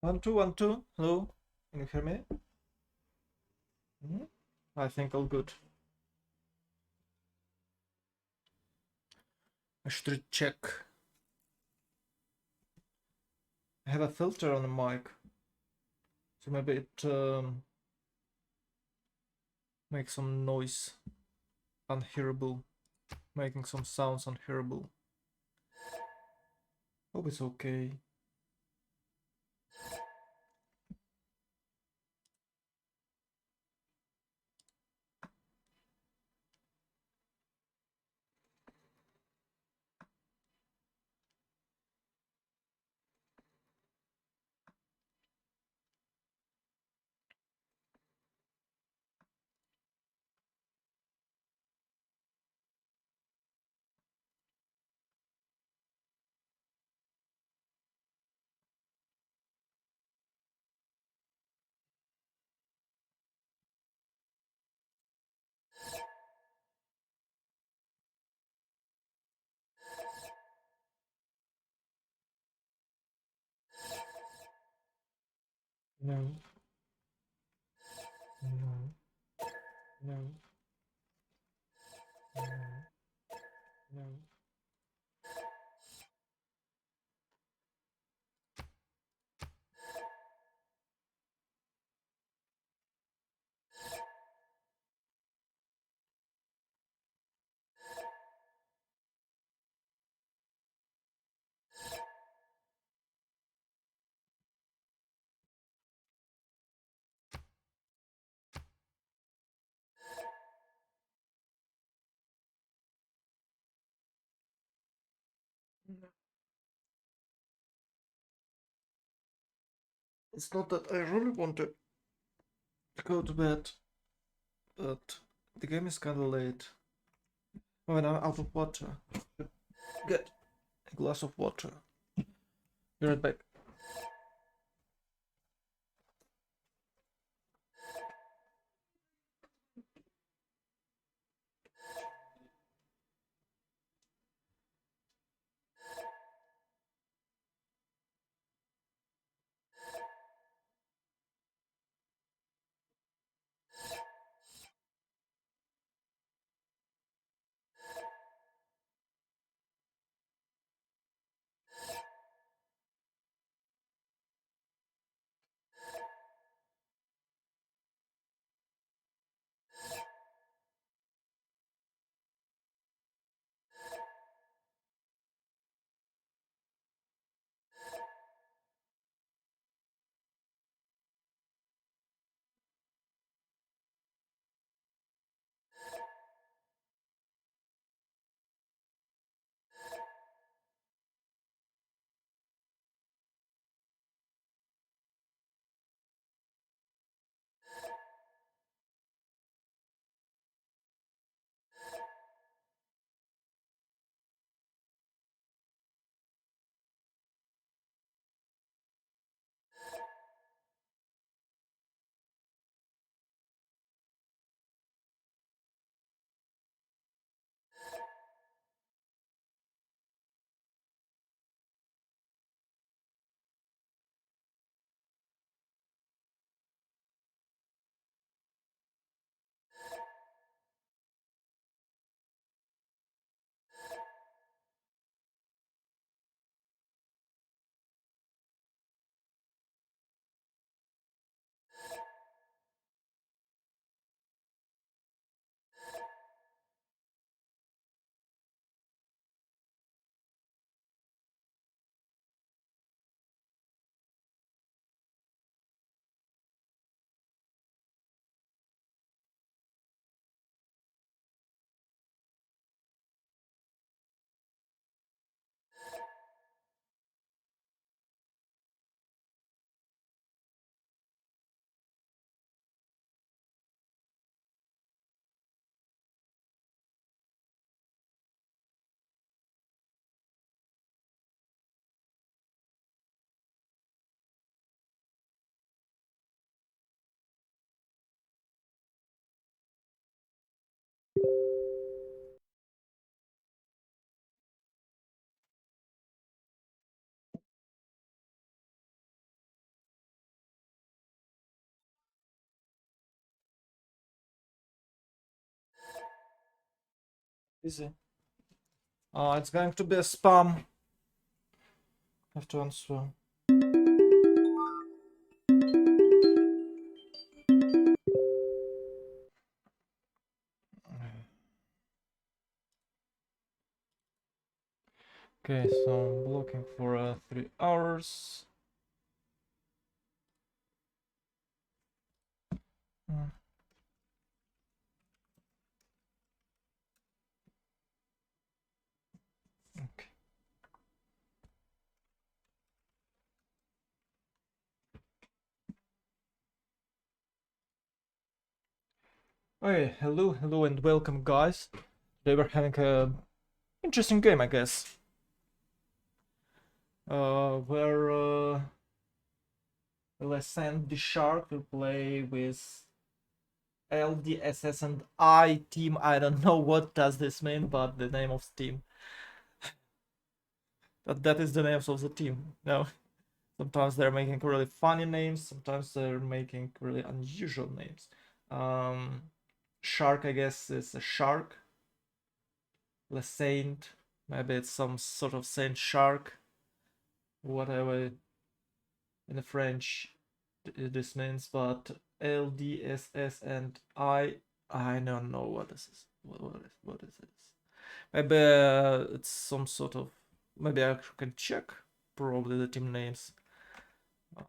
One, two, one, two. Hello, can you hear me? Mhm. I think all good. I should check. I have a filter on the mic, so maybe it makes some noise unhearable, making some sounds unhearable. Hope it's okay. No, no, no, no, no. It's not that I really wanted to go to bed, but the game is kinda late. When I'm out of water, get a glass of water. Be right back. Easy. It's going to be a spam. Have to answer. Okay, so I'm blocking for 3 hours. Mm. Okay. Okay, hello and welcome guys. Today we're having a interesting game, I guess. Where let's send the shark to play with LDSS and I team. I don't know what does this mean, but the name of the team. That is the names of the team. No, sometimes they're making really funny names. Sometimes they're making really unusual names. Shark, I guess, is a shark. Le Saint, maybe it's some sort of saint shark. Whatever in the French this means, but LDSS and I don't know what this is. What is this? Maybe it's some sort of. Maybe I can check. Probably the team names.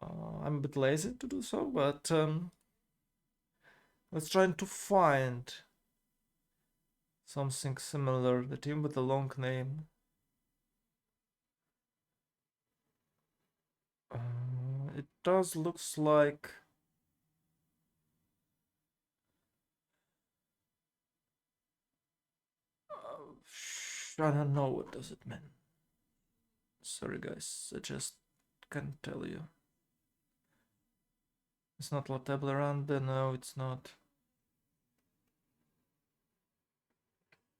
I'm a bit lazy to do so, but let's try to find something similar. The team with the long name. It does looks like. I don't know what does it mean. Sorry guys, I just can't tell you. It's not La Table Rande, no it's not.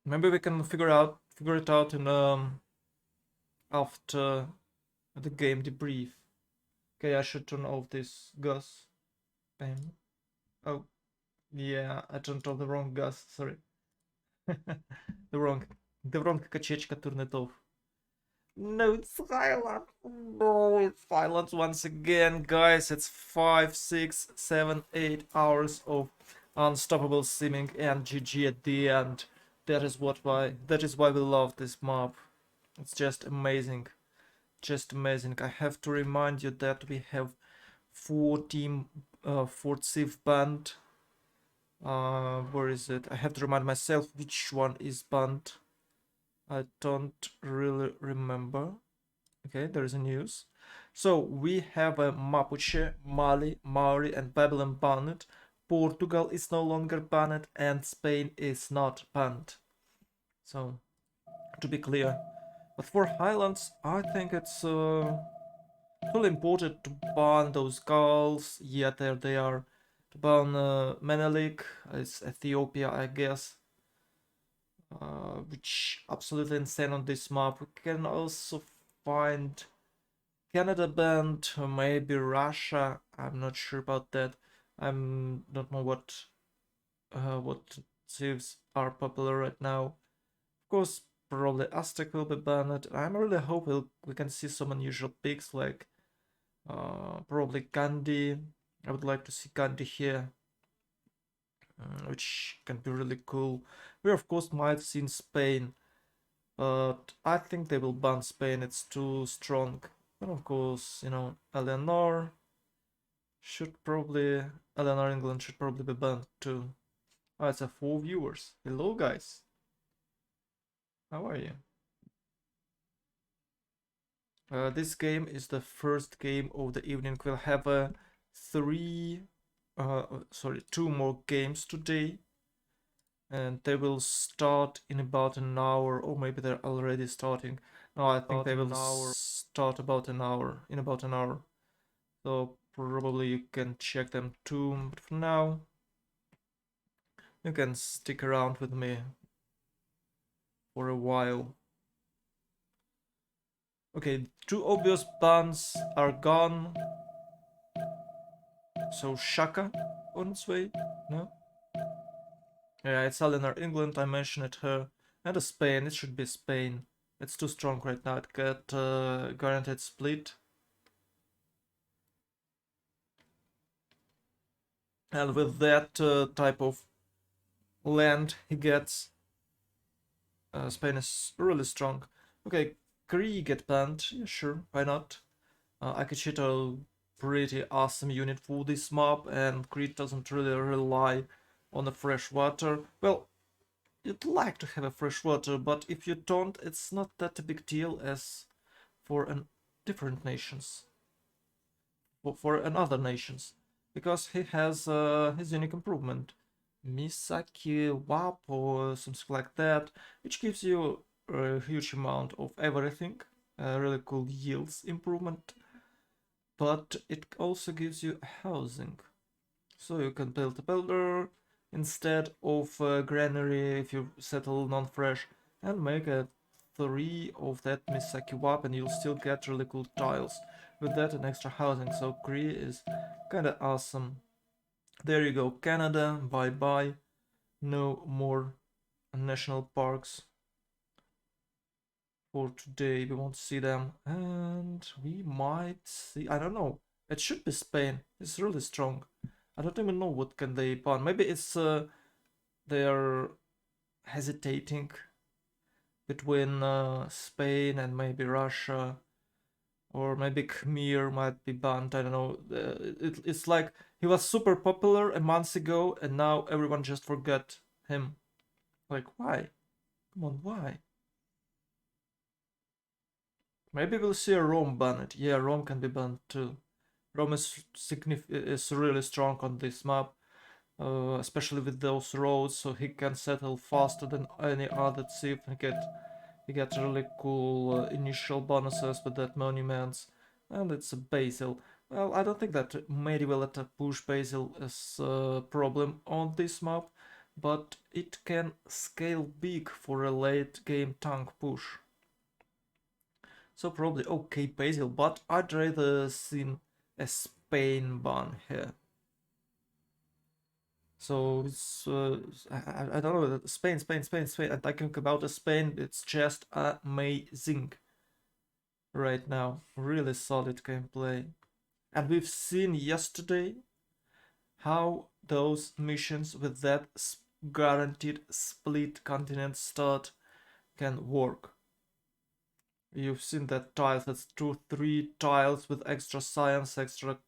Maybe we can figure it out in after the game debrief. Okay, I should turn off this gas. Bam. Oh yeah, I turned off the wrong gas, sorry. the wrong качечка turned off. No, it's Highlands. No, it's Highlands once again, guys. It's 5, 6, 7, 8 hours of unstoppable simming and GG at the end. That is why we love this map. It's just amazing. Just amazing. I have to remind you that we have 4 team Fort Civ banned. Where is it? I have to remind myself which one is banned. I don't really remember. Okay, there is a news. So we have a Mapuche, Mali, Maori, and Babylon banned. Portugal is no longer banned, and Spain is not banned. So, to be clear. But for Highlands, I think it's really important to ban those Gauls. Yeah, there they are. To ban Menelik, it's Ethiopia, I guess. Which absolutely insane on this map. We can also find Canada banned, or maybe Russia. I'm not sure about that. I don't know what civs are popular right now. Of course, probably Aztec will be banned. I'm really hoping we can see some unusual picks like probably Gandhi. I would like to see Gandhi here, which can be really cool. We of course might see in Spain, but I think they will ban Spain. It's too strong. But of course, you know, Eleanor England should probably be banned too. Oh, it's a 4 viewers. Hello guys. How are you? This game is the first game of the evening. We'll have two more games today, and they will start in about an hour, or maybe they're already starting. No, I think they will start about an hour, in about an hour. So probably you can check them too. But for now, you can stick around with me for a while. Okay, 2 obvious bans are gone. So Shaka on its way? No? Yeah, it's Eleanor England, I mentioned her. And a Spain, it should be Spain. It's too strong right now. It got guaranteed split. And with that type of land he gets, Spain is really strong. Okay, Kree get banned. Yeah, sure, why not? Akishito, pretty awesome unit for this mob, and Kree doesn't really rely on the fresh water. Well, you'd like to have a fresh water, but if you don't, it's not that a big deal as for different nations, for another nations, because he has his unique improvement, Misaki WAP or something like that, which gives you a huge amount of everything, really cool yields improvement, but it also gives you housing. So you can build a builder instead of a granary if you settle non-fresh, and make a 3 of that Misaki WAP, and you'll still get really cool tiles with that and extra housing. So Korea is kinda awesome. There you go, Canada, bye bye. No more national parks for today. We won't see them, and we might see, I don't know, it should be Spain. It's really strong. I don't even know what can they ban. Maybe it's they're hesitating between Spain and maybe Russia, or maybe Khmer might be banned. I don't know. It's like he was super popular a month ago, and now everyone just forgot him. Like, why? Come on, why? Maybe we'll see a Rome banned. Yeah, Rome can be banned too. Rome is really strong on this map, especially with those roads, so he can settle faster than any other thief. He gets really cool initial bonuses with that monuments, and it's a basil. Well, I don't think that medieval attack push basil is a problem on this map, but it can scale big for a late game tank push. So probably okay basil, but I'd rather seen a Spain ban here. So it's I don't know, Spain, Spain, Spain, Spain. And talking about Spain, it's just amazing right now. Really solid gameplay, and we've seen yesterday how those missions with that guaranteed split continent start can work. You've seen that tiles. That's 2, 3 tiles with extra science, extra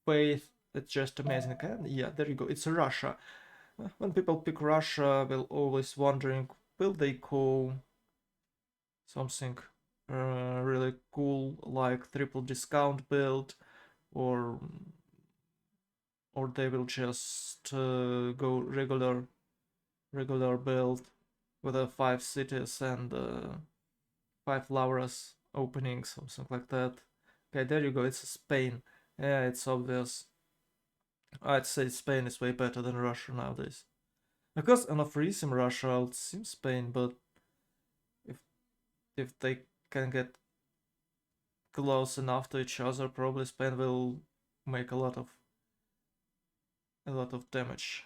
faith. It's just amazing. And yeah, there you go. It's Russia. When people pick Russia, we're always wondering, will they call something really cool like triple discount build, or they will just go regular build with a 5 cities and 5 Lauras openings, something like that. Okay, there you go. It's Spain. Yeah, it's obvious. I'd say Spain is way better than Russia nowadays. Because enough reason Russia outseems Spain, but if they can get close enough to each other, probably Spain will make a lot of damage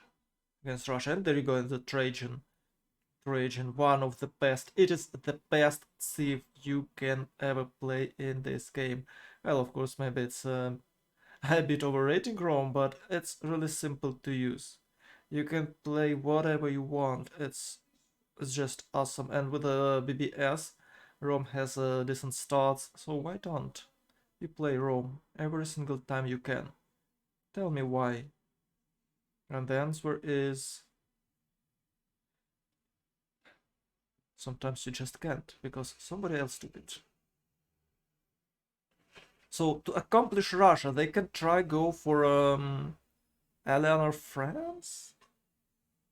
against Russia. And there you go, in the Trajan, one of the best. It is the best thief you can ever play in this game. Well, of course, maybe it's a bit overrating Rome, but it's really simple to use. You can play whatever you want. It's just awesome. And with a BBS, Rome has a decent stats, so why don't you play Rome every single time you can? Tell me why. And the answer is sometimes you just can't, because somebody else took it. So to accomplish Russia, they can try go for Eleanor France,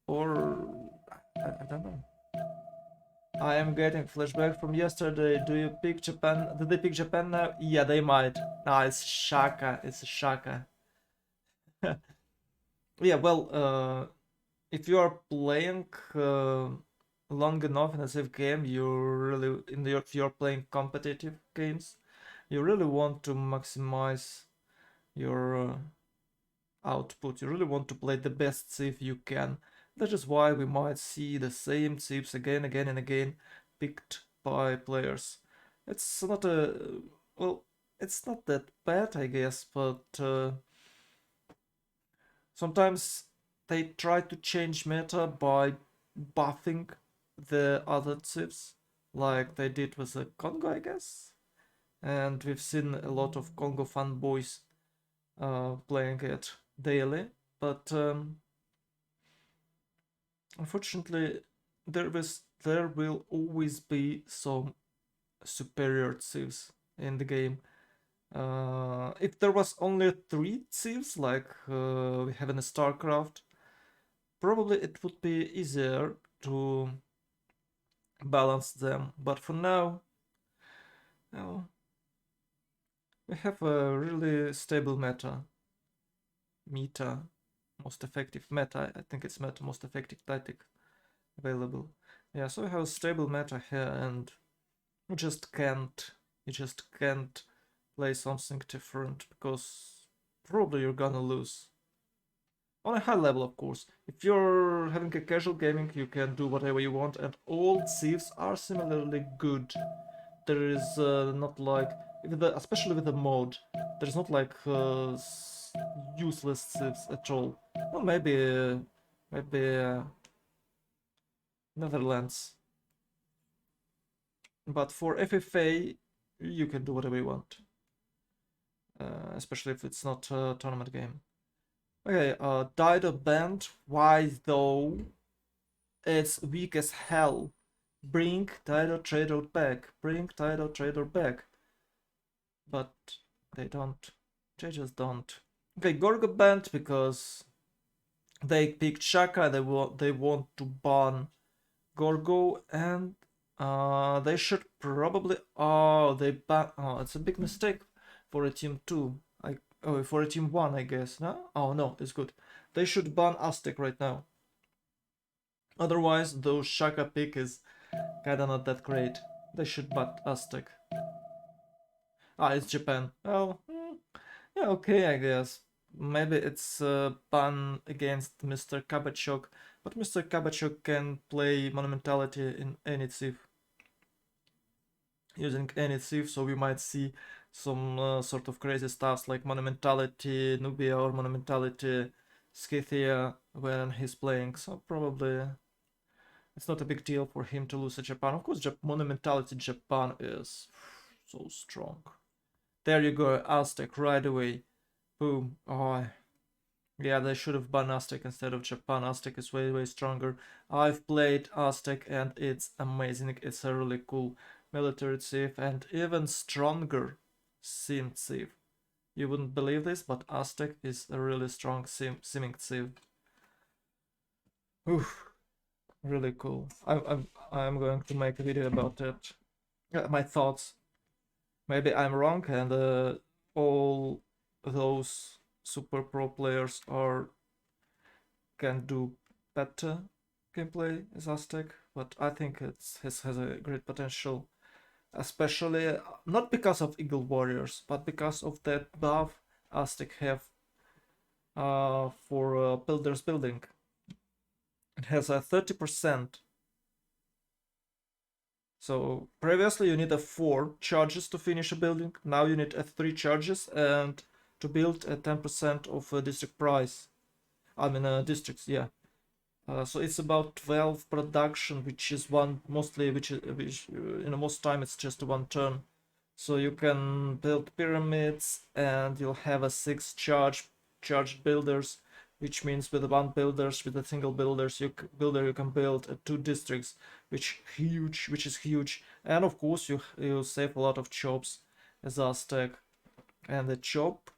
or I don't know. I am getting flashback from yesterday. Do you pick Japan? Did they pick Japan now? Yeah, they might. No, it's Shaka. It's Shaka. Yeah, well, if you are playing long enough in a safe game, you really, if you're playing competitive games, you really want to maximize your output. You really want to play the best safe you can, That is why we might see the same chips again, again, and again picked by players. It's not a well, it's not that bad, I guess, but sometimes they try to change meta by buffing the other chips, like they did with the Congo, I guess. And we've seen a lot of Congo fanboys playing it daily, but unfortunately, there will always be some superior civs in the game. If there was only 3 civs like we have in StarCraft, probably it would be easier to balance them. But for now, well, we have a really stable meta, most effective meta. I think it's meta, most effective tactic available. Yeah, so we have a stable meta here, and you just can't play something different because probably you're gonna lose. On a high level, of course. If you're having a casual gaming, you can do whatever you want, and all thieves are similarly good. There is not like, especially with the mod, there's not like useless thieves at all. Well, maybe Netherlands, but for FFA, you can do whatever you want, especially if it's not a tournament game. Okay, Dido band. Why though? It's weak as hell. Bring Dido Trader back. Bring Dido Trader back. But they don't. They just don't. Okay, Gorgo band because they picked Shaka. They want to ban Gorgo, and they should probably. Oh, they ban. Oh, it's a big mistake for a team 2. For a team 1, I guess. No? Oh no, it's good. They should ban Aztec right now. Otherwise, though Shaka pick is kinda not that great. They should ban Aztec. Ah, it's Japan. Oh, yeah, okay, I guess. Maybe it's a ban against Mr. Kabachok, but Mr. Kabachok can play Monumentality in any Civ. Using any Civ, so we might see some sort of crazy stuffs like Monumentality Nubia or Monumentality Scythia when he's playing, so probably it's not a big deal for him to lose to Japan. Of course, Monumentality Japan is so strong. There you go, Aztec right away. Boom. Oh, yeah, they should have banned Aztec instead of Japan. Aztec is way, way stronger. I've played Aztec and it's amazing. It's a really cool military chief and even stronger sim chief. You wouldn't believe this, but Aztec is a really strong simming chief. Oof, really cool. I'm going to make a video about it. My thoughts. Maybe I'm wrong, and all those super pro players can do better gameplay as Aztec, but I think it has a great potential, especially not because of Eagle Warriors, but because of that buff Aztec have for builders building. It has a 30%. So previously you need a 4 charges to finish a building. Now you need a 3 charges and to build a 10% of a district price. I mean districts, yeah. So it's about 12 production, which is one mostly, which most time it's just one turn. So you can build pyramids, and you'll have a 6 charged builders, which means with a single builder, you can build 2 districts, which is huge. And of course you save a lot of chops as Aztec, and the chop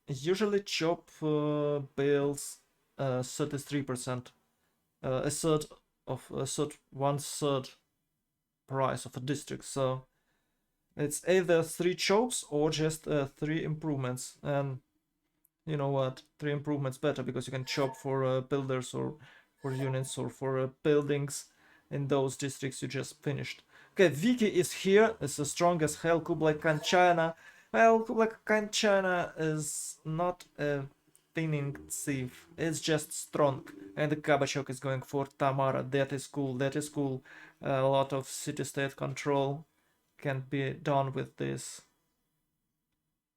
usually builds 33%. A third of a third 1/3 price of a district, so it's either 3 chokes or just 3 improvements. And you know what, 3 improvements better because you can chop for builders or for units or for buildings in those districts you just finished. Okay, Viki is here. It's the strongest hell. Kublai Khan China. Well, Kublai Khan China is not a thinning thief. It's just strong. And the Kabachok is going for Tamara. That is cool. That is cool. A lot of city-state control can be done with this.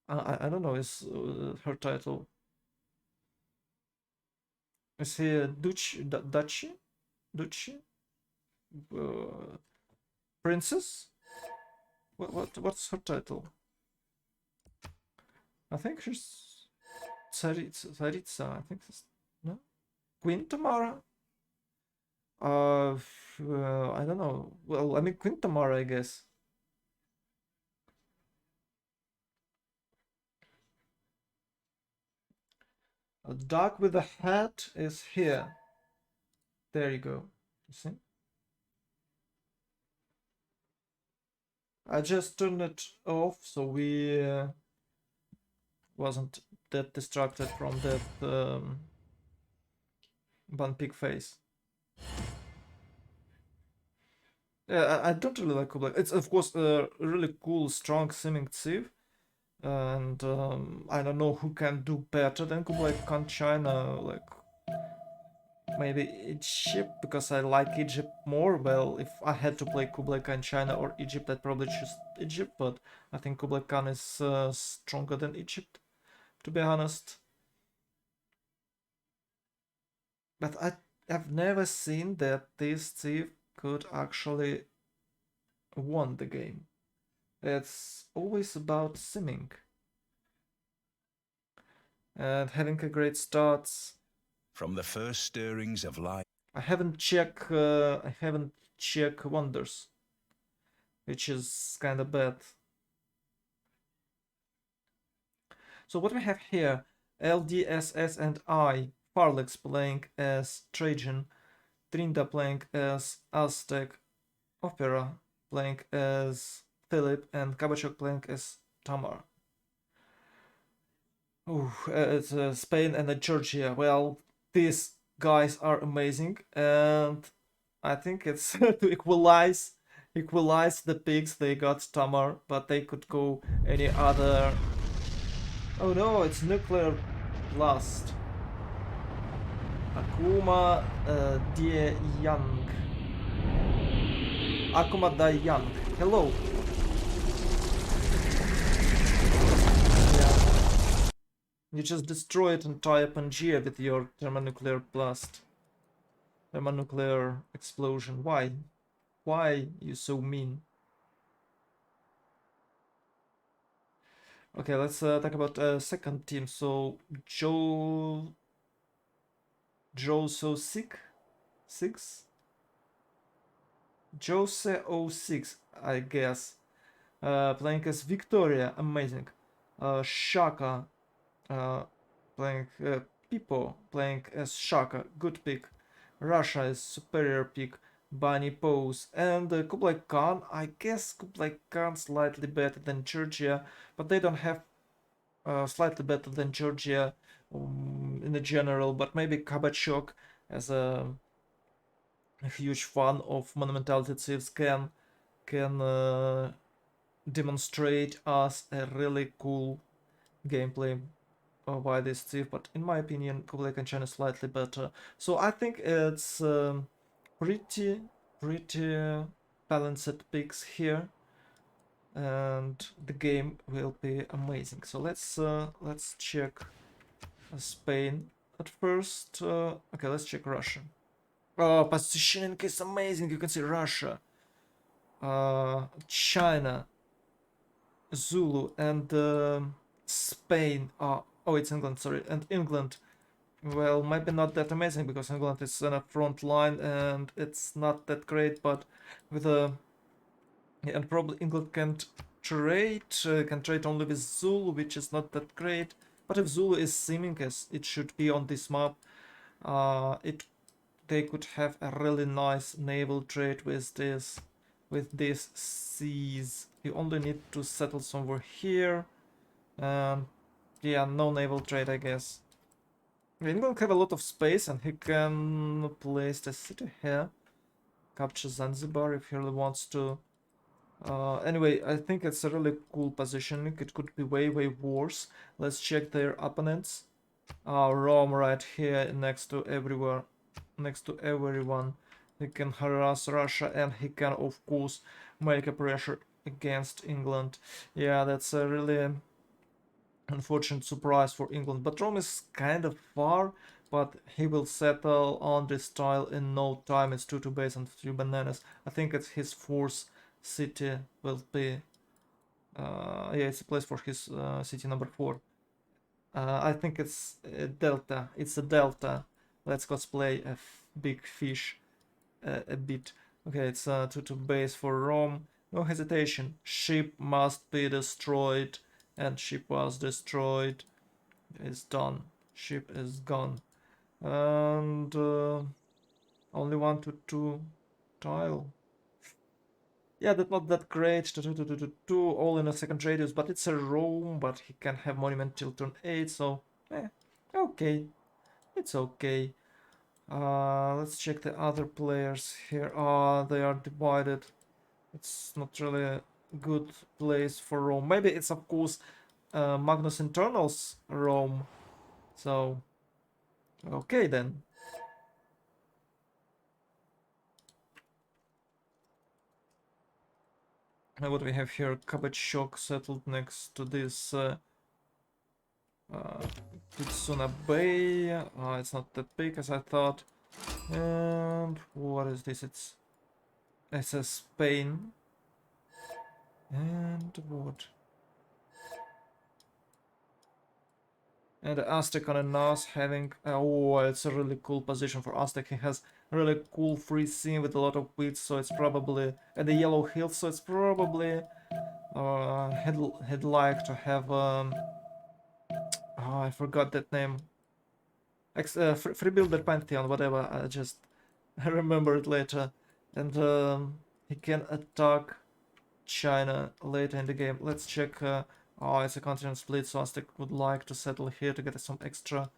I don't know. Is her title? Is he a duchy? Duchy? Princess? What's her title? I think she's Tsaritsa. I think this, no, Queen Tamara. I don't know. Well, I mean Queen Tamara, I guess. A dog with a hat is here. There you go. You see? I just turned it off so we wasn't that distracted from that bun pig face. Yeah, I don't really like Kublai. It's of course a really cool, strong seeming thief, and I don't know who can do better than Kublai Khan China. Like maybe Egypt, because I like Egypt more. Well, if I had to play Kublai Khan China or Egypt, I'd probably choose Egypt, but I think Kublai Khan is stronger than Egypt, to be honest. But I've never seen that this thief could actually won the game. It's always about simming and having a great start. From the first stirrings of life, I haven't checked wonders, which is kind of bad. So what we have here, LDSS and I, Farlex playing as Trajan, Trinda playing as Aztec, Opera playing as Philip, and Kabachok playing as Tamar. Oh, it's Spain and Georgia. Well, these guys are amazing, and I think it's to equalize the pigs. They got Tamar, but they could go any other. Oh no, it's nuclear blast. Akuma Die Young. Akuma Die Young. Hello. Yeah. You just destroyed entire Pangaea with your thermonuclear blast. Thermonuclear explosion. Why? Why you so mean? Okay, let's talk about second team. So Joe so sick 6 Jose 06, I guess. Playing as Victoria, amazing. Shaka playing Pipo playing as Shaka, good pick. Russia is superior pick. Bunny Pose and Kublai Khan. I guess Kublai Khan slightly better than Georgia, but they don't have slightly better than Georgia in the general. But maybe Kabachok, as a huge fan of monumentality thieves, can demonstrate us a really cool gameplay by this thief, but in my opinion Kublai Khan China is slightly better. So I think it's pretty balanced picks here, and the game will be amazing. So let's check Spain at first. Okay, let's check Russia. Oh, positioning is amazing. You can see Russia, China, Zulu, and Spain. Oh, it's England, sorry. And England, well, maybe not that amazing because England is on a front line and it's not that great, but with a. Yeah, and probably England can trade only with Zulu, which is not that great. But if Zulu is seeming as it should be on this map, they could have a really nice naval trade with these seas. You only need to settle somewhere here. Yeah, no naval trade, I guess. England have a lot of space and he can place the city here. Capture Zanzibar if he really wants to. Anyway, I think it's a really cool positioning. It could be way worse. Let's check their opponents. Rome right here next to everywhere, next to everyone. He can harass Russia, and he can of course make a pressure against England. Yeah, that's a really unfortunate surprise for England. But Rome is kind of far, but he will settle on this tile in no time. It's 2 base and 3 bananas. I think it's his fourth city will be. Yeah, it's a place for his city number 4. I think it's Delta. It's a Delta. Let's cosplay a big fish a bit. Okay, it's 2 base for Rome. No hesitation. Ship must be destroyed. And ship was destroyed. It's done. Ship is gone. And only 1 to 2 tile. Yeah, that's not that great. Two, all in a second radius, but it's a Rome, but he can have monument till turn 8, so okay. It's okay. Let's check the other players here. They are divided. It's not really a good place for Rome. Maybe it's of course Magnus Internal's Rome. So okay then. Now what we have here? Kabachok settled next to this Kitsuna Bay. It's not that big as I thought. And what is this? It's a Spain. And what? And the Aztec on a NAS having... oh, it's a really cool position for Aztec. He has a really cool free scene with a lot of wheats, so it's probably... and the yellow hills, so it's probably... he'd like to have... oh, I forgot that name. Free Builder Pantheon, whatever, I just remember it later. And he can attack China later in the game. Let's check. Oh, it's a continent split, so Aztec would like to settle here to get some extra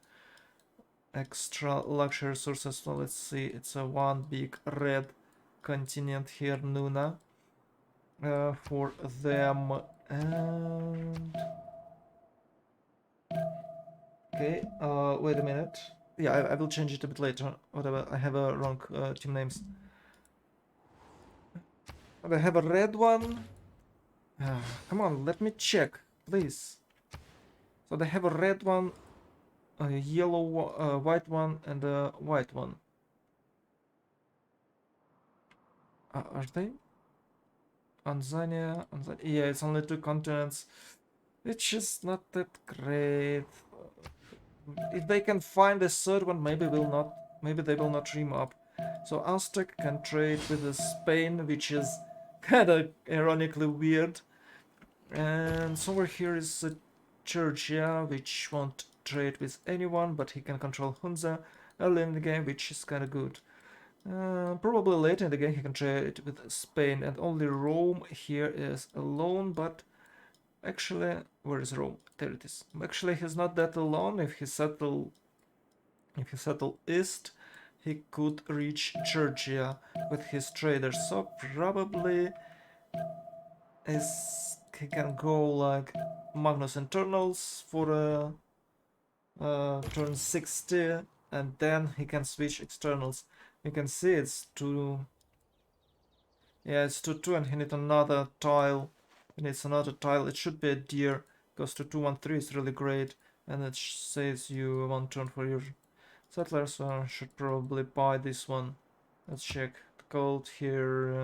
luxury resources. So let's see, it's a one big red continent here, Nuna, for them. And okay, wait a minute. Yeah, I will change it a bit later. Whatever, I have a wrong team names. I have a red one. Come on, let me check, please. So they have a red one, a yellow, white one, and a white one. Are they? Tanzania, yeah, it's only 2 continents, which is not that great. If they can find a third one, maybe they will not dream up. So Aztec can trade with Spain, which is kind of ironically weird. And somewhere here is Georgia, which won't trade with anyone, but he can control Hunza early in the game, which is kind of good. Probably later in the game he can trade with Spain, and only Rome here is alone, but actually, where is Rome? There it is. Actually, he's not that alone. If he settle east, he could reach Georgia with his traders, so probably he can go like Magnus Internals for turn 60, and then he can switch externals. You can see it's 2. Yeah, it's 2-2, and he needs another tile. He needs another tile. It should be a deer. Goes to 2-1-3 is really great, and it says you 1 turn for your settlers, so I should probably buy this one. Let's check. The gold here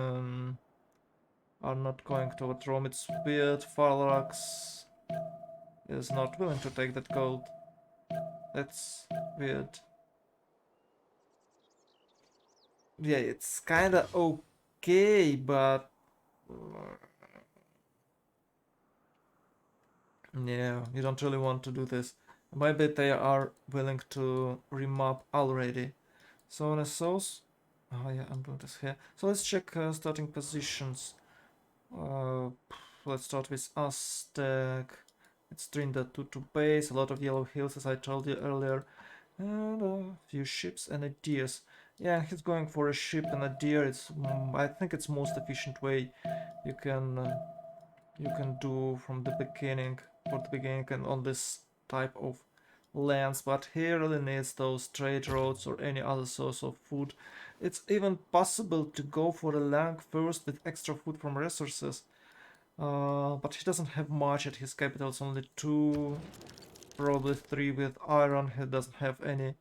are not going to Rome. It's weird. Firaxis is not willing to take that gold. That's weird. Yeah, it's kinda okay, but yeah, you don't really want to do this. Maybe they are willing to remap already. So on a source, oh yeah, I'm doing this here. So let's check starting positions. Let's start with Aztec. It's trained at 2 base, a lot of yellow hills as I told you earlier, and a few ships and ideas. Yeah, he's going for a ship and a deer. It's I think it's most efficient way you can do from the beginning, and on this type of lands, but he really needs those trade routes or any other source of food. It's even possible to go for a land first with extra food from resources, but he doesn't have much at his capital. It's only 2, probably 3 with iron. He doesn't have any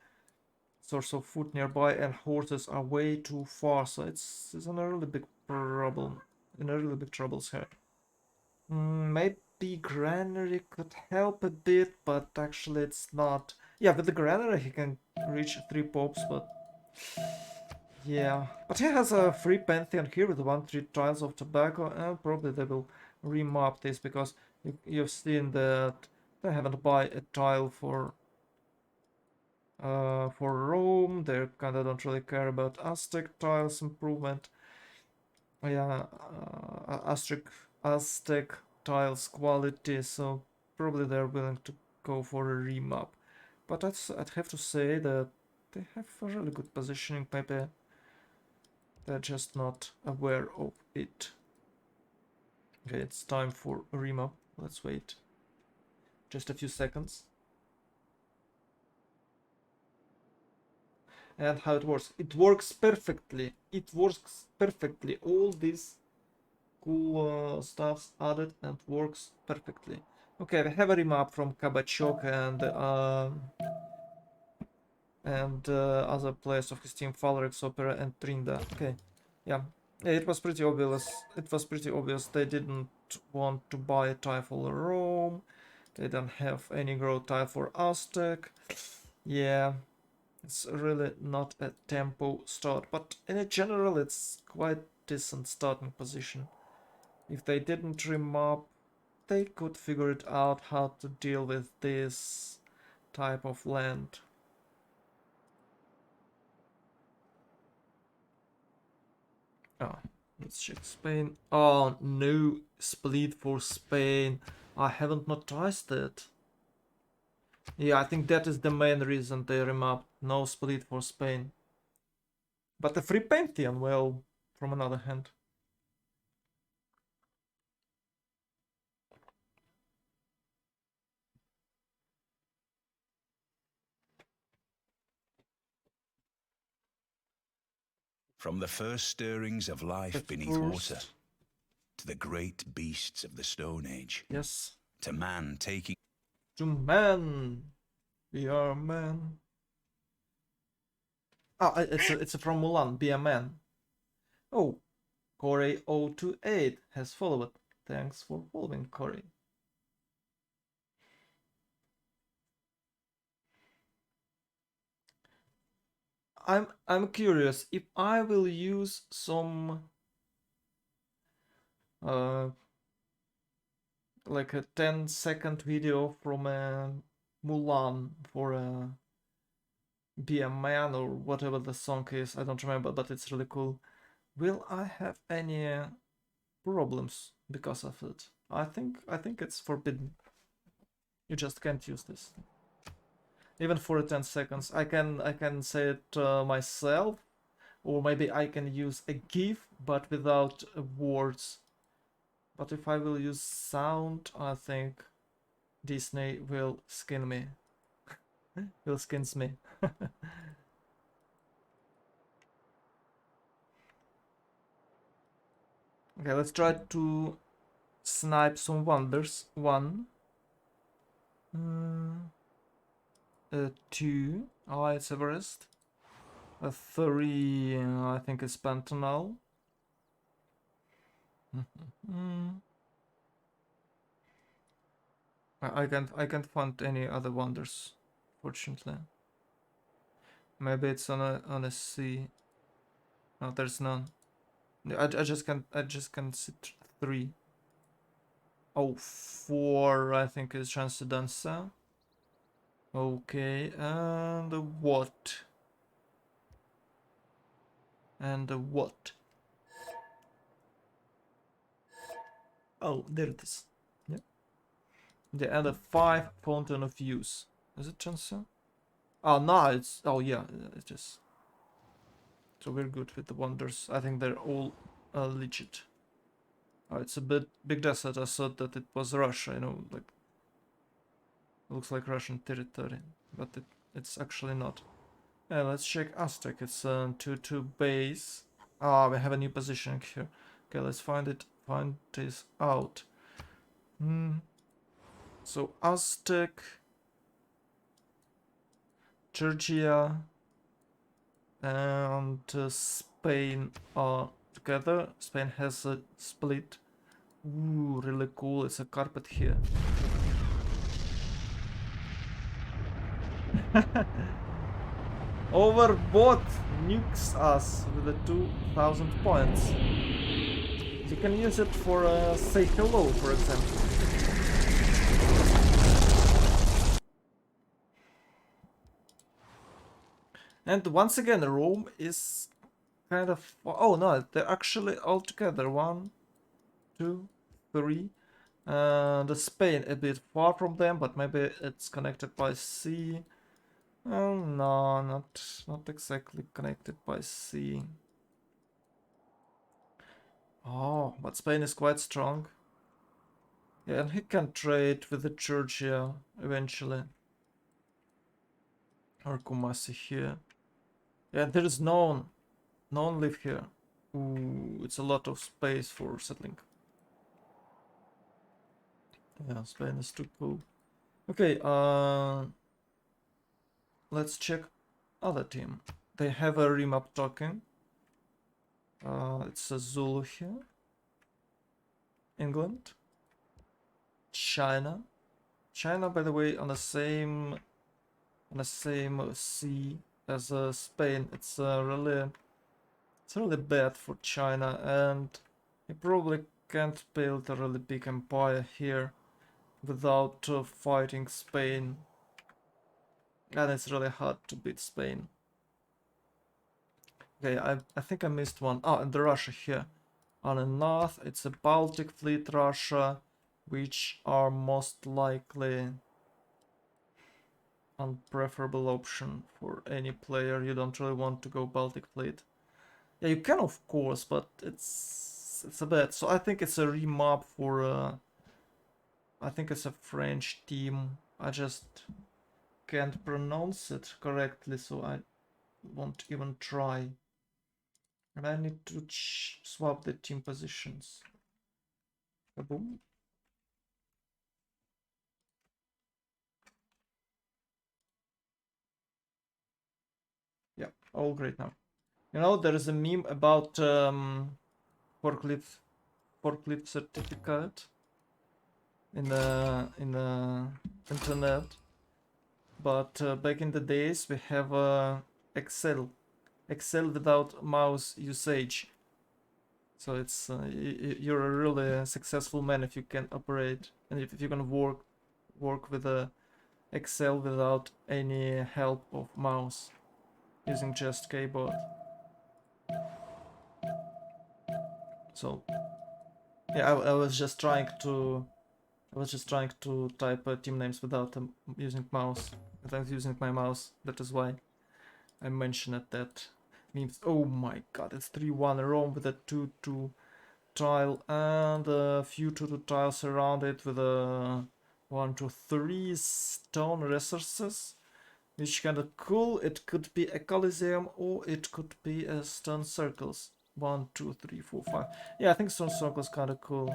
source of food nearby, and horses are way too far, so it's in a really big problem, in a really big troubles here. Maybe granary could help a bit, but actually it's not. Yeah, with the granary he can reach 3 popes, but yeah. But he has a free pantheon here with 1-3 tiles of tobacco, and probably they will remap this because you've seen that they haven't buy a tile for Rome. They kinda don't really care about Aztec tiles improvement. Yeah, Aztec tiles quality, so probably they're willing to go for a remap. But I'd have to say that they have a really good positioning. Maybe they're just not aware of it. Okay, it's time for a remap. Let's wait just a few seconds. And how it works. It works perfectly. It works perfectly. All these cool stuffs added and works perfectly. Okay, we have a remap from Kabachok and other players of his team, Firaxis, Opera, and Trinda. Okay, yeah. It was pretty obvious. It was pretty obvious they didn't want to buy a tile for Rome. They don't have any growth tile for Aztec. Yeah, it's really not a tempo start, but in general, it's quite decent starting position. If they didn't remap, they could figure it out how to deal with this type of land. Oh, let's check Spain. Oh no, split for Spain. I haven't noticed it. Yeah, I think that is the main reason they remapped. No split for Spain. But the free Pantheon, well, from another hand. From the first stirrings of life At beneath first, water, to the great beasts of the Stone Age, yes, to man taking to man, we are man. Ah, it's from Mulan, be a man. Oh, Corey028 has followed. Thanks for following, Corey. I'm curious if I will use some uh like a 10-second video from a Mulan for a Be a Man or whatever the song is. I don't remember, but it's really cool. Will I have any problems because of it? I think it's forbidden. You just can't use this. Even for 10 seconds. I can say it myself, or maybe I can use a GIF but without words. But if I will use sound, I think Disney will skin me. Will skins me. Okay, let's try to snipe some wonders. 1, 2. Oh, it's Everest. 3. I think it's Pantanal. I can't find any other wonders, fortunately. Maybe it's on a sea. No, there's none. I just can't see 3. Oh, 4 I think is Transcendenza. Okay, and what? And what? Oh, there it is. Yeah. The other 5 Fountain of Use. Is it Transcend? Oh, no, it's. Oh, yeah, it is. So we're good with the wonders. I think they're all legit. Oh, it's a bit big desert. I thought that it was Russia, like. Looks like Russian territory, but it's actually not. Yeah, let's check Aztec. It's 2-2 base. Ah, we have a new position here. Okay, let's find it. Find this out. So Aztec, Georgia, and Spain are together. Spain has a split. Ooh, really cool. It's a carpet here. Overbought nukes us with the 2000 points. You can use it for say hello, for example. And once again, Rome is kind of... Oh no, they're actually all together. 1, 2, 3. The Spain a bit far from them, but maybe it's connected by sea. Oh no, not exactly connected by sea. Oh, but Spain is quite strong. Yeah, and he can trade with the Georgia eventually. Or Kumasi here. Yeah, there is no one live here. Ooh, it's a lot of space for settling. Yeah, Spain is too cool. Okay, let's check other team. They have a remap token. It's a Zulu here. England. China. China, by the way, on the same sea as Spain. It's really bad for China, and you probably can't build a really big empire here without fighting Spain. And it's really hard to beat Spain. Okay, I think I missed one. Oh, and the Russia here. On the north, it's a Baltic Fleet Russia, which are most likely unpreferable option for any player. You don't really want to go Baltic Fleet. Yeah, you can of course, but it's a bit. So I think it's a remap for I think it's a French team. I just can't pronounce it correctly, so I won't even try. And I need to swap the team positions. Kaboom. Yeah, all great now. You know, there is a meme about forklift certificate in the internet, but back in the days we have Excel without mouse usage. So it's you're a really successful man if you can operate and if you can work with Excel without any help of mouse, using just keyboard. So yeah, I was just trying to type team names without using mouse, without using my mouse. That is why I mentioned that memes. Oh my god, it's 3-1 Rome with a 2-2 tile and a few 2-2 tiles around it with a 1, 2, 3 stone resources, which kind of cool. It could be a Coliseum or it could be a stone circles. 1, 2, 3, 4, 5. Yeah, I think stone circles kind of cool.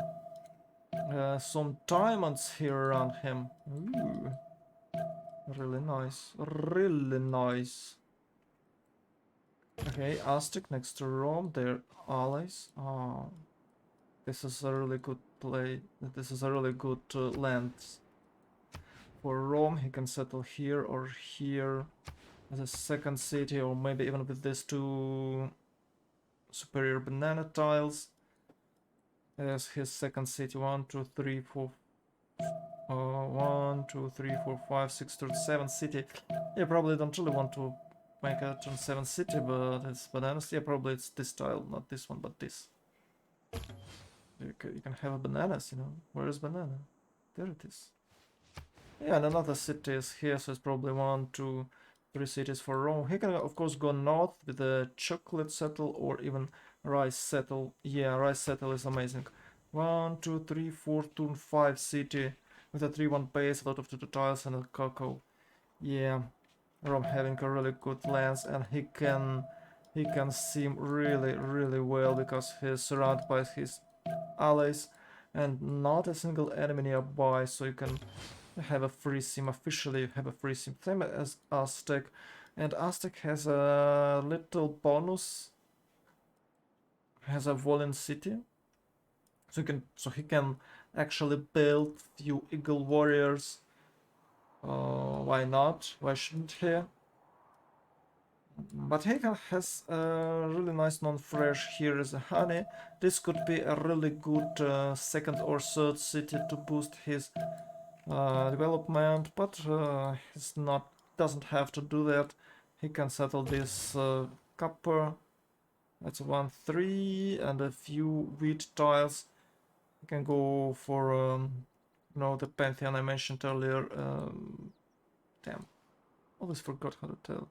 Some diamonds here around him. Ooh. Really nice. Really nice. Okay, Aztec next to Rome. They're allies. Oh, this is a really good play. This is a really good land. For Rome, he can settle here or here as a second city, or maybe even with these two superior banana tiles as his second city. 1, 2, 3, 4. 1, 2, 3, 4, 5, 6, turn 7 city. Yeah, probably don't really want to make a turn 7 city, but it's bananas. Yeah, probably it's this tile, not this one, but this. You can have bananas, you know. Where is banana? There it is. Yeah, and another city is here, so it's probably 1, 2, 3 cities for Rome. He can, of course, go north with a chocolate settle or even rice settle. Yeah, rice settle is amazing. 1, 2, 3, 4, turn 5 city with a 3-1 base, a lot of 2-2 tiles, and a cocoa. Yeah, Rom having a really good lens, and he can see really well because he's surrounded by his allies and not a single enemy nearby, so you can have a free sim. Officially you have a free sim, same as Aztec, and Aztec has a little bonus, has a Volen city, so he can actually build few eagle warriors. Why not? Why shouldn't he? But he has a really nice non-fresh. Here is a honey. This could be a really good second or third city to boost his development, but he's not, doesn't have to do that. He can settle this copper. That's 1-3 and a few wheat tiles. He can go for the Pantheon I mentioned earlier. Damn, always forgot how to tell it.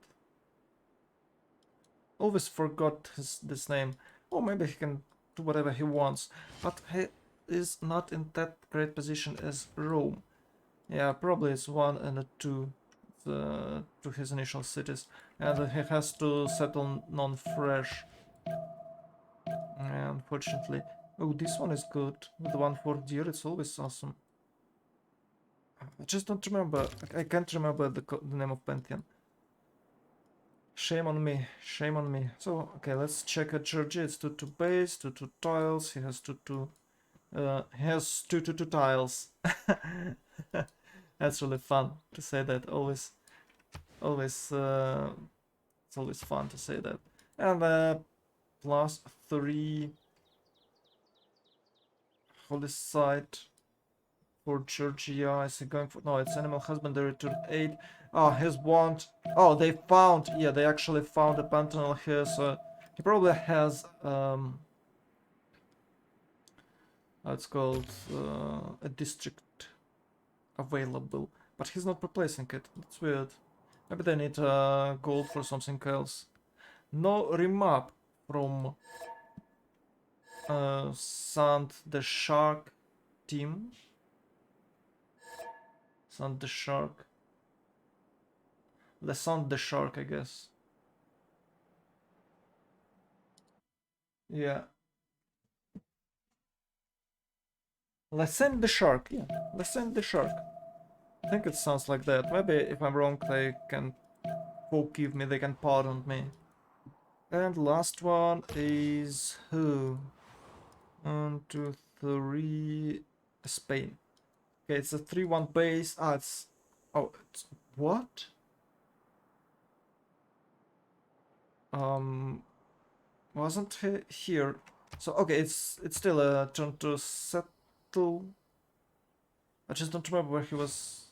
Always forgot this name. Or maybe he can do whatever he wants, but he is not in that great position as Rome. Yeah, probably it's 1 and a 2 to his initial cities, and he has to settle non-fresh. Unfortunately. Oh, this one is good. With the 1-4 deer, it's always awesome. I just don't remember. I can't remember the name of Pantheon. Shame on me. Shame on me. So, okay, let's check at Georgie. It's 2-2 base, 2-2 tiles. He has 2-2. He has 2-2 tiles. That's really fun to say that. Always, it's always fun to say that. And +3 holy site for Georgia. Is he going for? No, it's animal husbandry to 8. Oh, his want. Oh, they found. Yeah, they actually found a pantanal here. So he probably has it's called a district available, but he's not replacing it. That's weird. Maybe they need gold for something else. No remap from Sand the Shark team. Sand the Shark. The Sand the Shark, I guess. Yeah. Let's send the Shark. Yeah, let's send the Shark. I think it sounds like that. Maybe if I'm wrong, they can forgive me, they can pardon me. And last one is who? 1, 2, 3. Spain. Okay, it's a 3-1 base. Ah, it's. Oh, it's. What? Wasn't he here? So, okay, it's still a turn to settle. I just don't remember where he was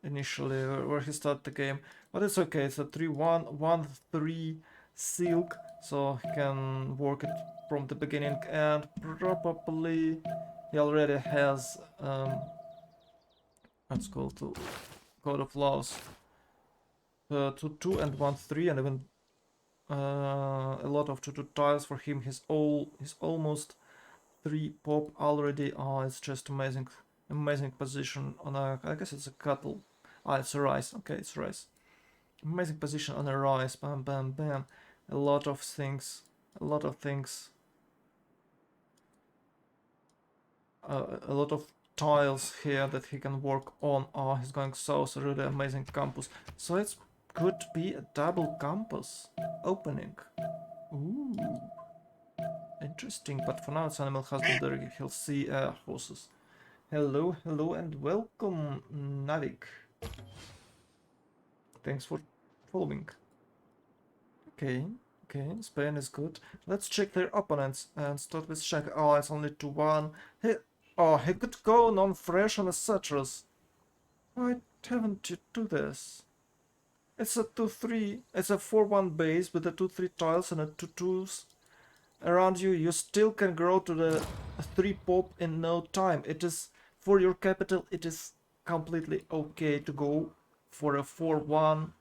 initially, where he started the game. But it's okay, it's a 3-1, 1-3 silk, so he can work it from the beginning, and probably he already has let's go to Code of Laws 2-2 and 1-3, and even a lot of 2-2 tiles for him. He's almost 3 pop already. Oh, it's just amazing position on a, I guess it's a cattle. Ah, it's a rice. Okay, it's rice. Amazing position on a rice. Bam, bam, bam. A lot of things. A lot of tiles here that he can work on. Oh, he's going south. A really amazing campus. So it could be a double campus opening. Ooh. Interesting, but for now it's animal husbandry. He'll see horses. Hello, hello, and welcome, Navik. Thanks for following. Okay, Spain is good. Let's check their opponents and start with Shank. Oh, it's only 2-1. He could go non-fresh on a citrus. Why haven't you do this? It's a 2-3. It's a 4-1 base with a 2-3 tiles and a 2-2s. Around you, you still can grow to the 3 pop in no time. It is, for your capital, it is completely okay to go for a 4-1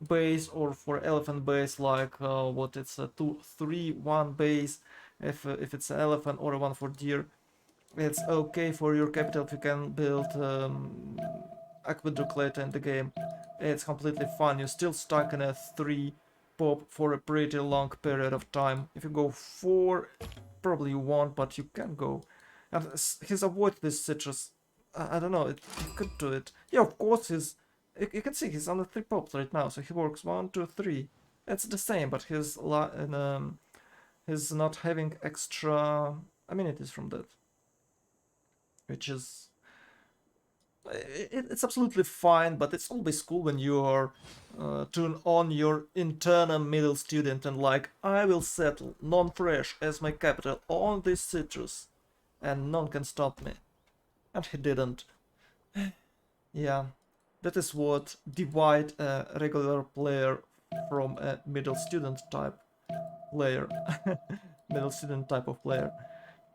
base or for elephant base, like what it's a 2-3-1 base if it's an elephant, or a 1-4 deer. It's okay for your capital if you can build aqueduct later in the game. It's completely fine. You're still stuck in a 3 pop for a pretty long period of time. If you go 4, probably you won't, but you can go. And he's avoided this citrus. I don't know, he could do it. Yeah, of course he's... You can see he's on the 3 pops right now, so he works 1, 2, 3. It's the same, but he's not having extra amenities from that. Which is it's absolutely fine, but it's always cool when you are turn on your internal middle student and like, I will settle non-fresh as my capital on this citrus, and none can stop me. And he didn't. Yeah, that is what divide a regular player from a middle student type player. Middle student type of player.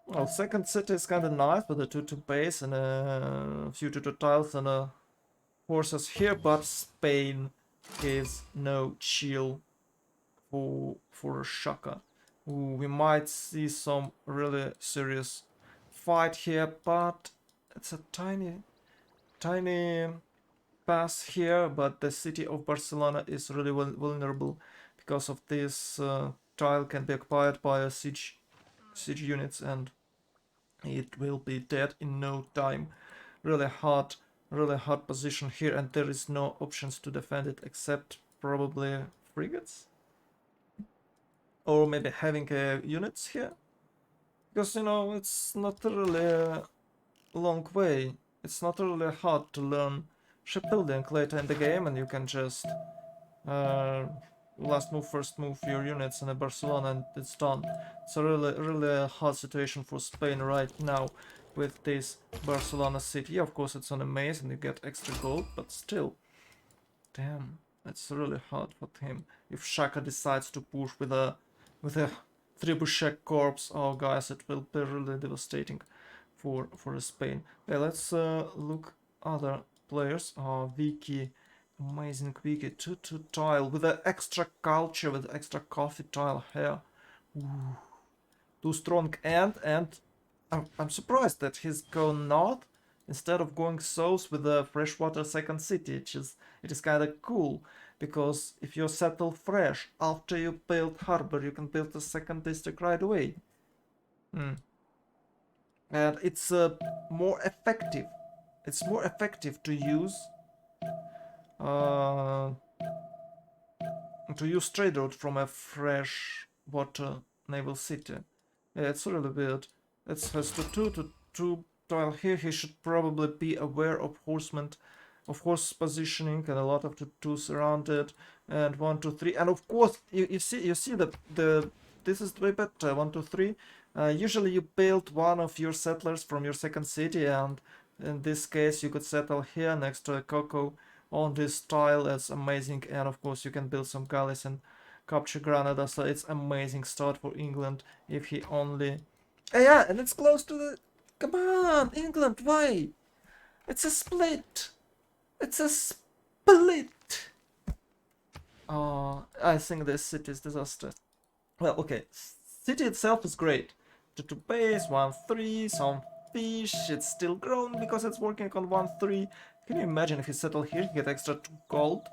Well, second city is kind of nice with a 2-2 base and a few 2-2 tiles and horses here, but Spain is no chill for Shaka. Ooh, we might see some really serious fight here, but it's a tiny pass here, but the city of Barcelona is really vulnerable because of this tile can be occupied by a siege units and it will be dead in no time. Really hard position here, and there is no options to defend it except probably frigates, or maybe having units here, because you know it's not really a long way. It's not really hard to learn shipbuilding later in the game, and you can just last move, first move your units in Barcelona and it's done. It's a really hard situation for Spain right now with this Barcelona city. Yeah, of course it's on a maze and you get extra gold, but still, damn, it's really hard for him. If Shaka decides to push with a trebuchet corpse, oh guys, it will be really devastating for Spain. Okay, let's look other players. Vicky. Amazing Wiki, 2-2 tile with an extra culture, with extra coffee tile here. Ooh. Too strong and I'm surprised that he's gone north instead of going south with a freshwater second city. It is kind of cool because if you settle fresh after you build harbor, you can build a second district right away. And it's more effective. It's more effective uh, to use trade route from a fresh water naval city. Yeah, it's really weird. It has to two tile here. He should probably be aware of horse positioning and a lot of twos around it. And 1, 2, 3, and of course you see the this is way better. 1, 2, 3. Usually you build one of your settlers from your second city, and in this case you could settle here next to a cocoa on this tile. It's amazing, and of course you can build some galleys and capture Granada, so it's amazing start for England if he only... yeah, and it's close to the... Come on, England, why? It's a split! It's a split! I think this city is disaster. Well, okay, city itself is great. 2 base, 1, 3, some fish, it's still grown because it's working on 1, 3. Can you imagine if you settle here, you get extra 2 gold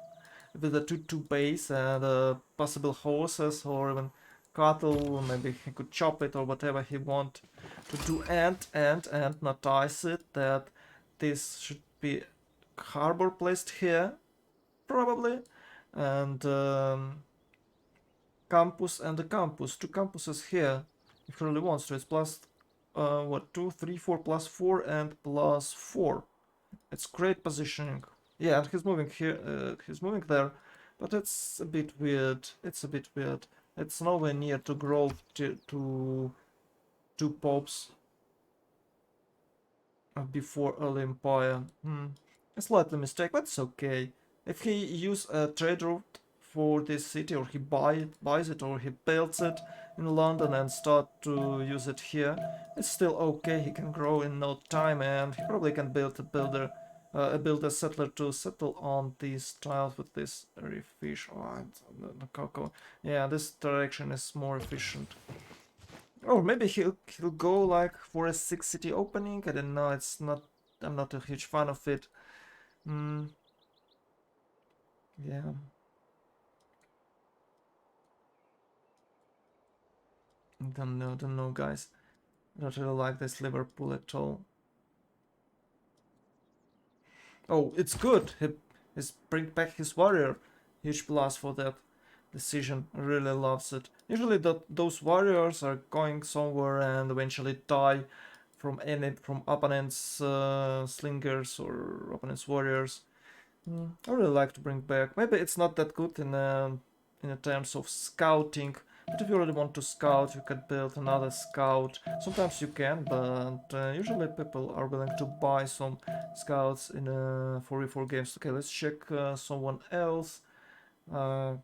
with a 2 base and possible horses or even cattle, maybe he could chop it or whatever he want to do, and notice it that this should be harbor placed here, probably, and campus and the campus, 2 campuses here, if he really wants to. It's plus, what, 2, 3, 4, plus 4 and plus 4. It's great positioning. Yeah, and he's moving here, he's moving there, but it's a bit weird. It's a bit weird. It's nowhere near to grow to 2 popes before early empire. A slightly mistake, but it's okay. If he use a trade route for this city, or he buys it, or he builds it in London and start to use it here, it's still okay. He can grow in no time, and he probably can build a settler to settle on these tiles with this reef fish. Oh, the cocoa. Yeah, this direction is more efficient. Or maybe he'll go like for a 6 city opening. I don't know. It's not. I'm not a huge fan of it. Hmm. Yeah. Don't know, guys. I don't really like this Liverpool at all. Oh, it's good. He's bring back his warrior. Huge plus for that decision. Really loves it. Usually those warriors are going somewhere and eventually die from opponents slingers or opponents warriors. I really like to bring back. Maybe it's not that good in a terms of scouting, but if you really want to scout, you can build another scout. Sometimes you can, but usually people are willing to buy some scouts in 4v4 games. Okay, let's check someone else. Uh,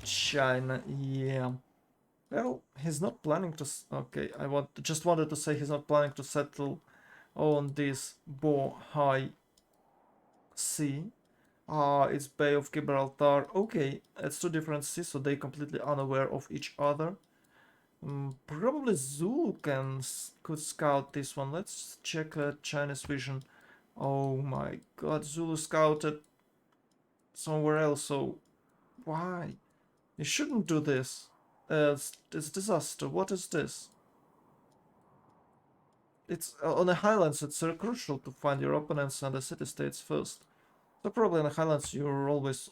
China, yeah. Well, he's not planning to. Okay, just wanted to say he's not planning to settle on this Bohai Sea. It's Bay of Gibraltar. Okay, it's two different seas, so they completely unaware of each other. Probably Zulu could scout this one. Let's check Chinese vision. Oh my god, Zulu scouted somewhere else, so why? You shouldn't do this. It's disaster. What is this? It's on the Highlands, it's crucial to find your opponents and the city-states first. So probably in the Highlands you're always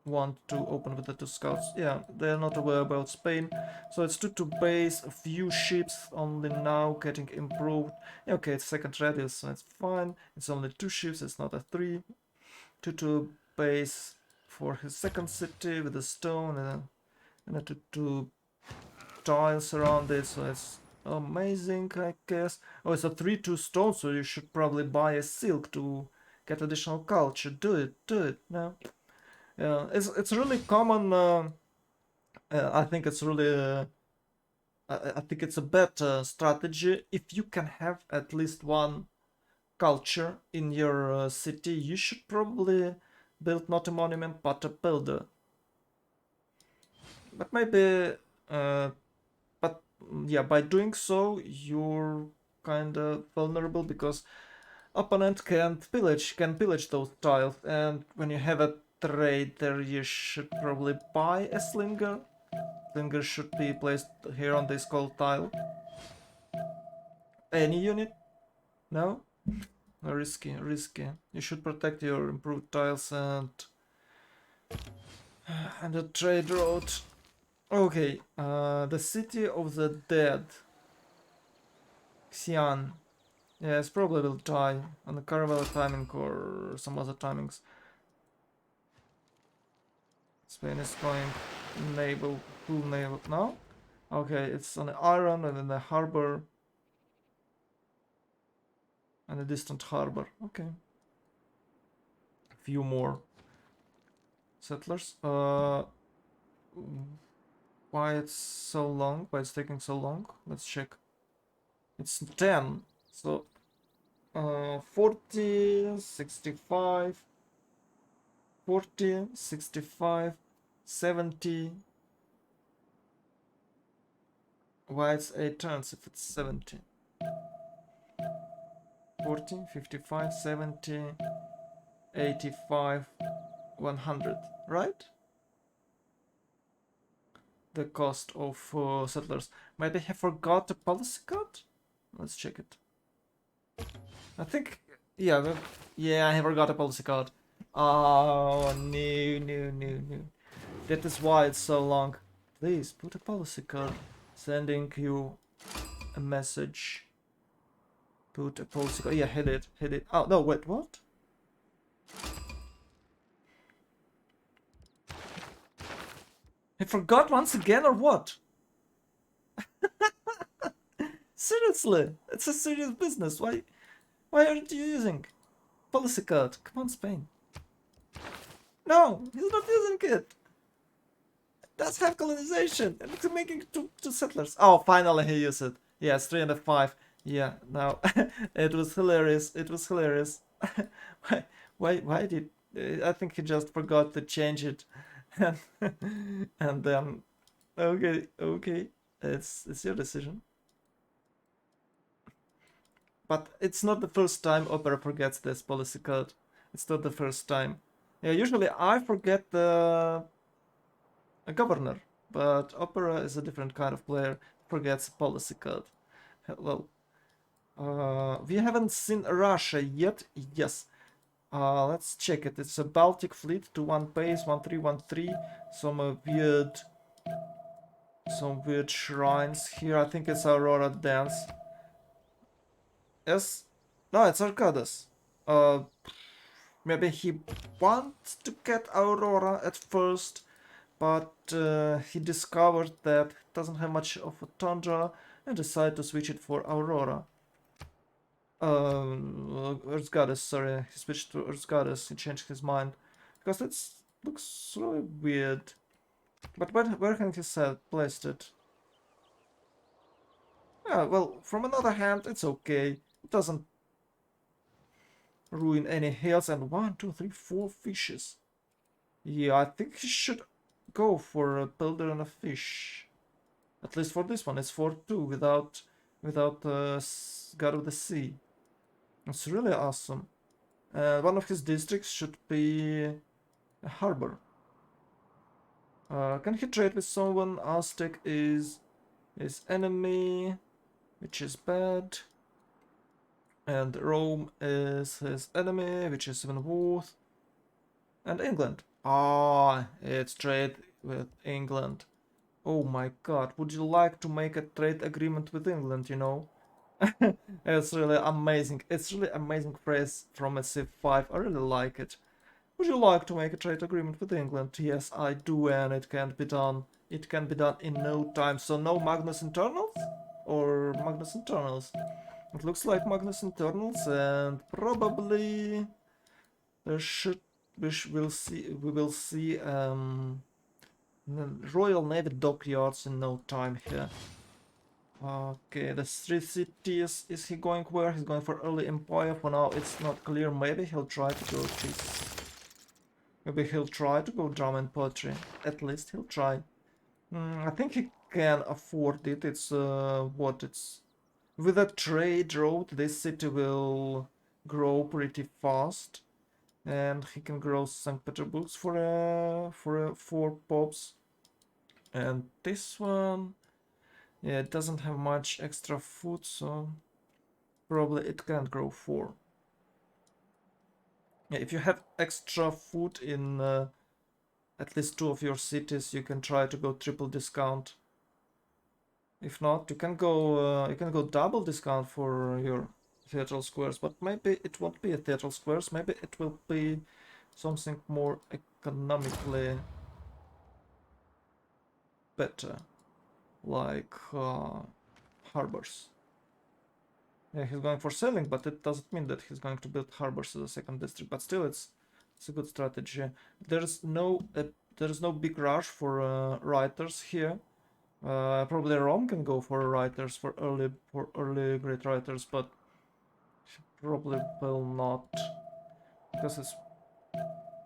want to open with the two scouts. Yeah, they're not aware about Spain. So it's 2 to base, a few ships only now getting improved. Yeah, okay, it's second radius, so it's fine. It's only 2 ships, it's not a 3. 2 to base for his second city with a stone and a 2 tiles around it, so it's amazing, I guess. Oh, it's a 3-2 stone, so you should probably buy a silk to get additional culture. Do it now. Yeah, it's really common. I think it's really. I think it's a better strategy if you can have at least one culture in your city. You should probably build not a monument but a builder. But maybe, but yeah, by doing so you're kind of vulnerable because opponent can pillage those tiles, and when you have a trade there, you should probably buy a slinger. Slinger should be placed here on this cold tile. Any unit? No? Risky, risky. You should protect your improved tiles and the trade road. Okay, the city of the dead. Xi'an. Yes, probably will die on the Caravella timing or some other timings. Spain is going naval, full naval. No? Okay, it's on the island and in the harbor. And a distant harbor. Okay. A few more settlers. Why it's so long? Why it's taking so long? Let's check. It's 10. So 40, 65, 40, 65, 70. Why it's 8 turns if it's 70? 40, 55, 70, 85, 100, right? The cost of settlers. Maybe I forgot the policy card? Let's check it. I think, yeah, yeah, I forgot a policy card. Oh, no. That is why it's so long. Please put a policy card. Sending you a message. Put a policy card. Yeah, hit it. Oh, no, wait, what? I forgot once again or what? Seriously, it's a serious business. Why aren't you using policy card? Come on, Spain. No, he's not using it. That's have colonization and it's making two settlers. Oh, finally he used it. Yes, 3 and a 5. Yeah, now it was hilarious. It was hilarious. Why did I think he just forgot to change it, and, and then okay. It's your decision. But it's not the first time Opera forgets this policy code. It's not the first time. Yeah, usually I forget the a governor, but Opera is a different kind of player. Forgets policy code. Well, we haven't seen Russia yet. Yes. Let's check it. It's a Baltic fleet, 2-1 pace, 1313. Some weird shrines here. I think it's Aurora Dance. Yes. No, it's Arcadis. Uh, Maybe he wants to get Aurora at first, but he discovered that it doesn't have much of a tundra and decided to switch it for Aurora. Earth Goddess, sorry, he switched to Earth Goddess, he changed his mind. Because it looks really weird. But where can he placed it? Yeah, well, from another hand, it's okay. It doesn't ruin any hills, and 1, 2, 3, 4 fishes. Yeah, I think he should go for a builder and a fish. At least for this one, it's 4-2 without God of the Sea. It's really awesome. One of his districts should be a harbor. Can he trade with someone? Aztec is his enemy, which is bad. And Rome is his enemy, which is even worse. And England. Ah, it's trade with England. Oh my god, would you like to make a trade agreement with England, you know? It's really amazing. It's really amazing phrase from a Civ 5. I really like it. Would you like to make a trade agreement with England? Yes, I do, and it can be done. It can be done in no time. So no Magnus Internals? Or Magnus Internals? It looks like Magnus Internals, and probably there should we will see Royal Navy dockyards in no time here. Okay, the 3 cities. Is he going where? He's going for early empire. For now, it's not clear. Maybe he'll try to go this. Maybe he'll try to go drum and poetry. At least he'll try. I think he can afford it. It's what it's. With a trade road, this city will grow pretty fast, and he can grow St. Petersburg for 4 pops. And this one, yeah, it doesn't have much extra food, so probably it can't grow 4. Yeah, if you have extra food in at least 2 of your cities, you can try to go triple discount. If not, you can go double discount for your theatral squares, but maybe it won't be a theatral squares. Maybe it will be something more economically better, like harbors. Yeah, he's going for sailing, but it doesn't mean that he's going to build harbors as a second district. But still, it's a good strategy. There's no big rush for writers here. Probably Rome can go for writers for early great writers, but he probably will not, because it's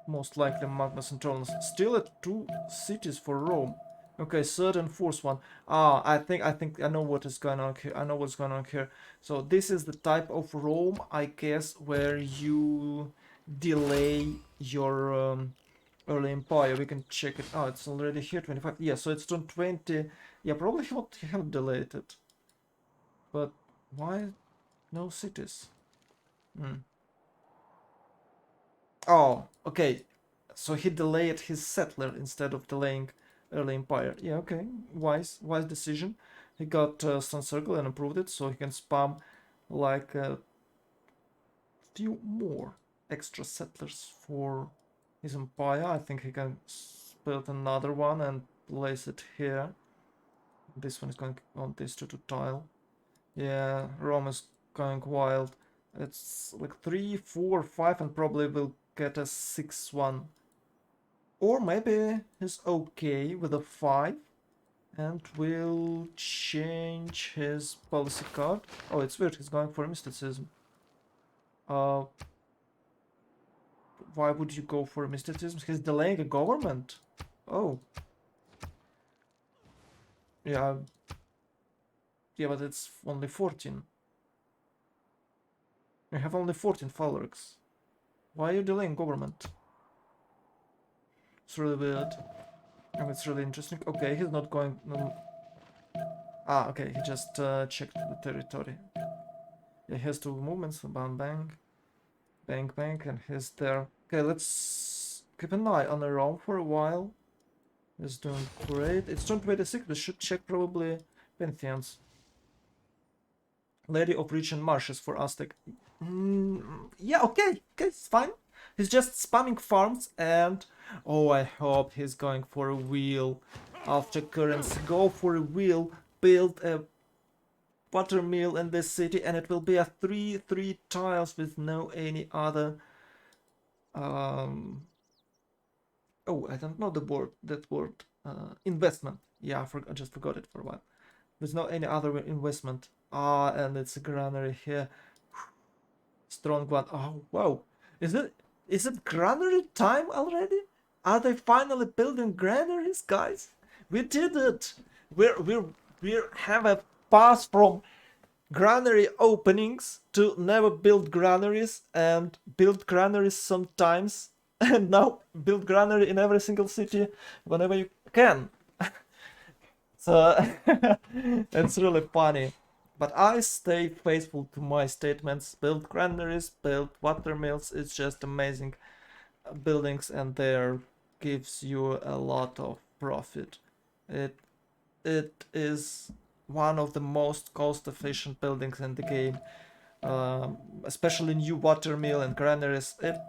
most likely Magnus Internals. Still at 2 cities for Rome. Okay, third and fourth one. I think I know what is going on here. I know what's going on here. So this is the type of Rome, I guess, where you delay your early empire. We can check it. Oh, it's already here, 25. Yeah, so it's turn 20. Yeah, probably he would have delayed it. But why no cities? Oh, okay. So he delayed his settler instead of delaying early empire. Yeah, okay. Wise decision. He got Sun Circle and improved it, so he can spam like a few more extra settlers for his empire. I think he can build another one and place it here. This one is going on this 2 tile. Yeah, Rome is going wild. It's like 3, 4, 5, and probably will get a 6-1. Or maybe he's okay with a 5 and will change his policy card. Oh, it's weird, he's going for mysticism. Why would you go for mysticism? He's delaying a government. Oh. Yeah, Yeah, but it's only 14. You have only 14 Firaxis. Why are you delaying government? It's really weird. And it's really interesting. Okay, he's not going... okay, he just checked the territory. Yeah, he has two movements, bang bang. Bang bang, and he's there. Okay, let's keep an eye on Rome for a while. He's doing great. It's turn 26, we should check probably Pantheons. Lady of Rich and Marshes for Aztec. Yeah, okay, it's fine. He's just spamming farms and... Oh, I hope he's going for a wheel. After currency, go for a wheel, build a buttermill in this city, and it will be a 3 tiles with no any other... Oh, I don't know the word, that word. Investment. Yeah, I just forgot it for a while. There's no any other investment. And it's a granary here. Strong one. Oh, wow. Is it granary time already? Are they finally building granaries, guys? We did it. We have a pass from granary openings to never build granaries and build granaries sometimes, and now build granary in every single city whenever you can. So it's really funny. But I stay faithful to my statements. Build granaries, build watermills. It's just amazing buildings, and there gives you a lot of profit. It is one of the most cost-efficient buildings in the game, especially new watermill and granaries. It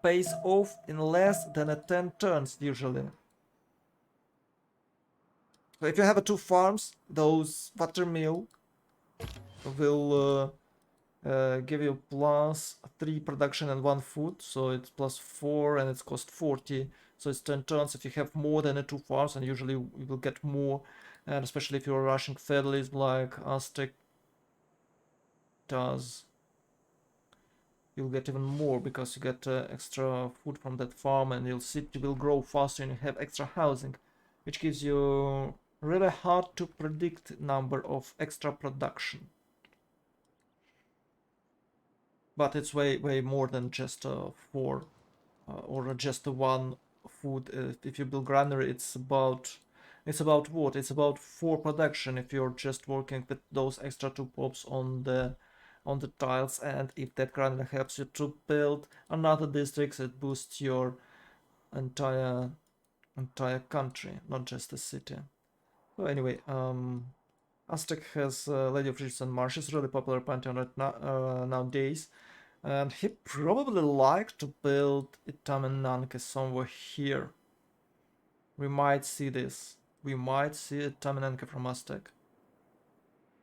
pays off in less than 10 turns usually. So if you have two farms, those watermill will give you +3 production and 1 food, so it's +4 and it's cost 40, so it's 10 turns. If you have more than 2 farms, and usually you will get more, and especially if you're rushing families like Aztec does, you'll get even more because you get extra food from that farm, and your city will grow faster and you have extra housing, which gives you really hard to predict number of extra production. But it's way more than just 4 or just one food. If you build granary, it's about what? It's about 4 production if you're just working with those extra 2 pops on the tiles, and if that granary helps you to build another district, it boosts your entire country, not just the city. So anyway, Aztec has Lady of Riches and Marshes, really popular pantheon right now, nowadays. And he probably liked to build Itaminanke somewhere here. We might see this. We might see Itaminanke from Aztec.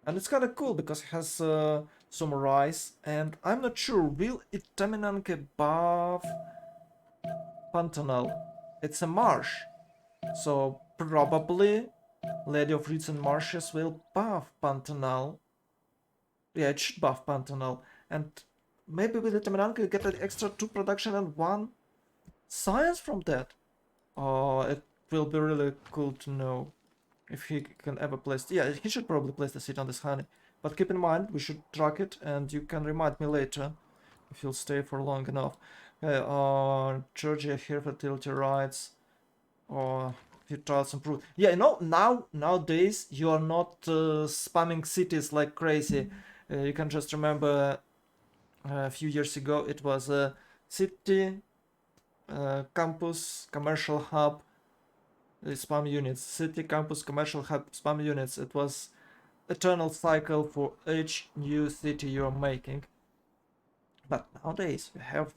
And it's kind of cool because it has some rice. And I'm not sure, will Itaminanke buff Pantanal? It's a marsh. So probably Lady of Reeds and Marshes will buff Pantanal. Yeah, it should buff Pantanal. And maybe with the Itaminanke you get an extra 2 production and 1 science from that. Oh, it will be really cool to know if he can ever place... Yeah, he should probably place the seed on this honey. But keep in mind, we should track it, and you can remind me later if you'll stay for long enough. Okay, Georgia here, fertility rights. Or few tiles improved. Yeah, you know, nowadays you are not spamming cities like crazy. You can just remember a few years ago it was a city, campus, commercial hub, spam units. City, campus, commercial hub, spam units. It was eternal cycle for each new city you're making. But nowadays we have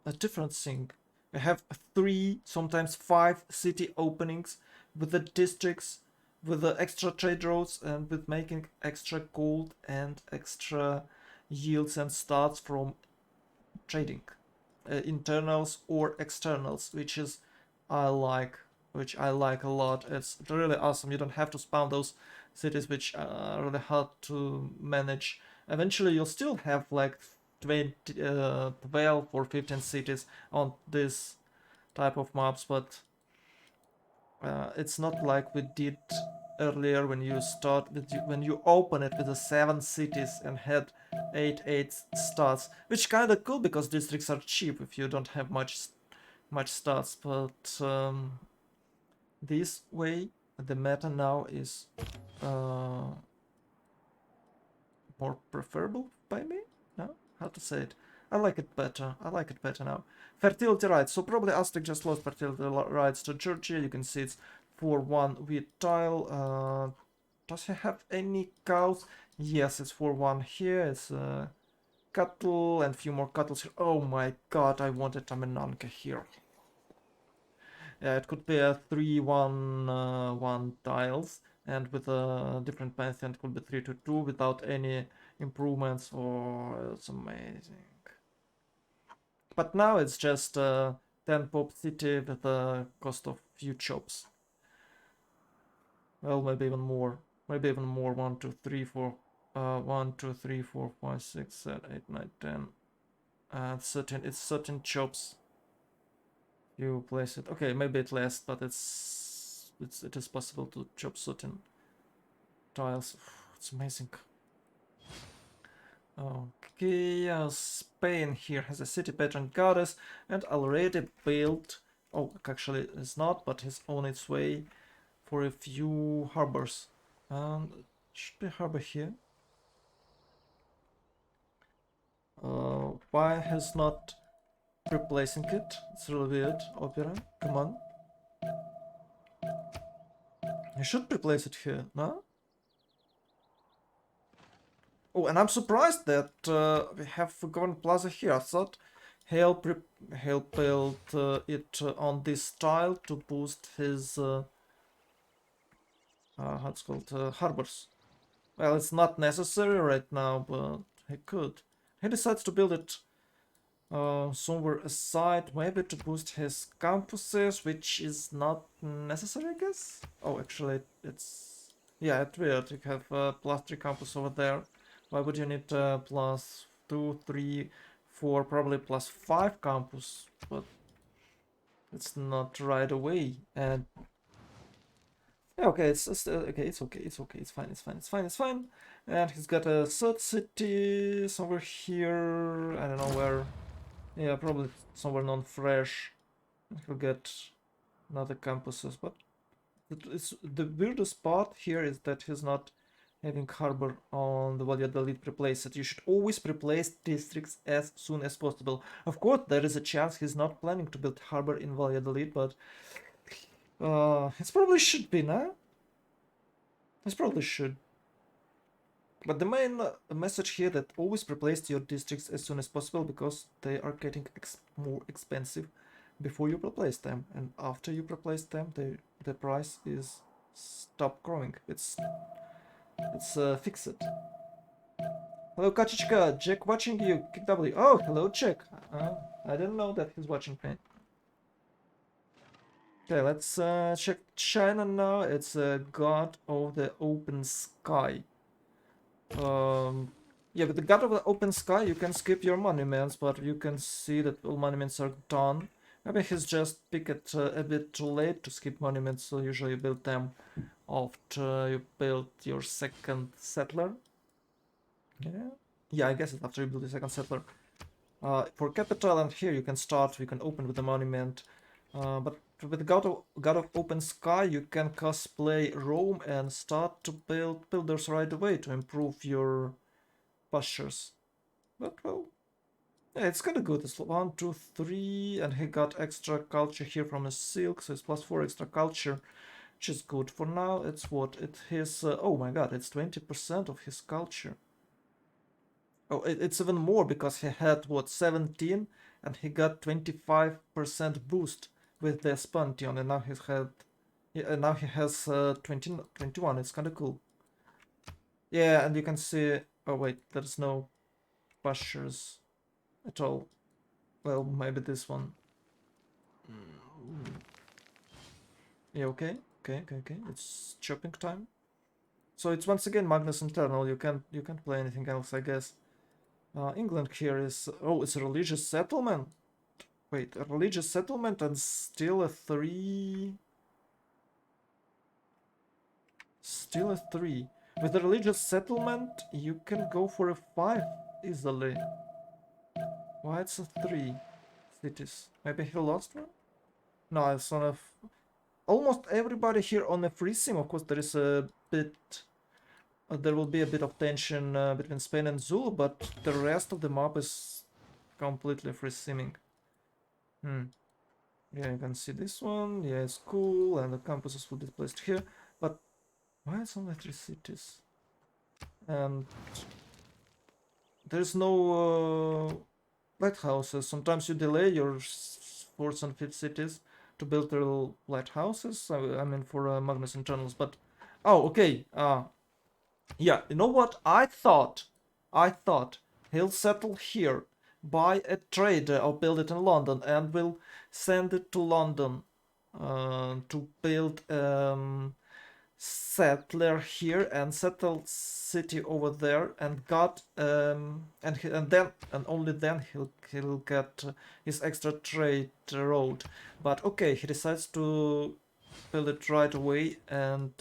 a different thing. We have 3, sometimes 5 city openings with the districts, with the extra trade routes, and with making extra gold and extra yields and stats from trading, internals or externals, which I like a lot. It's really awesome. You don't have to spam those cities which are really hard to manage. Eventually you'll still have like 12 or 15 cities on this type of maps, but it's not like we did earlier when you start with when you open it with the 7 cities and had 8 stats, which kind of cool because districts are cheap if you don't have much stats, but this way the meta now is more preferable by me. No, how to say it? I like it better. I like it better now. Fertility rights. So probably Aztec just lost fertility rights to Georgia. You can see it's 4-1 wheat tile. Does he have any cows? Yes, it's 4-1 here. It's cattle and few more cattle here. Oh my god, I wanted Tamenanka here. Yeah, it could be a 3-1 tiles, and with a different pantheon it could be 3-2 without any improvements. Or it's amazing. But now it's just 10 pop city with a cost of few chops. Well, maybe even more. Maybe even more. 1, 2, 3, 4. 1, 2, 3, 4, 5, 6, 7, 8, 9, 10. 13. It's 13 chops. You place it. Okay, maybe it less, but it is possible to chop certain tiles. It's amazing. Okay, Spain here has a city patron goddess and already built. Oh, actually, it's not, but it's on its way for a few harbors. And should be a harbor here. Why has not replacing it? It's really weird. Opera, come on. You should replace it here, no? Oh, and I'm surprised that we have Government Plaza here. I thought he'll build it on this tile to boost his how it's called, harbors. Well, it's not necessary right now, but he could. He decides to build it somewhere aside, maybe to boost his campuses, which is not necessary, I guess. Oh, actually, it's yeah, it's weird. You have +3 campus over there. Why would you need +2, 3, 4, probably +5 campus? But it's not right away. And yeah, okay, it's okay, it's okay, it's okay, it's fine, it's fine, it's fine, it's fine. And he's got a third city somewhere here. I don't know where. Yeah, probably somewhere non-fresh. He'll get another campuses, but it's the weirdest part here is that he's not having harbor on the Valladolid replace it. You should always replace districts as soon as possible. Of course, there is a chance he's not planning to build harbor in Valladolid, but it probably should be, nah? It probably should. But the main message here that always replace your districts as soon as possible because they are getting more expensive before you replace them, and after you replace them, the price is stop growing. It's fixed. Hello, Kachichka. Jack watching you. Kick W. Oh, hello, Jack. I didn't know that he's watching me. Okay, let's check China now. It's a god of the open sky. Yeah, with the god of the open sky, you can skip your monuments, but you can see that all monuments are done. Maybe he's just picked it a bit too late to skip monuments, so usually you build them after you build your second settler. Yeah, I guess it's after you build your second settler. For capital and here you can start, you can open with the monument. But with God of Open Sky, you can cosplay Rome and start to build builders right away to improve your pastures. But well, yeah, it's kind of good. It's 1, 2, 3, and he got extra culture here from his silk, so it's +4 extra culture, which is good for now. It's what it his. Oh my god, it's 20% of his culture. Oh, it's even more because he had what 17, and he got 25% boost with the Spantheon, and now he's had, yeah, now he has 21. It's kind of cool. Yeah, and you can see. Oh wait, there's no pastures at all. Well, maybe this one. Yeah, okay, okay. It's chopping time. So it's once again Magnus Internal. You can't play anything else, I guess. England here is, oh, it's a religious settlement. Wait, a religious settlement and still a 3 Still a 3. With the religious settlement, you can go for a 5 easily. Why it's a 3 cities? Maybe he lost one? No, it's on a... Almost everybody here on a free sim. Of course, there is a bit... there will be a bit of tension between Spain and Zulu, but the rest of the map is completely free simming. Yeah, you can see this one. Yeah, it's cool, and the campuses will be placed here. But why it's only 3 cities? And there's no lighthouses. Sometimes you delay your 4th and 5th cities to build little lighthouses. I mean, for Magnus internals. But oh, okay. Yeah, you know what? I thought he'll settle here, buy a trader or build it in London, and will send it to London to build settler here and settle city over there, and got and only then he'll get his extra trade road. But okay, he decides to build it right away, and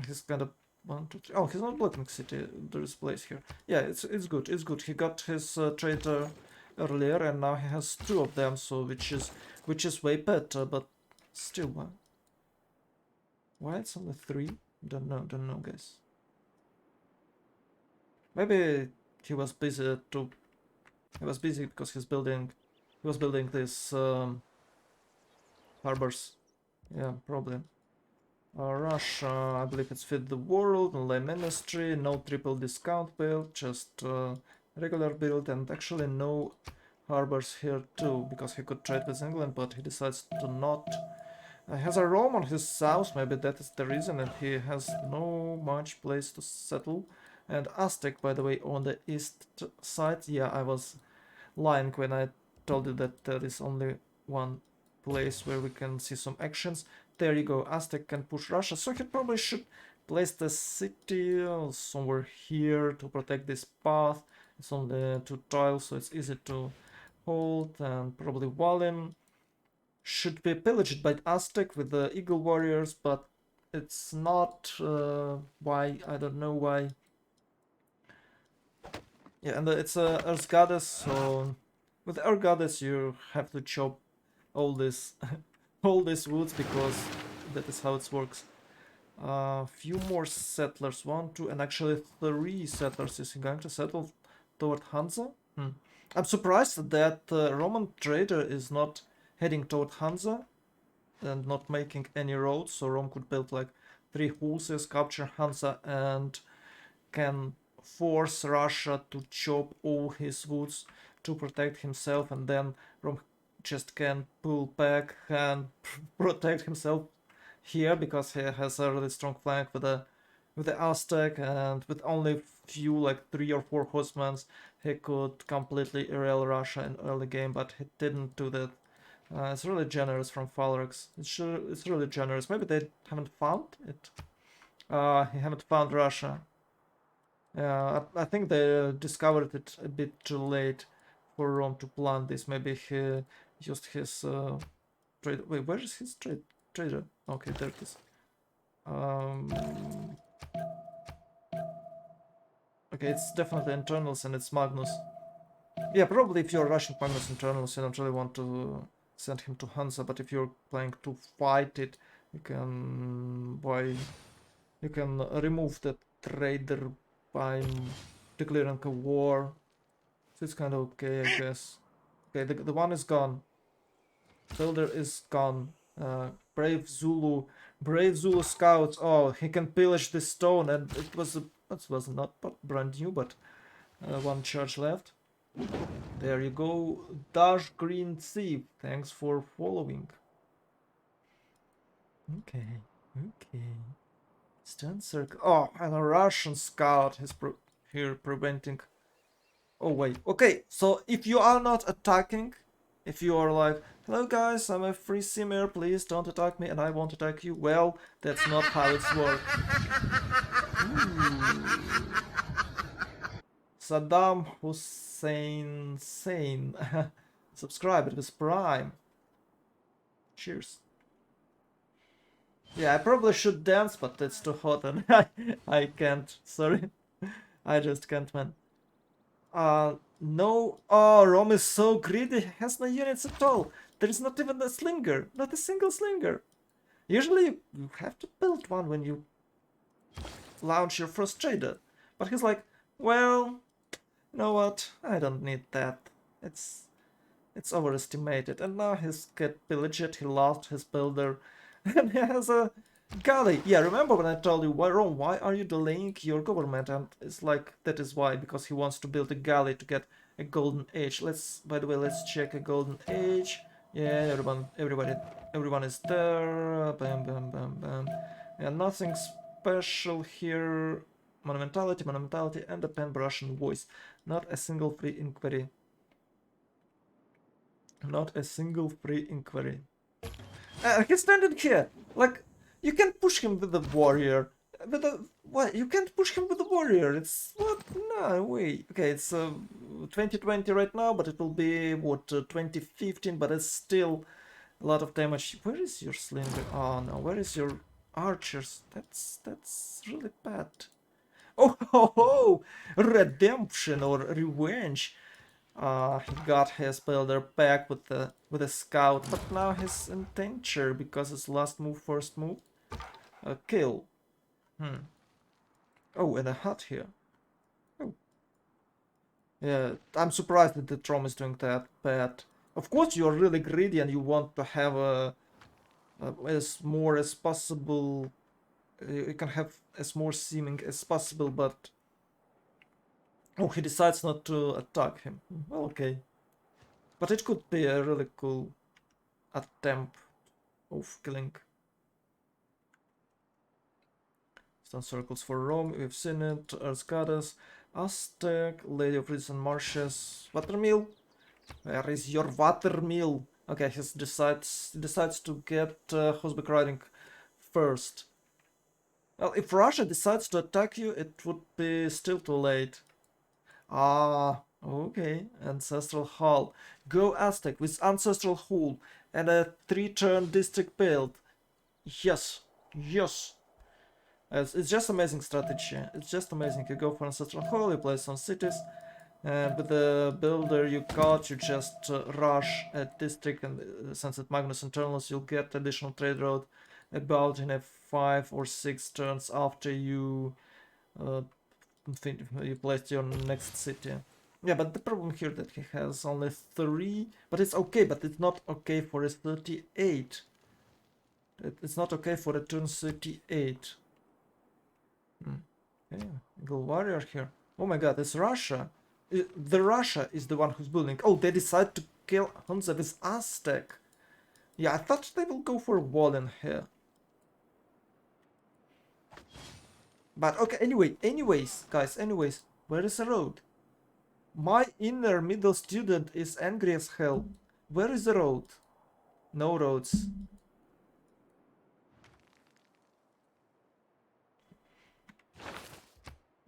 he's kind of 1, 2, 3. Oh, he's not blocking city. There is place here. Yeah, it's good. It's good. He got his trader earlier, and now he has 2 of them. So which is way better. But still, why it's only 3? Don't know, guys. Maybe he was busy to. He was busy because he was building this harbors. Yeah, probably. Russia, I believe it's Feed the World, Lay Ministry, no triple discount build, just regular build, and actually no harbors here too, because he could trade with England, but he decides to not. He has a Rome on his south, maybe that is the reason, and he has no much place to settle. And Aztec, by the way, on the east side. Yeah, I was lying when I told you that there is only one place where we can see some actions. There you go, Aztec can push Russia, so he probably should place the city somewhere here to protect this path. It's only 2 tiles, so it's easy to hold, and probably Wallen should be pillaged by Aztec with the Eagle Warriors, but it's not. Why? I don't know why. Yeah, and it's a Earth Goddess, so with Earth Goddess you have to chop all this all these woods, because that is how it works. Few more settlers, 1, 2, and actually 3 settlers is going to settle toward Hansa. I'm surprised that Roman trader is not heading toward Hansa and not making any roads, so Rome could build like 3 horses, capture Hansa, and can force Russia to chop all his woods to protect himself, and then Rome just can pull back and protect himself here, because he has a really strong flank with the Aztec, and with only few, like 3 or 4 horsemen, he could completely derail Russia in early game, but he didn't do that. It's really generous from Firaxis. It's really generous. Maybe they haven't found it. He haven't found Russia. I think they discovered it a bit too late for Rome to plan this. Maybe he used his trade. Wait, where is his trader? Okay, there it is. Okay, it's definitely internals, and it's Magnus. Yeah, probably if you're rushing Magnus internals, you don't really want to send him to Hansa. But if you're planning to fight it, you can remove the trader by declaring a war. So it's kind of okay, I guess. Okay, the one is gone. Builder is gone. Brave Zulu scouts. Oh, he can pillage this stone, and it was not brand new, but 1 charge left. There you go, Dash Green Thief. Thanks for following. Okay. Stern circle. Oh, and a Russian scout is here preventing. Oh wait. Okay, so if you are not attacking, if you are like, hello guys, I'm a free simmer, please don't attack me, and I won't attack you, well, that's not how it's works. Saddam Hussein Sane. Subscribe, it was Prime. Cheers. Yeah, I probably should dance, but it's too hot and I can't. Sorry. I just can't, man. No. Oh, Rome is so greedy. He has no units at all. There is not even a slinger. Not a single slinger. Usually you have to build one when you launch your first trader. But he's like, well, you know what? I don't need that. It's it's overestimated. And now he's get pillaged. He lost his builder, and he has a galley. Yeah, remember when I told you, why Rome? Why are you delaying your government? And it's like that is why, because he wants to build a galley to get a golden age. Let's, by the way, let's check a golden age. Yeah, everyone is there. Bam, bam, bam, bam. Yeah, nothing special here. Monumentality, and a pen brush and voice. Not a single free inquiry. Not a single free inquiry. He's standing here. Like, you can't push him with the warrior. With the what? You can't push him with the warrior. It's what? No way. Okay, it's 2020 right now, but it will be what 2015. But it's still a lot of damage. Where is your slinger? Oh no, where is your archers? That's really bad. Oh ho ho! Redemption or revenge. He got his builder back with a scout, but now he's in danger because his last move, first move, kill. Oh, and a hut here. Oh, yeah. I'm surprised that the Trom is doing that bad. Of course, you're really greedy and you want to have as more as possible. You can have as more seeming as possible, but oh, he decides not to attack him. Well, okay, but it could be a really cool attempt of killing. Stone circles for Rome, we've seen it. Earth Goddess, Aztec, Lady of Reeds and Marshes, Watermill. Where is your watermill? Okay, he decides to get Husbeck Riding first. Well, if Russia decides to attack you, it would be still too late. Ah, okay. Ancestral Hall. Go Aztec with Ancestral Hall and a 3-turn district build. Yes, yes. It's just amazing strategy. It's just amazing. You go for Ancestral Hall, you play some cities, and with the builder you got, you just rush a district, and since it Magnus internals, you'll get additional trade road about in a 5 or 6 turns after you you placed your next city. Yeah, but the problem here that he has only 3, but it's okay, but it's not okay for a 38. It's not okay for a turn 38. Okay, Eagle Warrior here. Oh my god, it's Russia. The Russia is the one who's building. Oh, they decide to kill Hunza with Aztec. Yeah, I thought they will go for Wallen here. But okay, anyways, guys, where is the road? My inner middle student is angry as hell. Where is the road? No roads.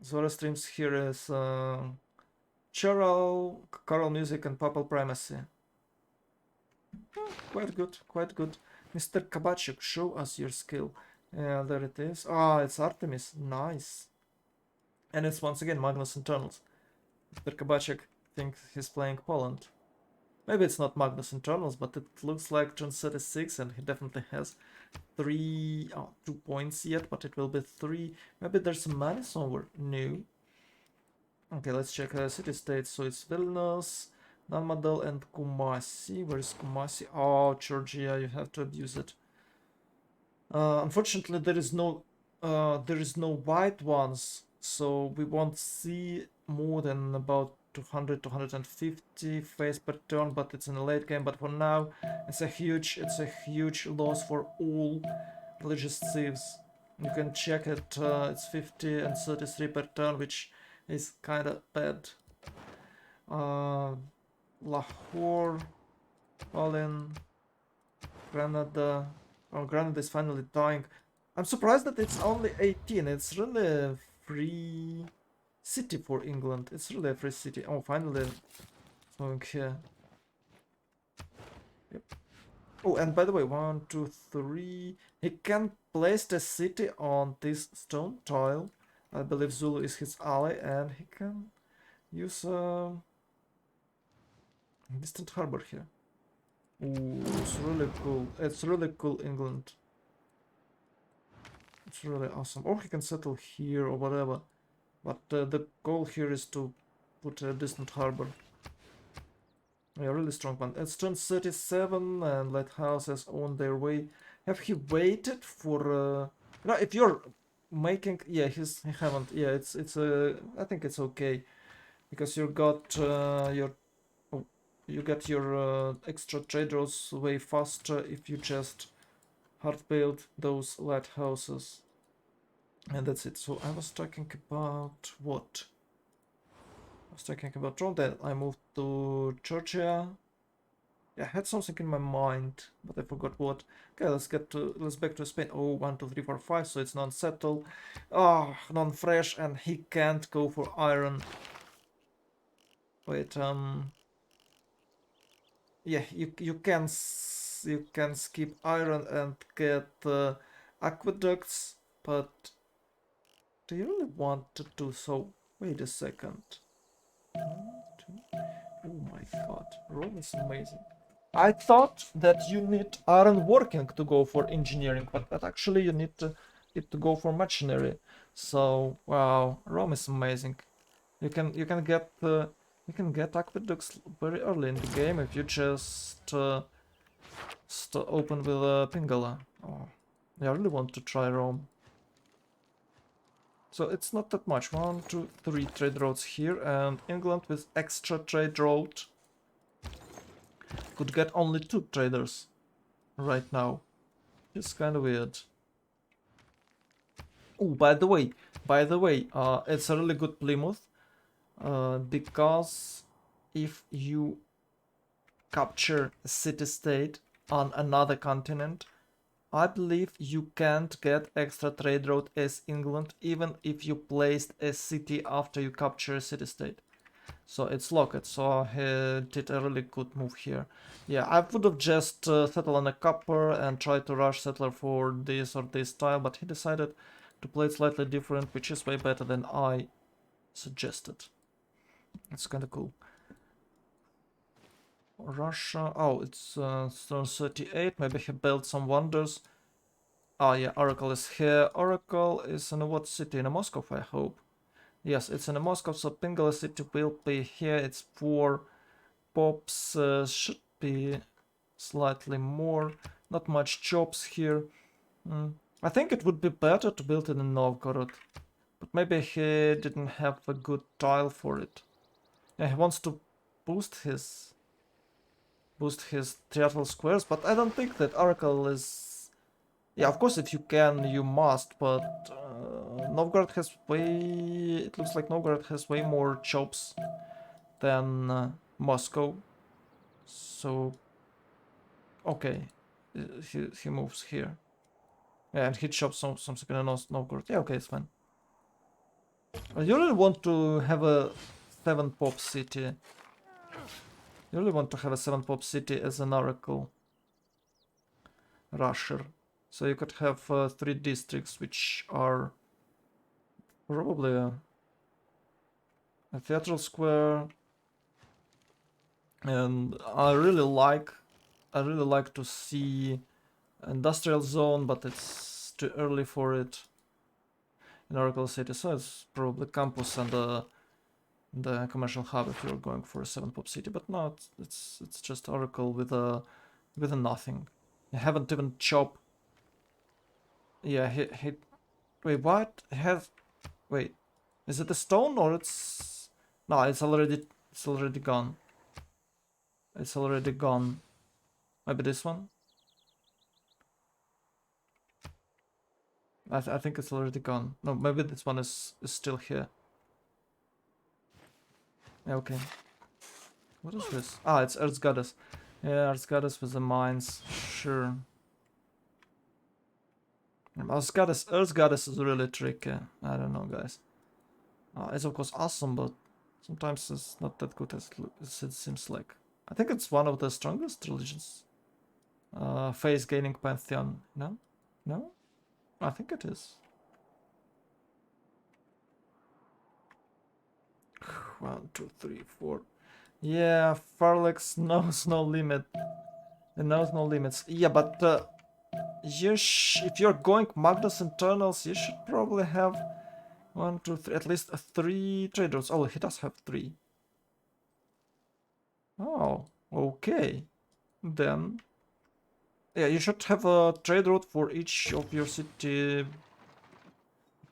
Zora streams here is choral music and papal primacy. Quite good, quite good. Mr. Kabachuk, show us your skill. Yeah, there it is. Ah, it's Artemis. Nice. And it's once again Magnus Internals. Mr. Kabachuk thinks he's playing Poland. Maybe it's not Magnus Internals, but it looks like turn 36 and he definitely has 2 points yet, but it will be 3. Maybe there's money somewhere. No. Okay, let's check city states. So it's Vilnius, Nanmadel, and Kumasi. Where is Kumasi? Oh, Georgia, you have to abuse it. Unfortunately, there is no white ones, so we won't see more than about 200 250 face per turn, but it's in the late game. But for now, it's a huge loss for all religious thieves. You can check it. It's 50 and 33 per turn, which is kind of bad. Lahore, Berlin, Granada. Oh, Granada is finally dying. I'm surprised that it's only 18. It's really a free city for England. It's really a free city. Oh, finally it's moving here. Yep. Oh, and by the way, 1, 2, 3. He can place the city on this stone tile. I believe Zulu is his ally, and he can use distant harbor here. Ooh, it's really cool. It's really cool, England. It's really awesome. Or he can settle here or whatever. But the goal here is to put a distant harbor. Yeah, really strong one. It's turn 37 and lighthouses on their way. Have he waited for no, if you're making yeah, he haven't. Yeah, it's I think it's okay because you got your oh, you get your extra trade routes way faster if you just hard build those lighthouses. And that's it. So I was talking about what? I was talking about Rome, then I moved to Georgia. Yeah, I had something in my mind, but I forgot what. Okay, let's back to Spain. Oh, 1, 2, 3, 4, 5. So it's non-settled. Oh, non-fresh, and he can't go for iron. Wait, yeah, you can skip iron and get aqueducts, but do you really want to do so? Wait a second. Oh my god, Rome is amazing. I thought that you need iron working to go for engineering, but actually you need it to go for machinery. So wow, Rome is amazing. You can get aqueducts very early in the game if you just open with Pingala. Oh, yeah, I really want to try Rome. So it's not that much. 1, 2, 3 trade routes here, and England with extra trade route could get only 2 traders right now. It's kind of weird. Oh, by the way, it's a really good Plymouth, because if you capture a city-state on another continent, I believe you can't get extra trade route as England, even if you placed a city after you capture a city-state. So it's locked, so he did a really good move here. Yeah, I would have just settled on a copper and tried to rush settler for this or this tile, but he decided to play it slightly different, which is way better than I suggested. It's kind of cool. Russia, oh, it's turn 38, maybe he built some wonders. Oh yeah, Oracle is here. Oracle is in what city? In Moscow, I hope. Yes, it's in Moscow, so Pingala city will be here. It's 4 pops, should be slightly more. Not much jobs here. I think it would be better to build it in Novgorod. But maybe he didn't have a good tile for it. Yeah, he wants to boost his theatrical squares, but I don't think that Oracle is... Yeah, of course if you can, you must, but Novgorod has way... It looks like Novgorod has way more jobs than Moscow. So... Okay, he moves here. Yeah, and he chops something in Novgorod. Yeah, okay, it's fine. You really want to have a 7 pop city. You really want to have a 7 pop city as an oracle rusher. So you could have 3 districts which are probably a theatrical square. And I really like to see industrial zone, but it's too early for it in Oracle City, so it's probably campus and the commercial hub if you're going for a 7 pop city, but no, it's just Oracle with a nothing. You haven't even chopped. Yeah, he wait, what? Wait, is it a stone or it's... No, it's already gone. It's already gone. Maybe this one? I think it's already gone. No, maybe this one is still here. Yeah, okay. What is this? Ah, it's Earth Goddess. Yeah, Earth Goddess with the mines. Sure. Earth Goddess is really tricky. I don't know, guys. It's of course awesome, but sometimes it's not that good as it seems like. I think it's one of the strongest religions. phase gaining pantheon. No? No? I think it is. 1, 2, 3, 4. Yeah, Farlex knows no limit. It knows no limits. Yeah, but if you're going Magnus internals, you should probably have 1, 2, 3, at least 3 trade routes. Oh, he does have 3. Oh, okay. Then, yeah, you should have a trade route for each of your city,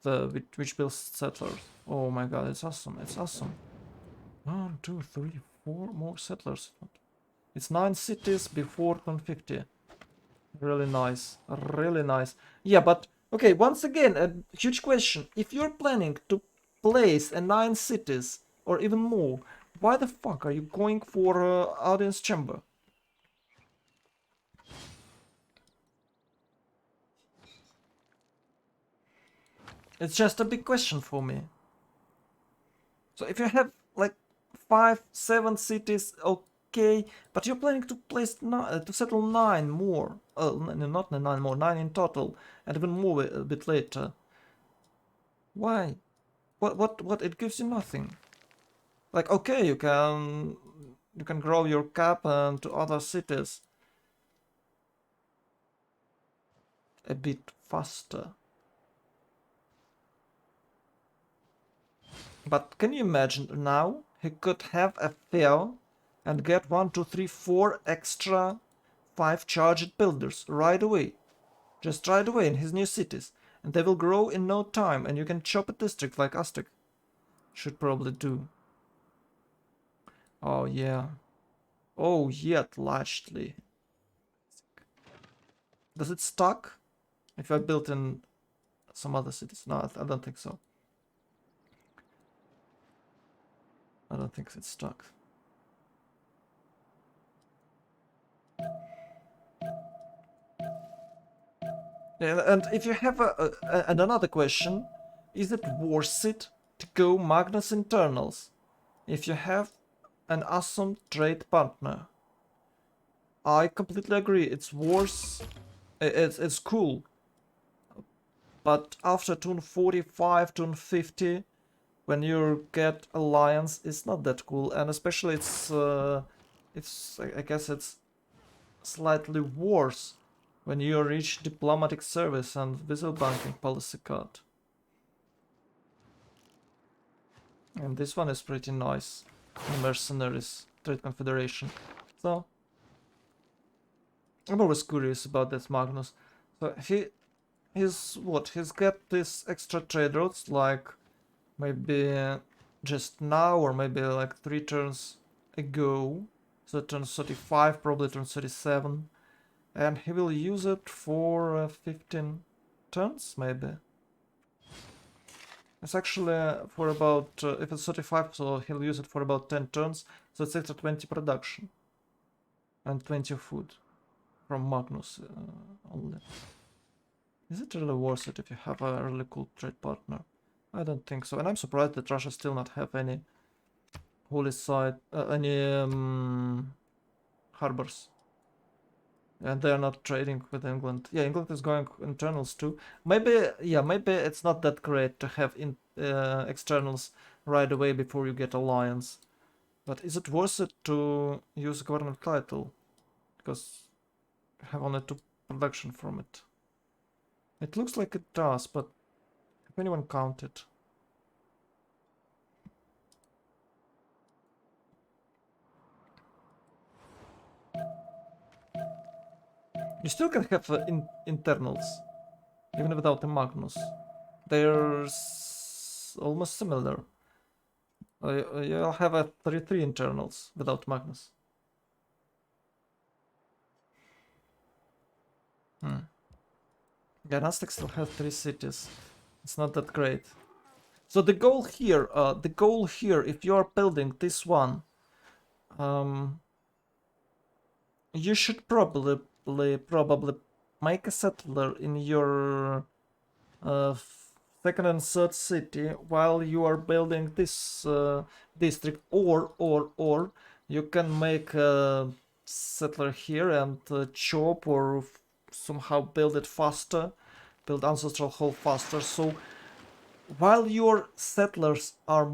which builds settlers. Oh my god, it's awesome! It's awesome. 1, 2, 3, 4 more settlers. It's 9 cities before 1050. Really nice. Really nice. Yeah, but okay, once again, a huge question. If you're planning to place a 9 cities or even more, why the fuck are you going for audience chamber? It's just a big question for me. So if you have like 5, 7 cities, okay, but you're planning to place to settle 9 more. Not 9 more, 9 in total, and even more a bit later. Why? What? It gives you nothing. Like, okay, you can grow your cap and to other cities a bit faster. But can you imagine now he could have a fair and get 1, 2, 3, 4 extra 5 charged builders right away. Just right away in his new cities. And they will grow in no time and you can chop a district like Aztec should probably do. Oh yeah. Oh yeah, largely. Does it stuck if I built in some other cities? No, I don't think so. I don't think it's stuck. And if you have and another question, is it worth it to go Magnus internals if you have an awesome trade partner? I completely agree. It's worth. It's cool. But after turn 45, turn 50, when you get alliance, it's not that cool, and especially it's I guess it's slightly worse when you reach diplomatic service and visual banking policy card. And this one is pretty nice. Mercenaries, Trade Confederation. So I'm always curious about that Magnus. So he's got these extra trade routes like maybe just now or maybe like 3 turns ago. So turn 35, probably turn 37. And he will use it for 15 turns, maybe. It's actually for about, if it's 35, so he'll use it for about 10 turns. So it's extra 20 production. And 20 food from Magnus only. Is it really worth it if you have a really cool trade partner? I don't think so. And I'm surprised that Russia still not have any holy site, any harbors. And they are not trading with England. Yeah, England is going internals too. Maybe, yeah, maybe it's not that great to have externals right away before you get alliance. But is it worth it to use government title? Because you have only 2 production from it. It looks like it does, but if anyone count it? You still can have internals, even without the Magnus. They're almost similar. You'll have a 33 internals without Magnus. Yeah, Aztec still has 3 cities. It's not that great. So the goal here, if you are building this one, you should probably make a settler in your second and third city while you are building this district, or you can make a settler here and chop or somehow build it faster, build ancestral hall faster. So while your settlers are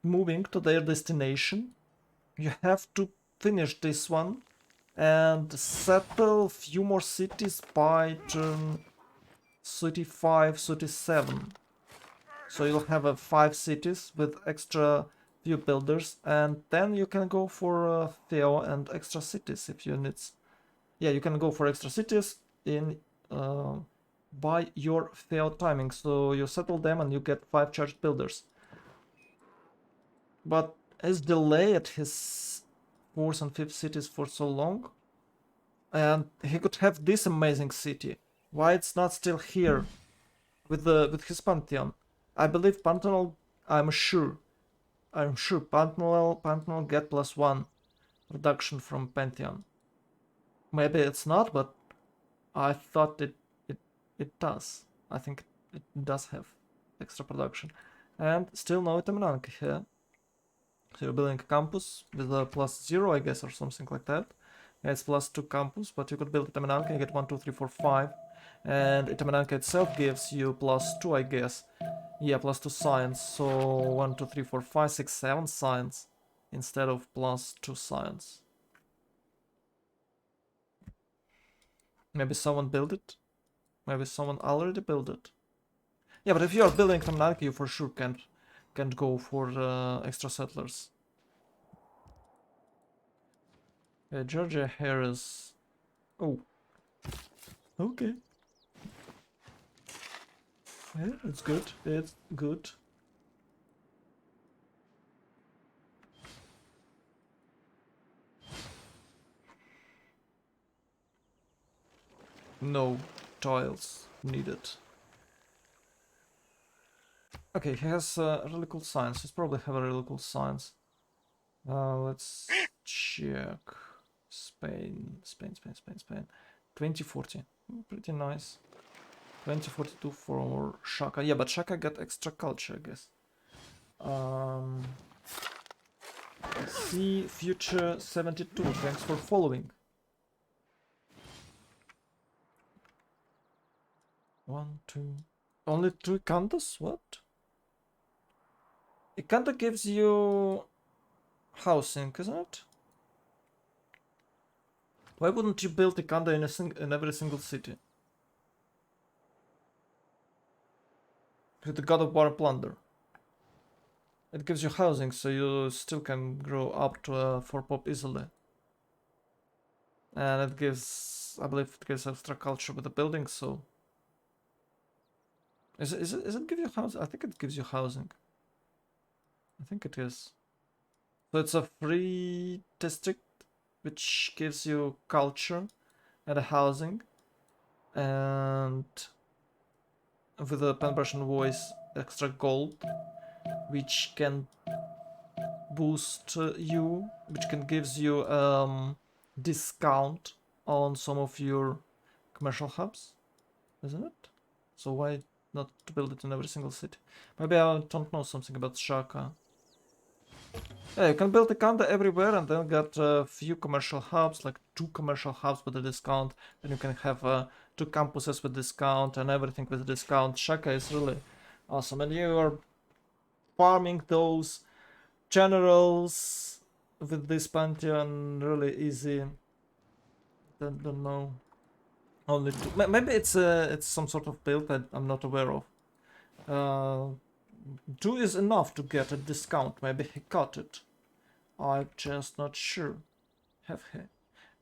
moving to their destination, you have to finish this one and settle few more cities by turn 35, 37. So you'll have 5 cities with extra few builders, and then you can go for Theo and extra cities if you need. Yeah, you can go for extra cities in by your Theo timing. So you settle them and you get 5 charged builders. But his delay at his 4th and 5th cities for so long, and he could have this amazing city. Why it's not still here with his Pantheon? I believe Pantheon. I'm sure Pantheon get +1 reduction from Pantheon. Maybe it's not, but I thought it does. I think it does have extra production, and still no Itaminanki here. So you're building a campus with a +0, I guess, or something like that. Yeah, it's +2 campus, but you could build Itaminanki and get 1, 2, 3, 4, 5. And Itaminanki itself gives you +2, I guess. Yeah, +2 science. So 1, 2, 3, 4, 5, 6, 7 science instead of +2 science. Maybe someone built it. Maybe someone already built it. Yeah, but if you are building Itaminanki, you for sure can't go for extra settlers. Yeah, Georgia Harris. Oh. Okay. Yeah, it's good. It's good. No tiles needed. Okay, he has really cool science. He's probably have a really cool science. Let's check. Spain. 2040. Pretty nice. 2042 for Shaka. Yeah, but Shaka got extra culture, I guess. See Future 72. Thanks for following. 1, 2. Only 2 Ikantas? What? Ikanta gives you housing, isn't it? Why wouldn't you build Ikanda in every single city? With the God of War Plunder. It gives you housing, so you still can grow up to a 4 pop easily. And it gives, I believe it gives extra culture with the building, so... Is it give you housing? I think it gives you housing. I think it is. So it's a free district, which gives you culture and a housing. And with a Pen-Brush voice, extra gold, which can boost you, which can gives you discount on some of your commercial hubs, isn't it? So why not to build it in every single city? Maybe I don't know something about Shaka. Yeah, you can build a counter everywhere and then get a few commercial hubs, like 2 commercial hubs with a discount. Then you can have 2 campuses with discount and everything with discount. Shaka is really awesome, and you are farming those generals with this Pantheon really easy. Don't know. Only 2. Maybe it's some sort of build that I'm not aware of. 2 is enough to get a discount. Maybe he cut it. I'm just not sure. Have he?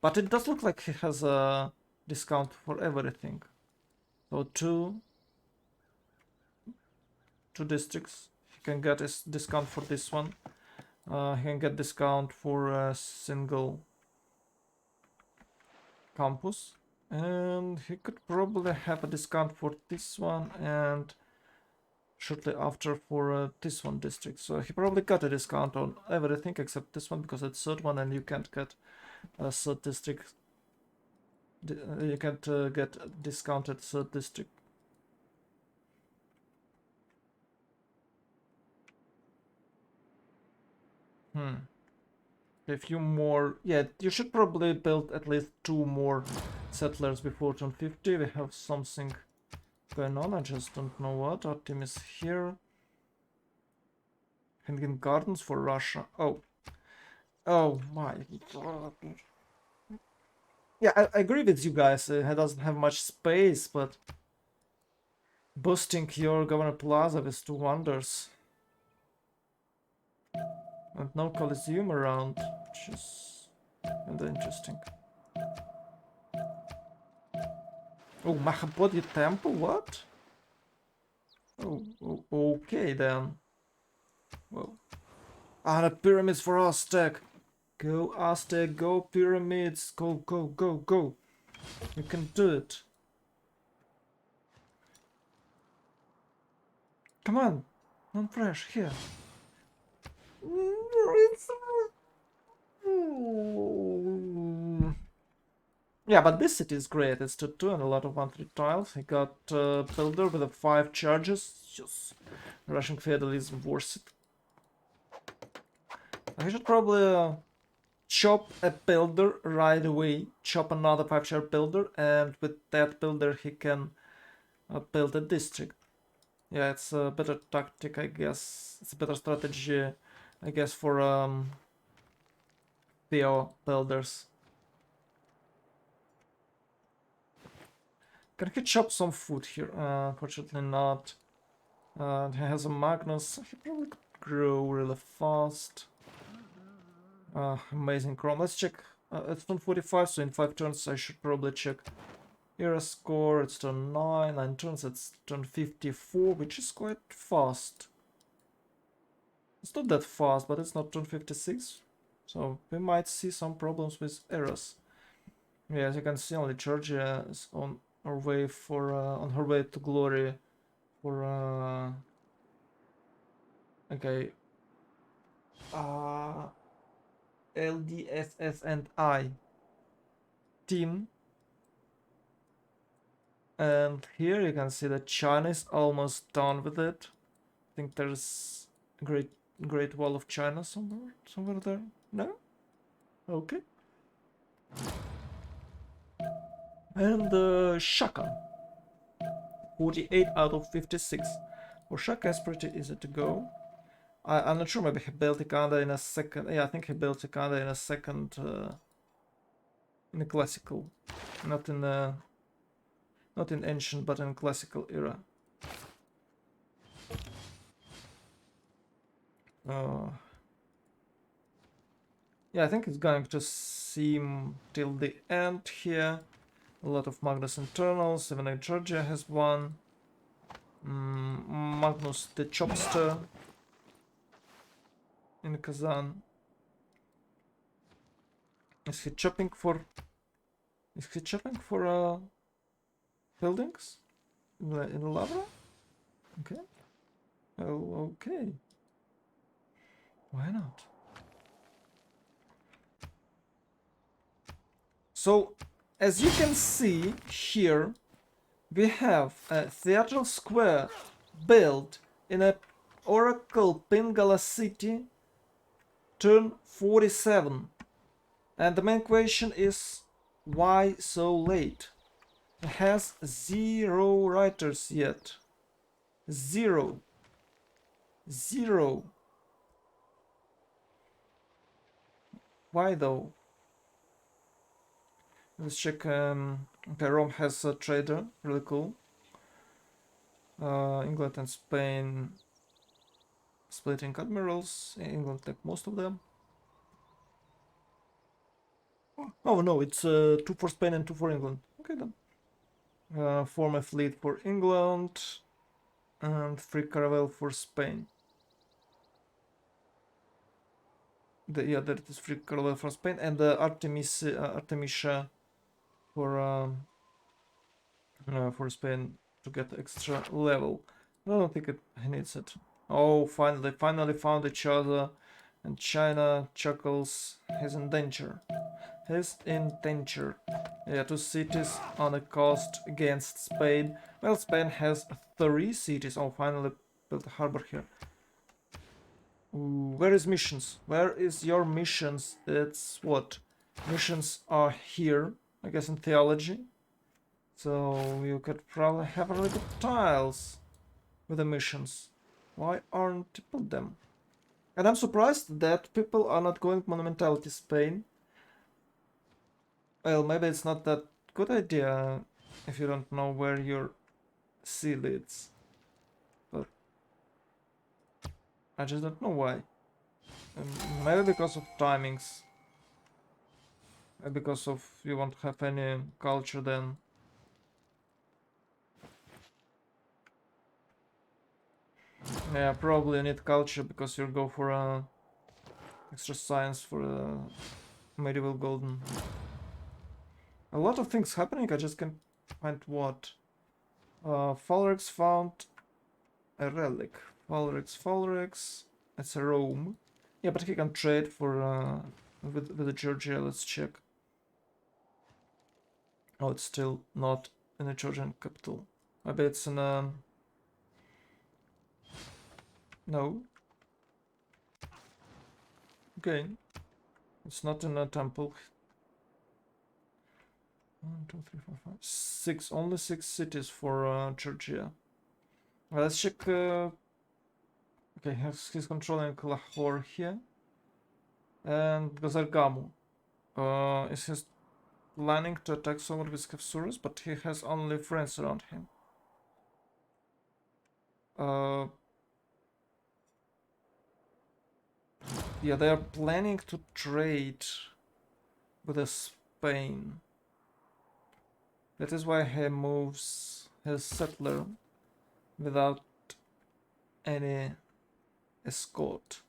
But it does look like he has a discount for everything. So 2 districts. He can get a discount for this one. He can get discount for a single campus. And he could probably have a discount for this one and shortly after for this one district. So he probably got a discount on everything except this one because it's third one and you can't get a third district. You can't get discounted third district. A few more. Yeah, you should probably build at least 2 more settlers before turn 50. We have something going on. I just don't know what. Our team is here. Hanging gardens for Russia. Oh. Oh my god. Yeah, I agree with you guys. It doesn't have much space, but boosting your Governor Plaza with 2 wonders. And no Coliseum around, which is kind of interesting. Oh, Mahabodhi Temple? What? Oh, okay then. Well. Ah, the pyramids for Aztec! Go Aztec, go pyramids! Go, go, go, go! You can do it! Come on! Non-fresh, here! Yeah, but this city is great. It's 2-2 and a lot of 1-3 tiles. He got Builder with the 5 charges. Just Russian feudalism worth it. I should probably chop a builder right away. Chop another 5-star builder, and with that builder he can build a district. Yeah, it's a better tactic, I guess. It's a better strategy, I guess, for Theo builders. Can he chop some food here? Unfortunately not. He has a Magnus. He probably could grow really fast. Amazing Chrome. Let's check. It's turn 45, so in 5 turns I should probably check era score. It's turn 9 turns, it's turn 54, which is quite fast. It's not that fast, but it's not turn 56. So we might see some problems with errors. Yeah, as you can see, only Georgia is on her way for on her way to glory for okay. LDSS and I team. And here you can see that China is almost done with it. I think there's a great wall of China somewhere there. No? Okay. And Shaka. 48 out of 56. For Shaka is pretty easy to go. I'm not sure, maybe he built Ikanda in a second. Yeah, I think he built Ikanda in a second in the classical. Not in ancient, but in classical era. Yeah, I think it's going to seem till the end here. A lot of Magnus internals. Even Georgia has one. Magnus the Chopster in Kazan. Is he chopping for buildings in lava? Okay. Oh, okay. Why not? So, as you can see here, we have a theatrical square built in a Oracle Pingala city, turn 47. And the main question is, why so late? It has 0 writers yet. 0. Why though? Let's check. Okay, Rome has a trader, really cool. England and Spain splitting admirals. England take most of them. Oh no, it's 2 for Spain and 2 for England. Okay then. Form a fleet for England and free caravel for Spain. Yeah, there is free caravel for Spain and Artemisia for Spain to get extra level. I don't think he needs it. Oh, finally found each other, and China chuckles. He's in danger. Yeah, 2 cities on a coast against Spain. Well, Spain has 3 cities. Oh, finally built a harbor here. Ooh, where is missions? Where is your missions? It's what? Missions are here, I guess, in theology. So you could probably have really good tiles with the missions. Why aren't people them? And I'm surprised that people are not going Monumentality Spain. Well, maybe it's not that good idea if you don't know where your sea leads. But I just don't know why. Maybe because of timings. Maybe because of you won't have any culture then. Yeah, probably you need culture because you go for extra science for medieval golden. A lot of things happening, I just can't find what. Firaxis found a relic. Firaxis. It's a Rome. Yeah, but he can trade for with Georgia. Let's check. Oh, it's still not in the Georgian capital. Maybe it's in a... No. Okay. It's not in a temple. 1, 2, 3, 4, 5, 6. Only 6 cities for Georgia. Well, let's check. Okay, he's controlling Lahore here. And Gazargamu. Is he planning to attack someone with Kafsurus, but he has only friends around him. Yeah, they are planning to trade with Spain. That is why he moves his settler without any escort.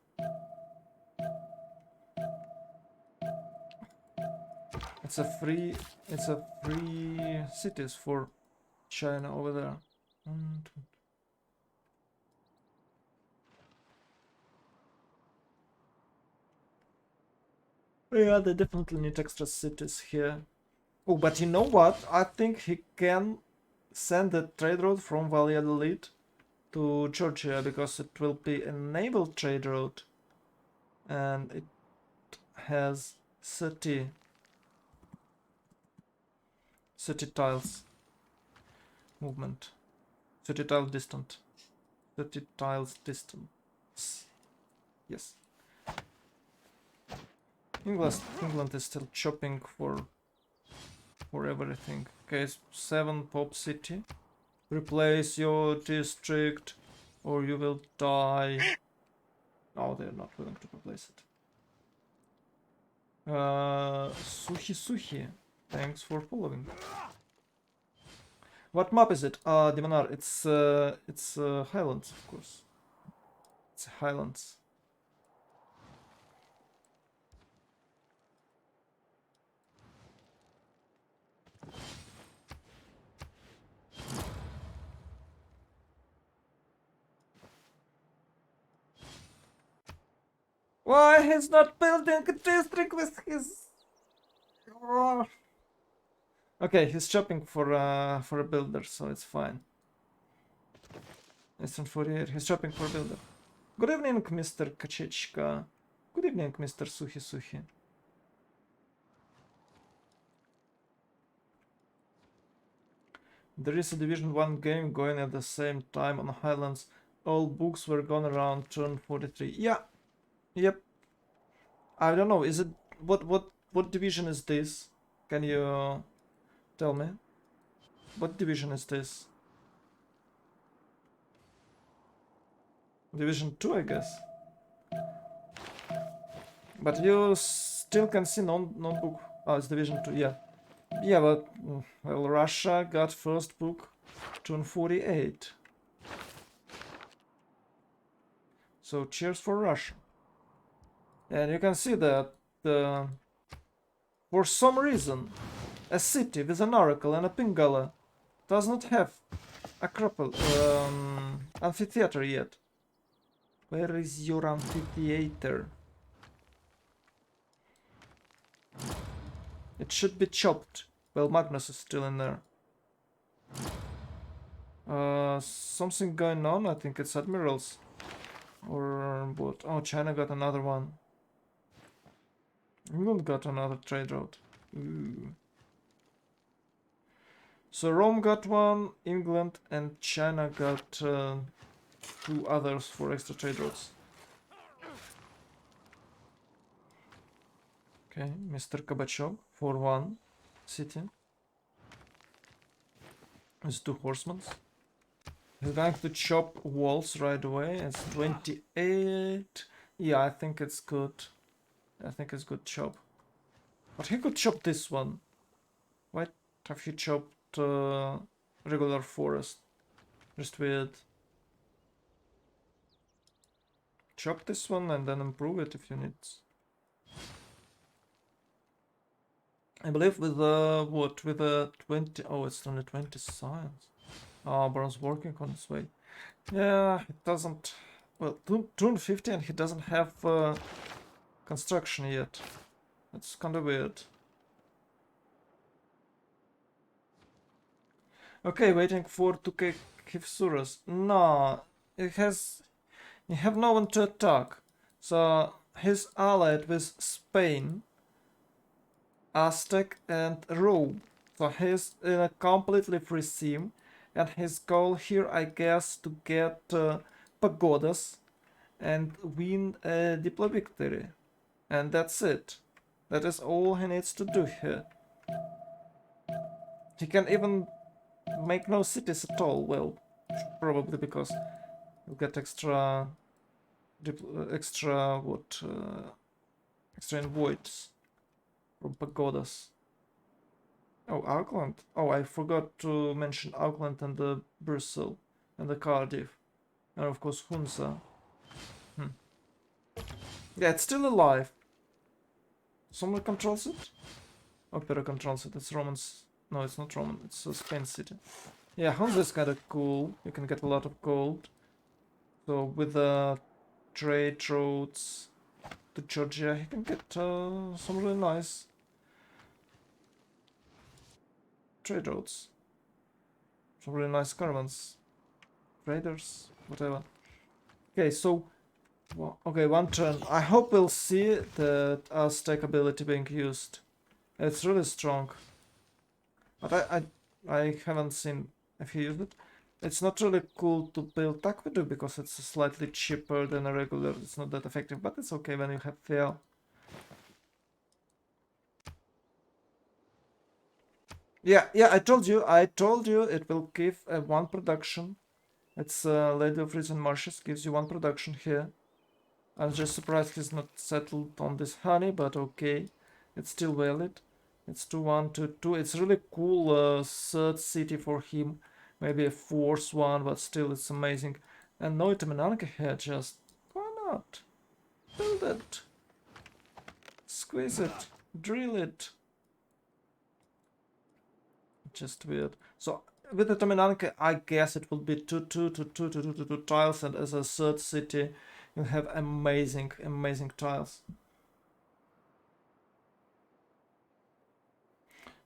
It's a free cities for China over there. 1, 2. Yeah, they definitely need extra cities here. Oh, but you know what? I think he can send the trade route from Valladolid to Georgia because it will be a naval trade route and it has city tiles movement. City tile distant. 30 tiles distance. Yes. England is still chopping for everything. Okay, 7 pop city. Replace your district or you will die. Oh, they're not willing to replace it. Suhi. Thanks for following. What map is it? Demanar. It's Highlands, of course. It's Highlands. Why he's not building a district with his... Oh. Okay, he's shopping for a builder, so it's fine. Eastern 48, he's shopping for a builder. Good evening, Mr. Kachechka. Good evening, Mr. Suhi. There is a Division 1 game going at the same time on Highlands. All books were gone around turn 43. Yeah. Yep. I don't know, is it... What division is this? Can you tell me? What division is this? Division 2, I guess. But you still can see non-book. Oh, it's Division 2, yeah. Yeah, but... Well, Russia got first book turn 48. So cheers for Russia. And you can see that for some reason a city with an oracle and a pingala does not have Acropolis, amphitheater yet. Where is your amphitheater? It should be chopped. Well, Magnus is still in there. Something going on. I think it's admirals or what? Oh, China got another one. England got another trade route. Ooh. So Rome got one, England and China got 2 others for extra trade routes. Okay, Mr. Kabachev for 1 city. It's 2 horsemen. He's going to chop walls right away. It's 28. Yeah, I think it's good. I think it's good chop. But he could chop this one. Why have you chopped regular forest? Just weird. Chop this one and then improve it if you need. I believe with what? With a 20. Oh, it's only 20 science. Oh, Baron's working on his way. Yeah, it doesn't. Well, 250 and he doesn't have construction yet. That's kind of weird. Okay, waiting for to Kivsuras. No, it has. You have no one to attack. So he's allied with Spain, Aztec, and Rome. So he's in a completely free theme. And his goal here, I guess, to get pagodas and win a diplo victory. And that's it. That is all he needs to do here. He can even make no cities at all. Well, probably because he'll get extra extra envoys from pagodas. Oh, Auckland. Oh, I forgot to mention Auckland and the Bristol and the Cardiff. And of course Hunza. Yeah, it's still alive. Someone controls it? Opera controls it. It's Romans. No, it's not Roman. It's a Spain city. Yeah, Hunza is kind of cool. You can get a lot of gold. So with the trade routes to Georgia, you can get some really nice trade routes. Some really nice caravans. Traders, whatever. Okay, so okay, 1 turn. I hope we'll see that Aztec ability being used. It's really strong. But I haven't seen if he used it. It's not really cool to build aqueduct because it's slightly cheaper than a regular. It's not that effective, but it's okay when you have fail. Yeah, I told you it will give 1 production. It's Lady of Reeds and Marshes, gives you 1 production here. I'm just surprised he's not settled on this honey, but okay. It's still valid. It's 2-1, 2-2. It's really cool 3rd city for him. Maybe a 4th one, but still it's amazing. And no Itamananka here, just why not? Build it. Squeeze it. Drill it. Just weird. So with the Itamananka, I guess it will be 2-2 to 2 tiles, and as a 3rd city, you have amazing tiles.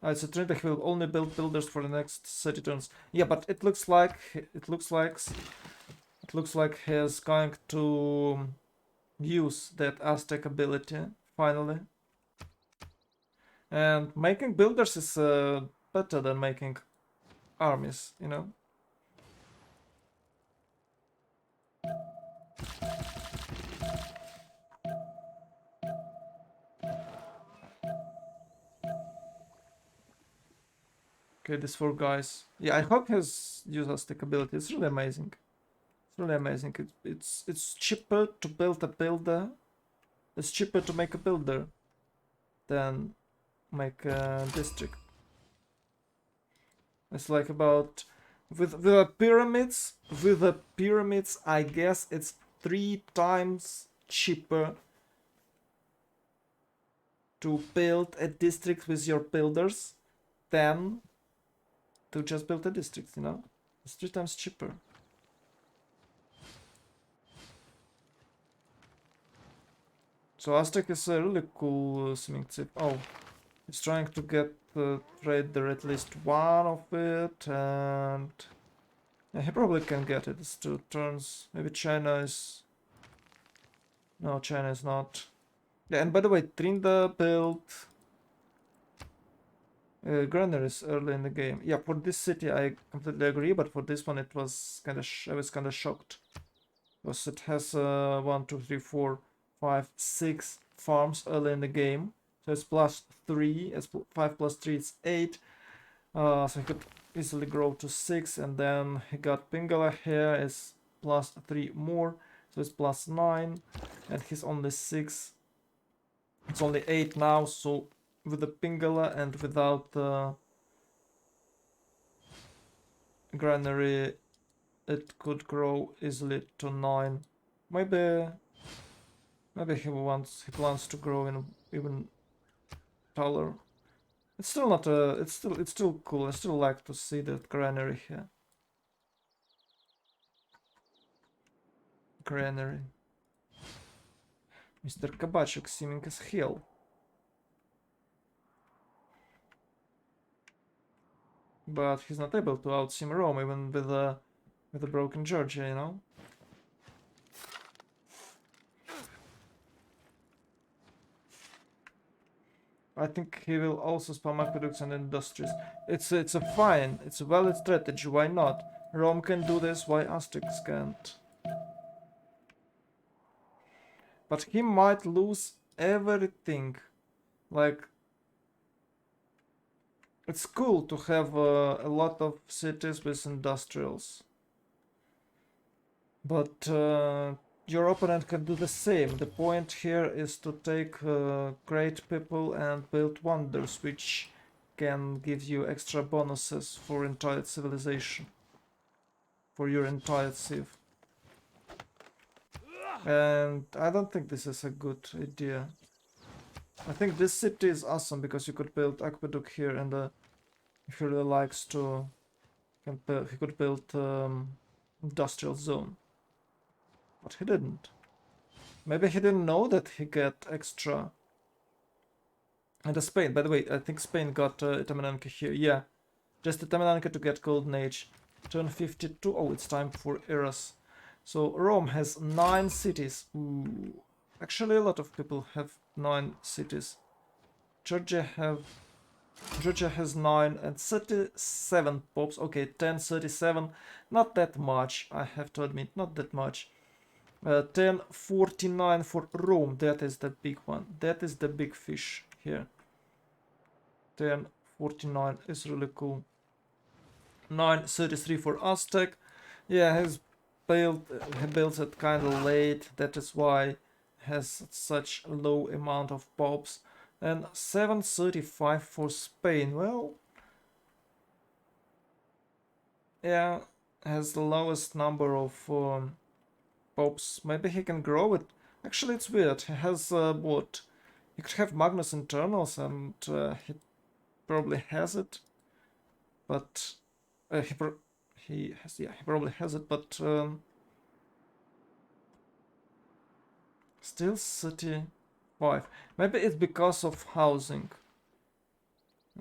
It's a trend that he will only build builders for the next 30 turns. Yeah, but it looks like he's going to use that Aztec ability finally. And making builders is better than making armies, you know. Okay, these 4 guys. Yeah, I hope his use Aztec ability. It's really amazing. It's really amazing. It's cheaper to build a builder. It's cheaper to make a builder than make a district. It's like about with the pyramids. With the pyramids, I guess it's 3 times cheaper to build a district with your builders than to just build a district, you know? It's 3 times cheaper. So Aztec is a really cool swimming tip. Oh, it's trying to get the trader at least 1 of it, and yeah, he probably can get it. It's 2 turns. Maybe China is No, China is not. Yeah, and by the way, Trinda built granaries early in the game. Yeah, for this city I completely agree, but for this one it was kind of I was kind of shocked because it has 1, 2, 3, 4, 5, 6 farms early in the game. So it's +3. It's 5 plus 3 is 8. So he could easily grow to 6, and then he got Pingala here is +3 more, so it's +9, and he's only 6. It's only 8 now, so with the Pingala and without the granary, it could grow easily to 9. Maybe he plans to grow in even taller. It's still not it's still cool. I still like to see that granary here. Granary. Mr. Kabachuk seeming as hell. But he's not able to outsim Rome even with a broken Georgia, you know? I think he will also spam aqueducts and industries. It's a valid strategy, why not? Rome can do this, why Aztecs can't? But he might lose everything. Like, it's cool to have a lot of cities with industrials. But your opponent can do the same. The point here is to take great people and build wonders, which can give you extra bonuses for entire civilization. For your entire civ. And I don't think this is a good idea. I think this city is awesome because you could build aqueduct here, and if he really likes to, he could build industrial zone. But he didn't. Maybe he didn't know that he get extra. And Spain, by the way, I think Spain got Itamananka here. Yeah, just Itamananka to get Golden Age. Turn 52. Oh, it's time for Eras. So Rome has 9 cities. Ooh. Actually, a lot of people have 9 cities. Georgia has 9 and 37 popes. Okay, 10, 37. Not that much, I have to admit, not that much. 1049 for Rome. That is the big one. That is the big fish here. 1049 is really cool. 933 for Aztec. Yeah, he builds it kind of late. That is why has such a low amount of popes. And 735 for Spain. Well, yeah, has the lowest number of popes. Maybe he can grow it. Actually, it's weird. He has what? He could have Magnus internals, and he probably has it. But he probably has it. But still 35. Maybe it's because of housing.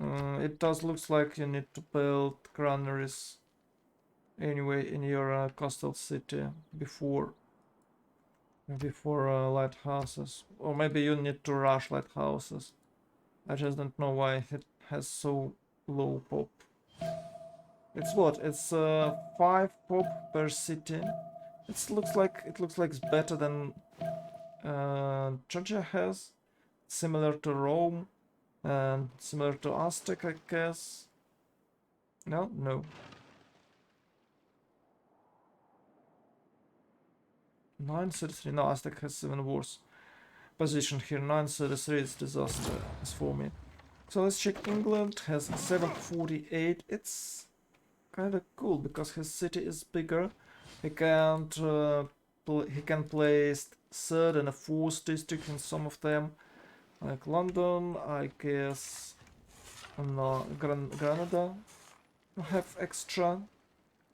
It does looks like you need to build granaries anyway in your coastal city before lighthouses, or maybe you need to rush lighthouses. I just don't know why it has so low pop. It's what? It's 5 pop per city. It looks like it's better than Georgia has, similar to Rome and similar to Aztec, I guess. No. 933. No, Aztec has even worse position here. 933 is disaster is for me. So let's check. England has 748. It's kind of cool because his city is bigger. He can't he can place third and a fourth district in some of them, like London, I guess. No, Granada will have extra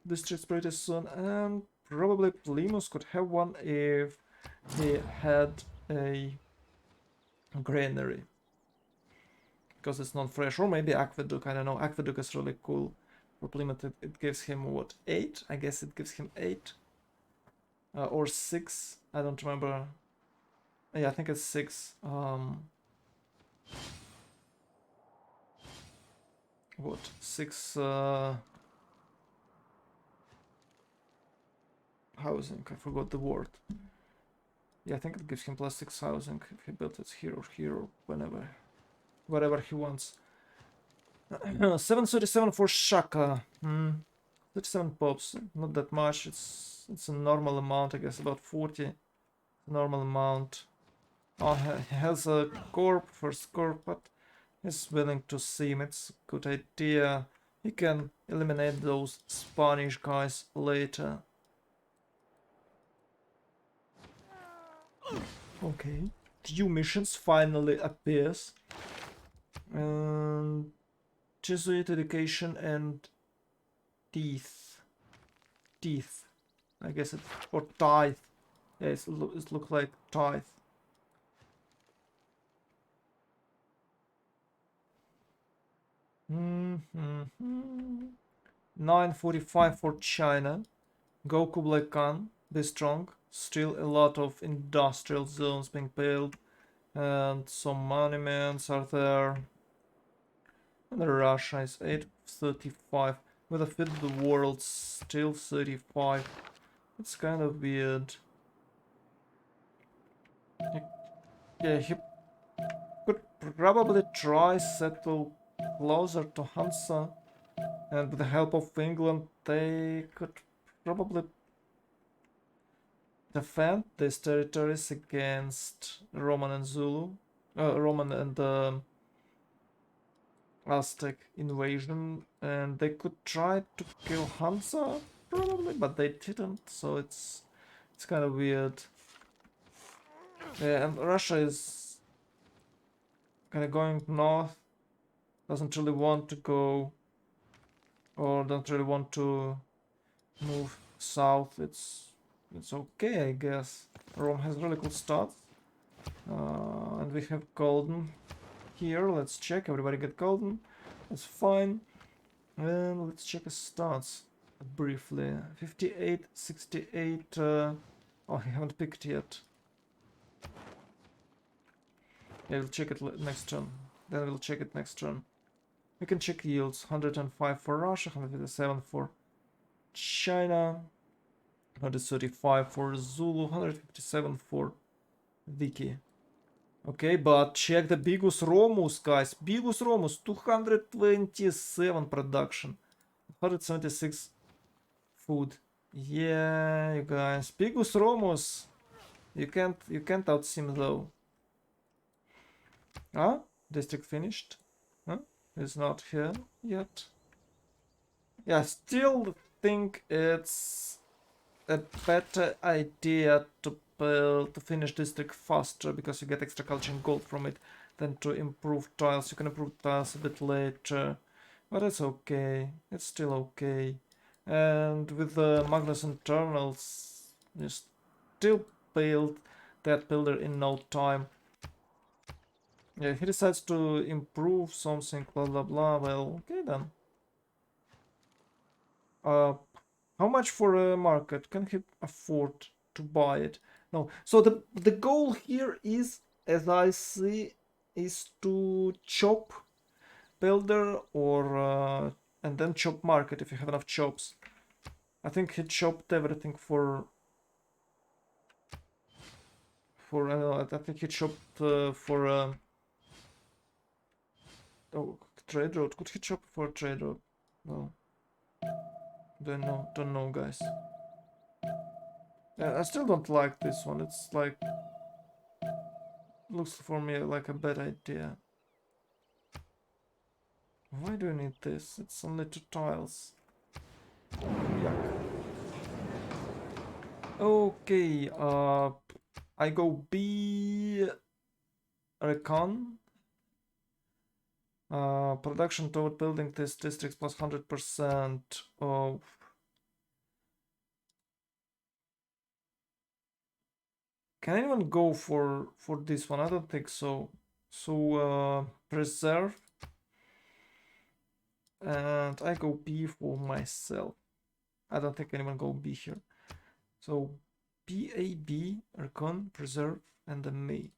districts pretty soon, and probably Plymouth could have one if he had a granary, because it's not fresh. Or maybe Aqueduct, I don't know. Aqueduct is really cool. For Plymouth it gives him what, 8? I guess it gives him 8 or 6, I don't remember. Yeah, I think it's 6. What? 6 housing. I forgot the word. Yeah, I think it gives him plus 6 housing if he built it here or here or wherever he wants. 737 for Shaka. 37 pops, not that much. It's a normal amount, I guess, about 40. Normal amount. Oh, he has a corp, first corp, but he's willing to sim. It's a good idea. He can eliminate those Spanish guys later. Okay. New missions finally appears. And Jesuit education and teeth. Teeth. I guess it, or tithe. Yeah, it looks like tithe. Mm-hmm. 945 for China. Go Kublai Khan. Be strong. Still a lot of industrial zones being built. And some monuments are there. And Russia is 835. With a fifth of the world still 35. It's kind of weird. Yeah, he could probably try settle closer to Hansa. And with the help of England, they could probably defend these territories against Roman and Zulu. Roman and Aztec invasion. And they could try to kill Hansa, probably, but they didn't, so it's kind of weird. Yeah, and Russia is kind of going north, doesn't really want to go, or don't really want to move south. It's okay, I guess. Rome has really cool stats, and we have golden here. Let's check. Everybody get golden. That's fine. And let's check his stats briefly. 58, 68. Oh, I haven't picked yet. Yeah, we'll check it next turn. Then we'll check it next turn. We can check yields. 105 for Russia, 157 for China, 135 for Zulu, 157 for Vicky. Okay, but check the Bigus Romus, guys. Bigus Romus, 227 production, 176 food. Yeah, you guys. Bigus Romus. You can't outsim though. Huh? District finished? Huh? It's not here yet. Yeah, still think it's a better idea to finish district faster because you get extra culture and gold from it than to improve tiles. You can improve tiles a bit later, but it's okay. It's still okay. And with the Magnus internals, you still build that builder in no time. Yeah, he decides to improve something, blah blah blah. Well, okay then. How much for a market? Can he afford to buy it? No. So the goal here is, as I see, is to chop builder or and then chop market if you have enough chops. I think he chopped everything for I don't know. I think he chopped for oh, trade road. Could he chop for trade road? No. Don't know, guys. Yeah, I still don't like this one. It's like looks for me like a bad idea. Why do you need this? It's only 2 tiles. Yuck. Okay, I go B recon. Production toward building this districts plus 100% of. Can anyone go for this one? I don't think so. So preserve, and I go B for myself. I don't think anyone go B here. So BAB recon preserve and then me.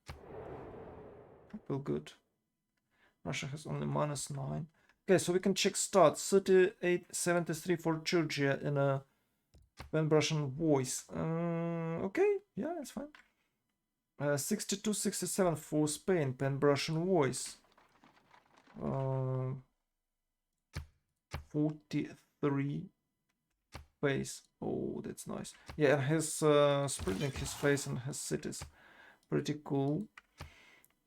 Well, good. Russia has only -9. Okay, so we can check stats. 3873 for Georgia in a Russian voice. Okay, yeah, it's fine. 6267 for Spain, Pan-Russian voice. 43 face. Oh, that's nice. Yeah, and his spreading his face and his cities. Pretty cool.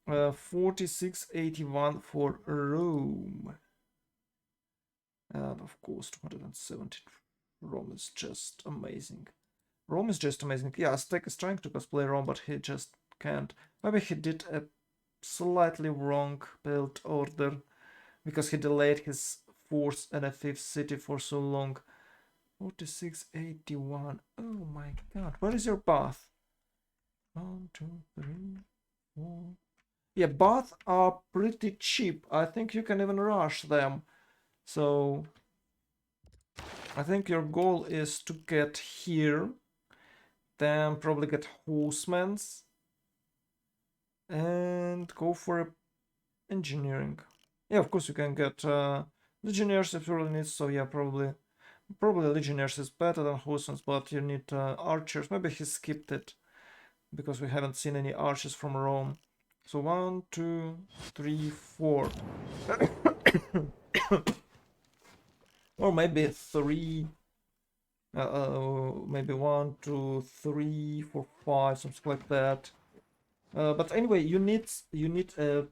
4681 for Rome. And of course 270. Rome is just amazing. Rome is just amazing. Yeah, Aztec is trying to cosplay Rome, but he just can't. Maybe he did a slightly wrong build order because he delayed his fourth and a fifth city for so long. 4681. Oh my god. Where is your bath? 1, 2, 3, 4. Yeah, baths are pretty cheap. I think you can even rush them. So I think your goal is to get here, then probably get horsemen's and go for engineering. Yeah, of course you can get legionnaires if you really need. So yeah, probably legionnaires is better than horsemen's, but you need archers. Maybe he skipped it because we haven't seen any archers from Rome. So 1, 2, 3, 4. Or maybe 3. Maybe 1, 2, 3, 4, 5, something like that. But anyway, you need a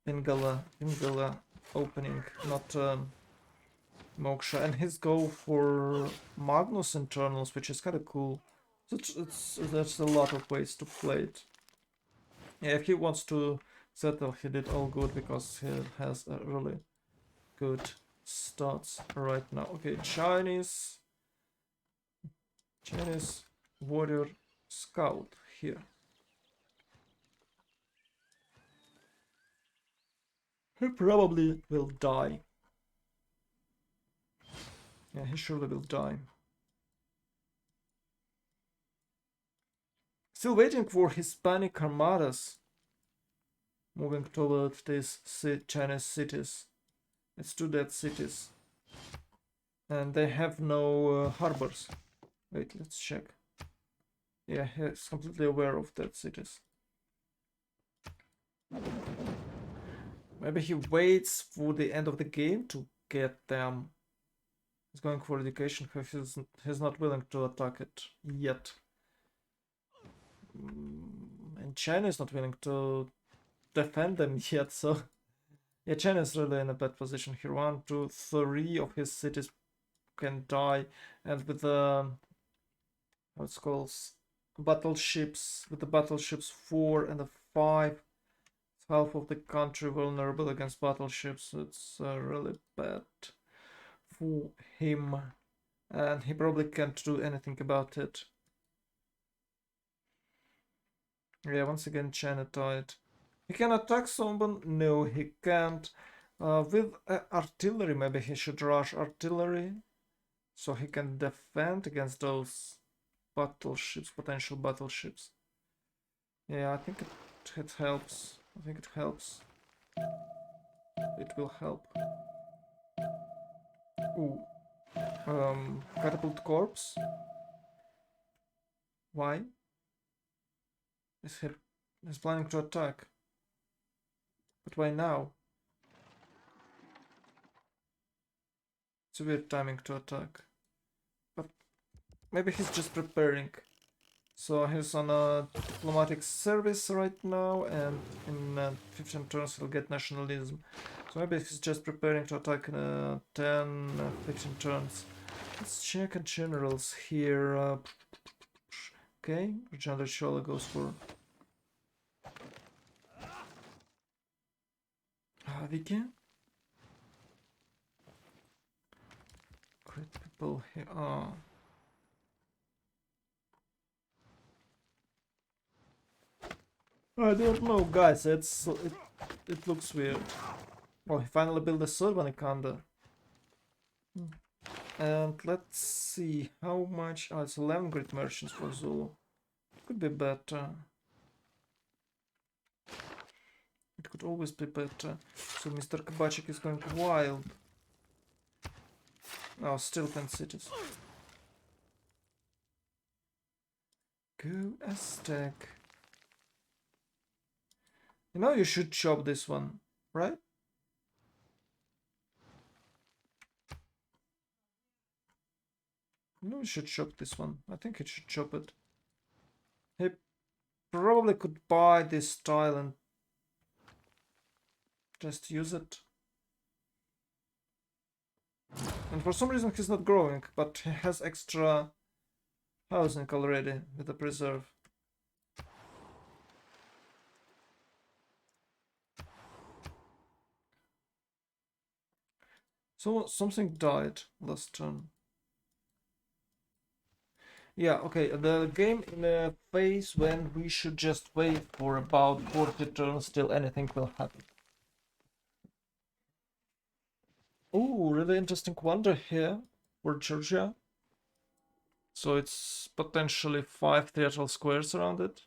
Pingala opening, not Moksha, and his go for Magnus internals, which is kind of cool. So there's a lot of ways to play it. Yeah, if he wants to settle, he did all good because he has a really good stats right now. Okay, Chinese warrior scout here. He probably will die. Yeah, he surely will die. Still waiting for Hispanic armadas moving toward these Chinese cities. It's 2 dead cities. And they have no harbors. Wait, let's check. Yeah, he's completely aware of dead cities. Maybe he waits for the end of the game to get them. He's going for education. He's not willing to attack it yet. And China is not willing to defend them yet, so yeah, China is really in a bad position here. 1, 2, 3 of his cities can die, and with the how it's called battleships, with the battleships 4 and the 5, half of the country vulnerable against battleships. It's really bad for him, and he probably can't do anything about it. Yeah, once again China tied. He can attack someone? No, he can't. With artillery, maybe he should rush artillery so he can defend against those battleships, potential battleships. Yeah, I think it helps. I think it helps. It will help. Ooh. Catapult corpse. Why? He's planning to attack. But why now? It's a weird timing to attack. But maybe he's just preparing. So he's on a diplomatic service right now, and in 15 turns he'll get nationalism. So maybe he's just preparing to attack in 10, 15 turns. Let's check generals here. Okay, General Shola goes for Viki. Great people here. I don't know, guys. It looks weird. Oh, he finally built a Sorbanikanda. And let's see how much. Oh, it's 11 great merchants for Zulu. Could be better. could always be better. So Mr. Kabachik is going wild. Oh, still 10 cities. Go Aztec. You know you should chop this one, right? You know you should chop this one. I think it should chop it. He probably could buy this tile and just use it. And for some reason he's not growing, but he has extra housing already with the preserve. So something died last turn. Yeah, okay, the game in a phase when we should just wait for about 40 turns till anything will happen. Oh, really interesting wonder here for Georgia. So it's potentially 5 theatrical squares around it.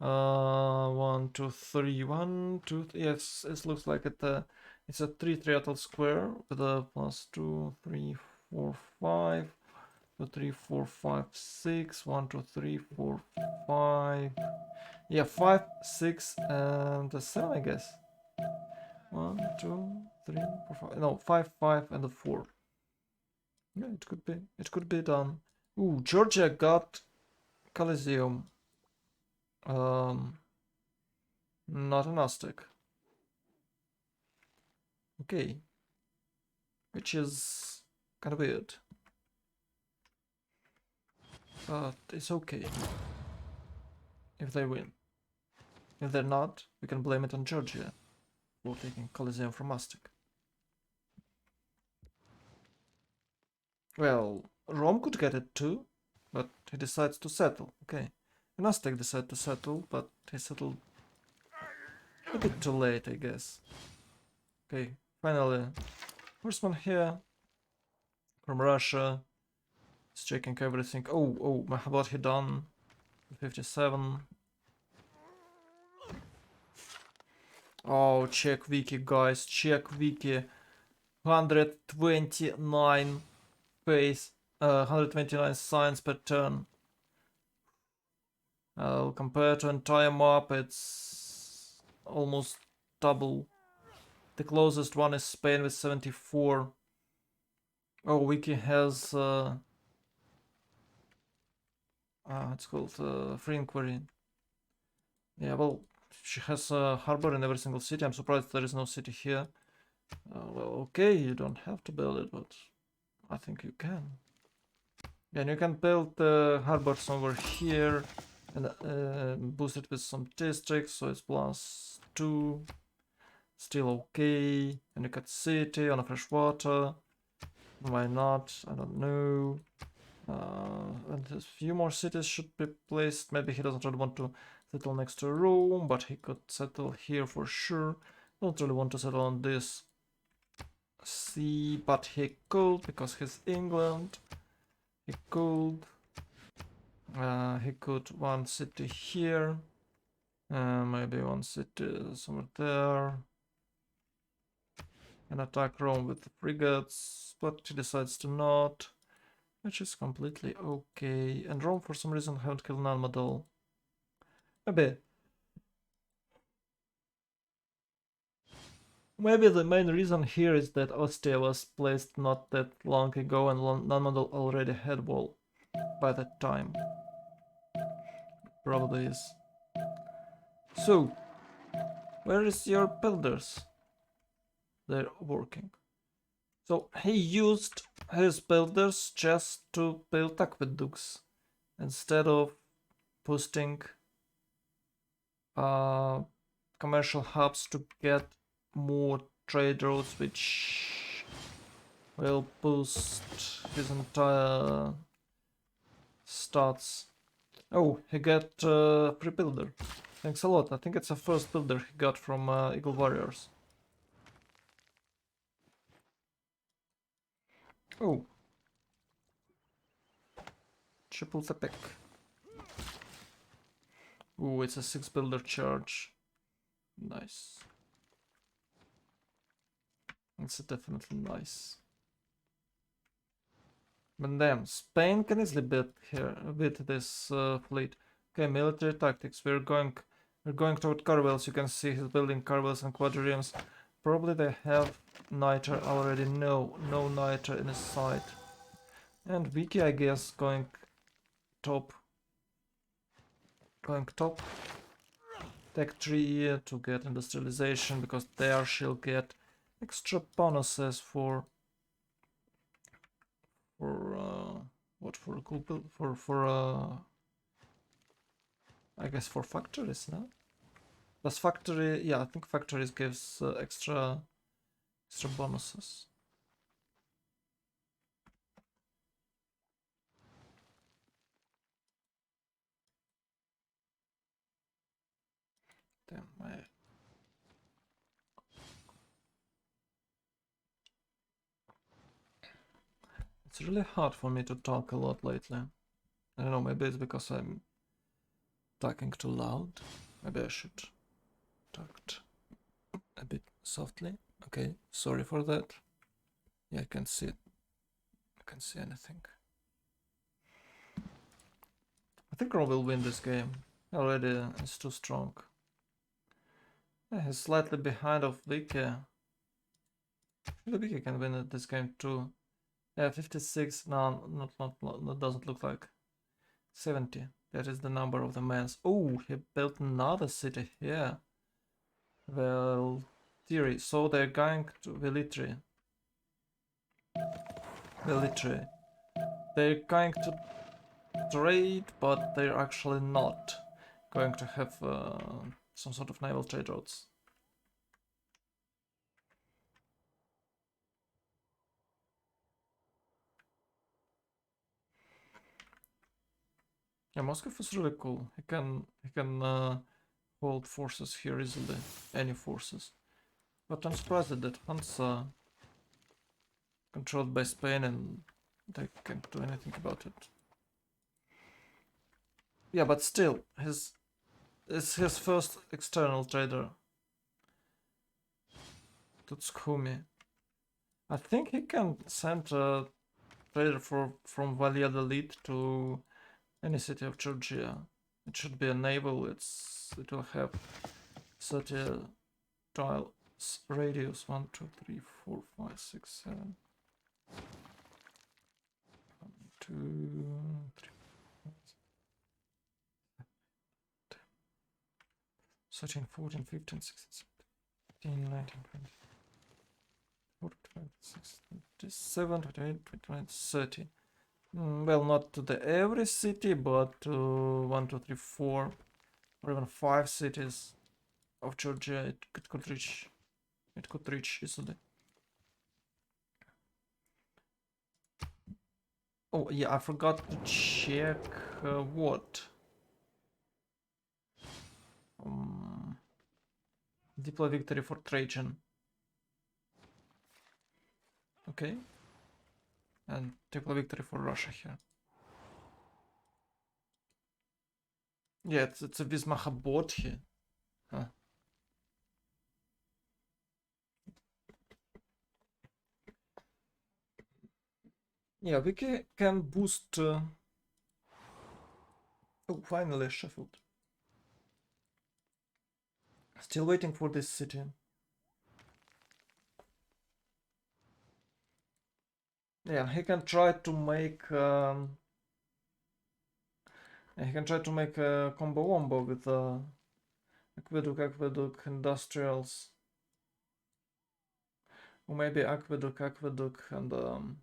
1, 2, 3, 1, 2. Yes, it looks like it's a 3 theatrical square with a plus 2, 3, 4, 5. 2, 3, 4, 5, 6. 1, 2, 3, 4, 5. Yeah, 5, 6, and a 7, I guess. 1, 2, 3, 4, 5. No, 5, 5, and a 4. Yeah, it could be. It could be done. Ooh, Georgia got Coliseum. Not an Aztec. Okay. Which is kind of weird. But it's okay. If they win. If they're not, we can blame it on Georgia for taking Coliseum from Aztec. Well, Rome could get it too, but he decides to settle. Okay. And Aztec decided to settle, but he settled a bit too late, I guess. Okay, finally. First one here from Russia. He's checking everything. Oh, how about he done? 57. Oh, check wiki, guys. Check wiki. 129 pace. 129 signs per turn. Compared to entire map, it's almost double. The closest one is Spain with 74. Oh, wiki has it's called free inquiry. Yeah, well, she has a harbor in every single city. I'm surprised there is no city here. Well, okay, you don't have to build it, but I think you can. Yeah, and you can build the harbors over here and boost it with some districts, so it's +2. Still okay. And you got city on a fresh water. Why not? I don't know. And a few more cities should be placed. Maybe he doesn't really want to settle next to Rome, but he could settle here for sure. Don't really want to settle on this sea, but he could because he's England. He could. He could one city here. Maybe one city somewhere there. And attack Rome with the frigates, but he decides to not. Which is completely okay. And Rome, for some reason, haven't killed Nalmadol. Maybe. Maybe the main reason here is that Ostia was placed not that long ago and Nalmadol already had wall by that time. Probably is. So, where is your builders? They're working. So he used his builders just to build aqueducts instead of boosting commercial hubs to get more trade routes, which will boost his entire stats. Oh, he got free builder. Thanks a lot. I think it's the first builder he got from Eagle Warriors. Oh. Triple the pick. Ooh, it's a 6 builder charge. Nice. It's definitely nice. But damn, Spain can easily beat this fleet. Okay, military tactics. We're going toward caravels. You can see he's building caravels and quadriremes. Probably they have niter already. No niter in his side. And Vicky, I guess, going top. Tech 3 to get industrialization, because there she'll get extra bonuses for what, for a cool build, for I guess for factories, no? Plus factory, yeah, I think factories gives extra bonuses. Damn, it's really hard for me to talk a lot lately. I don't know, maybe it's because I'm talking too loud. Maybe I should talk a bit softly. Okay, sorry for that. Yeah, I can see it. I can see anything. I think Ron will win this game. Already it's too strong. Yeah, he's slightly behind of Vicky. Maybe Vicky can win this game too. Yeah, 56. No, not doesn't look like. 70. That is the number of the mans. Oh, he built another city here. Well, theory. So they're going to Velitri. They're going to trade, but they're actually not going to have some sort of naval trade routes. Yeah, Moscow is really cool. He can hold forces here easily, any forces. But I'm surprised that Hansa controlled by Spain and they can't do anything about it. Yeah, but still, it's his first external trader. Tutskumi. I think he can send a trader from Valladolid to any city of Georgia. It should be a naval. It will have 30 tiles radius. 1, 2, 3, 4, 5, 6, 7. 1, 2, 3, 13, 14, 15, 16, 17, 19, 20, 26, 27, 28, 29, 30. Well, not to the every city, but to 1, 2, 3, 4, or even 5 cities of Georgia. It could reach. It could reach easily. Oh yeah, I forgot to check what. Deploy victory for Trajan. Okay. And deploy victory for Russia here. Yeah, it's a Vismahabod here. Huh. Yeah, we can boost. Oh, finally, Sheffield. Still waiting for this city. Yeah, he can try to make. He can try to make a combo wombo with aqueduct, industrials. Or maybe aqueduct, and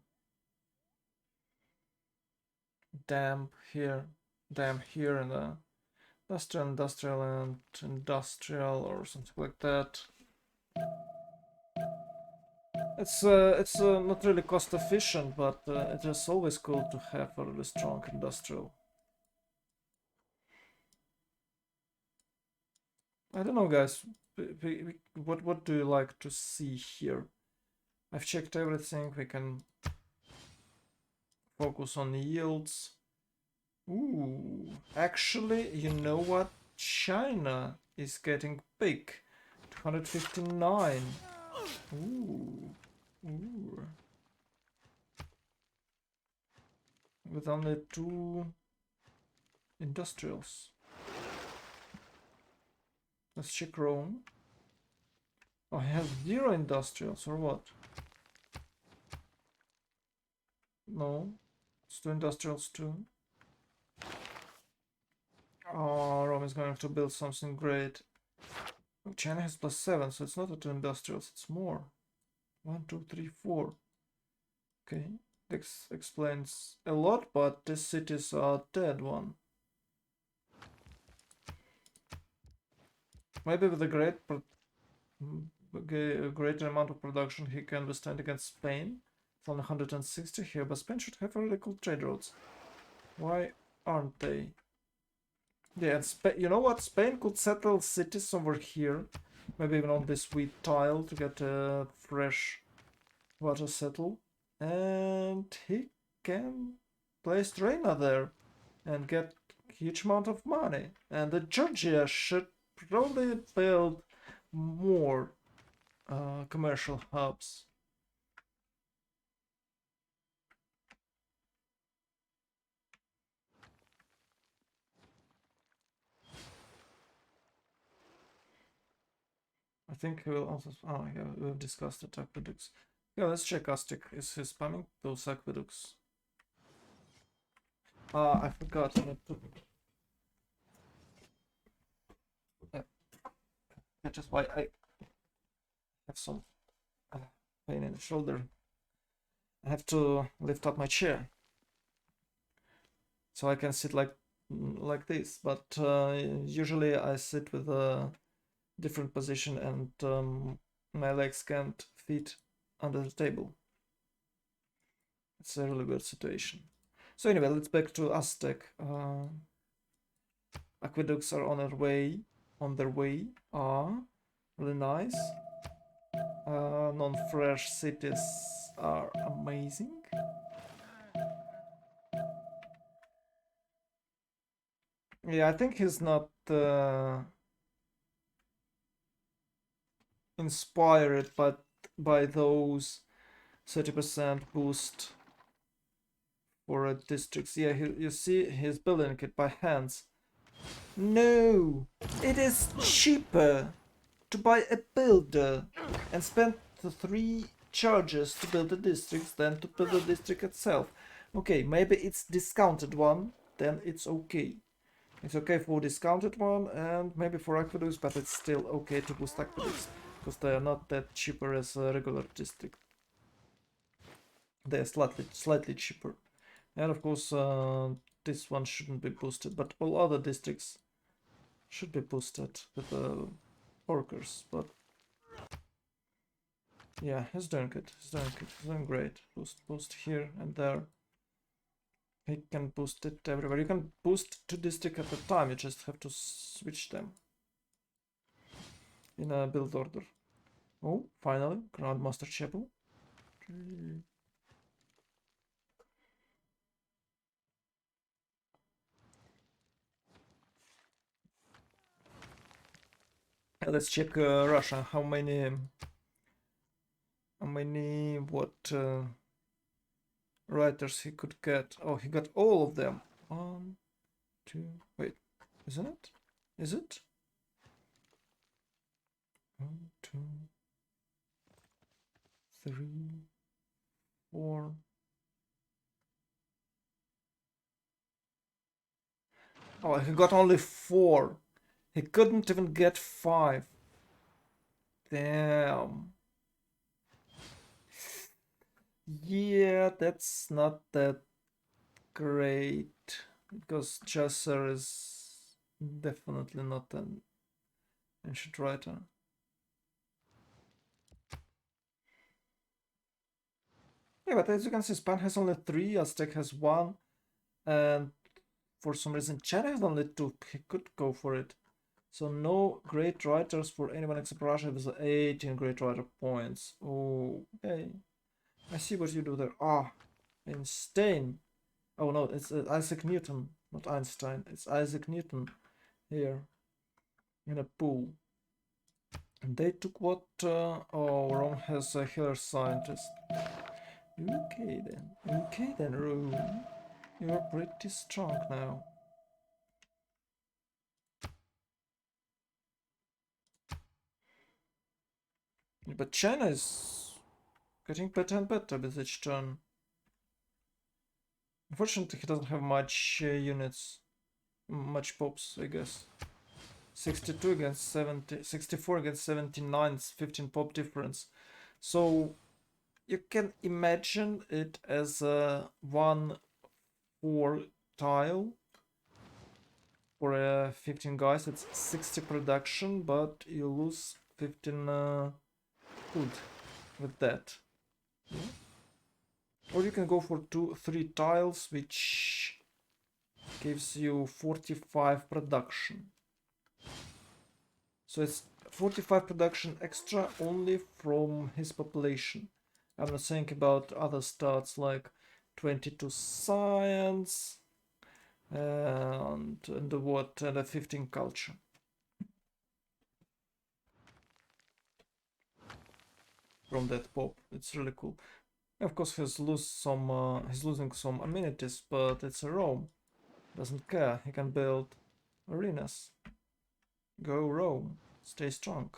dam here, and industrial, and industrial, or something like that. It's not really cost efficient, but it is always cool to have a really strong industrial. I don't know, guys. What do you like to see here? I've checked everything. We can focus on yields. Ooh, actually, you know what? China is getting big. 159. Ooh. Ooh. With only 2 industrials. Let's check Rome. Oh, he has 0 industrials, or what? No. It's 2 industrials too. Oh, Rome is going to have to build something great. Oh, China has +7, so it's not a 2 industrials, it's more. 1, 2, 3, 4. Okay. This explains a lot, but these cities are dead one. Maybe with a greater amount of production he can withstand against Spain. It's only 160 here, but Spain should have really cool trade routes. Why aren't they? Yeah, and you know what? Spain could settle cities over here. Maybe even on this wheat tile to get a fresh water settle. And he can place Reina there and get huge amount of money. And the Georgia should probably build more commercial hubs. I think he will also. Oh, yeah, we've discussed the aqueducts. Yeah, let's check Aztec. Is he spamming those aqueducts? I forgot. That's just why I have some pain in the shoulder. I have to lift up my chair so I can sit like this. But usually I sit with a different position, and my legs can't fit under the table. It's a really weird situation. So anyway, let's back to Aztec. Aqueducts are on their way. Really nice. Non-fresh cities are amazing. Yeah, I think he's not inspired by those 30% boost for districts. Yeah, you see he's building it by hands. No, it is cheaper to buy a builder and spend the 3 charges to build the districts than to build the district itself. Okay, maybe it's discounted one, then it's okay. It's okay for discounted one and maybe for aqueducts, but it's still okay to boost aqueducts because they are not that cheaper as a regular district. They are slightly cheaper, and of course this one shouldn't be boosted, but all other districts should be boosted with the workers. But yeah, he's doing it. He's doing great. Boost here and there. He can boost it everywhere. You can boost 2 districts at a time. You just have to switch them in a build order. Oh, finally, Grandmaster Chapel. Let's check Russia. How many writers he could get? Oh, he got all of them. 1, 2. Wait, isn't it? Is it? 1, 2, 3, 4. Oh, he got only 4. He couldn't even get 5. Damn. Yeah, that's not that great because Chaucer is definitely not an ancient writer. Yeah, but as you can see, Spain has only 3, Aztec has 1, and for some reason China has only 2. He could go for it. So no great writers for anyone except Russia with 18 great writer points. Oh, okay. I see what you do there. Ah, Einstein. Oh no, it's Isaac Newton, not Einstein. It's Isaac Newton here in a pool. And they took what? Oh, Rome has a healer scientist. Okay then. Okay then, Rome. You're pretty strong now. But China is getting better and better with each turn. Unfortunately, he doesn't have much units. Much pops, I guess. 62 against 70, 64 against 79, it's 15 pop difference. So you can imagine it as a 1-4 tile for 15 guys. It's 60 production, but you lose 15 food with that. Yeah. Or you can go for 2-3 tiles, which gives you 45 production. So it's 45 production extra only from his population. I'm not saying about other stats like 22 science and what and a 15 culture. From that pop, it's really cool. Of course, he's losing some amenities, but it's a Rome. Doesn't care. He can build arenas. Go Rome. Stay strong.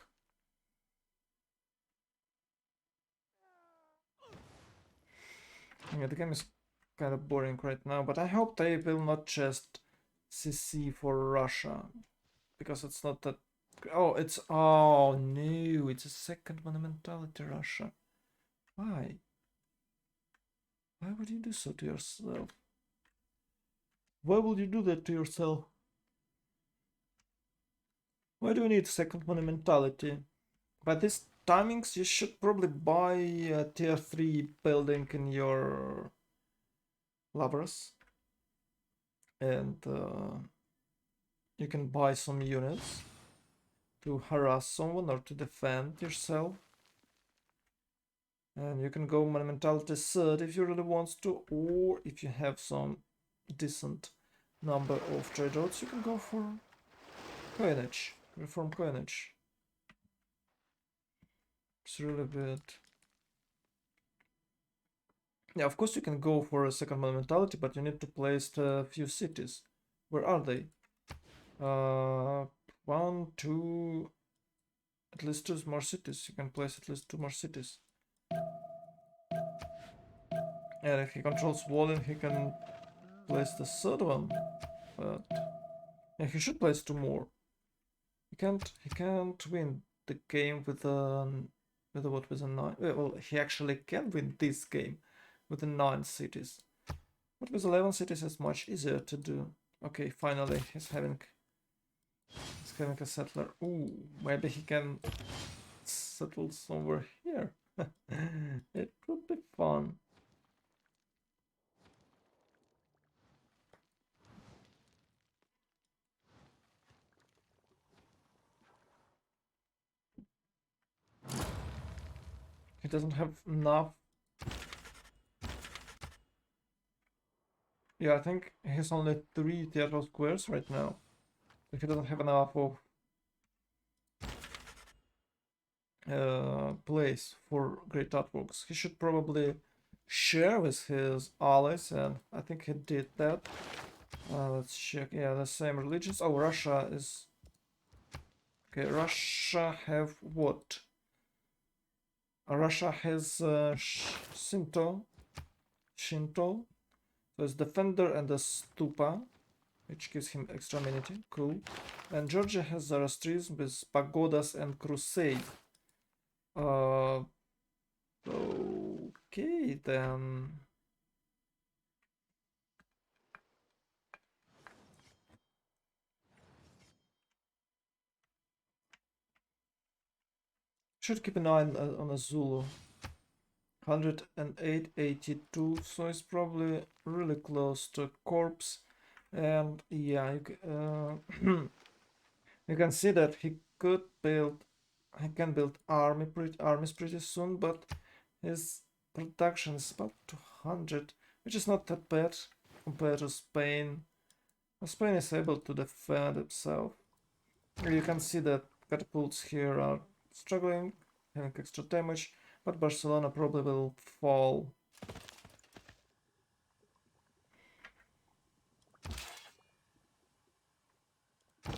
Yeah, the game is kind of boring right now, but I hope they will not just CC for Russia, because it's not that. Oh, it's oh no, it's a second monumentality Russia. Why? Why would you do so to yourself? Why would you do that to yourself? Why do you need second monumentality? By these timings, you should probably buy a tier 3 building in your Lavras. And you can buy some units to harass someone or to defend yourself. And you can go monumentality third if you really want to, or if you have some decent number of trade routes, you can go for coinage, reform coinage. It's really bad. Yeah, of course you can go for a second monumentality, but you need to place a few cities. Where are they? 1, 2, at least 2 more cities. You can place at least 2 more cities. And if he controls Wallen, he can place the third one. But yeah, he should place 2 more. He can't win the game with a what, with a 9. Well, he actually can win this game with the 9 cities. But with 11 cities it's much easier to do. Okay, finally he's having a settler. Ooh, maybe he can settle somewhere here. It would be fun. He doesn't have enough. Yeah, I think he's only 3 theatrical squares right now. So he doesn't have enough of place for great artworks. He should probably share with his allies, and I think he did that. Let's check. Yeah, the same religions. Oh, Russia is... Okay, Russia have what? Russia has Shinto. So it's Defender and the Stupa, which gives him extra amenity. Cool. And Georgia has Zoroastrism with Pagodas and Crusade. Okay then. Should keep an eye on a Zulu. 108.82, so it's probably really close to a corpse. And yeah, you can see that he can build armies pretty soon, but his production is about 200, which is not that bad compared to Spain. Spain is able to defend itself. You can see that catapults here are struggling, having extra damage, but Barcelona probably will fall.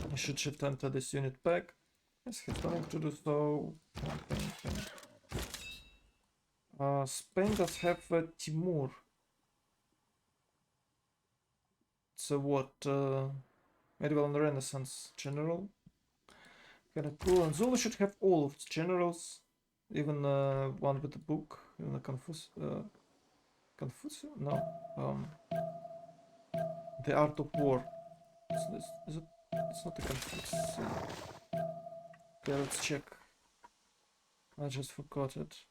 He should shift enter this unit back. Yes, he's going to do so. Spain does have Timur. So what? Medieval and Renaissance general. Kind of cool. And Zulu should have all of its generals, even one with the book, even a Confucius. Confucius? No. The Art of War. Is it? It's not a Confucius. Okay, let's check. I just forgot it.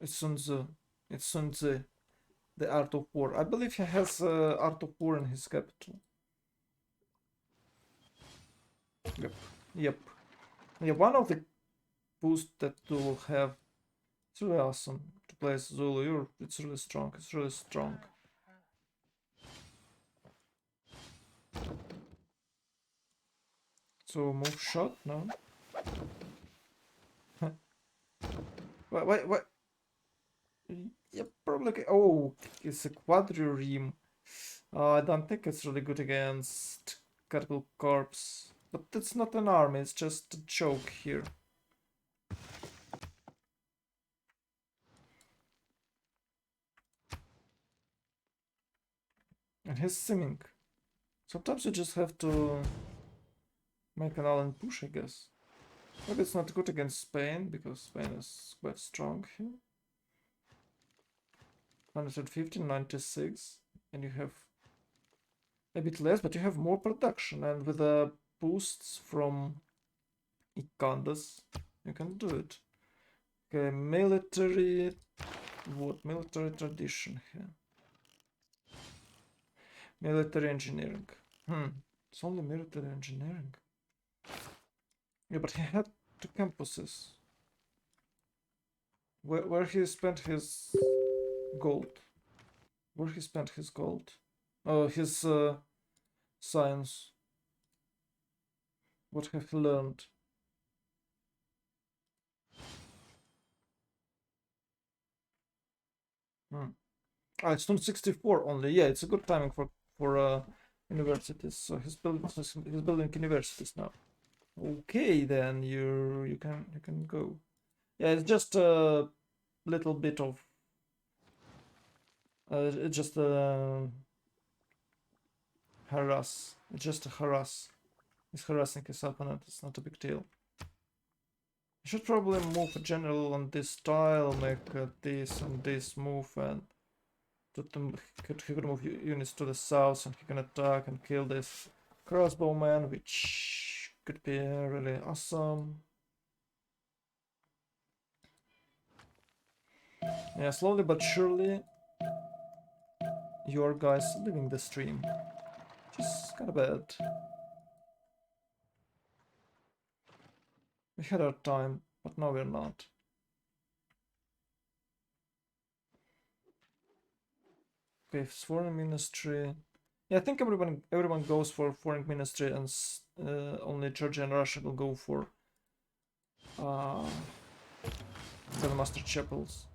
It's Sun Tzu. It's Sun Tzu. The Art of War. I believe he has Art of War in his capital. Yep. Yep. Yeah, one of the boosts that you will have. It's really awesome to play as Zulu. It's really strong. It's really strong. So move shot? No. What? Yeah, probably. Oh, it's a quadrireme. I don't think it's really good against Cannibal Corpse. But it's not an army, it's just a joke here. And he's simming. Sometimes you just have to make an Allen push, I guess. Maybe it's not good against Spain, because Spain is quite strong here. 150, 96, and you have a bit less, but you have more production, and with the boosts from Icandas, you can do it. Okay, military... What? Military tradition here. Military engineering. It's only military engineering. Yeah, but he had 2 campuses. Where he spent his gold? Where he spent his gold? Oh, his science. What have he learned? Ah, it's 64 only. Yeah, it's a good timing for universities. So he's building universities now. Okay, then you can go. Yeah, it's just a little bit of it's just a harass. It's just a harass. He's harassing his opponent. It's not a big deal. You should probably move a general on this tile, make this and this move, and he could move units to the south, and he can attack and kill this crossbowman, which could be really awesome. Yeah, slowly but surely, your guys leaving the stream, which is kind of bad. We had our time, but now we're not. Okay, foreign ministry. Yeah, I think everyone goes for foreign ministry, and only Georgia and Russia will go for the master chapels.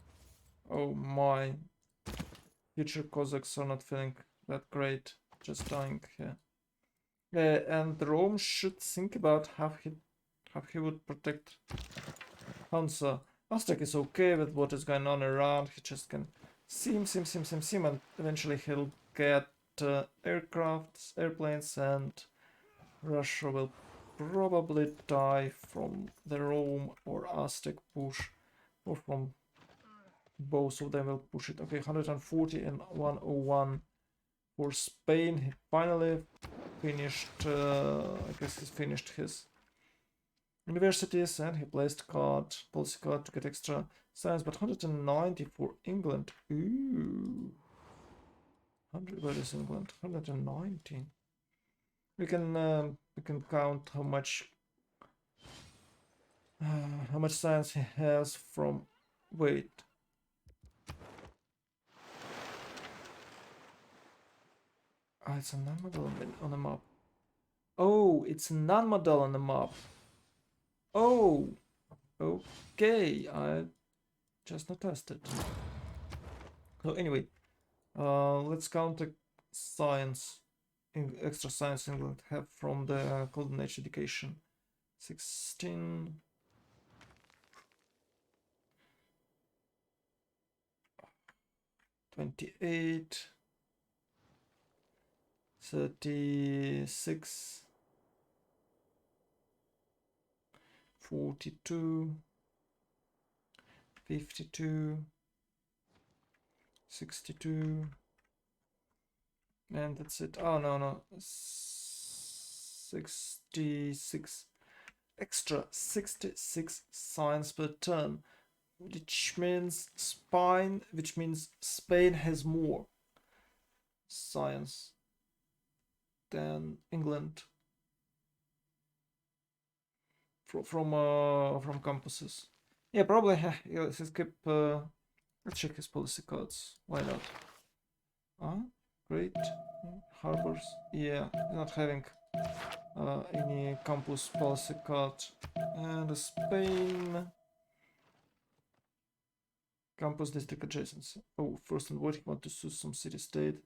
Oh my! Future Cossacks are not feeling that great, just dying here. And Rome should think about how he would protect Hansa. Aztec is okay with what is going on around. He just can sim, and eventually he'll get aircrafts, airplanes, and Russia will probably die from the Rome or Aztec push, or from both of them will push it. Okay, 140 and 101 for Spain. He finally finished, I guess he's finished his universities, and he placed policy card to get extra science, but 190 for England. Ooh. 100, where is England? 119. We can count how much science he has from, wait. Oh, it's a non-model on the map. Oh, it's a non-model on the map. Oh, okay. I just noticed it. So anyway, let's count the science, extra science England have from the Golden Age education. 16. 28. 36. 42. 52. 62. And that's it. Oh, no. 66. Extra 66 science per turn. Which means Spain has more science than England from campuses. Yeah, probably. Yeah, let's skip. Let's check his policy cards. Why not? Great. Harbors. Yeah, not having any campus policy card. And Spain. Campus district adjacency. Oh, first and voting want to sue some city state.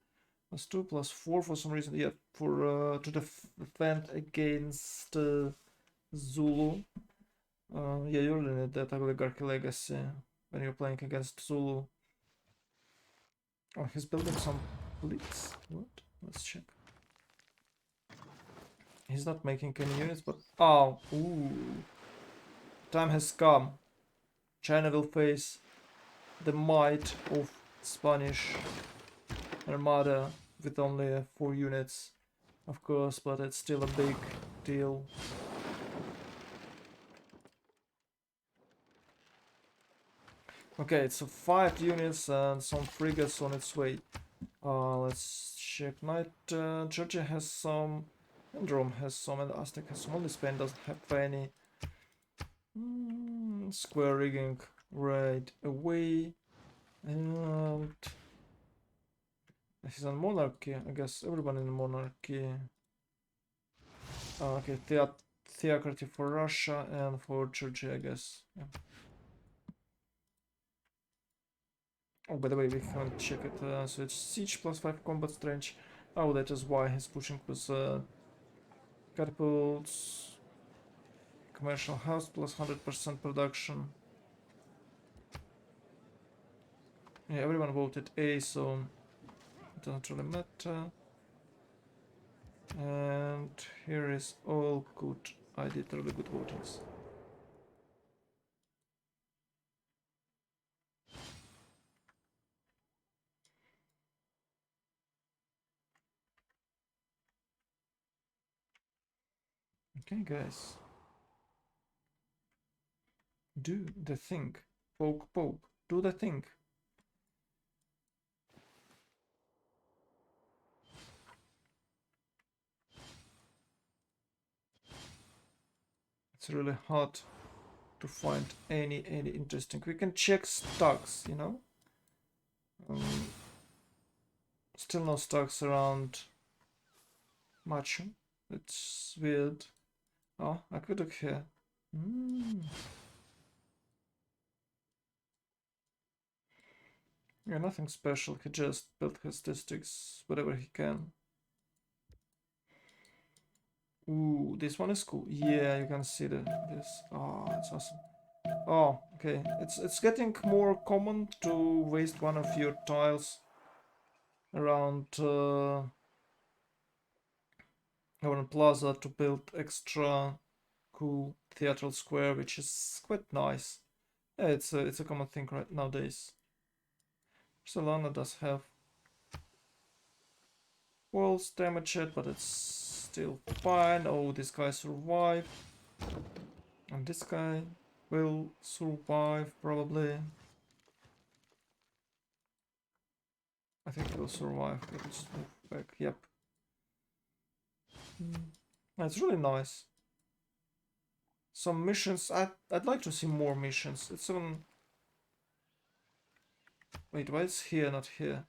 +2 +4 for some reason. Yeah, for to defend against Zulu. Yeah, you really need that oligarchy legacy when you're playing against Zulu. Oh, he's building some fleets. What? Let's check. He's not making any units, but oh, ooh, time has come. China will face the might of Spanish Armada with only 4 units, of course, but it's still a big deal. Okay, so 5 units and some frigates on its way. Let's check. Georgia has some, and Rome has some, and Aztec has some. Only Spain doesn't have any. Square rigging right away. And he's on monarchy. I guess everyone in the monarchy. Okay, theocracy for Russia and for Georgia, I guess. Yeah. Oh, by the way, we haven't checked it. So it's siege +5 combat strength. Oh, that is why he's pushing with catapults. Commercial house +100% production. Yeah, everyone voted A, so it doesn't really matter. And here is all good. I did really good votings. Okay, guys. Do the thing. Poke, poke. Do the thing. It's really hard to find any interesting. We can check stocks, you know. Still no stocks around Machu. It's weird. Oh, aqueduct here. Yeah, nothing special. He just built his districts whatever he can. Ooh, this one is cool. Yeah, you can see this. Oh, it's awesome. Oh, okay. It's getting more common to waste one of your tiles around around plaza to build extra cool theatrical square, which is quite nice. Yeah, it's a common thing right nowadays. Barcelona does have walls damaged, but it's still fine. Oh, this guy survived. And this guy will survive, probably. I think he'll survive. Let's move back. Yep. That's really nice. Some missions. I'd like to see more missions. It's even... Wait, why is here, not here?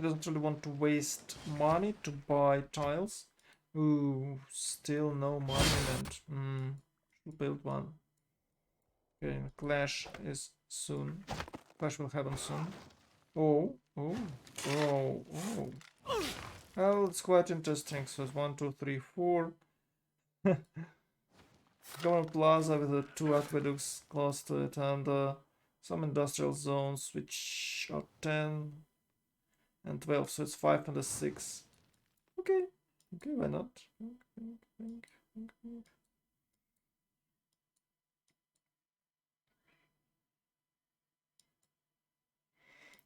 He doesn't really want to waste money to buy tiles. Ooh, still no monument. Should build one. Okay, clash is soon. Clash will happen soon. Oh, oh, oh, oh. Well, it's quite interesting. So it's 1, 2, 3, 4. Government Plaza with the 2 aqueducts close to it, and some industrial zones which are 10 and 12, so it's 5 and a 6. Okay, okay, why not?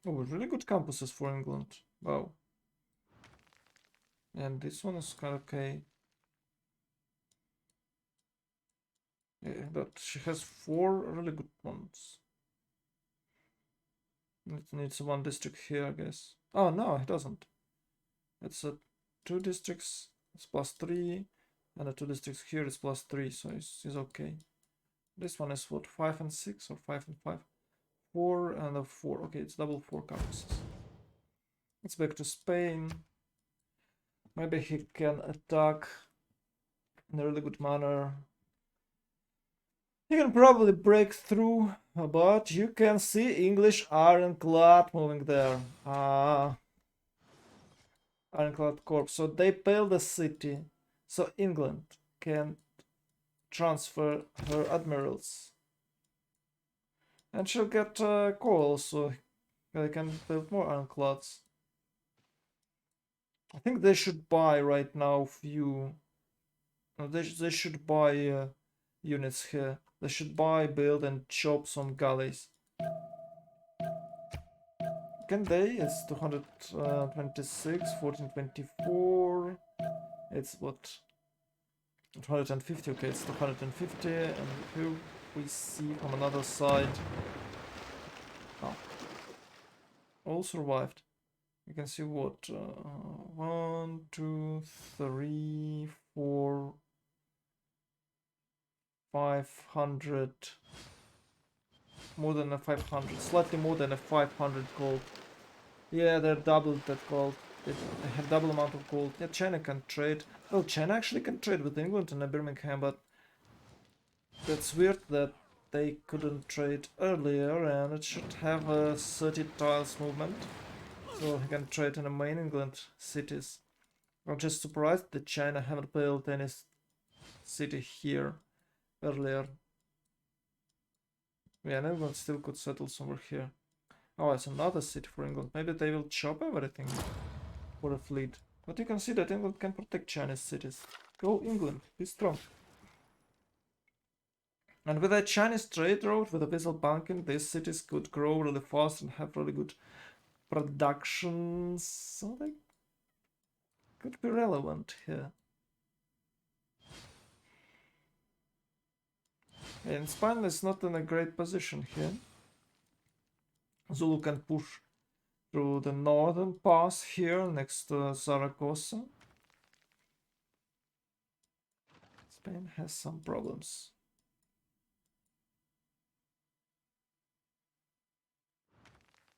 Oh, really good campuses for England. Wow. And this one is kind of okay. Yeah, but she has 4 really good ones. It needs 1 district here, I guess. Oh, no, it doesn't. It's 2 districts, it's +3, and the 2 districts here is +3, so it's okay. This one is what, 5 and 6, or 5 and 5? 4 and a 4. Okay, it's double 4 campuses. Let's back to Spain. Maybe he can attack in a really good manner. He can probably break through, but you can see English ironclad moving there. Ironclad Corps. So they bail the city, so England can transfer her admirals. And she'll get coal, so they can build more ironclads. I think they should buy right now few. They should buy units here. They should buy, build, and chop some galleys. Can they? It's 226, 1424. It's what? 250. Okay, it's 250. And here we see from another side. Oh. All survived. You can see what? 1, 2, 3, 4, 500. More than a 500. Slightly more than a 500 gold. Yeah, they're doubled that gold. They have double amount of gold. Yeah, China can trade. Well, China actually can trade with England and Birmingham, but that's weird that they couldn't trade earlier, and it should have a 30 tiles movement. So he can trade in the main England cities. I'm just surprised that China haven't built any city here earlier. Yeah, and England still could settle somewhere here. Oh, it's another city for England. Maybe they will chop everything for a fleet. But you can see that England can protect Chinese cities. Go England, be strong. And with a Chinese trade route, with a vessel banking, these cities could grow really fast and have really good productions. So they could be relevant here. And Spain is not in a great position here. Zulu can push through the northern pass here next to Zaragoza. Spain has some problems.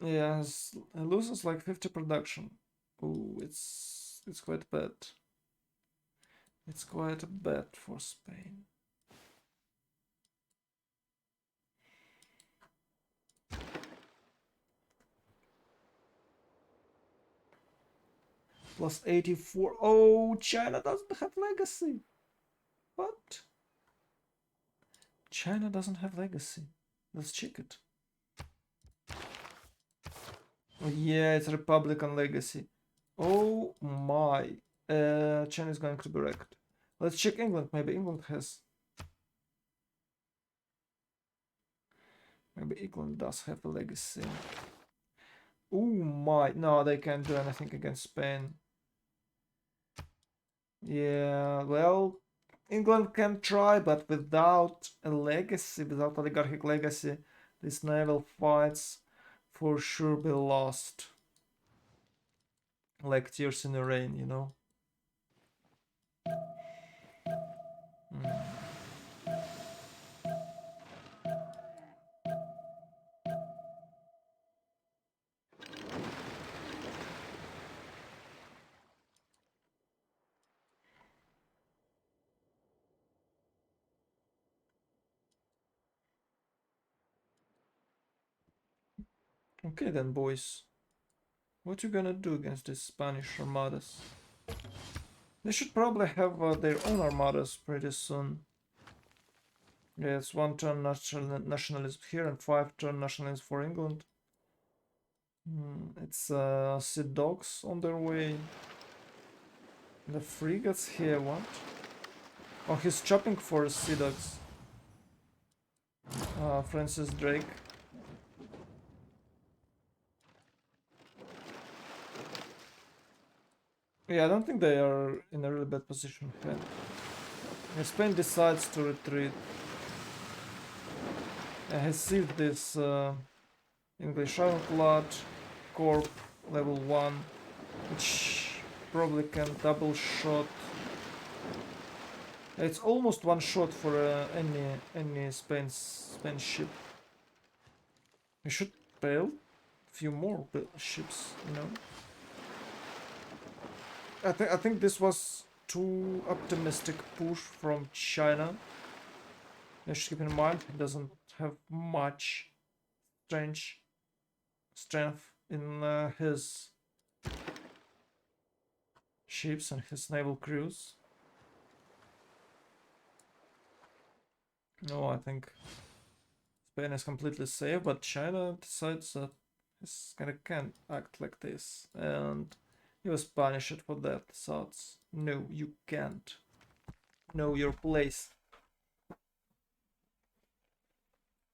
Yes, it loses like 50 production. Ooh, it's quite bad. It's quite bad for Spain. Plus 84. Oh, China doesn't have legacy. What? China doesn't have legacy. Let's check it. Oh, yeah, it's Republican legacy. Oh my. China is going to be wrecked. Let's check England. Maybe England has. Maybe England does have a legacy. Oh my. No, they can't do anything against Spain. Yeah, well, England can try, but without a legacy, without oligarchic legacy, these naval fights for sure be lost. Like tears in the rain, you know? Okay then, boys. What you gonna do against these Spanish armadas? They should probably have their own armadas pretty soon. Yeah, it's 1 turn nationalism here and 5 turn nationalism for England. It's Sea Dogs on their way. The frigates here, what? Oh, he's chopping for Sea Dogs. Francis Drake. Yeah, I don't think they are in a really bad position here. And Spain decides to retreat. I have saved this English Ironclad Corp level 1, which probably can double shot. It's almost one shot for any Spain ship. We should build a few more ships, you know. I think this was too optimistic push from China. You should keep in mind he doesn't have much strength in his ships and his naval crews. No, I think Spain is completely safe, but China decides that this kind of can't act like this, and he was punished for that. Thoughts? No, you can't. Know your place.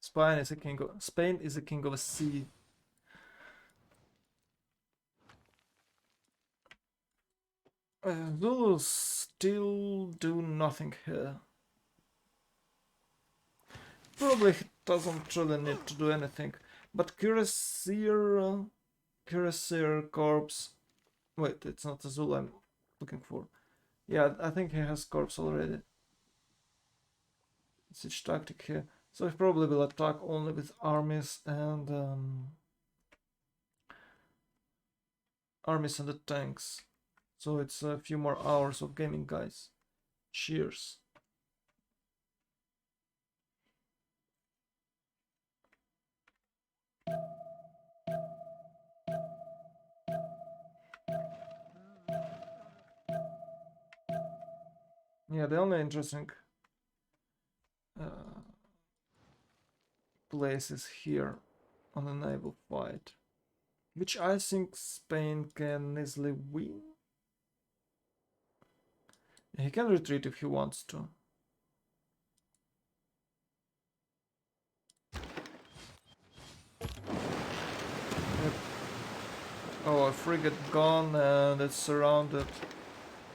Spain is a king of a sea. Zulus still do nothing here. Probably he doesn't really need to do anything. But Cuirassier Corps. Wait, it's not the Zulu I'm looking for. Yeah, I think he has corps already. Siege tactic here. So he probably will attack only with armies and the tanks. So it's a few more hours of gaming, guys. Cheers. Yeah, the only interesting place is here on the naval fight, which I think Spain can easily win. He can retreat if he wants to. Yep. Oh, a frigate gone and it's surrounded.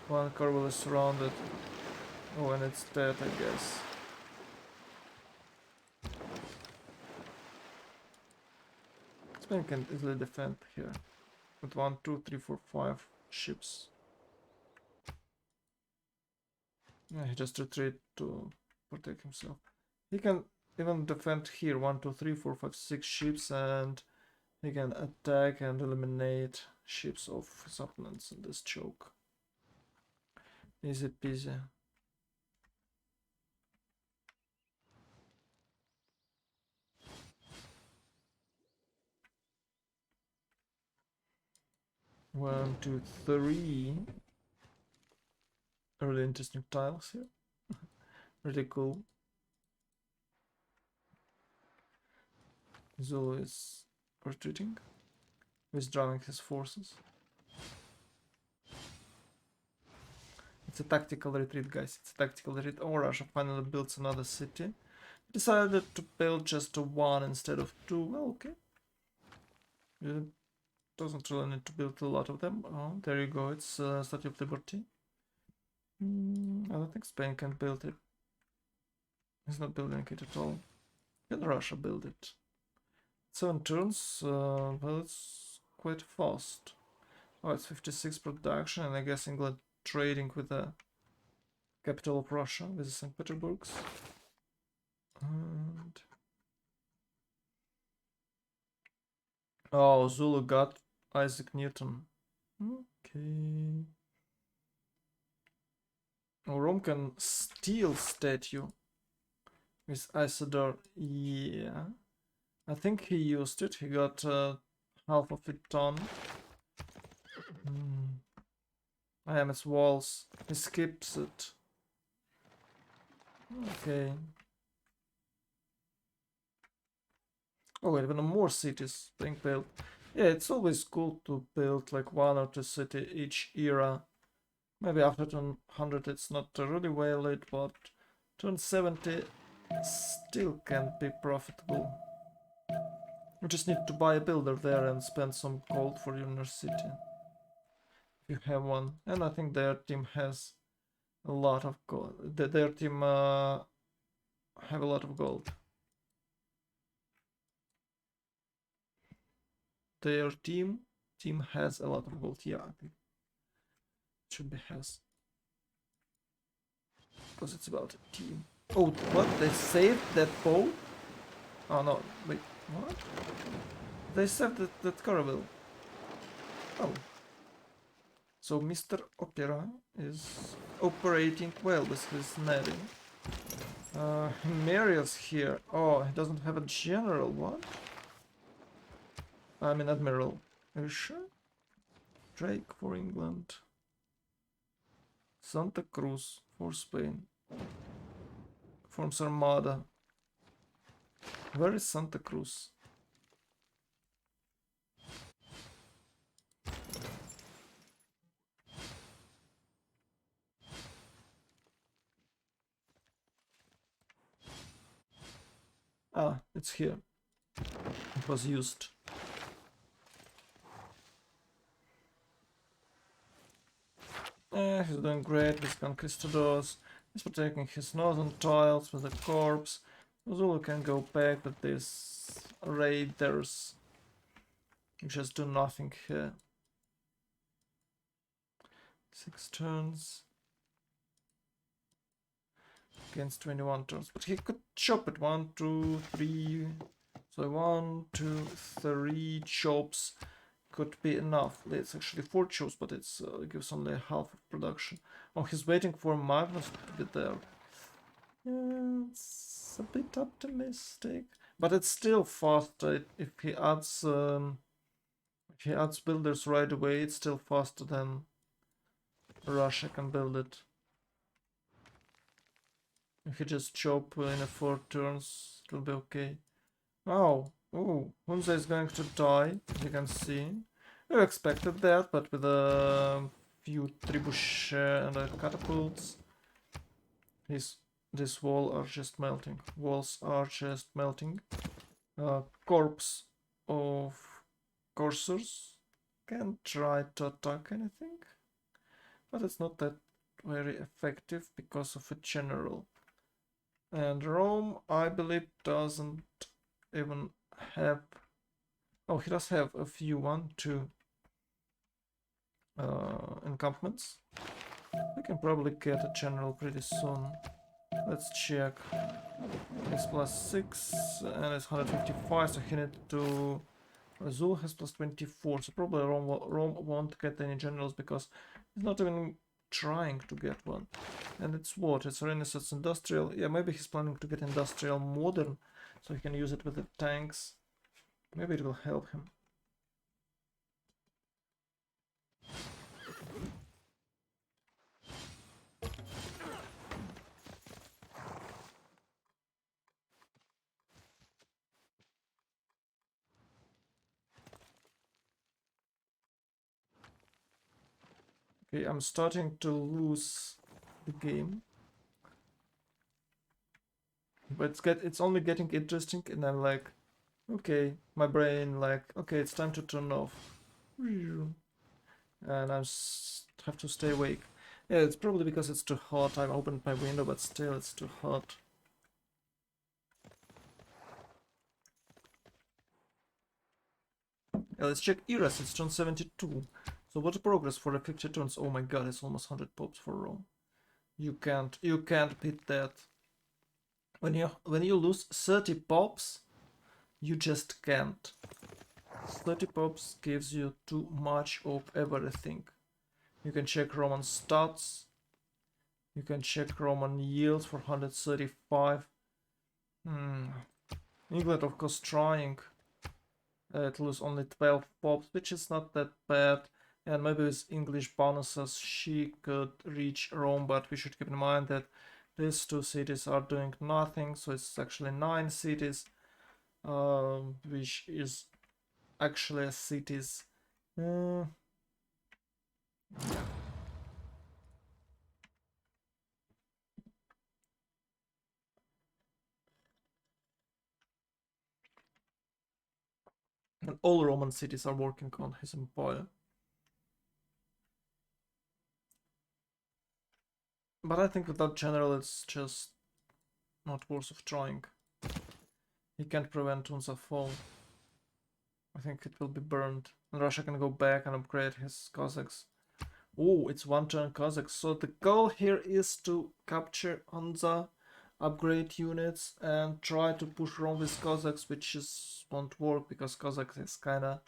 One carvel is surrounded. Oh, and it's dead, I guess. Spain can easily defend here with 1, 2, 3, 4, 5 ships. Yeah, he just retreat to protect himself. He can even defend here 1, 2, 3, 4, 5, 6 ships, and he can attack and eliminate ships of his opponents in this choke. Easy peasy. One, two, three. Really interesting tiles here. Really cool. Zulu is retreating, withdrawing his forces. It's a tactical retreat, guys. It's a tactical retreat. Oh, Russia finally builds another city. Decided to build just one instead of two. Well, okay. It doesn't really need to build a lot of them. Oh, there you go. It's Statue of Liberty. I don't think Spain can build it. He's not building it at all. Can Russia build it? 7 turns, well, it's quite fast. Oh, it's 56 production, and I guess England trading with the capital of Russia, with the St. Petersburg's. And... oh, Zulu got Isaac Newton. Okay. Oh, Rome can steal statue with Isidore. Yeah. I think he used it. He got half of it done. I am his walls. He skips it. Okay. Oh, even more cities being built. Yeah, it's always cool to build like one or two city each era. Maybe after turn 100 it's not really valid, but turn 70 still can be profitable. You just need to buy a builder there and spend some gold for your city. If you have one. And I think their team has a lot of gold. Their team have a lot of gold. Their team has a lot of gold. Yeah, I think should be has. Because it's about a team. Oh, what? They saved that bow? Oh no, wait, what? They saved that caravel. Oh. So Mr. Opera is operating well with his netting. Meier's here. Oh, he doesn't have a general, what? I mean admiral. Are you sure? Drake for England. Santa Cruz for Spain. Forms Armada. Where is Santa Cruz? Ah, it's here. It was used. He's doing great with conquistadors. He's protecting his northern tiles with a corpse. Zulu can go back, but these raiders just do nothing here. 6 turns against 21 turns, but he could chop it. 1, 2, 3. So 1, 2, 3 chops could be enough. It's actually 4 chops, but it gives only half of production. Oh, he's waiting for Magnus to be there. Yeah, it's a bit optimistic, but it's still faster if he adds builders right away. It's still faster than Russia can build it. If you just chop in a 4 turns, it will be okay. Oh, Hunza is going to die, as you can see. We expected that, but with a few trebuchet and catapults, this walls are just melting. Corpse of coursers can try to attack anything, but it's not that very effective because of a general. And Rome, I believe, doesn't even have... Oh, he does have a few, 1, 2 encampments. We can probably get a general pretty soon. Let's check. It's +6 and it's 155, so he needs to... Azul has +24, so probably Rome won't get any generals because he's not even trying to get one. And it's what? It's Renaissance Industrial. Yeah, maybe he's planning to get Industrial Modern, so he can use it with the tanks. Maybe it will help him. Okay, I'm starting to lose the game. But it's only getting interesting, and I'm like, okay, my brain like, okay, it's time to turn off. And I have to stay awake. Yeah, it's probably because it's too hot. I opened my window, but still it's too hot. Yeah, let's check eras. It's turn 72. So what progress for the 50 turns? Oh my god, it's almost 100 pops for Rome. You can't beat that. When you lose 30 pops, you just can't. 30 pops gives you too much of everything. You can check Roman stats. You can check Roman yields for 135. England, of course, trying. It loses only 12 pops, which is not that bad. And maybe with English bonuses she could reach Rome, but we should keep in mind that these two cities are doing nothing, so it's actually 9 cities, which is actually cities. Yeah. And all Roman cities are working on his empire. But I think without general it's just not worth of trying. He can't prevent Hunza fall. I think it will be burned. And Russia can go back and upgrade his Cossacks. Oh, it's one turn Cossacks. So the goal here is to capture Hunza, upgrade units, and try to push Rome with Cossacks, which just won't work because Cossacks is kinda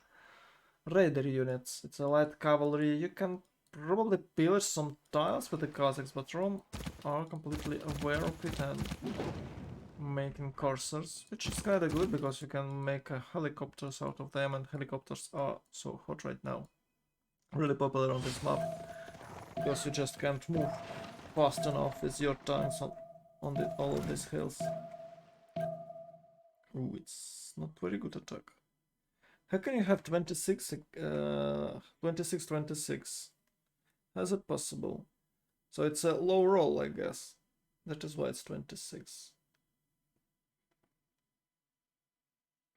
raider units. It's a light cavalry. You can probably pillage some tiles with the Cossacks, but Rome are completely aware of it and making coursers, which is kinda good because you can make helicopters out of them, and helicopters are so hot right now. Really popular on this map because you just can't move fast enough with your tanks on all of these hills. Ooh, it's not very good attack. How can you have 26, 26, 26? How is it possible? So it's a low roll, I guess. That is why it's 26.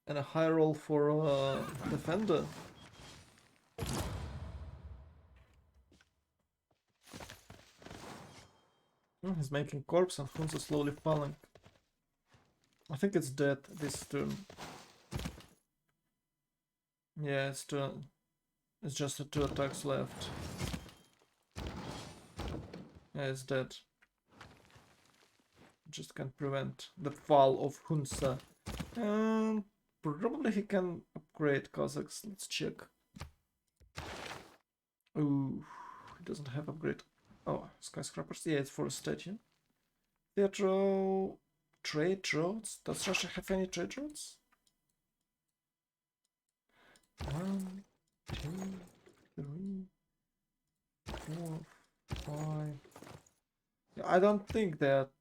And a high roll for defender. He's making corpse and Hunza slowly falling. I think it's dead this turn. Yeah, it's turn. It's just the 2 attacks left. Yeah, it's dead. Just can't prevent the fall of Hunza. And probably he can upgrade Cossacks. Let's check. Ooh, he doesn't have upgrade. Oh, skyscrapers. Yeah, it's for a statue. Theatro... Trade roads? Does Russia have any trade roads? 1, 2, 3, 4, 5. Yeah, I don't think that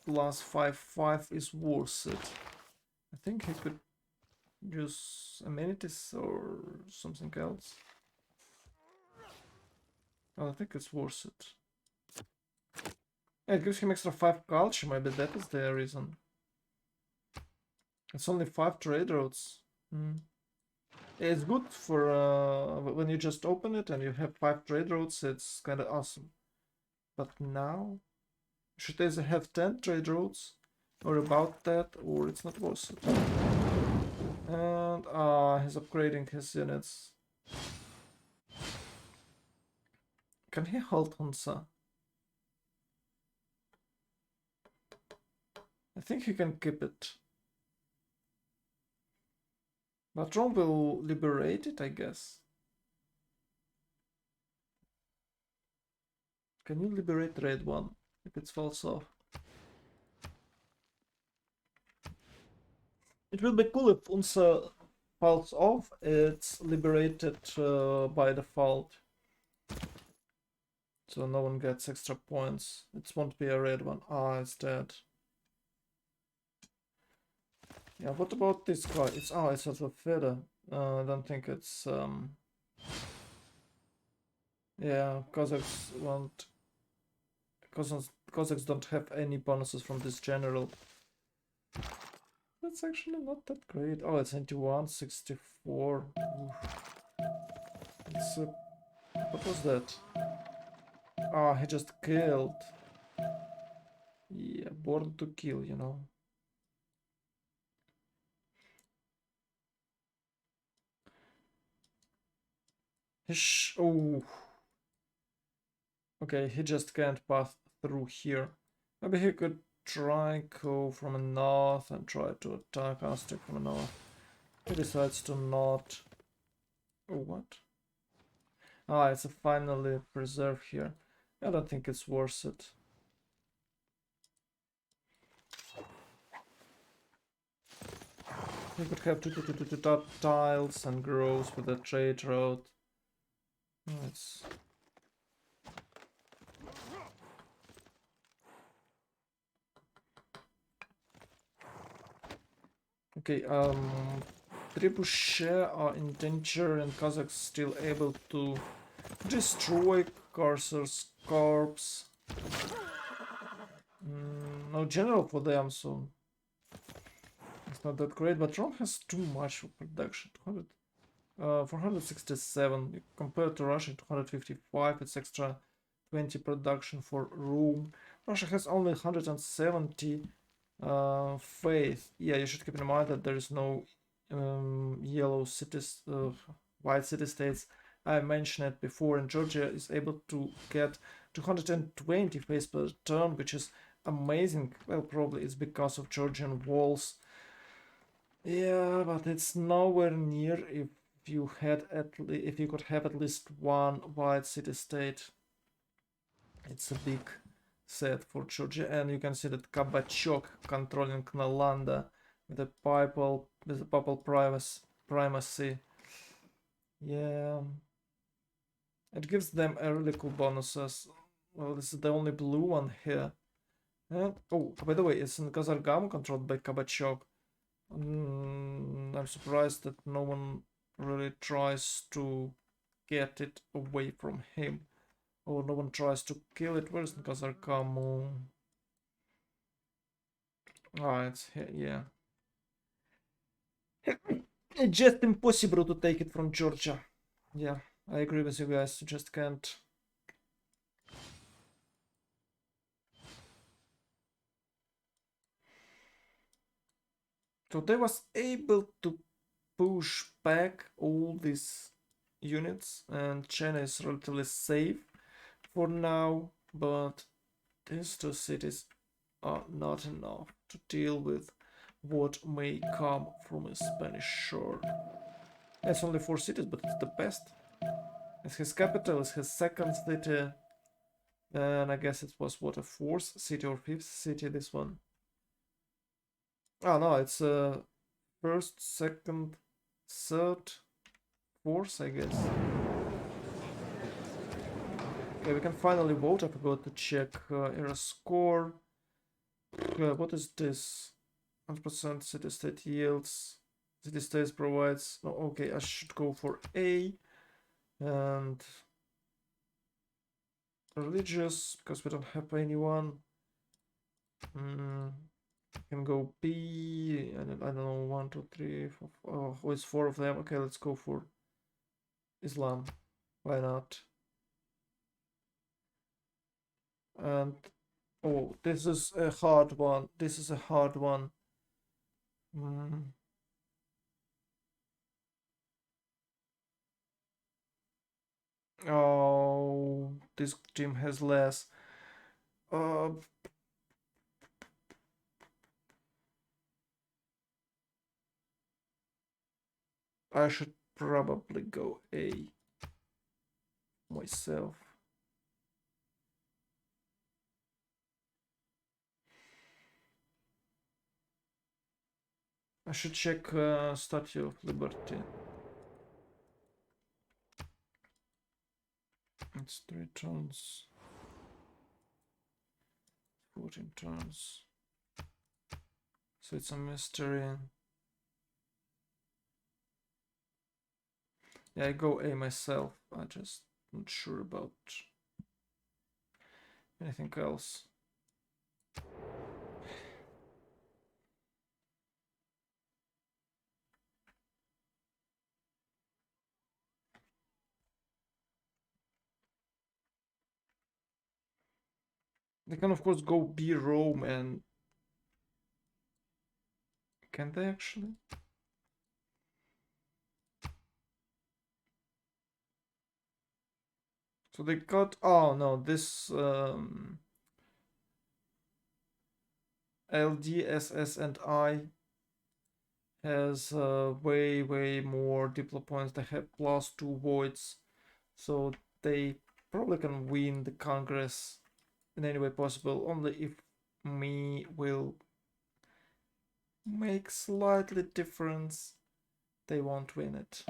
plus 5 is worth it. I think he could use amenities or something else. Oh, I think it's worth it. Yeah, it gives him extra 5 culture, maybe that is the reason. It's only 5 trade routes. Yeah, it's good for when you just open it and you have 5 trade routes, it's kinda awesome. But now, should either have 10 trade routes or about that, or it's not worth it. And he's upgrading his units. Can he hold Hunza? I think he can keep it. But Rome will liberate it, I guess. Can you liberate red one if it falls off? It will be cool if Unsa falls off, it's liberated by default. So no one gets extra points. It won't be a red one. Ah, it's dead. Yeah, what about this guy? It's a feather. I don't think it's yeah, Cossacks won't. Cossacks don't have any bonuses from this general. That's actually not that great. Oh, it's 91, 64. It's what was that? Ah, he just killed. Yeah, born to kill, you know. Oh. Okay, he just can't pass through here. Maybe he could try go from the north and try to attack Aztec from the north. He decides to not. Oh, what? Ah, it's a finally preserve here. I don't think it's worth it. You could have two tiles and growth with a trade route. It's okay. Trebuchet are in danger, and Kazakhs still able to destroy Cursor's corpse. No general for them, so it's not that great. But Rome has too much for production. 467 compared to Russia, 255. It's extra 20 production for room. Russia has only 170 faith. Yeah, you should keep in mind that there is no yellow cities, white city states. I mentioned it before, and Georgia is able to get 220 faith per turn, which is amazing. Well, probably it's because of Georgian walls. Yeah, but it's nowhere near if you could have at least one white city state. It's a big set for Georgia, and you can see that Kabachok controlling Nalanda with a papal primacy. Yeah, it gives them a really cool bonuses. Well, this is the only blue one here. Oh, by the way, it's in Kazargam controlled by Kabachok. I'm surprised that no one really tries to get it away from him. Or no one tries to kill it. Where's Kazarkamu? Ah, it's here, yeah. It's just impossible to take it from Georgia. Yeah, I agree with you guys. You just can't. So they was able to push back all these units, and China is relatively safe for now, but these two cities are not enough to deal with what may come from a Spanish shore. It's only 4 cities, but it's the best. It's his capital, it's his second city, and I guess it was what, a 4th city or 5th city, this one. Oh no, it's 1st, 2nd, 3rd, 4th, I guess. Okay, we can finally vote. I forgot to check era score. What is this? 100% city state yields. City states provides. Oh, okay, I should go for A. And religious, because we don't have anyone. Can go B. And I don't know, 1, 2, 3, 4. Oh, it's 4 of them. Okay, let's go for Islam. Why not? And oh, this is a hard one. This is a hard one. Oh, this team has less. Uh, I should probably go A myself. I should check Statue of Liberty. It's 3 turns. 14 turns. So it's a mystery. Yeah, I go A myself. I just not sure about anything else. They can of course go B Rome, and can they actually? So they got, oh no, this LD, SS and I has way more diplo points. They have +2 voids, so they probably can win the Congress in any way possible, only if me will make slightly difference, they won't win it.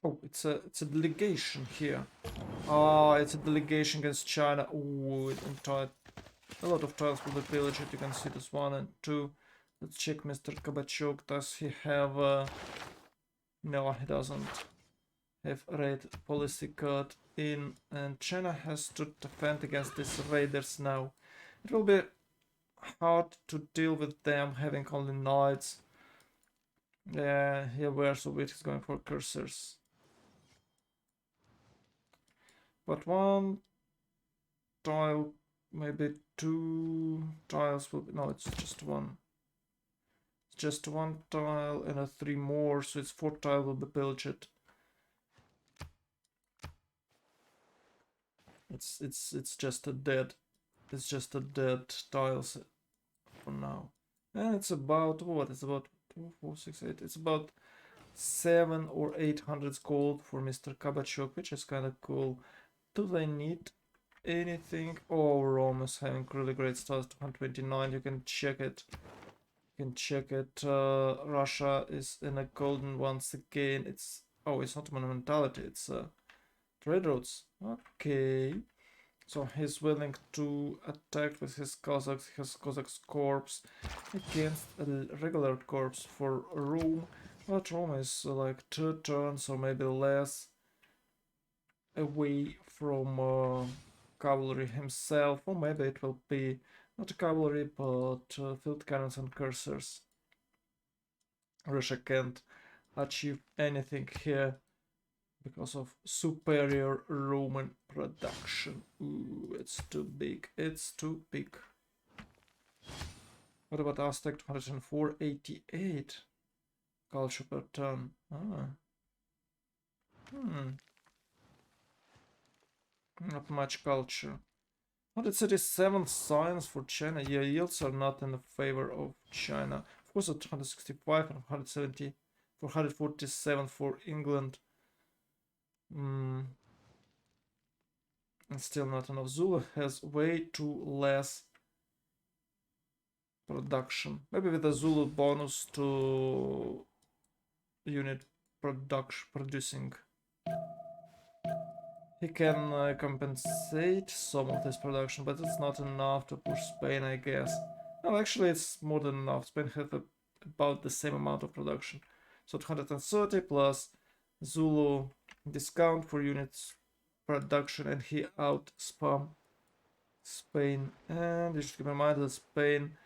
Oh, it's a delegation here. Ah, it's a delegation against China. Oh, a lot of tiles will be pillaged. You can see this 1 and 2. Let's check Mr. Kabachok. Does he have no, he doesn't have raid policy card in, and China has to defend against these raiders now. It will be hard to deal with them having only knights. Yeah, here where Soviet is going for cursors. But one tile, maybe 2 tiles will be, no, it's just one. It's just 1 tile and 3 more, so it's 4 tile will be pillaged. It's just a dead tiles for now. And it's about what? It's about 2, 4, 6, 8. It's about 7 or 800 gold for Mr. Kabachok, which is kind of cool. Do they need anything? Oh, Rome is having really great stars, 229. You can check it. Russia is in a golden once again. It's not monumentality. It's trade routes. Okay. So he's willing to attack with his Cossacks corps against a regular corps for Rome. But Rome is like 2 turns or maybe less away from cavalry himself, or maybe it will be not cavalry but field cannons and cursors. Russia can't achieve anything here because of superior Roman production. Ooh, it's too big. It's too big. What about Aztec 204, 88 culture per turn? Not much culture. 137 science for China. Yeah, yields are not in the favor of China. Of course, at 165 and 170 for 147 for England. And still not enough. Zulu has way too less production. Maybe with a Zulu bonus to unit producing. He can compensate some of this production, but it's not enough to push Spain, I guess. No, actually it's more than enough. Spain has about the same amount of production. So 230 plus Zulu discount for units production, and he out spam Spain. And you should keep in mind that Spain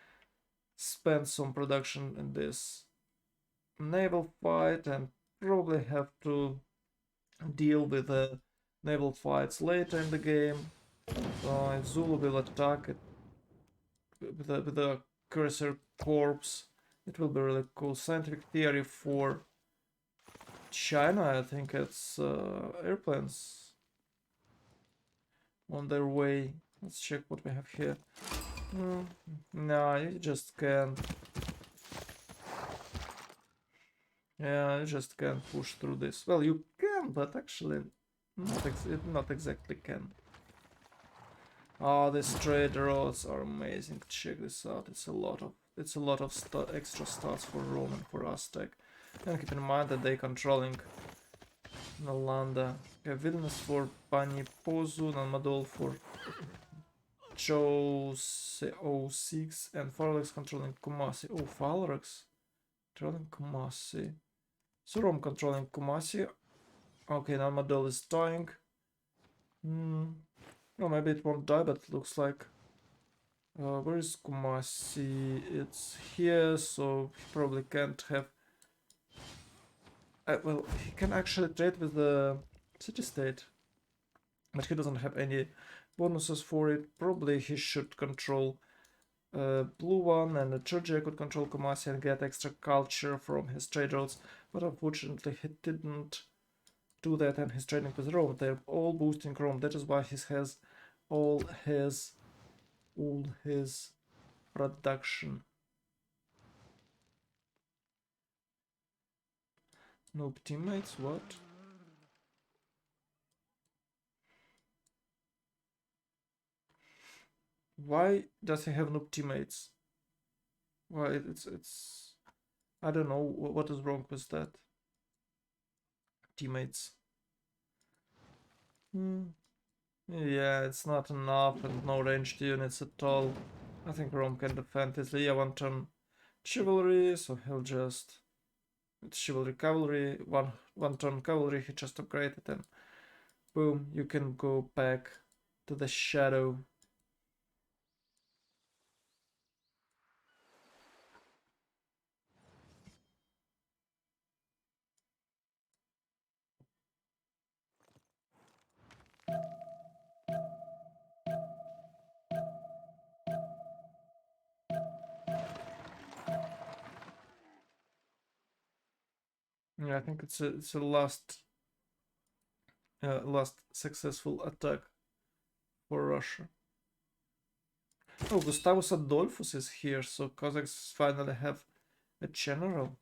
spent some production in this naval fight and probably have to deal with the naval fights later in the game. So if Zulu will attack it with a cursor corps, it will be really cool. Scientific theory for China, I think it's airplanes on their way. Let's check what we have here. No, you just can't. Yeah, you just can't push through this. Well, you can, but actually not exactly can. Oh, these trade roads are amazing. Check this out. It's a lot of extra stats for Rome and for Aztec. And keep in mind that they controlling Nalanda. Okay, Vilnius for Panipozu, Nalmadol for Chose 06, and Firaxis controlling Kumasi. Oh, Firaxis controlling Kumasi. So Rome controlling Kumasi. Okay, Nalmadol is dying. No, maybe it won't die, but it looks like... where is Kumasi? It's here, so he probably can't have... well, he can actually trade with the city-state, but he doesn't have any bonuses for it. Probably he should control blue one, and Georgia could control Kumasi and get extra culture from his trade routes, but unfortunately he didn't do that, and he's trading with Rome. They're all boosting Rome. That is why he has all his production. Noob teammates, what? Why does he have noob teammates? Why it's I don't know what is wrong with that. Teammates. Yeah, it's not enough and no ranged units at all. I think Rome can defend his Leah one turn chivalry, so he'll just it's chivalry cavalry, one turn cavalry, he just upgraded and boom, you can go back to the shadow. Yeah, I think it's a last successful attack for Russia. Oh, Gustavus Adolphus is here, so Cossacks finally have a general.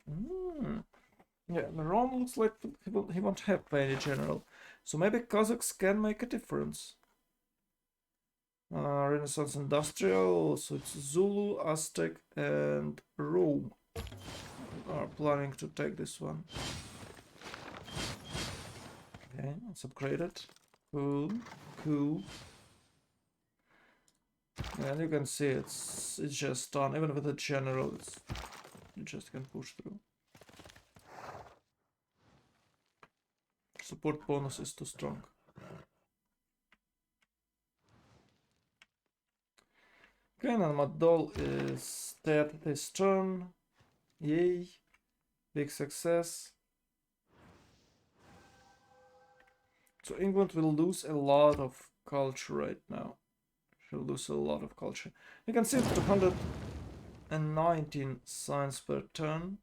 Yeah, Rome looks like he won't have any general, so maybe Cossacks can make a difference. Renaissance Industrial, so it's Zulu, Aztec, and Rome are planning to take this one. Okay, it's upgraded. Cool. And you can see it's just done. Even with the general, you just can push through. Support bonus is too strong. Okay, and Madol is dead this turn. Yay. Big success. So England will lose a lot of culture right now. She'll lose a lot of culture. You can see it's 219 signs per turn.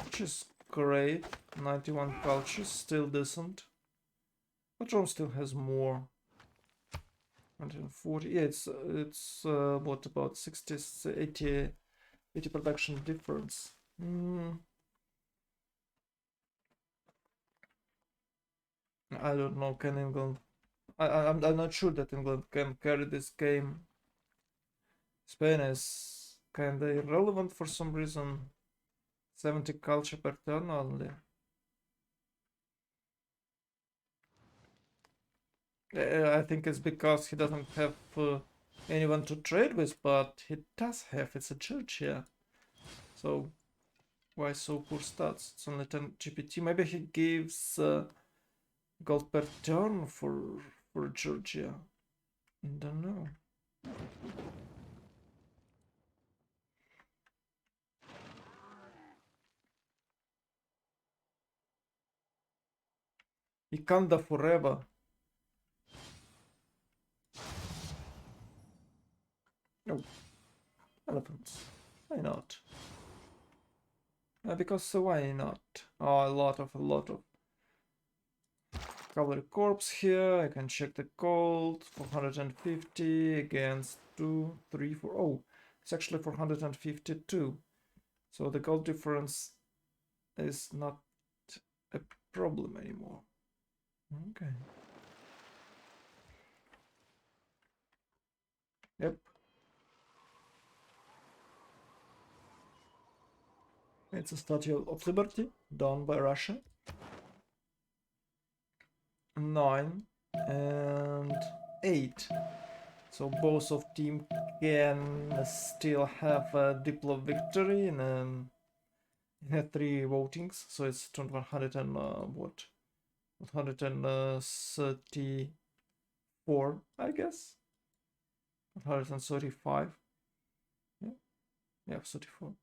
Which is great. 91 culture, still decent. But Rome still has more. 140. Yeah, it's what about 60, 80 production difference. I don't know. Can England? I'm not sure that England can carry this game. Spain is kinda irrelevant for some reason. 70 culture per turn only. I think it's because he doesn't have anyone to trade with, but he does have. It's a Georgia. So why so poor stats? It's only 10 GPT. Maybe he gives gold per turn for Georgia. Don't know. Ikanda forever. No. Elephants. Why not? Because why not? Oh, a lot of cavalry corps here. I can check the gold. 450 against 2, 3, 4. Oh, it's actually 452. So the gold difference is not a problem anymore. Okay. Yep. It's a Statue of Liberty done by Russia. 9 and 8. So both of team can still have a Diplo victory in 3 votings. So it's 100 and what? 134, I guess. 135. Yeah, 34.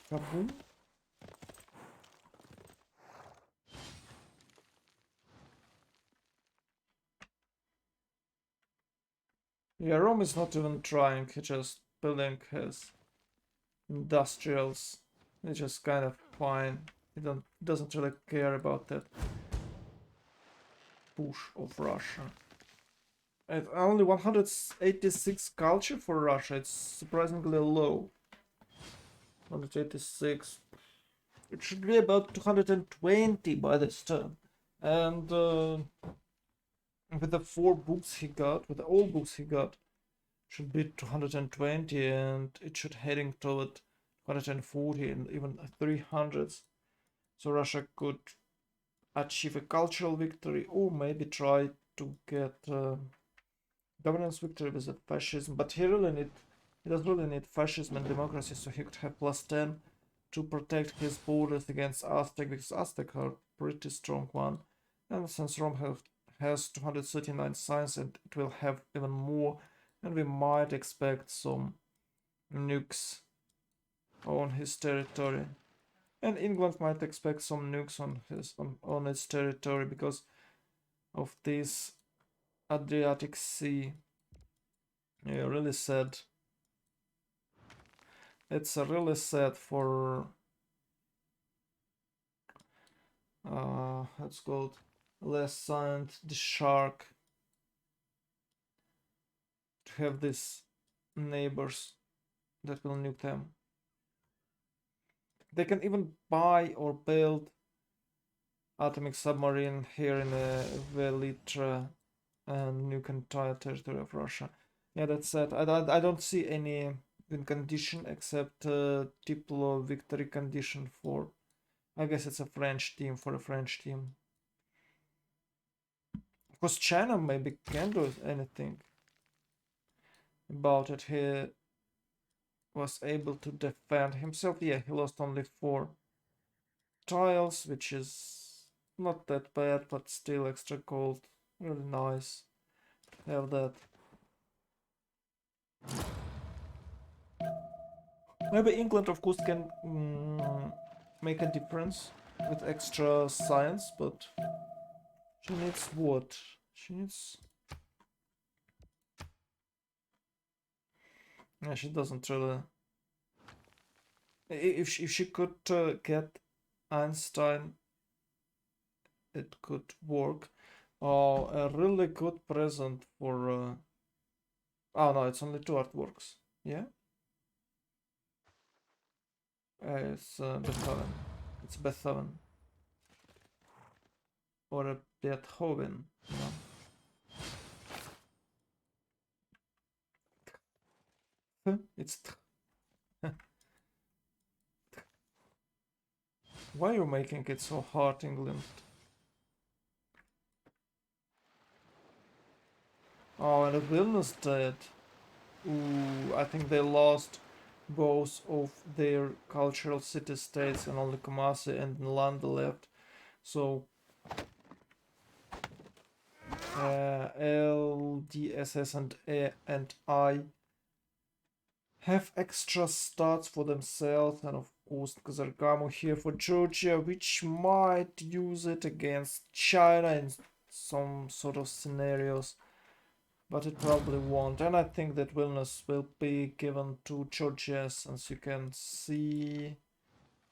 Kaboom. Yeah, Rome is not even trying, he just building his industrials. It's just kind of fine. doesn't really care about that push of Russia. At only 186 culture for Russia, it's surprisingly low. 186. It should be about 220 by this time. And with the 4 books he got, with the all books he got, should be 220, and it should heading toward 140 and even 300s. So Russia could achieve a cultural victory, or maybe try to get governance victory with the fascism. But he does really need fascism and democracy, so he could have +10 to protect his borders against Aztec, because Aztec are pretty strong one. And since Rome has 239 signs, and it will have even more, and we might expect some nukes on his territory. And England might expect some nukes on its territory because of this Adriatic Sea. Yeah, really sad. It's really sad for it's called less signed the shark to have these neighbors that will nuke them. They can even buy or build atomic submarine here in Velitra and nuke entire territory of Russia. Yeah, that's sad. I don't see any win condition except Diplo victory condition for, I guess it's a French team, for a French team. Of course, China maybe can do anything about it. He was able to defend himself. Yeah, he lost only 4 tiles, which is not that bad, but still extra gold. Really nice to have that. Maybe England, of course, can make a difference with extra science, but she needs what? She needs... Yeah, she doesn't really... If she could get Einstein, it could work. Oh, a really good present for... Oh no, it's only 2 artworks. Yeah? It's Beethoven. It's Beethoven. Or a Beethoven. No. It's... Why are you making it so hard, England? Oh, and Vilnius dead. Ooh, I think they lost both of their cultural city-states, and only Kumasi and Nalanda left. So L, D, S, S, and E, and I have extra stats for themselves, and of course Kazargamo here for Georgia, which might use it against China in some sort of scenarios, but it probably won't. And I think that Vilnius will be given to Georgia, since you can see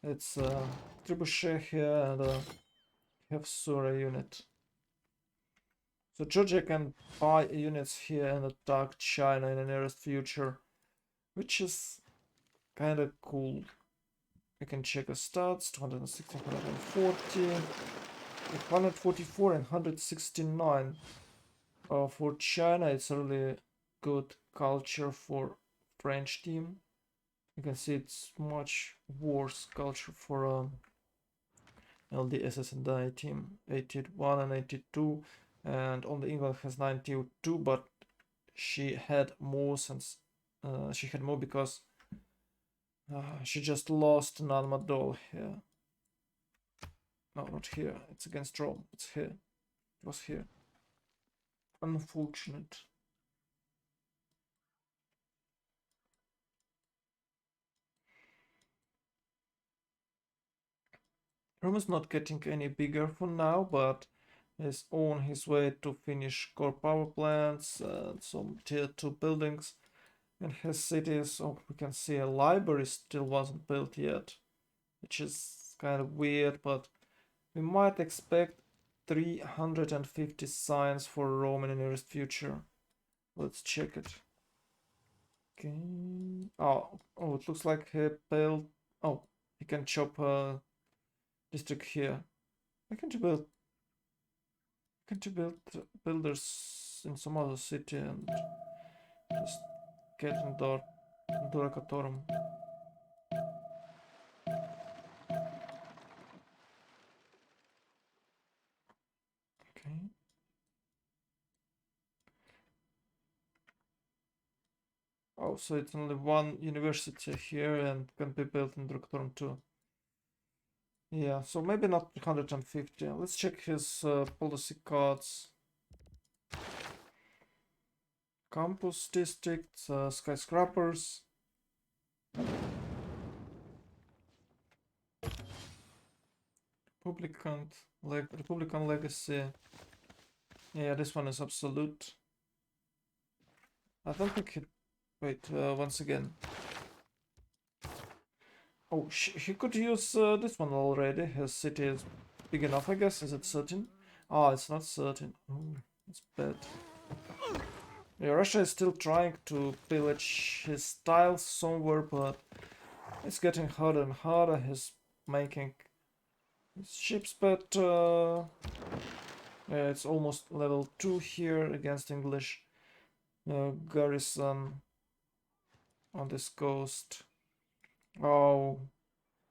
it's a trebuchet here and a Hefsura unit. So Georgia can buy units here and attack China in the nearest future, which is kind of cool. We can check the stats: 260, 140, 144 and 169. For China, it's a really good culture for French team. You can see it's much worse culture for LDSS and I team, 81 and 82, and only England has 92, but she had more since she had more because she just lost Nanmadol here. No, not here. It's against Rome. It's here. It was here. Unfortunate. Rome is not getting any bigger for now, but is on his way to finish core power plants and some tier 2 buildings in his cities. Oh, we can see a library still wasn't built yet, which is kind of weird, but we might expect 350 signs for Rome in the nearest future. Let's check it. Okay. Oh, it looks like he built. Oh, he can chop a district here. Why can't you build? Can't you build builders in some other city and just get in Doracatorum? Okay. Oh, so it's only one university here and can be built in Doracatorum too. Yeah, so maybe not 150. Let's check his policy cards. Campus districts, skyscrapers. Republican legacy. Yeah, this one is absolute. I don't think he. Wait, once again. Oh, he could use this one already. His city is big enough, I guess. Is it 13? Ah, it's not 13. Oh, it's bad. Yeah, Russia is still trying to pillage his tiles somewhere, but it's getting harder and harder. He's making his ships, but yeah, it's almost level 2 here against English garrison on this coast. Oh,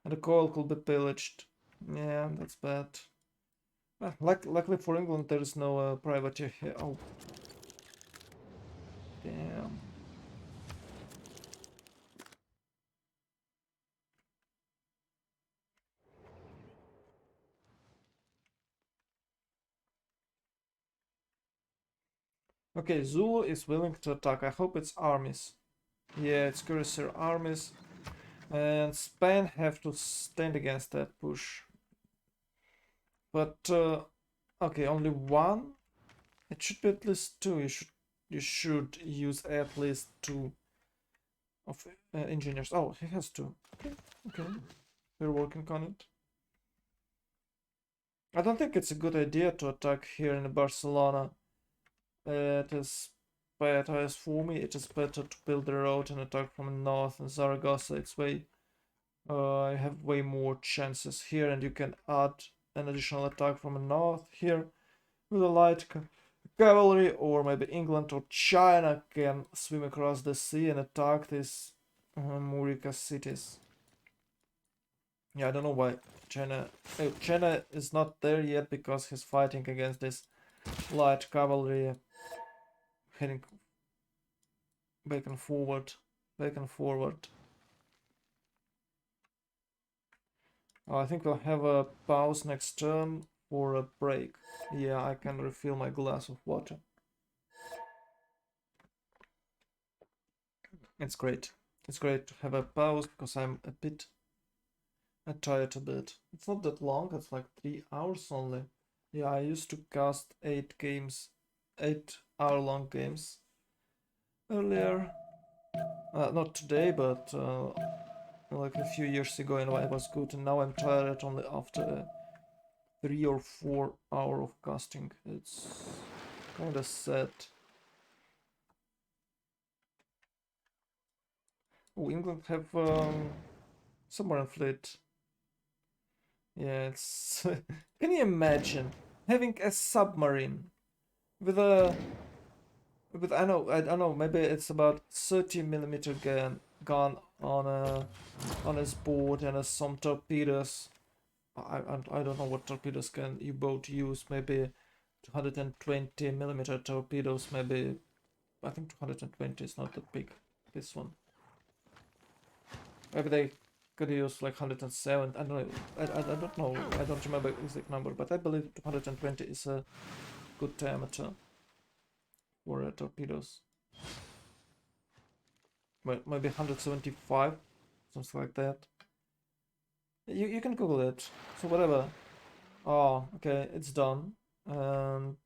and the coal could be pillaged. Yeah, that's bad. Luckily for England, there is no privateer here. Oh, damn. Okay, Zulu is willing to attack. I hope it's armies. Yeah, it's cuirassier armies. And Spain have to stand against that push. But, okay, only one? It should be at least two. You should use at least two of engineers. Oh, he has two. Okay, we're working on it. I don't think it's a good idea to attack here in Barcelona. It is better, as for me, it is better to build the road and attack from the north in Zaragoza. It's way, I have way more chances here, and you can add an additional attack from the north here with a light cavalry, or maybe England or China can swim across the sea and attack these Murica cities. Yeah, I don't know why China is not there yet because he's fighting against this light cavalry heading back and forward, back and forward. I think we'll have a pause next turn for a break. Yeah, I can refill my glass of water. It's great. It's great to have a pause because I'm a bit tired a bit. It's not that long, it's like 3 hours only. Yeah, I used to cast 8 games, 8-hour-long games earlier. Not today, but like a few years ago, and I was good. And now I'm tired only after 3 or 4 hours of casting. It's kind of sad. Oh, England have submarine fleet. Yeah, it's. Can you imagine having a submarine with a I don't know, maybe it's about 30 mm gun on his board and some torpedoes. I don't know what torpedoes can U-boat use. Maybe 220 mm torpedoes. Maybe I think 220 is not that big. This one. Maybe they could use like 107. I don't know. I don't know. I don't remember the exact number, but I believe 220 is a good diameter for torpedoes. Maybe 175, something like that. You can Google it. So whatever. Oh, okay, it's done. And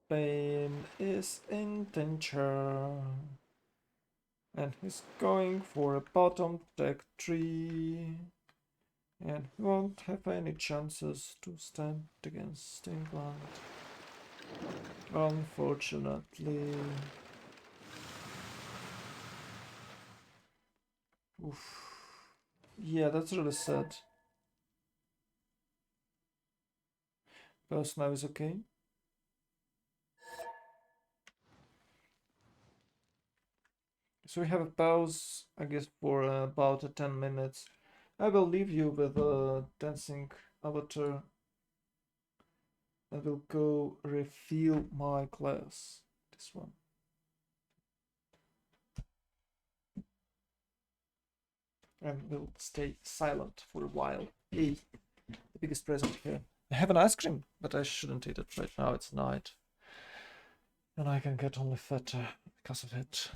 Spain is in danger. And he's going for a bottom deck 3. And we won't have any chances to stand against England. Unfortunately. Oof. Yeah, that's really sad. Pause now is okay. So we have a pause, I guess, for about 10 minutes. I will leave you with a dancing avatar. I will go refill my class. This one. And will stay silent for a while. Hey, the biggest present here. I have an ice cream, but I shouldn't eat it right now. It's night. And I can get only fatter because of it.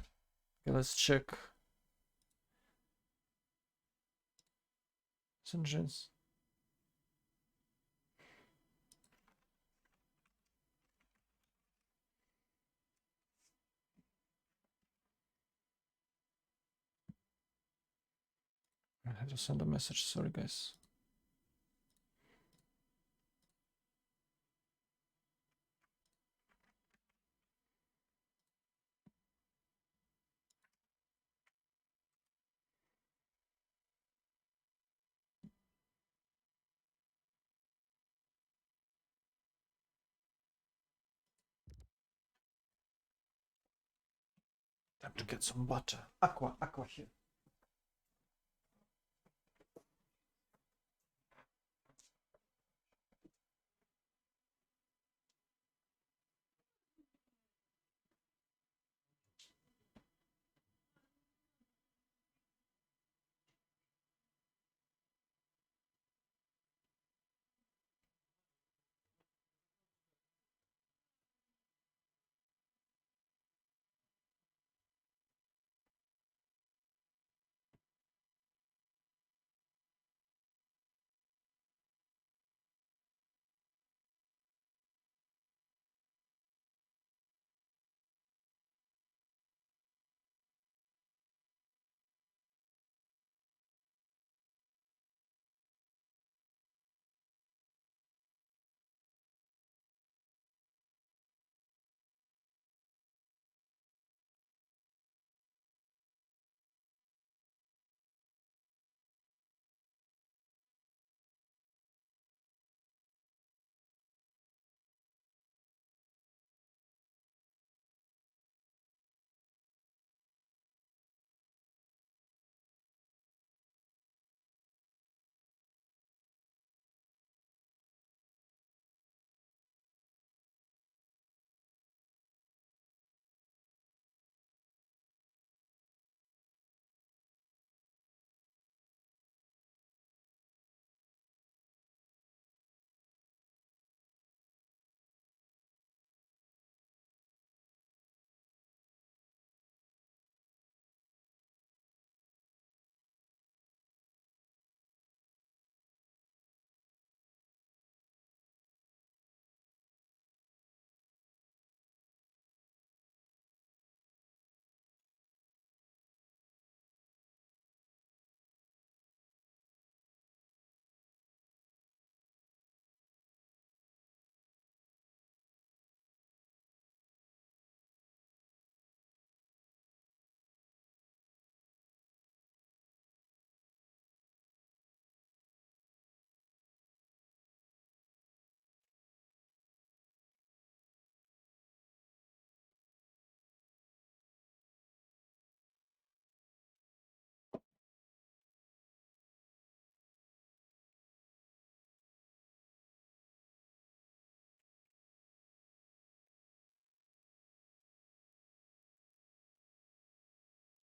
Okay, let's check. Engines. I have to send a message. Sorry, guys. Time to get some water. Aqua here.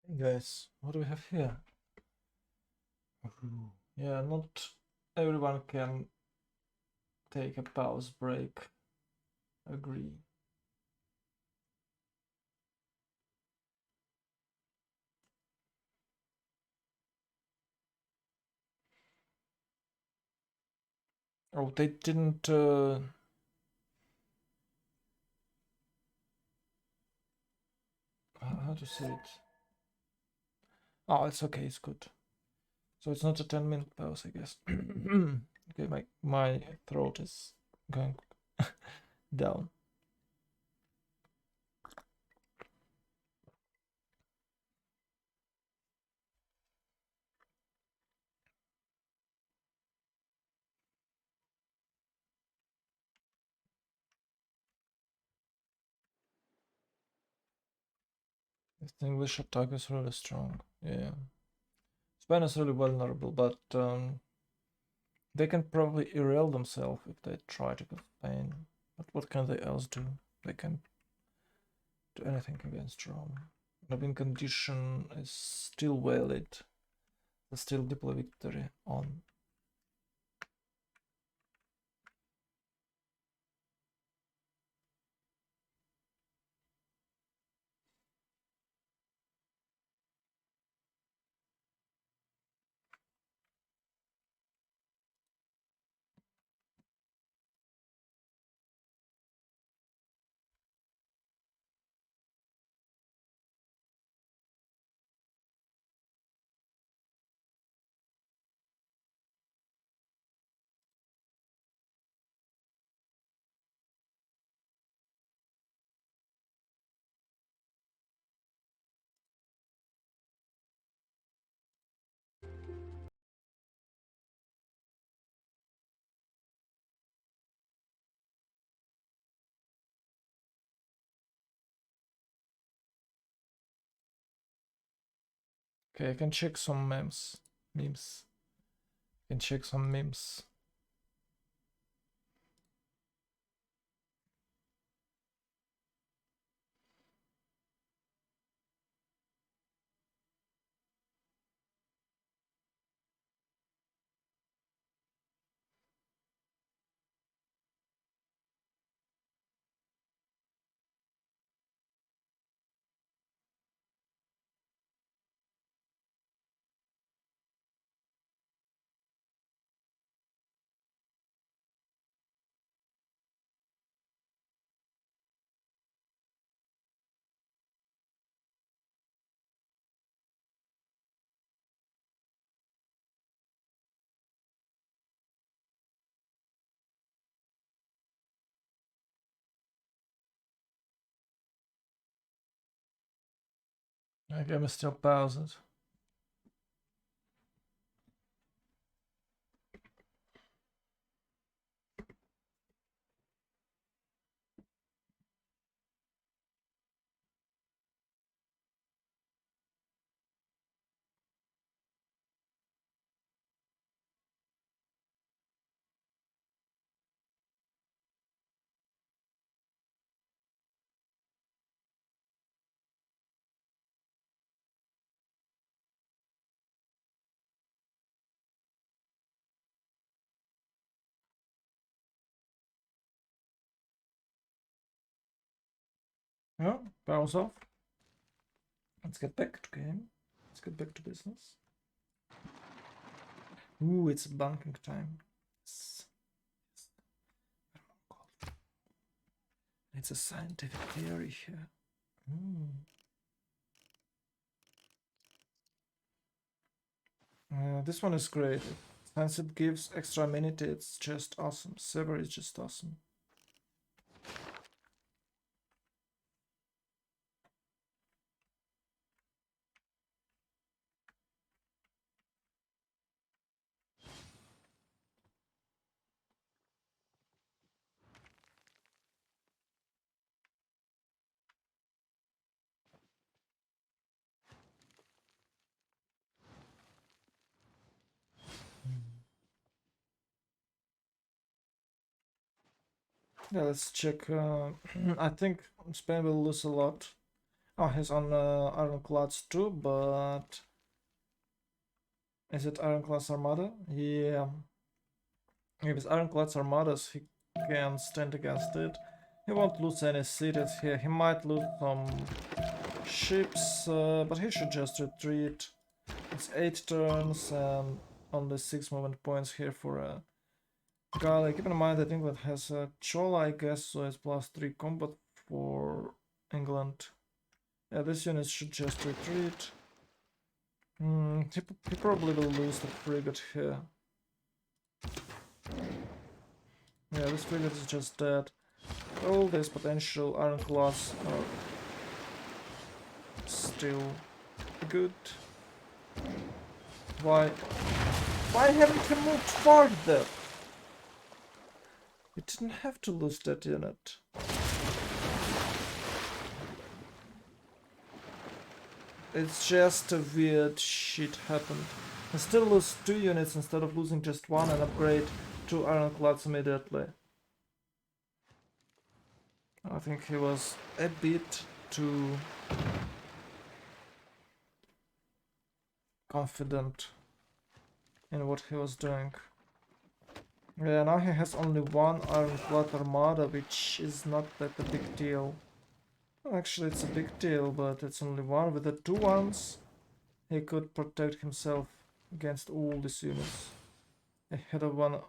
Hey guys, what do we have here? Yeah, not everyone can take a pause break. Agree. Oh, they didn't. How to say it? Oh, it's okay. It's good. So it's not a 10-minute pause, I guess. Okay, my throat is going down. This English attack is really strong. Yeah. Spain is really vulnerable, but they can probably derail themselves if they try to go Spain. But what can they else do? They can do anything against Rome. The win condition is still valid. There's still diplo victory on. Okay, I can check some memes. I can check some memes. My game is still paused. Yeah, pause off. Let's get back to game. Let's get back to business. Ooh, it's banking time. It's a scientific theory here. This one is great. Since it gives extra minute, it's just awesome. Server is just awesome. Yeah, let's check. I think Spain will lose a lot. Oh, he's on Ironclads too, but is it Ironclads Armada? Yeah. If it's Ironclads Armadas, he can stand against it. He won't lose any cities here. He might lose some ships, but he should just retreat. It's 8 turns and only 6 movement points here for a galley. Keep in mind that England has a Chola, I guess, so it's +3 combat for England. Yeah, this unit should just retreat. He probably will lose the frigate here. Yeah, this frigate is just dead. All these potential ironclads are still good. Why haven't he moved farther? You didn't have to lose that unit. It's just a weird shit happened. I still lose 2 units instead of losing just 1 and upgrade 2 ironclads immediately. I think he was a bit too confident in what he was doing. Yeah, now he has only 1 ironclad armada, which is not that a big deal. Well, actually, it's a big deal, but it's only 1. With the 2 ones, he could protect himself against all these units. Ahead of 1.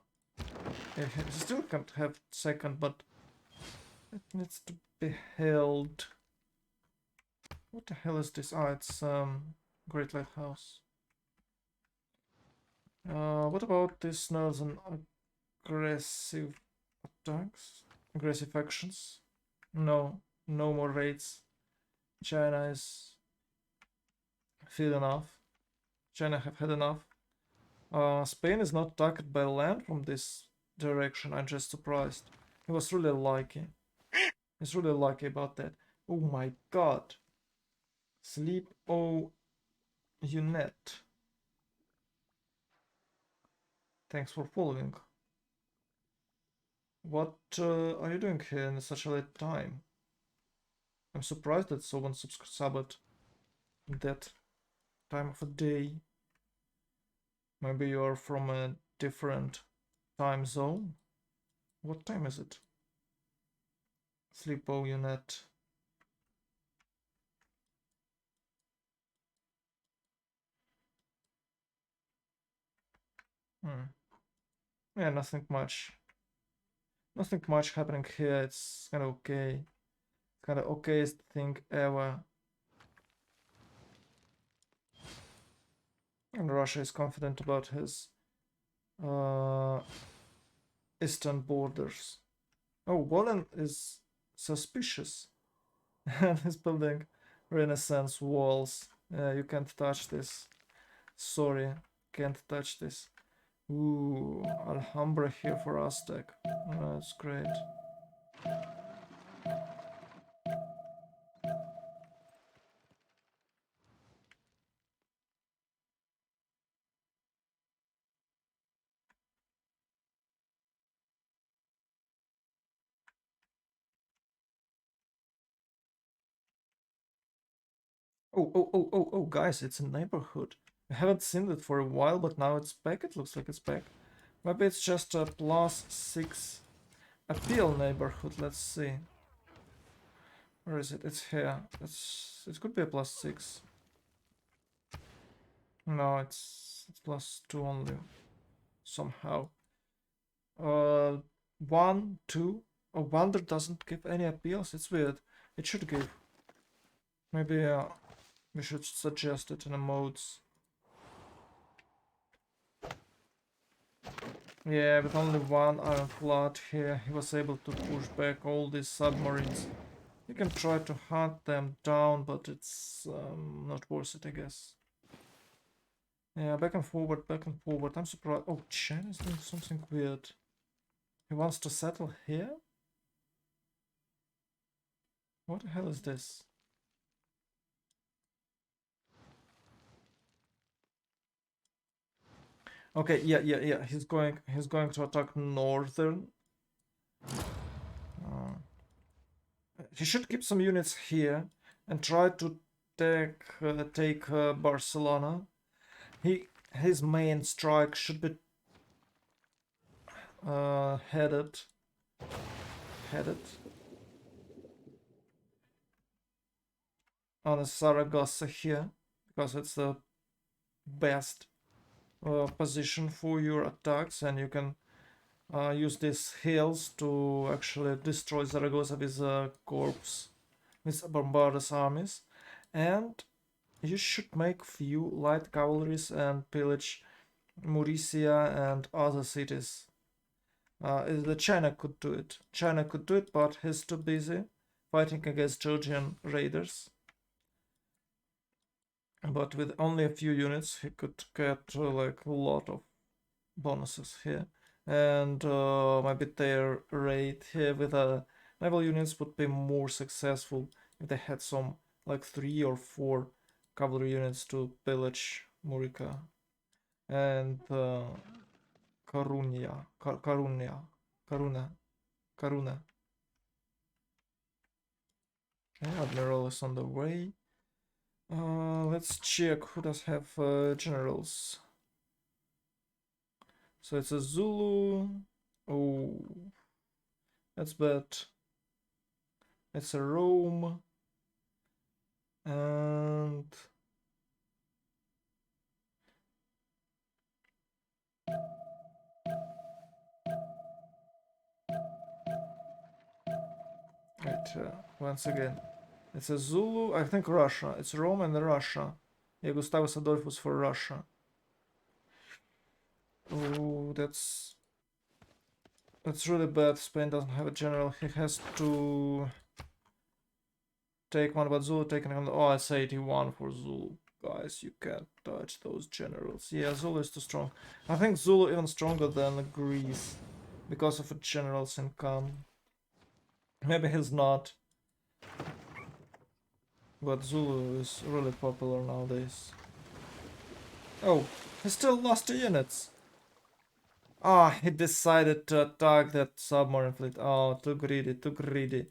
He still can't have 2nd, but it needs to be held. What the hell is this? Ah, it's Great Lighthouse. What about this northern aggressive attacks? Aggressive actions? No, no more raids. China is fed enough. China have had enough. Spain is not attacked by land from this direction. I'm just surprised. He was really lucky. He's really lucky about that. Oh my god. Sleep oh unit. Thanks for following. What are you doing here in such a late time? I'm surprised that someone subbed that time of a day. Maybe you're from a different time zone? What time is it? Sleep oh unit. Yeah, nothing much. Nothing much happening here. It's kind of okay. Kind of okayest thing ever. And Russia is confident about his eastern borders. Oh, Wallen is suspicious. And he's building Renaissance walls. You can't touch this. Sorry, can't touch this. Ooh, Alhambra here for Aztec. That's great. Oh, guys, it's a neighborhood. I haven't seen it for a while, but now it's back. It looks like it's back. Maybe it's just a +6 appeal neighborhood. Let's see. Where is it? It's here. It could be a +6. No, it's +2 only. Somehow. 1, 2. Oh, Wonder doesn't give any appeals. It's weird. It should give. Maybe we should suggest it in the modes. Yeah, with only 1 ironclad here, he was able to push back all these submarines. You can try to hunt them down, but it's not worth it, I guess. Yeah, back and forward, back and forward. I'm surprised. Oh, China's doing something weird. He wants to settle here? What the hell is this? Okay, yeah. He's going to attack northern. He should keep some units here and try to take Barcelona. His main strike should be headed on Saragossa here, because it's the best position for your attacks, and you can use these hills to actually destroy Zaragoza with corps, with Bombarda's armies. And you should make few light cavalries and pillage Mauricia and other cities. The China could do it. China could do it, but he's too busy fighting against Georgian raiders. But with only a few units, he could get like a lot of bonuses here. And maybe their raid here with naval units would be more successful if they had some like 3 or 4 cavalry units to pillage Murica and Karunia. Karuna. Okay, Admiral is on the way. Let's check who does have generals. So it's a Zulu. Oh, that's bad. It's a Rome. And right, once again, it's a Zulu. I think Russia. It's Rome and Russia. Yeah, Gustavus Adolphus for Russia. Oh, that's really bad. Spain doesn't have a general. He has to take one, but Zulu taking on. Oh, it's 81 for Zulu. Guys, you can't touch those generals. Yeah, Zulu is too strong. I think Zulu even stronger than Greece because of a general's income. Maybe he's not. But Zulu is really popular nowadays. Oh, he still lost the units. Ah, he decided to attack that submarine fleet. Oh, too greedy, too greedy.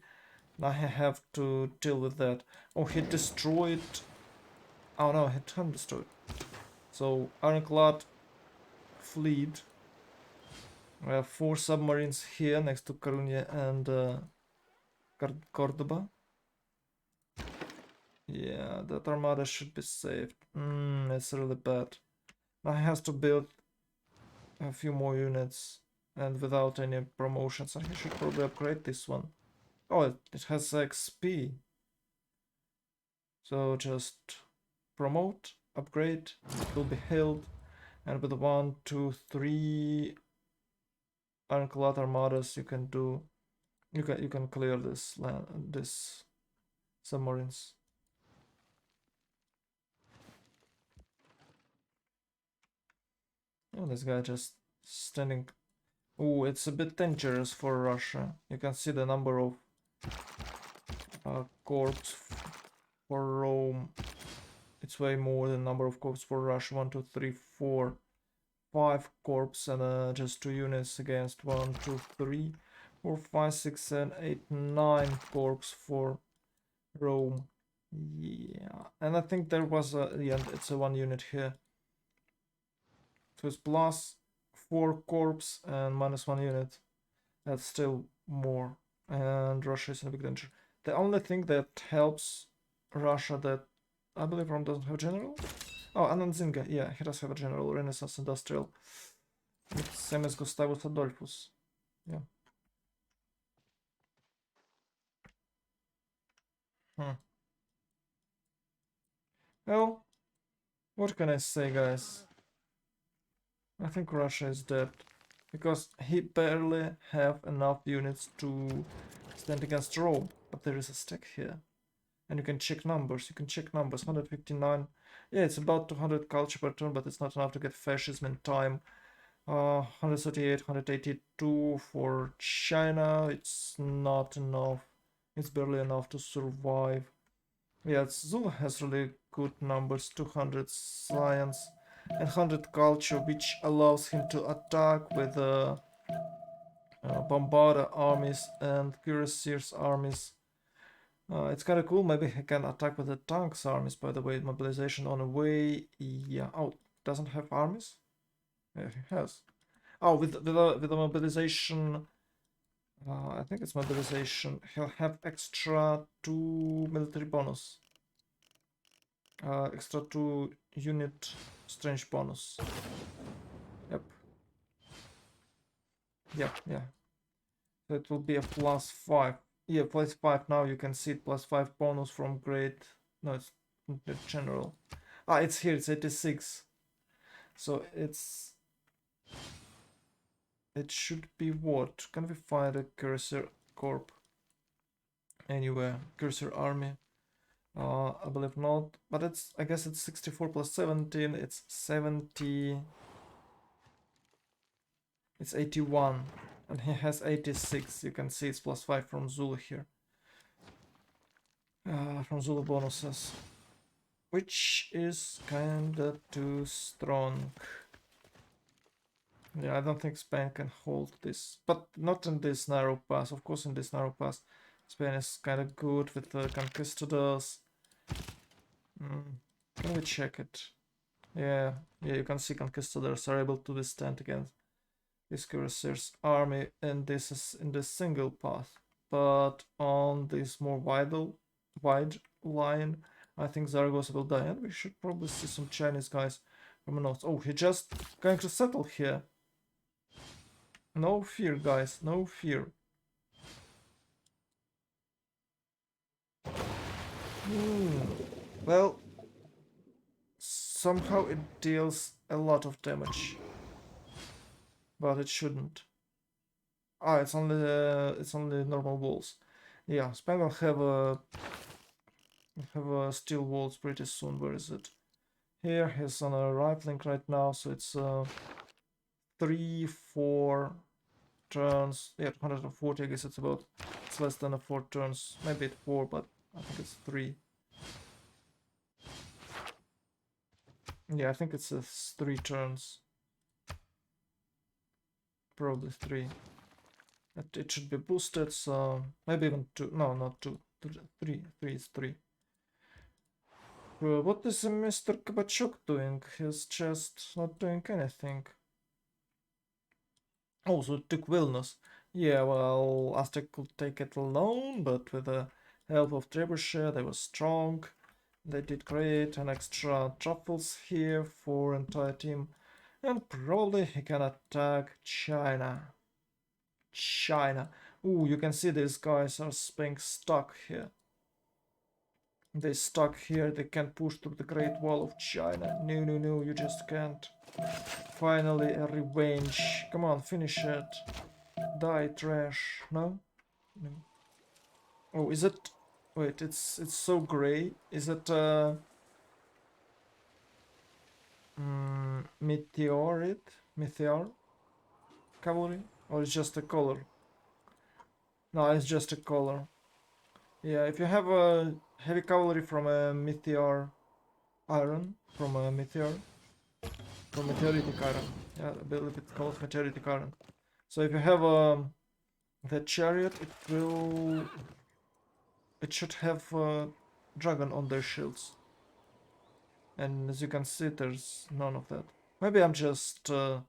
Now I have to deal with that. Oh, he destroyed... Oh no, he didn't destroy. So, Ironclad fleet. We have 4 submarines here next to Coruña and Cordoba. Yeah, that armada should be saved. It's really bad. Now he has to build a few more units and without any promotions. I should probably upgrade this one. Oh, it has XP. So just promote, upgrade, it will be held, and with 1, 2, 3 Ironclad armadas you can do. You can clear this submarines. Oh, this guy just standing. Oh, it's a bit dangerous for Russia. You can see the number of corps for Rome. It's way more than number of corps for Russia. 1, 2, 3, 4, 5 corps and just 2 units against 1, 2, 3, 4, 5, 6, 7, 8, 9 corps for Rome. Yeah, and I think there was a it's a 1 unit here. So it's plus 4 corps and minus 1 unit. That's still more. And Russia is in a big danger. The only thing that helps Russia that I believe Rome doesn't have a general. Oh, Anandzinga, yeah, he does have a general. Renaissance Industrial. It's same as Gustavus Adolphus. Yeah. Well, what can I say, guys? I think Russia is dead. Because he barely have enough units to stand against Rome. But there is a stack here. And you can check numbers. 159. Yeah, it's about 200 culture per turn, but it's not enough to get fascism in time. 138, 182 for China. It's not enough. It's barely enough to survive. Yeah, Zulu has really good numbers. 200 science and 100 culture, which allows him to attack with Bombarda armies and Cuirassiers armies. It's kind of cool. Maybe he can attack with the tanks armies, by the way. Mobilization on the way. Yeah. Oh, doesn't have armies? Yeah, he has. Oh, with the mobilization... I think it's mobilization. He'll have extra 2 military bonus. Extra 2 unit strange bonus. Yep. Yeah. So it will be a +5. Yeah, +5 now. You can see it +5 bonus from great. No, it's the general. Ah, it's here. It's 86. So it should be what? Can we find a cursor corp anywhere? Cursor army? I believe not. But I guess it's 64 plus 17. It's 70. It's 81. And he has 86. You can see it's plus 5 from Zulu here. From Zulu bonuses. Which is kinda too strong. Yeah, I don't think Spain can hold this. But not in this narrow pass. Of course, in this narrow pass, Spain is kinda good with the conquistadors. Can we check it? Yeah, you can see conquistadors are able to withstand against this Cuirassiers army, and this is in the single path. But on this more wide line, I think Zaragoza will die, and we should probably see some Chinese guys from the north. Oh, he just going to settle here. No fear, guys, no fear. Well, somehow it deals a lot of damage, but it shouldn't. Ah, it's only normal walls. Yeah, Spain will have a steel walls pretty soon. Where is it? Here, he's on a right link right now, so it's 3-4 turns. Yeah, 240. I guess it's less than a 4 turns. Maybe it's 4, but I think it's 3. Yeah, I think it's 3 turns. Probably 3. It should be boosted, so maybe even 2. No, not 2. 3. 3 is 3. What is Mr. Kabachuk doing? He's just not doing anything. Also, it took Vilnius. Yeah, well, Aztec could take it alone, but with the help of Trebuchet, they were strong. They did great, and extra truffles here for entire team. And probably he can attack China. China. Ooh, you can see these guys are being stuck here. They stuck here, they can't push through the Great Wall of China. No, you just can't. Finally, a revenge. Come on, finish it. Die, trash. No? No. Oh, is it... Wait, it's so gray. Is it, Meteor? Cavalry? Or it's just a color? No, it's just a color. Yeah, if you have a heavy cavalry from a meteor iron, from meteoritic iron. Yeah, I believe it's called meteoritic iron. So if you have the chariot, it should have a dragon on their shields. And as you can see, there's none of that. Maybe I'm just I'm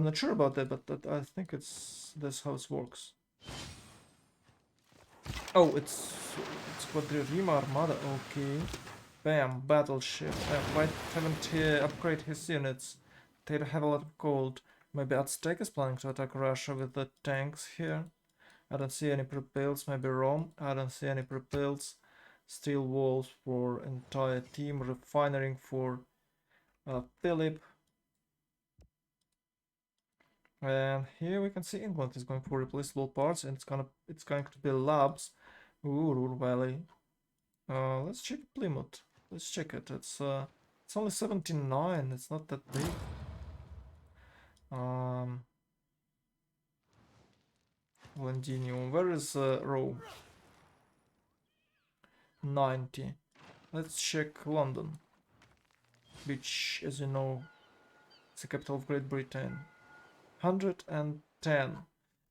not sure about that, but I think that's how it works. Oh, it's Quadririma Armada. Okay. Bam, battleship. Why haven't he upgraded his units? They have a lot of gold. Maybe Aztec is planning to attack Russia with the tanks here. I don't see any propels. Maybe Rome. I don't see any propels. Steel walls for entire team. Refinery for Philip. And here we can see England is going for replaceable parts, and it's going to be labs. Ooh, Ruhr Valley. Let's check Plymouth. Let's check it. It's only 79. It's not that big. Londinium. Where is Rome? 90. Let's check London, which, as you know, is the capital of Great Britain. 110.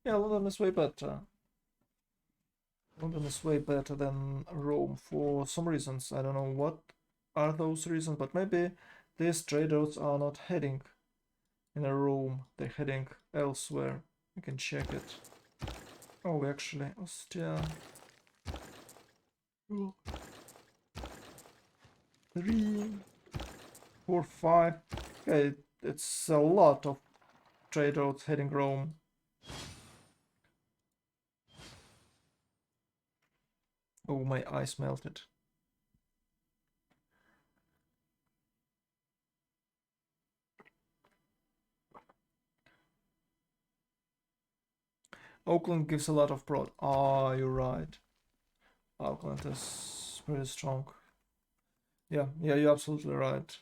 Yeah, London is way better. London is way better than Rome for some reasons. I don't know what are those reasons, but maybe these trade routes are not heading in a Rome. They're heading elsewhere. You can check it. Oh, actually, Ostia. 3, 4, 5. Okay, it's a lot of trade routes heading Rome. Oh, my ice melted. Oakland gives a lot of prod. Ah, you're right. Oakland is pretty strong. Yeah, you're absolutely right.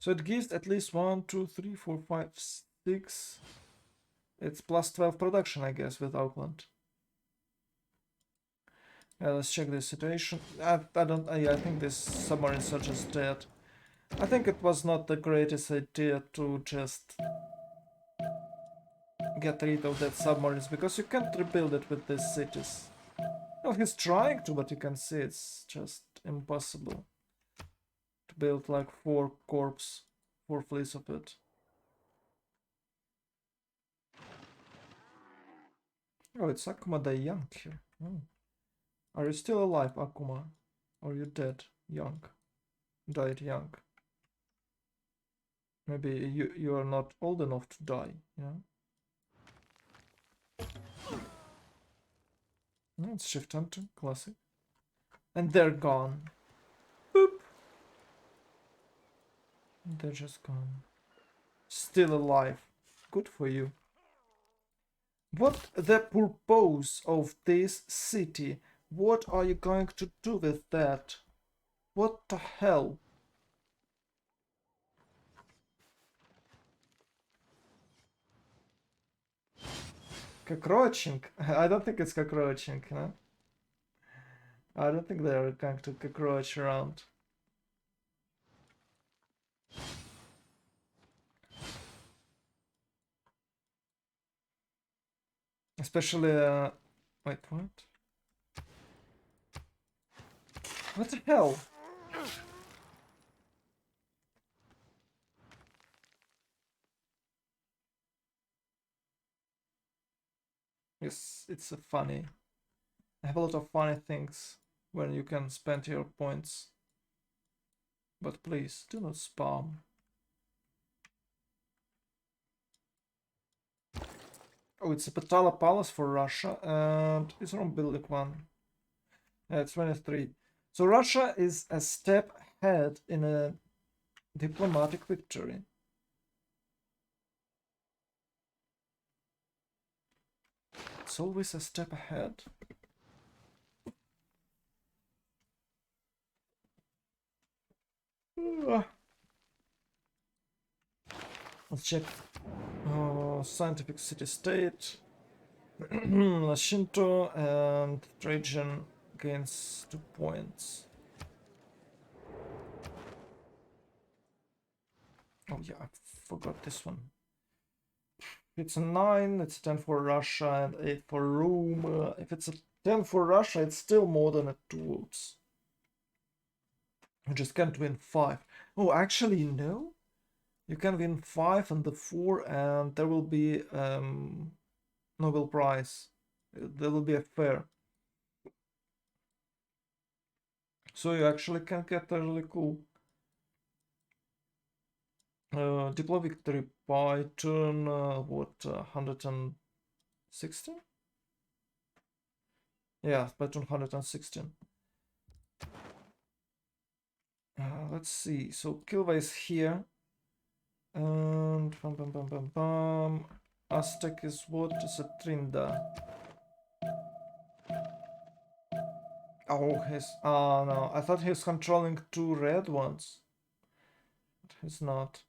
So it gives at least 1, 2, 3, 4, 5, 6. It's plus 12 production, I guess, with Auckland. Yeah, let's check the situation. I think this submarine search is dead. I think it was not the greatest idea to just get rid of that submarines, because you can't rebuild it with these cities. Well, he's trying to, but you can see it's just impossible to build like 4 corps, 4 fleets of it. Oh, it's Akuma the Young here. Oh. Are you still alive, Akuma? Or are you dead? Young. Died young. Maybe you are not old enough to die, yeah? No, it's Shift Hunter, classic. And they're gone. Boop! They're just gone. Still alive. Good for you. What the purpose of this city? What are you going to do with that? What the hell? Cockroaching? I don't think it's cockroaching, no? I don't think they're going to cockroach around. Especially, wait, what? What the hell? Yes, it's a funny. I have a lot of funny things when you can spend your points. But please, do not spam. Oh, it's a Patala Palace for Russia, and it's from building one. Yeah, it's 23. So Russia is a step ahead in a diplomatic victory. It's always a step ahead. Let's check. Scientific city-state. Shinto and Trajan gains 2 points. Oh yeah, I forgot this one. It's a 9, it's a 10 for Russia and 8 for Rome. If it's a 10 for Russia, it's still more than a 2 votes. You just can't win 5. Oh, actually, no. You can win 5 and the 4, and there will be Nobel Prize. There will be a fair. So you actually can get a really cool Diplo Victory by turn, what, 116? Yeah, by turn 116. Let's see. So Kilva is here. And bam, bam, bam, bam, bam. Aztec is what? Is a Trinda. Oh, he's... Oh, no. I thought he was controlling 2 red ones. But he's not.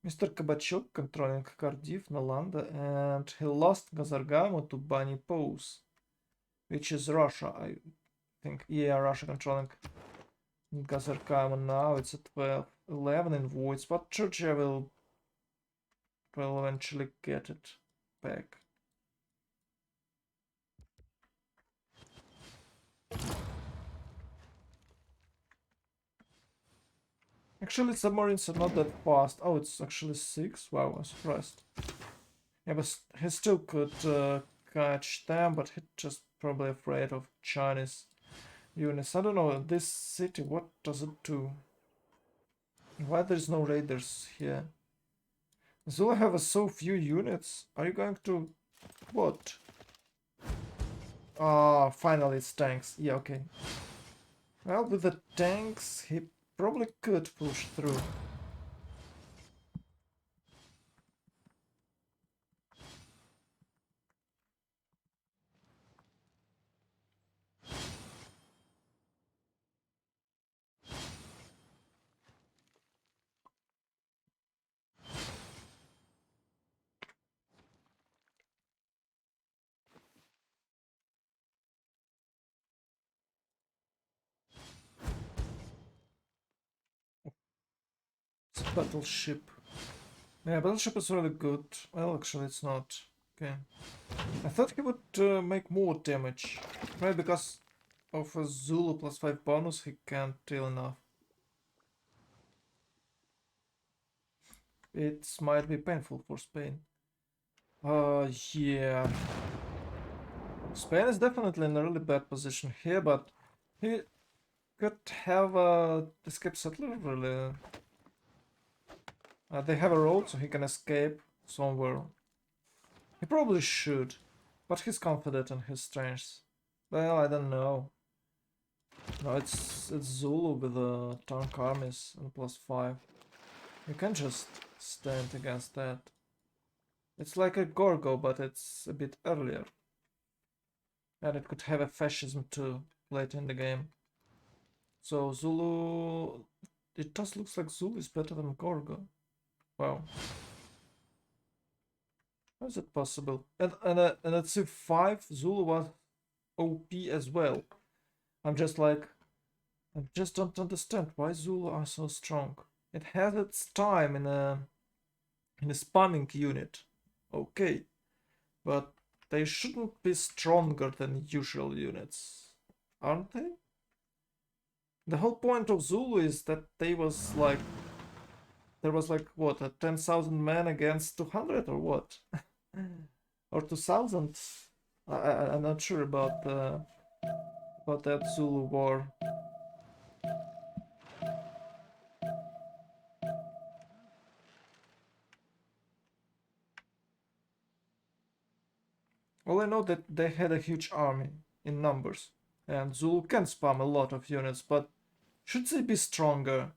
Mr. Kabachuk controlling Cardiff, Nalanda, and he lost Gazargamo to Bani Pose, which is Russia, I think. Yeah, Russia controlling Gazargamo now. It's at 12, 11 in voids, but Georgia will eventually get it back. Actually, submarines are not that fast. Oh, it's actually 6. Wow, I'm surprised. Yeah, but he still could catch them, but he's just probably afraid of Chinese units. I don't know, this city, what does it do? Why there's no raiders here? Zulu have so few units. Are you going to... what? Ah, finally it's tanks. Yeah, okay. Well, with the tanks, he probably could push through. It's a battleship. Yeah, battleship is really good. Well, actually, it's not. Okay. I thought he would make more damage. Right, because of a Zulu +5 bonus, he can't deal enough. It might be painful for Spain. Yeah. Spain is definitely in a really bad position here, but he could have a escape settler, really. They have a road, so he can escape somewhere. He probably should, but he's confident in his strengths. Well, I don't know. No, it's Zulu with tank armies and +5. You can just stand against that. It's like a Gorgo, but it's a bit earlier. And it could have a fascism too, later in the game. So Zulu... it just looks like Zulu is better than Gorgo. Wow. How is it possible? And at C5, Zulu was OP as well. I just don't understand why Zulu are so strong. It has its time in a spamming unit. Okay. But they shouldn't be stronger than usual units. Aren't they? The whole point of Zulu is that there was like what, a 10,000 men against 200 or what? Or 2,000? I'm not sure about that Zulu war. Well, I know that they had a huge army in numbers, and Zulu can spam a lot of units, but should they be stronger?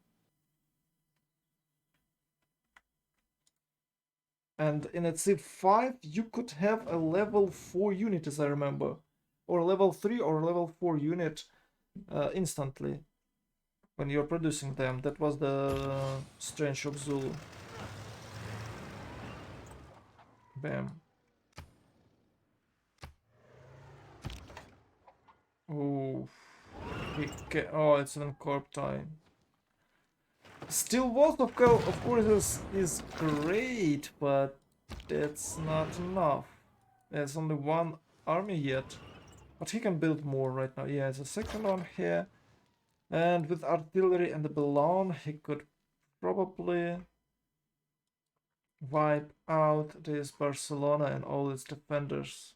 And in a C5, you could have a level 4 unit, as I remember, or level 3 or level 4 unit instantly when you're producing them. That was the strength of Zulu. Bam. Oh, oh, it's an corp tie. Still, Wolf of course is great, but that's not enough. There's only one army yet, but he can build more right now. Yeah, there's a second one here, and with artillery and the balloon, he could probably wipe out this Barcelona and all its defenders.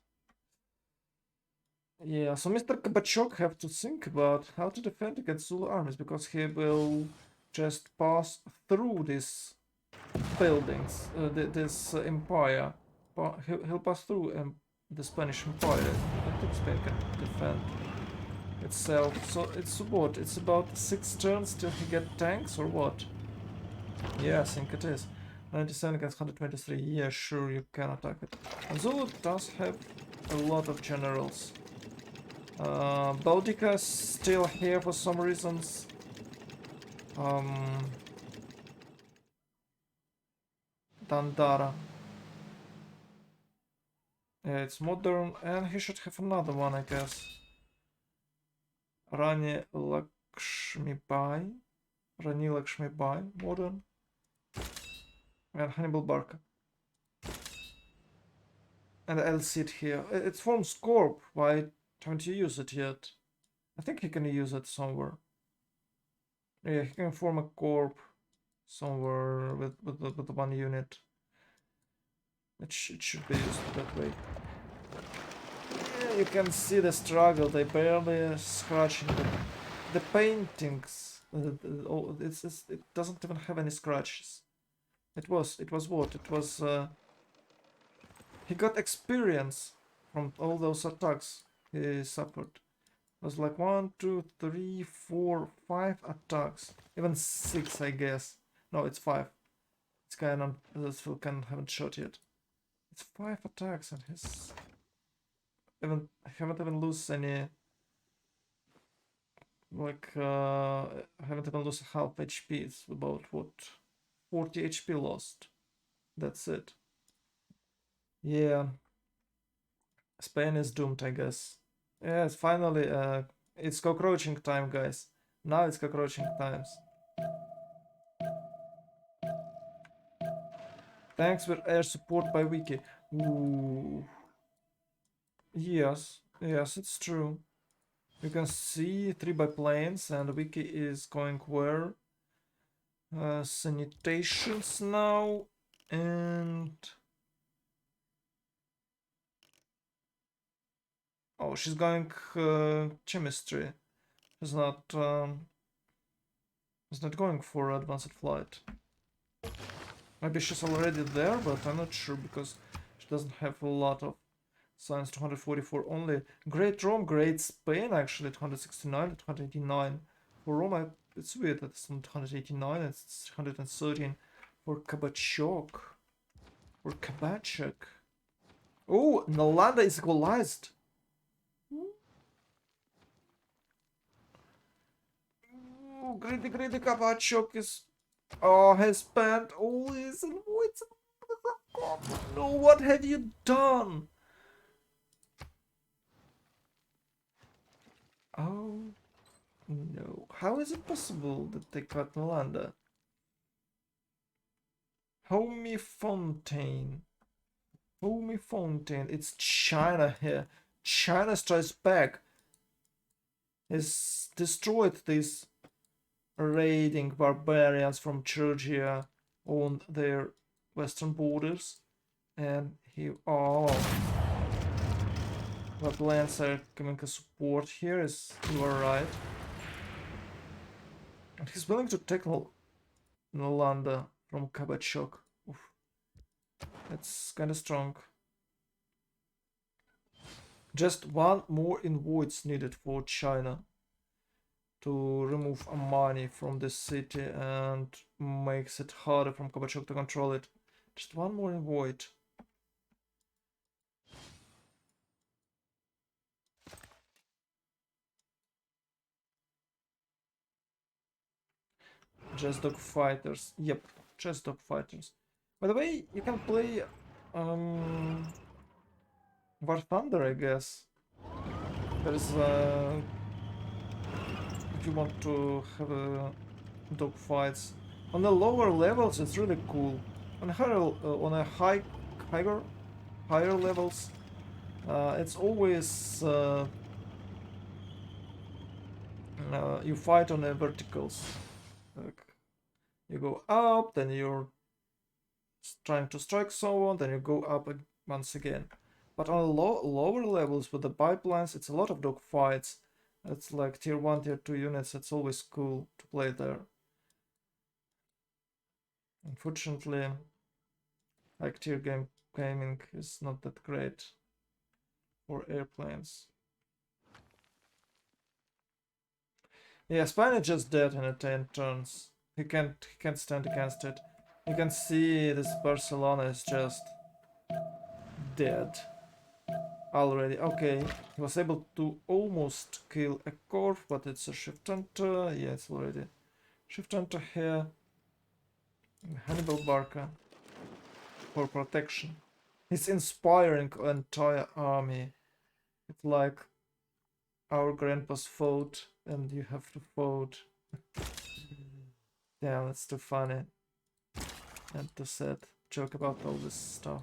Yeah, so Mr. Kabachok have to think about how to defend against Zulu armies, because he will just pass through these buildings, this empire. He'll pass through the Spanish Empire. I don't think Spain can defend itself. So it's what? It's about 6 turns till he get tanks or what? Yeah, I think it is. 97 against 123. Yeah, sure, you can attack it. And Zulu does have a lot of generals. Boudica is still here for some reasons. Dandara. Yeah, it's modern, and he should have another one, I guess. Rani Lakshmibai. Rani Lakshmibai, modern. And Hannibal Barca. And I'll sit here. It's from Scorp. Why haven't you used it yet? I think he can use it somewhere. Yeah, he can form a corp somewhere with one unit. It should be used that way. Yeah, you can see the struggle. They barely scratching the paintings. It doesn't even have any scratches. It was what? It was he got experience from all those attacks he suffered. It was like 1, 2, 3, 4, 5 attacks. Even 6, I guess. No, it's 5. It's kind of this Vulcan haven't shot yet. It's 5 attacks and he's haven't even lost any, like haven't even lost half HP. It's about what, 40 HP lost. That's it. Yeah. Spain is doomed, I guess. Yes, finally, it's cockroaching time, guys. Now it's cockroaching times. Thanks for air support by Wiki. Ooh. Yes, yes, it's true. You can see 3 biplanes and Wiki is going where? Sanitations now and... Oh, she's going chemistry. She's not going for advanced flight. Maybe she's already there, but I'm not sure because she doesn't have a lot of science. 244 only. Great Rome, Great Spain actually 269, 289. For Rome, it's weird that it's not 289, it's 113 for Kabachok. For Kabachok. Oh, Nalanda is equalized. Oh, greedy Kabachok is... Oh, has spent all his voids. No, what have you done? Oh, no. How is it possible that they cut Nalanda? Homie Fontaine. Homie Fontaine. It's China here. China strikes back. Has destroyed these raiding barbarians from Georgia on their western borders. And he... Oh. But lands are coming as support here, is you are right. And he's willing to tackle Nalanda from Kabachok. Oof. That's kinda strong. Just one more invoice needed for China to remove money from the city and makes it harder from Kabachok to control it. Just one more invoice. Just dog fighters. Yep, just dog fighters. By the way, you can play War Thunder, I guess. There's if you want to have dog fights on the lower levels, it's really cool. On higher levels, it's always you fight on the verticals. Like, you go up, then you're trying to strike someone, then you go up once again. But on lower levels with the pipelines, it's a lot of dog fights. It's like tier 1, tier 2 units. It's always cool to play there. Unfortunately, like tier gaming is not that great for airplanes. Yeah, Spain is just dead in 10 turns. He can't stand against it. You can see this Barcelona is just dead already. Okay, he was able to almost kill a Corv, but it's a shift enter. Yeah, it's already shift enter here. Hannibal Barca for protection. He's inspiring an entire army. It's like our grandpas fought and you have to fight. Damn, that's too funny. And too sad. Joke about all this stuff.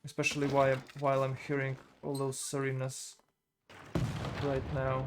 Especially while I'm hearing all those serenas right now.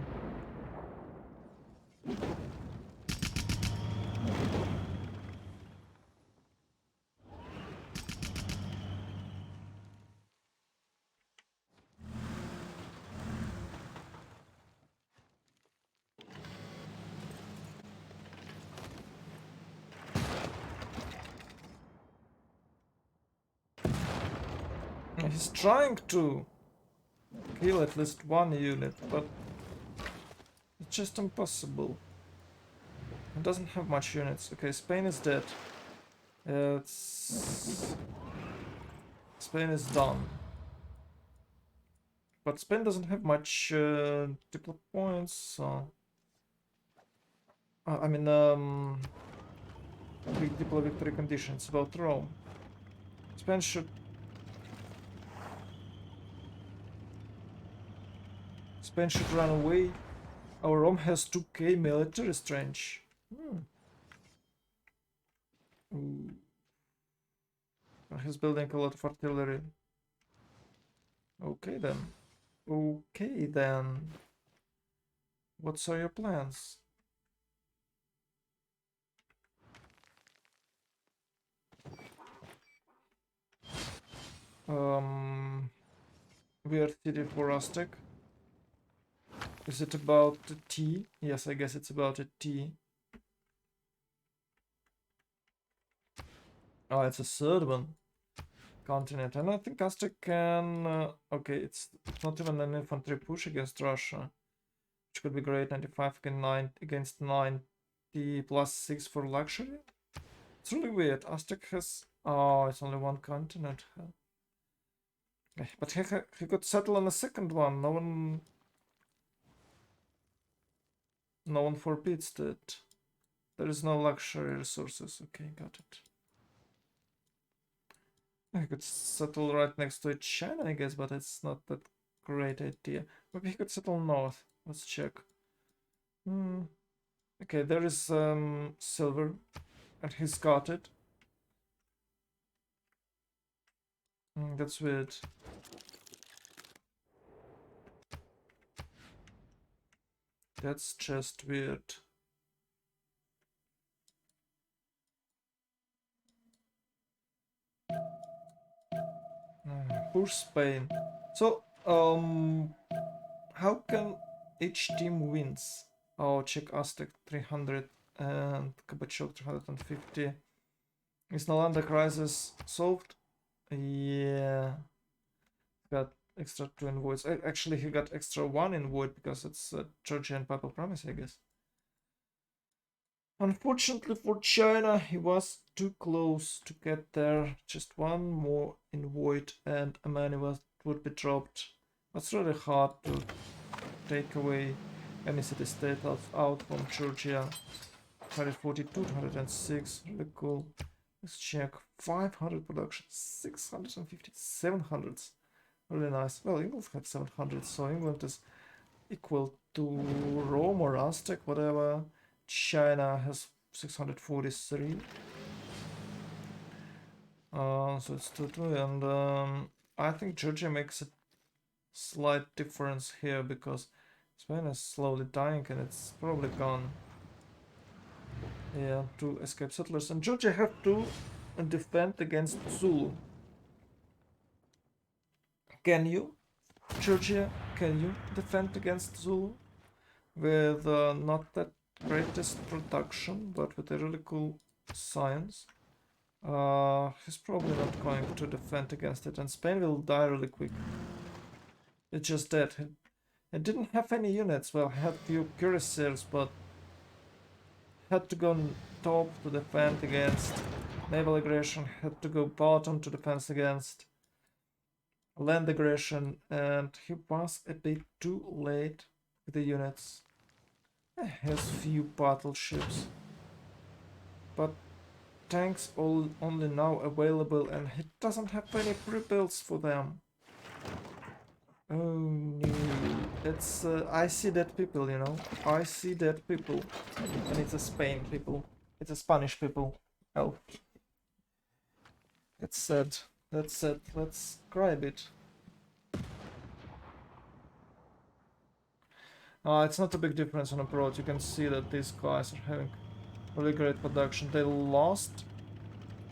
He's trying to kill at least one unit, but it's just impossible. He doesn't have much units. Okay, Spain is dead. Spain is done. But Spain doesn't have much diplo points, so... I mean, big diplo victory conditions about Rome. Spain should... Spain should run away. Our Rome has 2k military strength. Ooh. He's building a lot of artillery. Okay then. Okay then. What are your plans? Weird city for Aztec. Is it about the tea? Yes, I guess it's about a tea. Oh, it's a third one. Continent. And I think Aztec can... okay, it's not even an infantry push against Russia. Which could be great. 95 against 90 plus 6 for luxury. It's really weird. Aztec has... oh, it's only one continent. But he could settle on a second one. No one forbids that. There is no luxury resources. Okay, got it. He could settle right next to China, I guess, but it's not that great idea. Maybe he could settle north. Let's check. Okay, there is silver, and he's got it. That's weird. That's just weird. Poor Spain. So, how can each team wins? Oh, check Aztec 300 and Kabachok 350. Is Nalanda crisis solved? Yeah. Got extra 2 in voids. Actually, he got extra 1 in void because it's Georgia and Papal Promise, I guess. Unfortunately for China, he was too close to get there. Just 1 more in void and a many would be dropped. It's really hard to take away any city state out from Georgia. 142, 206, really cool. Let's check. 500 production, 650, 700. Really nice. Well, England had 700, so England is equal to Rome or Aztec, whatever. China has 643. So it's 2-2, and I think Georgia makes a slight difference here because Spain is slowly dying and it's probably gone. Yeah, to escape settlers, and Georgia have to defend against Zulu. Can you, Georgia? Can you defend against Zulu with not that greatest production, but with a really cool science? He's probably not going to defend against it, and Spain will die really quick. It's just that it didn't have any units. Well, it had few cuirassiers, but had to go on top to defend against naval aggression, had to go bottom to defend against land aggression, and he was a bit too late with the units. He has few battleships, but tanks only now available, and he doesn't have any pre-builds for them. Oh no, it's I see dead people, you know. I see dead people, and it's a Spain people. It's a Spanish people. Oh, it's sad. That's sad. Let's cry a bit. It's not a big difference on abroad. You can see that these guys are having really great production. They lost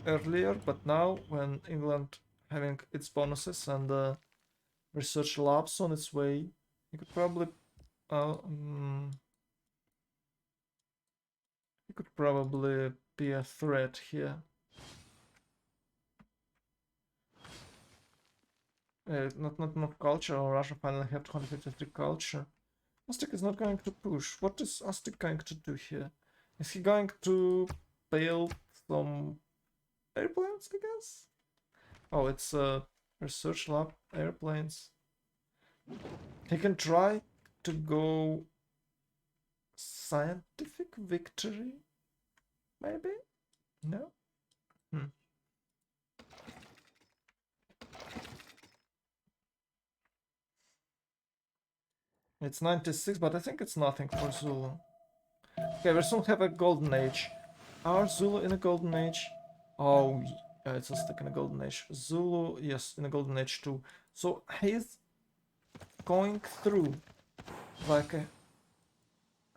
earlier, but now when England having its bonuses and research labs on its way, you could probably be a threat here. Not culture. Or Russia finally have 253 culture. Aztec is not going to push. What is Aztec going to do here? Is he going to build some airplanes, I guess? Oh, it's a research lab, airplanes. He can try to go scientific victory, maybe? No? Hmm. It's 96, but I think it's nothing for Zulu. Okay, we soon have a golden age. Are Zulu in a golden age? Oh, it's a stick in a golden age. Zulu, yes, in a golden age too. So he's going through like a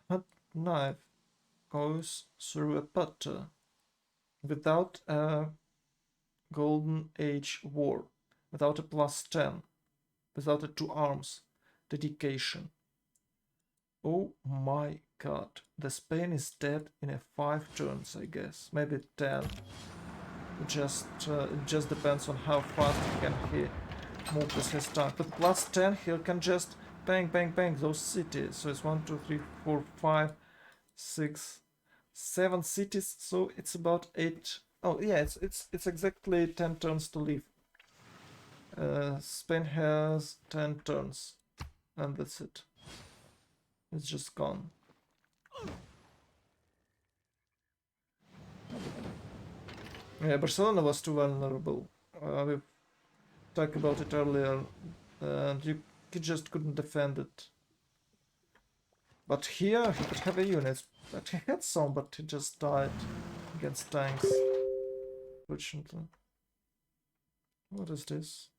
hot knife goes through a butter without a golden age war, without a +10, without a 2 arms dedication. Oh my god, the Spain is dead in a 5 turns, I guess, maybe 10. It just depends on how fast he move with his tank. But +10, he can just bang, bang, bang those cities. So it's 1, 2, 3, 4, 5, 6, 7 cities. So it's about 8. Oh yeah, it's exactly 10 turns to leave. Spain has 10 turns, and that's it. It's just gone. Yeah, Barcelona was too vulnerable. We talked about it earlier, and you just couldn't defend it. But here he could have a unit, but he had some, but he just died against tanks. Fortunately. What is this?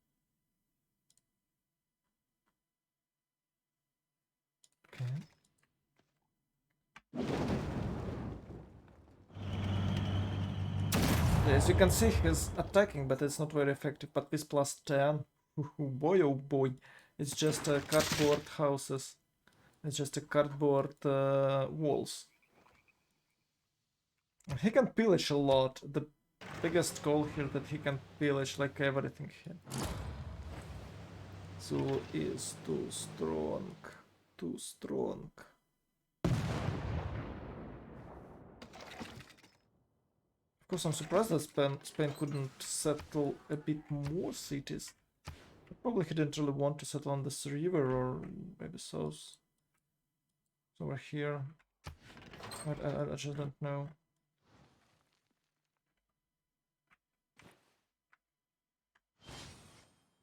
Okay. As you can see, he's attacking, but it's not very effective. But this +10, boy oh boy, it's just cardboard houses. It's just a cardboard walls. He can pillage a lot. The biggest goal here that he can pillage like everything here. Zulu is too strong. Too strong. Of course, I'm surprised that Spain couldn't settle a bit more cities. Probably he didn't really want to settle on this river or maybe south. It's over here. I just don't know.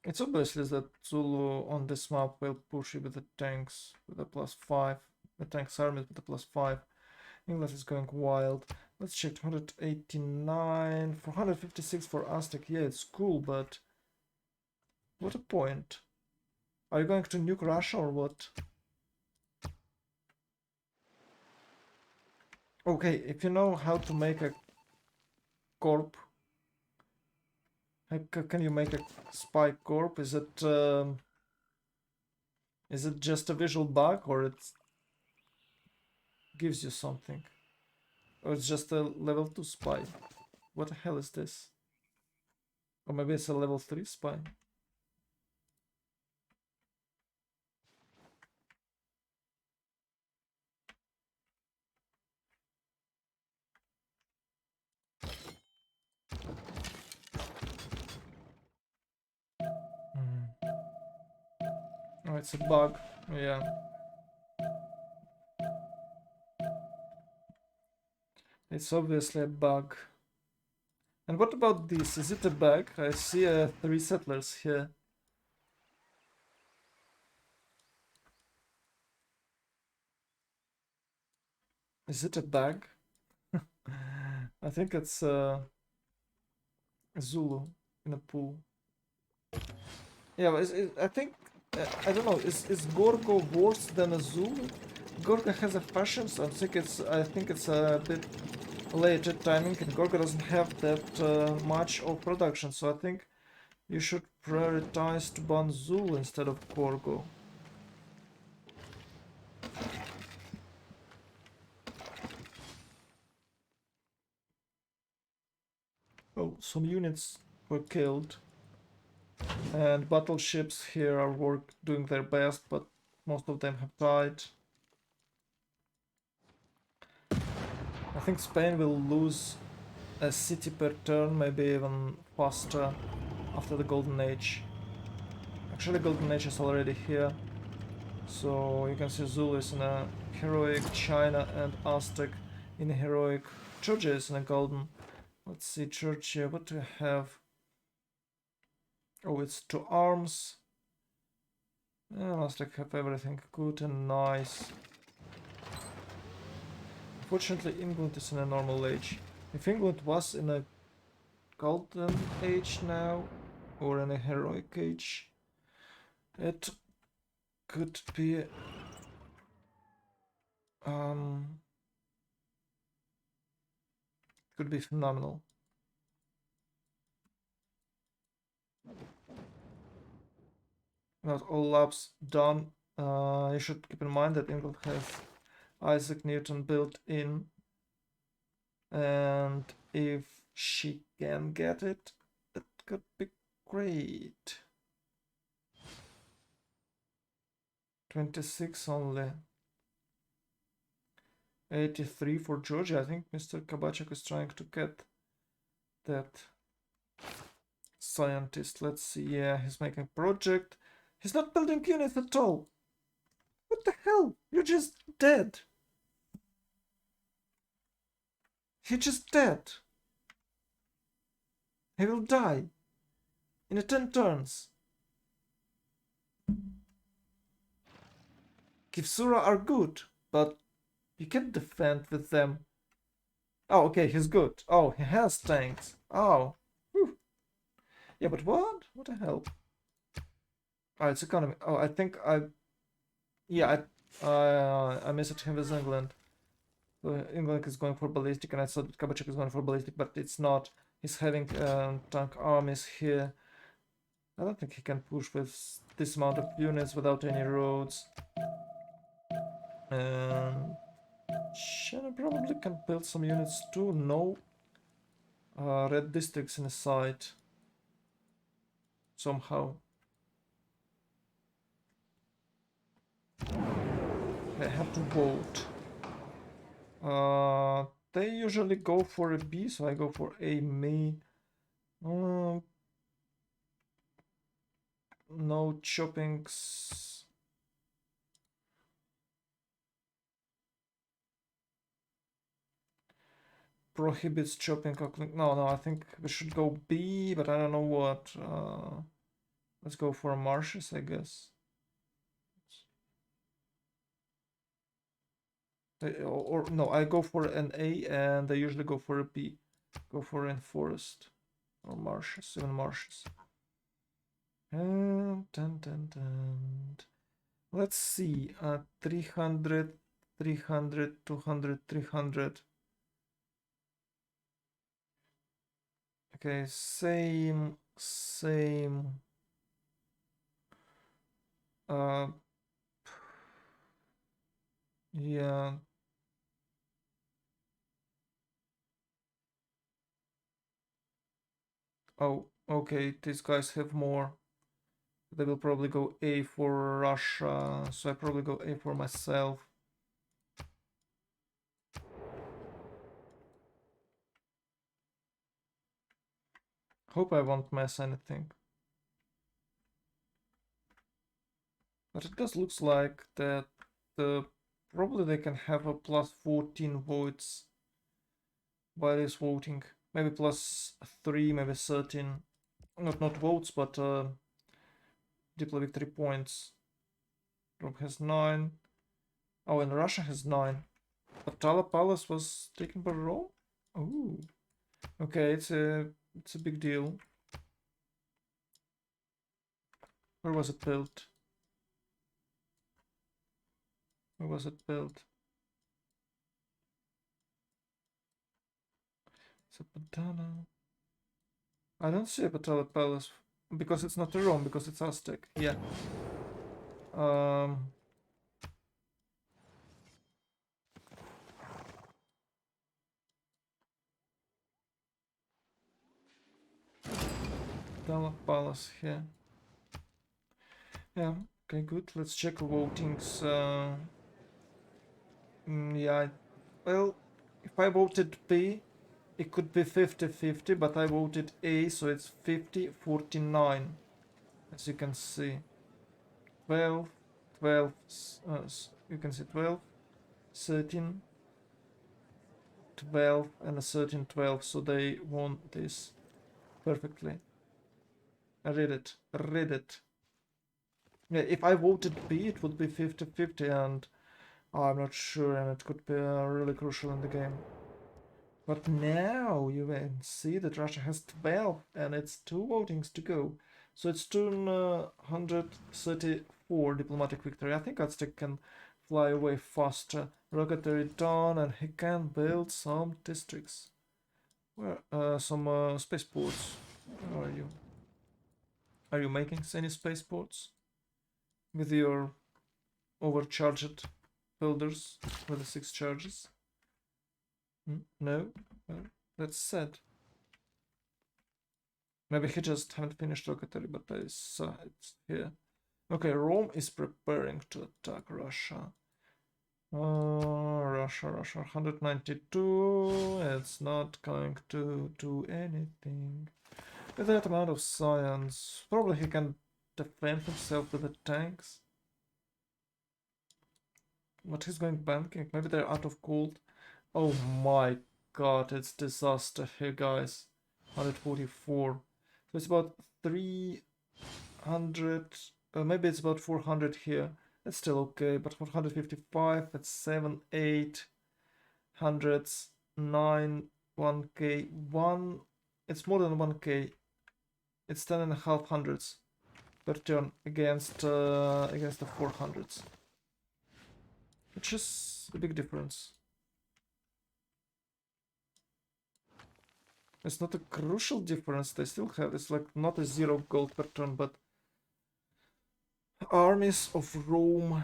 It's obviously that Zulu on this map will push you with the tanks with a +5. The tanks armies with a +5. England is going wild. Let's check 289, 456 for Aztec. Yeah, it's cool, but what a point. Are you going to nuke Russia or what? Okay, if you know how to make a corp, can you make a spy corp? Is it just a visual bug or it gives you something? Or it's just a level 2 spy? What the hell is this? Or maybe it's a level 3 spy? Oh, it's a bug. Yeah. It's obviously a bug. And what about this? Is it a bug? I see 3 settlers here. Is it a bug? I think it's Zulu in a pool. Yeah, but I think I don't know. Is Gorgo worse than a Zulu? Gorgo has a fashion, so I think it's a bit late at timing, and Gorgo doesn't have that much of production. So I think you should prioritize to ban Zulu instead of Gorgo. Oh, some units were killed. And battleships here are doing their best, but most of them have died. I think Spain will lose a city per turn, maybe even faster after the Golden Age. Actually, Golden Age is already here. So you can see Zulus in a heroic, China and Aztec in a heroic, Georgia is in a golden. Let's see, Georgia, what do we have? Oh, it's 2 arms. Yeah, Aztec have everything good and nice. Unfortunately, England is in a normal age. If England was in a golden age now, or in a heroic age, it could be phenomenal. Not all labs done. You should keep in mind that England has Isaac Newton built in, and if she can get it, that could be great. 26 only. 83 for Georgia. I think Mr. Kabachek is trying to get that scientist. Let's see. Yeah, he's making project. He's not building units at all. What the hell? You're just dead. He just dead. He will die in 10 turns. Kivsura are good, but you can't defend with them. Oh, okay, he's good. Oh, he has tanks. Oh. Whew. Yeah, but what? What the hell? Oh, it's economy. Oh, I think I... Yeah, I missed him with England. England is going for ballistic, and I thought that Kabachek is going for ballistic, but it's not. He's having tank armies here. I don't think he can push with this amount of units without any roads. And China probably can build some units too. No red districts in the side. Somehow. They have to vote. They usually go for a B, so I go for a me. No choppings. Prohibits chopping. No, I think we should go B, but I don't know what. Let's go for marshes, I guess. Or no, I go for an A, and I usually go for a B. Go for in forest or marshes, even marshes. And let's see. 300, 300, 200, 300. Okay, same. Yeah. Oh, okay, these guys have more. They will probably go A for Russia, so I probably go A for myself. Hope I won't mess anything. But it does looks like that probably they can have a plus 14 votes by this voting. Maybe plus 3, maybe 13. Not votes, but diplo victory points. Rome has 9. Oh, and Russia has 9. But Tala Palace was taken by Rome? Oh. Okay, it's a big deal. Where was it built? Where was it built? Zapatana. I don't see a Patala Palace because it's not a Rome, because it's Aztec. Yeah. Palace here. Yeah, okay, good. Let's check votings. Yeah, well, if I voted B, it could be 50-50, but I voted A, so it's 50-49, as you can see. 12, 12, you can see 12, 13, 12, and a 13, 12, so they won this perfectly. I read it, read it. Yeah, if I voted B, it would be 50-50, and I'm not sure, and it could be really crucial in the game. But now you can see that Russia has 12, and it's 2 votings to go. So it's 234 diplomatic victory. I think Aztec can fly away faster. Rocketry done, and he can build some districts. Where, some spaceports. Where are you? Are you making any spaceports? With your overcharged builders with the 6 charges? No? Well, that's sad. Maybe he just haven't finished rocketry, but it's here. Okay, Rome is preparing to attack Russia. Russia, 192. It's not going to do anything. With that amount of science, probably he can defend himself with the tanks. But he's going banking. Maybe they're out of gold. Oh my god, it's disaster here, guys. 144. So it's about 300. Maybe it's about 400 here. That's still okay, but 455, that's 7, 8 hundreds, 9, 1k, 1. It's more than 1k. It's 10.5 hundreds per turn against the 400s, which is a big difference. It's not a crucial difference. They still have, it's like not a 0 gold per turn, but armies of Rome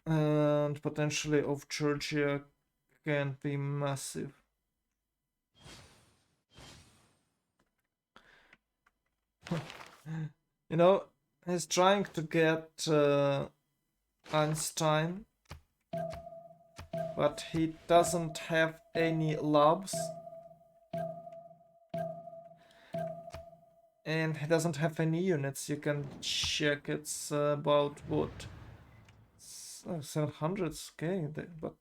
and potentially of Georgia can be massive. You know, he's trying to get Einstein, but he doesn't have any labs. And he doesn't have any units. You can check. It's about what? 700s, okay, but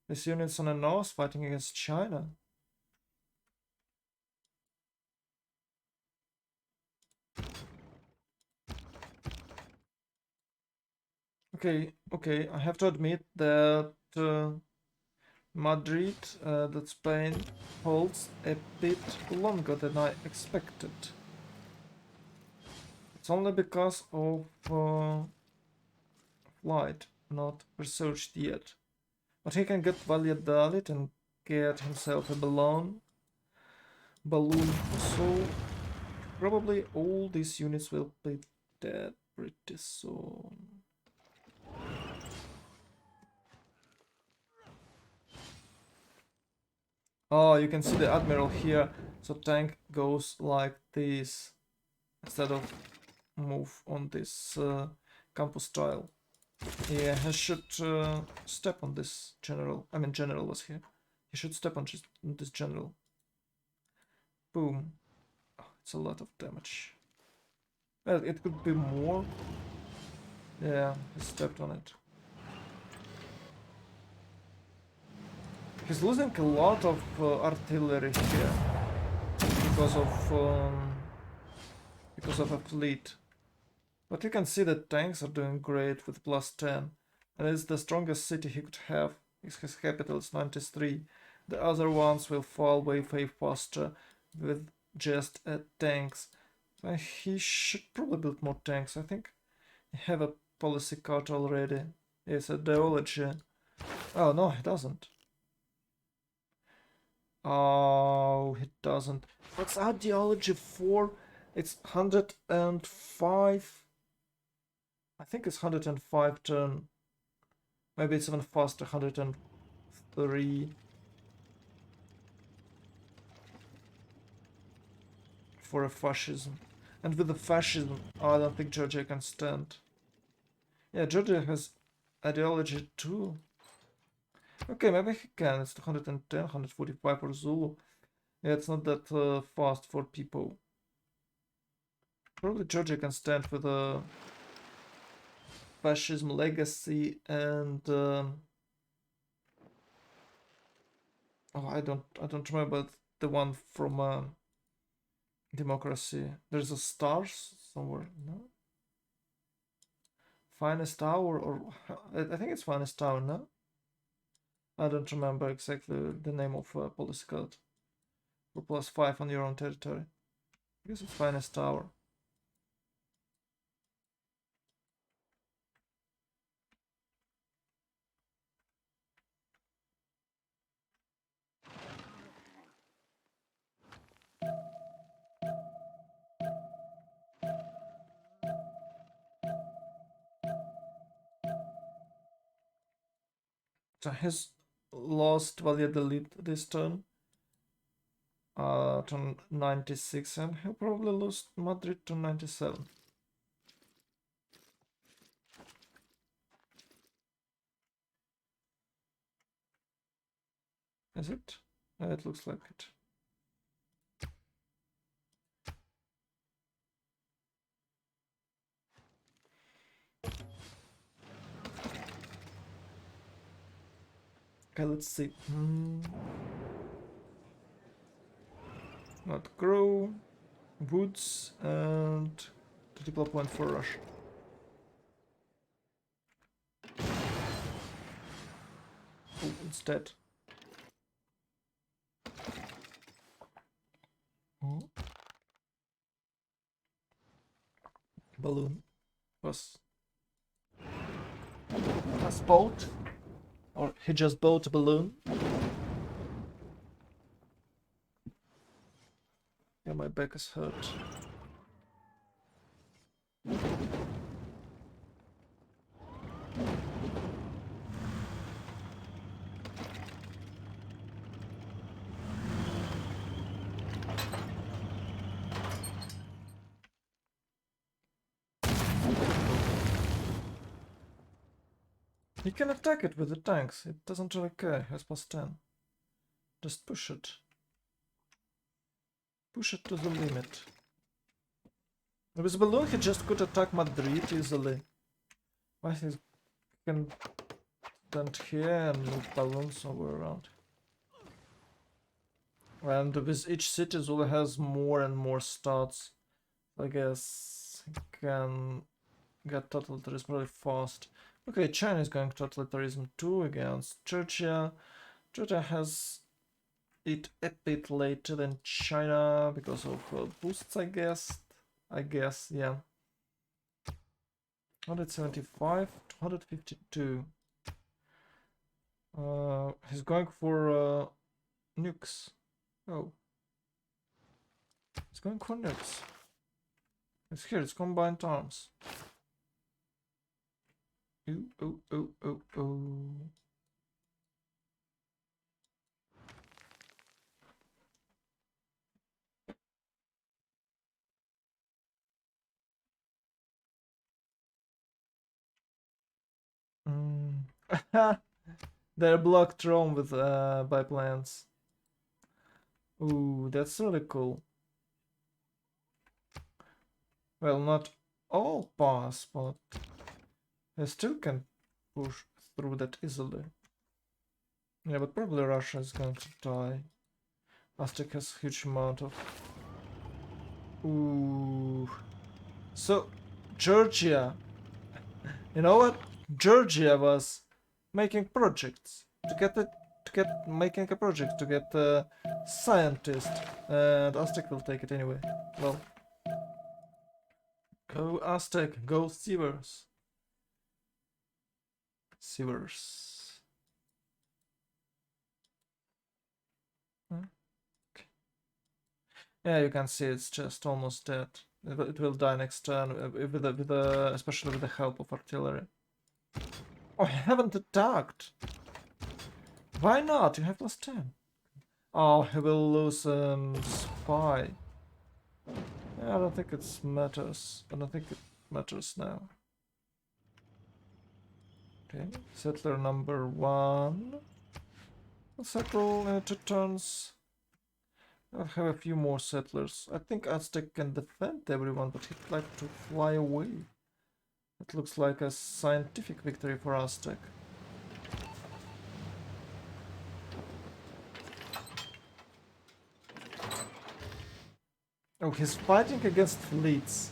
this unit's on the north fighting against China. Okay, I have to admit that Madrid, that Spain holds a bit longer than I expected. It's only because of flight, not researched yet. But he can get Valladolid and get himself a balloon. So probably all these units will be dead pretty soon. Oh, you can see the admiral here. So tank goes like this instead of move on this campus tile. Yeah, he should step on this general. I mean, general was here. He should step on this general. Boom. Oh, it's a lot of damage. Well, it could be more. Yeah, he stepped on it. He's losing a lot of artillery here because of a fleet. But you can see that tanks are doing great with +10. And it's the strongest city he could have. His capital is 93. The other ones will fall way faster with just tanks. So he should probably build more tanks. I think I have a policy card already. It's ideology. Oh no, he doesn't. Oh, he doesn't. What's ideology for? It's 105. I think it's 105 turn. Maybe it's even faster, 103. For a fascism. And with the fascism, I don't think Georgia can stand. Yeah, Georgia has ideology too. Okay, maybe he can. It's 110, 145 for Zulu. Yeah, it's not that fast for people. Probably Georgia can stand with a fascism legacy and oh, I don't remember the one from democracy. There's a stars somewhere, no? Finest hour, or I think it's finest hour, no? I don't remember exactly the name of policy code. For +5 on your own territory. I guess it's finest hour. So he's lost Valladolid this turn. To 96, and he'll probably lose Madrid to 97. Is it? It looks like it. Okay, let's see. Not grow, woods, and critical point for Russia. Oh, it's dead. Oh. Balloon was bought, or he just bought a balloon. Yeah, my back is hurt. You can attack it with the tanks, it doesn't really care, has +10. Just push it. Push it to the limit. With a balloon he just could attack Madrid easily. I think he can stand here and move balloons somewhere around. And with each city Zulu has more and more stats. I guess he can get totalitarianism really fast. Okay, China is going totalitarianism too against Georgia. Georgia has it a bit later than China because of boosts, I guess. Yeah. 175 to 152. He's going for nukes. Oh. He's going for nukes. It's here, it's combined arms. Ooh, ooh, ooh, ooh, ooh. They're blocked Rome with by plants. Ooh, that's really cool. Well, not all pass, but I still can push through that easily. Yeah, but probably Russia is going to die. Aztec has a huge amount of... Ooh. So, Georgia. You know what? Georgia was making projects to get making a project to get a scientist, and Aztec will take it anyway. Well, go Aztec, go Sievers. Sievers. Okay. Yeah, you can see it's just almost dead. It will die next turn, especially with the help of artillery. Oh, I haven't attacked. Why not? You have +10. Oh, he will lose spy. I don't think it matters. I don't think it matters now. Okay, settler number 1. Settle in 2 turns. I'll have a few more settlers. I think Aztec can defend everyone, but he'd like to fly away. It looks like a scientific victory for Aztec. Oh, he's fighting against fleets.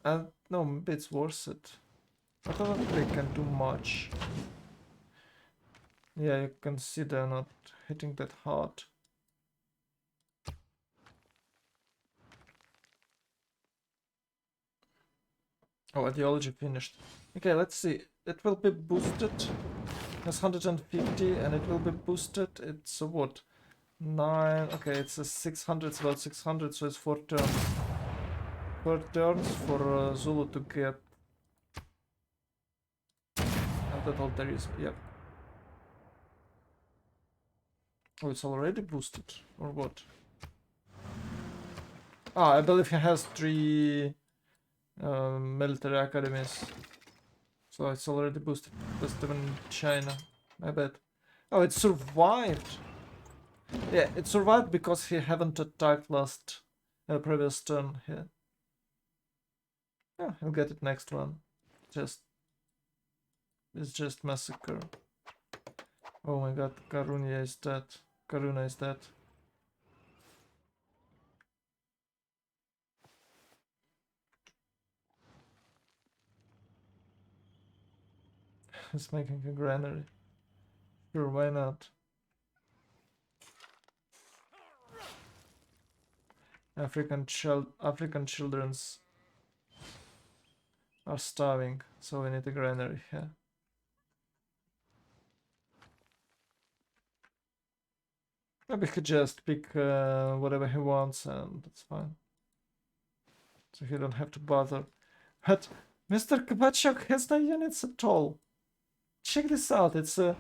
And no, maybe it's worth it. I don't think they can do much. Yeah, you can see they're not hitting that hard. Oh, ideology finished. Okay, let's see. It will be boosted. It's 150 and it will be boosted. It's a what? 9. Okay, it's a 600. It's about 600, so it's 4 turns. 4 turns for Zulu to get. And that all there is. Yep. Oh, it's already boosted. Or what? Ah, I believe he has 3 military academies. So it's already boosted. That's even China. I bet. Oh, it survived. Yeah, it survived because he haven't attacked last previous turn here. Yeah, he'll get it next one. It's just massacre. Oh my god, Karunya is dead. Karuna is dead. He's making a granary. Sure, why not? African childrens are starving, so we need a granary here. Maybe he could just pick whatever he wants and that's fine. So he don't have to bother. But Mr. Kabachok has no units at all. Check this out, it's a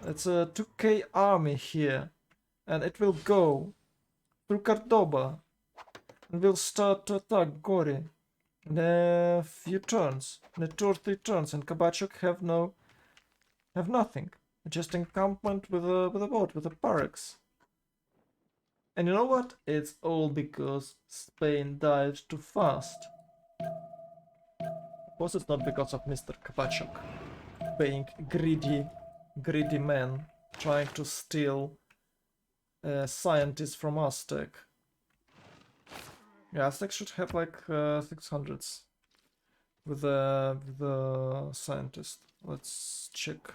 2k army here. And it will go through Cordoba. And will start to attack Gori in a few turns. In 2 or 3 turns. And Kabachok have nothing. Just encampment with a boat, with a barracks. And you know what? It's all because Spain died too fast. Of course it's not because of Mr. Kabachok being greedy man trying to steal scientists from Aztec. Yeah, Aztec should have like 600s with the scientist. Let's check.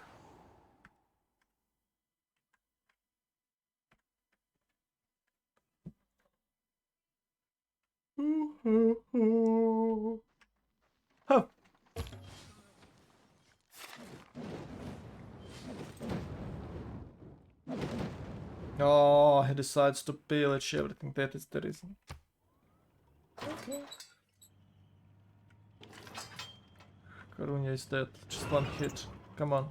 Huh. Oh, he decides to pillage everything. That is the reason. Okay. Karunya is dead. Just 1 hit. Come on.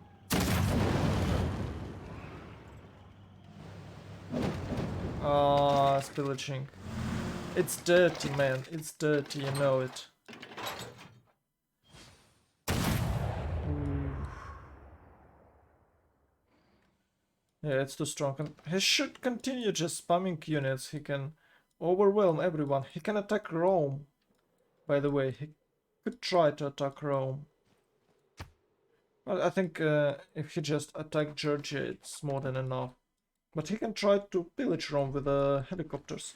Ah, it's pillaging. It's dirty, man. It's dirty, you know it. Ooh. Yeah, it's too strong. And he should continue just spamming units. He can overwhelm everyone. He can attack Rome. By the way, he could try to attack Rome. But I think if he just attacked Georgia, it's more than enough. But he can try to pillage Rome with helicopters.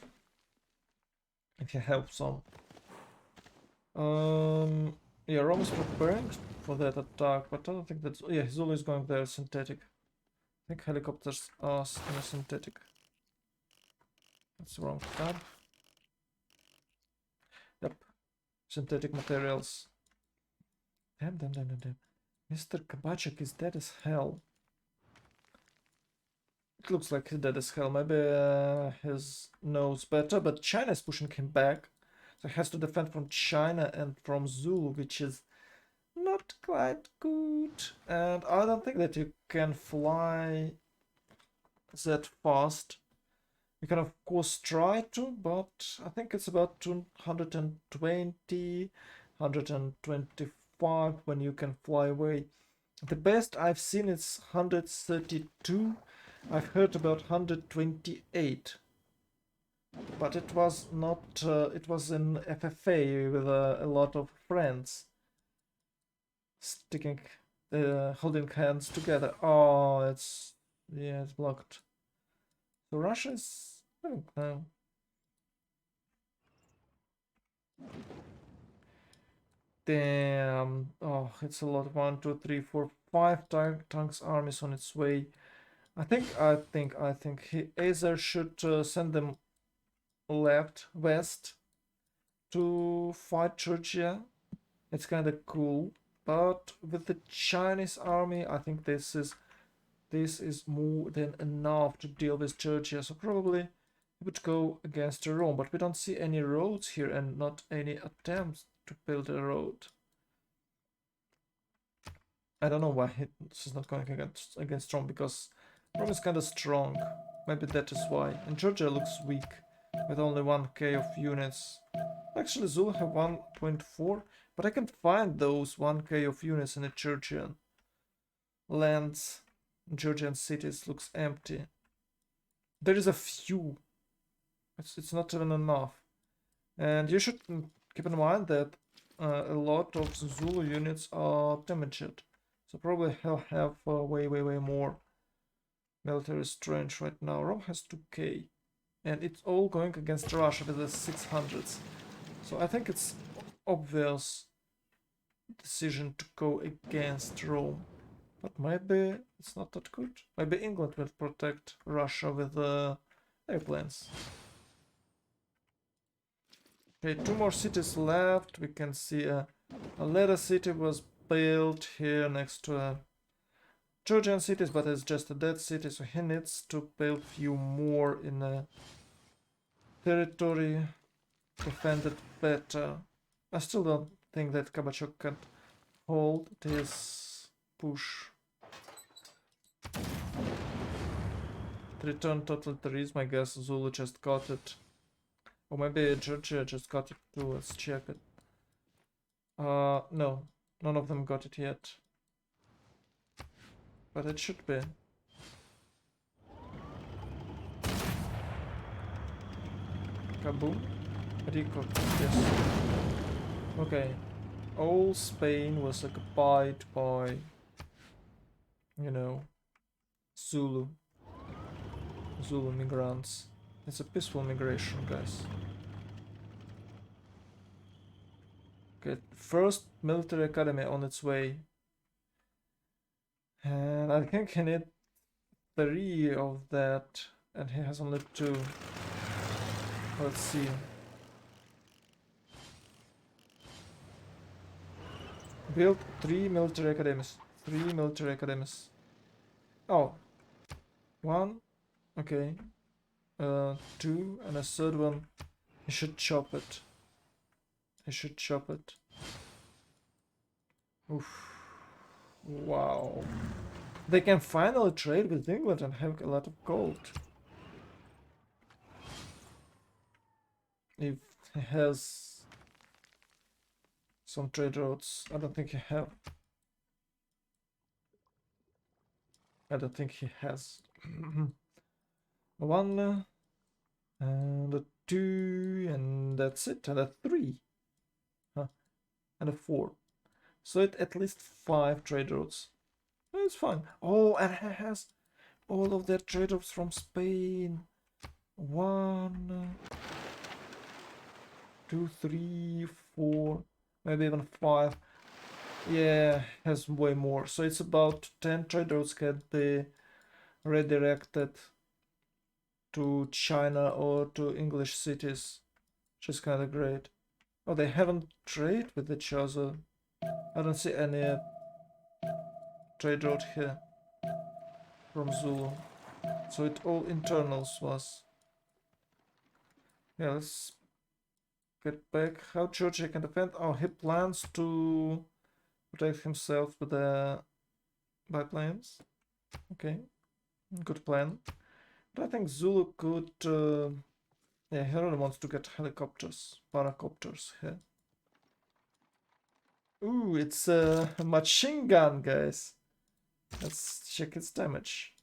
If he helps some. Yeah, Rome is preparing for that attack, but I don't think that's... Yeah, Zulu is going there, synthetic. I think helicopters are synthetic. That's the wrong tab. Yep. Synthetic materials. Damn. Mr. Kabachek is dead as hell. It looks like he's dead as hell. Maybe he knows better, but China is pushing him back. So he has to defend from China and from Zulu, which is not quite good. And I don't think that you can fly that fast We can of course try to, but I think it's about 220, 125 when you can fly away. The best I've seen is 132. I've heard about 128. But it was not, it was in FFA with a lot of friends sticking, holding hands together. Oh, yeah, it's blocked. So Russia is, I don't know. Damn. Oh, it's a lot. 1, 2, 3, 4, 5 tanks armies on its way. I think he either should send them west to fight Georgia. It's kind of cool, but with the Chinese army, I think this is more than enough to deal with Georgia. So probably he would go against Rome, but we don't see any roads here and not any attempts to build a road. I don't know why he's not going against Rome, because Rome is kind of strong. Maybe that is why. And Georgia looks weak with only 1k of units. Actually, Zulu have 1.4, but I can't find those 1k of units in the Georgian lands. Georgian cities looks empty. There is a few. It's not even enough. And you should keep in mind that a lot of Zulu units are damaged. So probably he'll have way more military strength right now. Rome has 2k. And it's all going against Russia with the 600s. So I think it's obvious decision to go against Rome. But maybe it's not that good. Maybe England will protect Russia with airplanes. Okay, 2 more cities left. We can see a letter city was built here next to a Georgian cities, but it's just a dead city, so he needs to build few more in a territory defended better. I still don't think that Kabachok can hold this push. Return totalitarianism, I guess Zulu just got it. Or maybe Georgia just got it too, let's check it. No, none of them got it yet. But it should be. Kaboom. Rico, yes. Okay. All Spain was occupied by, you know, Zulu migrants. It's a peaceful migration, guys. Okay, first military academy on its way. And I think he needs 3 of that, and he has only 2. Let's see. Build 3 military academies. 3 military academies. Oh. 1. Okay. 2, and a third one. He should chop it. Oof. Wow. They can finally trade with England and have a lot of gold. If he has some trade routes. I don't think he have. I don't think he has. 1 and a 2, and that's it, and a 3. Huh. And a 4. So it at least 5 trade routes. It's fine. Oh, and he has all of their trade routes from Spain. 1, 2, 3, 4, maybe even 5. Yeah, has way more. So it's about 10 trade routes can be redirected to China or to English cities, which is kind of great. Oh, they haven't trade with each other. I don't see any trade route here from Zulu. So it all internals was. Yeah, let's get back. How Georgia can defend? Oh, he plans to protect himself with the biplanes. Okay, good plan. But I think Zulu could... yeah, he really wants to get helicopters, paracopters here. Ooh, it's a machine gun, guys. Let's check its damage.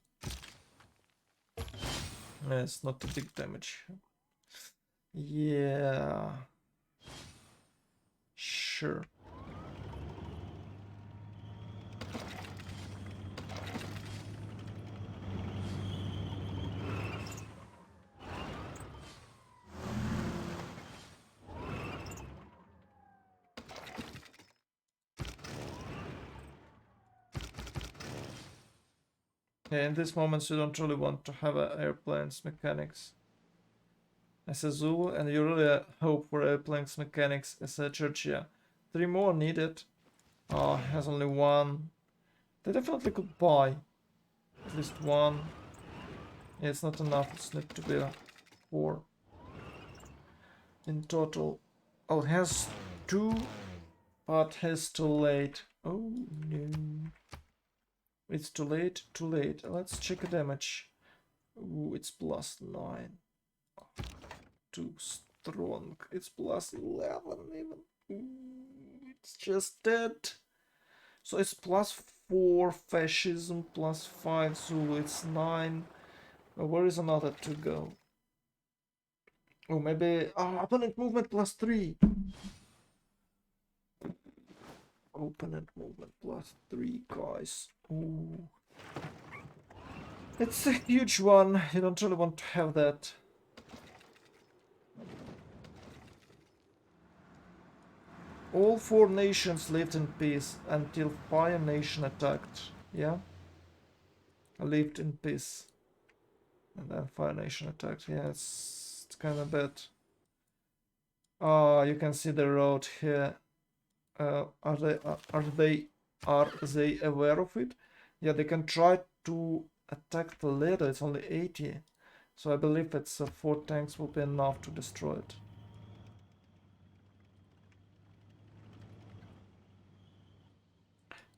Yeah, it's not a big damage. Yeah. Sure. Yeah, in these moments you don't really want to have airplanes mechanics as a Zulu, and you really hope for airplanes mechanics as a Georgia. 3 more needed. Oh, has only 1. They definitely could buy at least 1. Yeah, it's not enough. It's need to be 4 in total. Oh, it has 2, but has too late. Oh no. It's too late, too late. Let's check the damage. Ooh, it's +9. Too strong. It's +11 even. Ooh, it's just dead. So it's +4 fascism, +5 Zulu. It's 9. Where is another to go? Oh, maybe opponent movement +3. Opponent movement +3, guys. Ooh. It's a huge one. You don't really want to have that. All 4 nations lived in peace until Fire Nation attacked. Yeah? Lived in peace. And then Fire Nation attacked. Yeah, it's kind of bad. You can see the road here. Are they aware of it? Yeah, they can try to attack the ladder. It's only 80. So I believe it's 4 tanks will be enough to destroy it.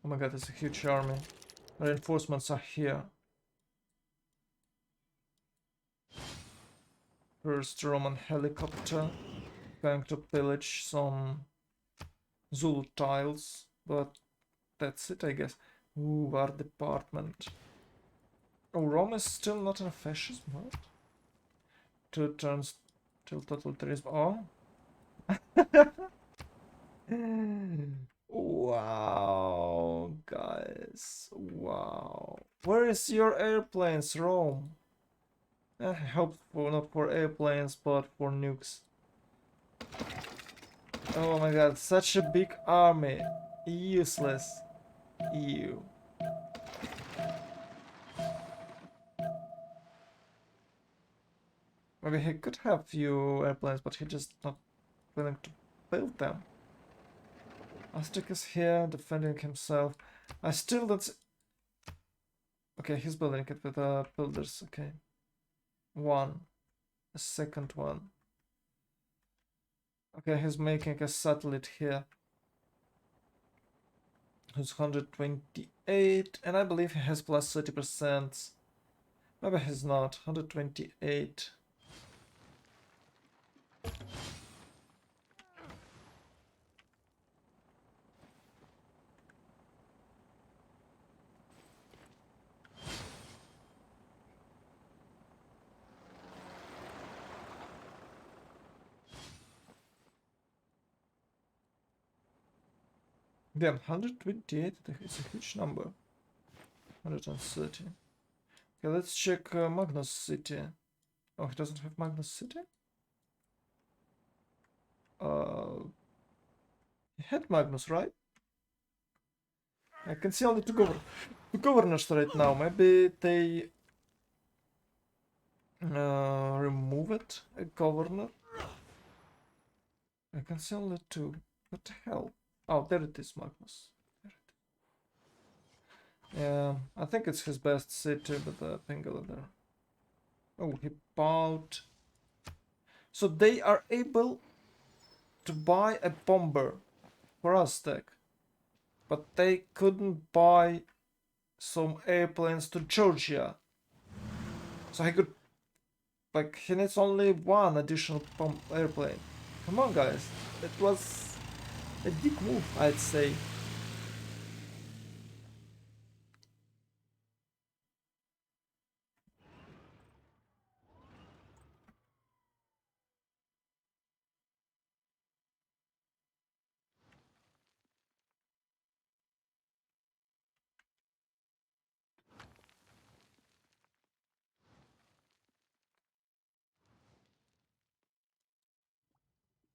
Oh my god, it's a huge army. Reinforcements are here. First Roman helicopter going to pillage some Zulu tiles, but that's it, I guess. Ooh, war department. Oh, Rome is still not in a fascist mode. 2 turns till totalitarianism. Oh. Wow, guys. Wow. Where is your airplanes, Rome? I hope for not for airplanes, but for nukes. Oh my god, such a big army. Useless. Ew. Maybe he could have few airplanes, but he just not willing to build them. Aztec is here, defending himself. I still don't see... Okay, he's building it with builders, okay. 1. A second one. Okay, he's making a satellite here. Who's 128, and I believe he has plus 30%. Maybe he's not. 128. Damn, 128 is a huge number. 130. Okay, let's check Magnus City. Oh, he doesn't have Magnus City? He had Magnus, right? I can see only two governors right now. Maybe they remove it, a governor. I can see only 2. What the hell? Oh, there it is, Magnus. Yeah, I think it's his best city with the Pingala there. Oh, he bought... So they are able to buy a bomber for Aztec. But they couldn't buy some airplanes to Georgia. So he could Like, he needs only one additional airplane. Come on, guys. It was a big move, I'd say.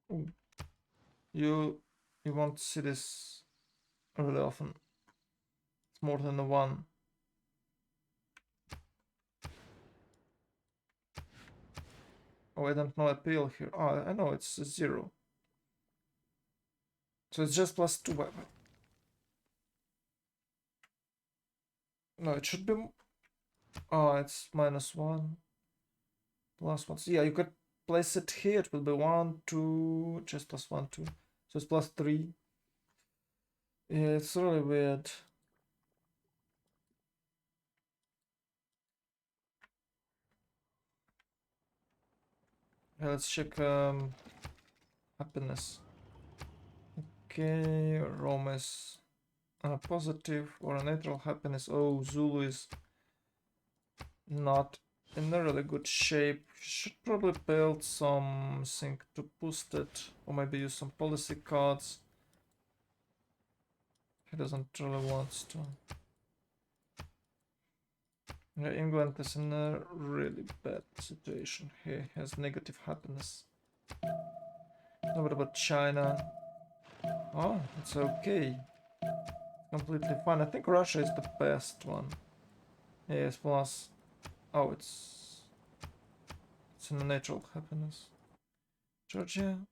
Ooh. You won't see this really often. It's more than a one. Oh, I don't know appeal here. Oh, I know it's a 0. So it's just +2. No, it should be. Oh, it's -1. +1. So yeah, you could place it here. It will be 1, 2, just +1, 2. So it's +3. Yeah, it's really weird. Yeah, let's check happiness. Okay, Rome is a positive or a neutral happiness. Oh, Zulu is not in a really good shape. Should probably build something to boost it, or maybe use some policy cards. He doesn't really want to. Yeah, England is in a really bad situation. He has negative happiness. Now what about China? Oh, it's okay. Completely fine. I think Russia is the best one. Yes, plus. Oh, it's in a natural happiness. Georgia.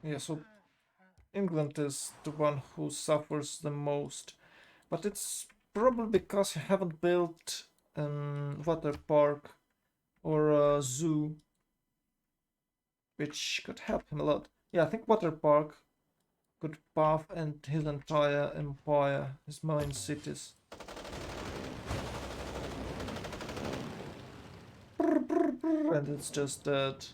Yeah, so England is the one who suffers the most. But it's probably because you haven't built a water park or a zoo, which could help him a lot. Yeah, I think water park could buff and his entire empire, his main cities. And it's just that.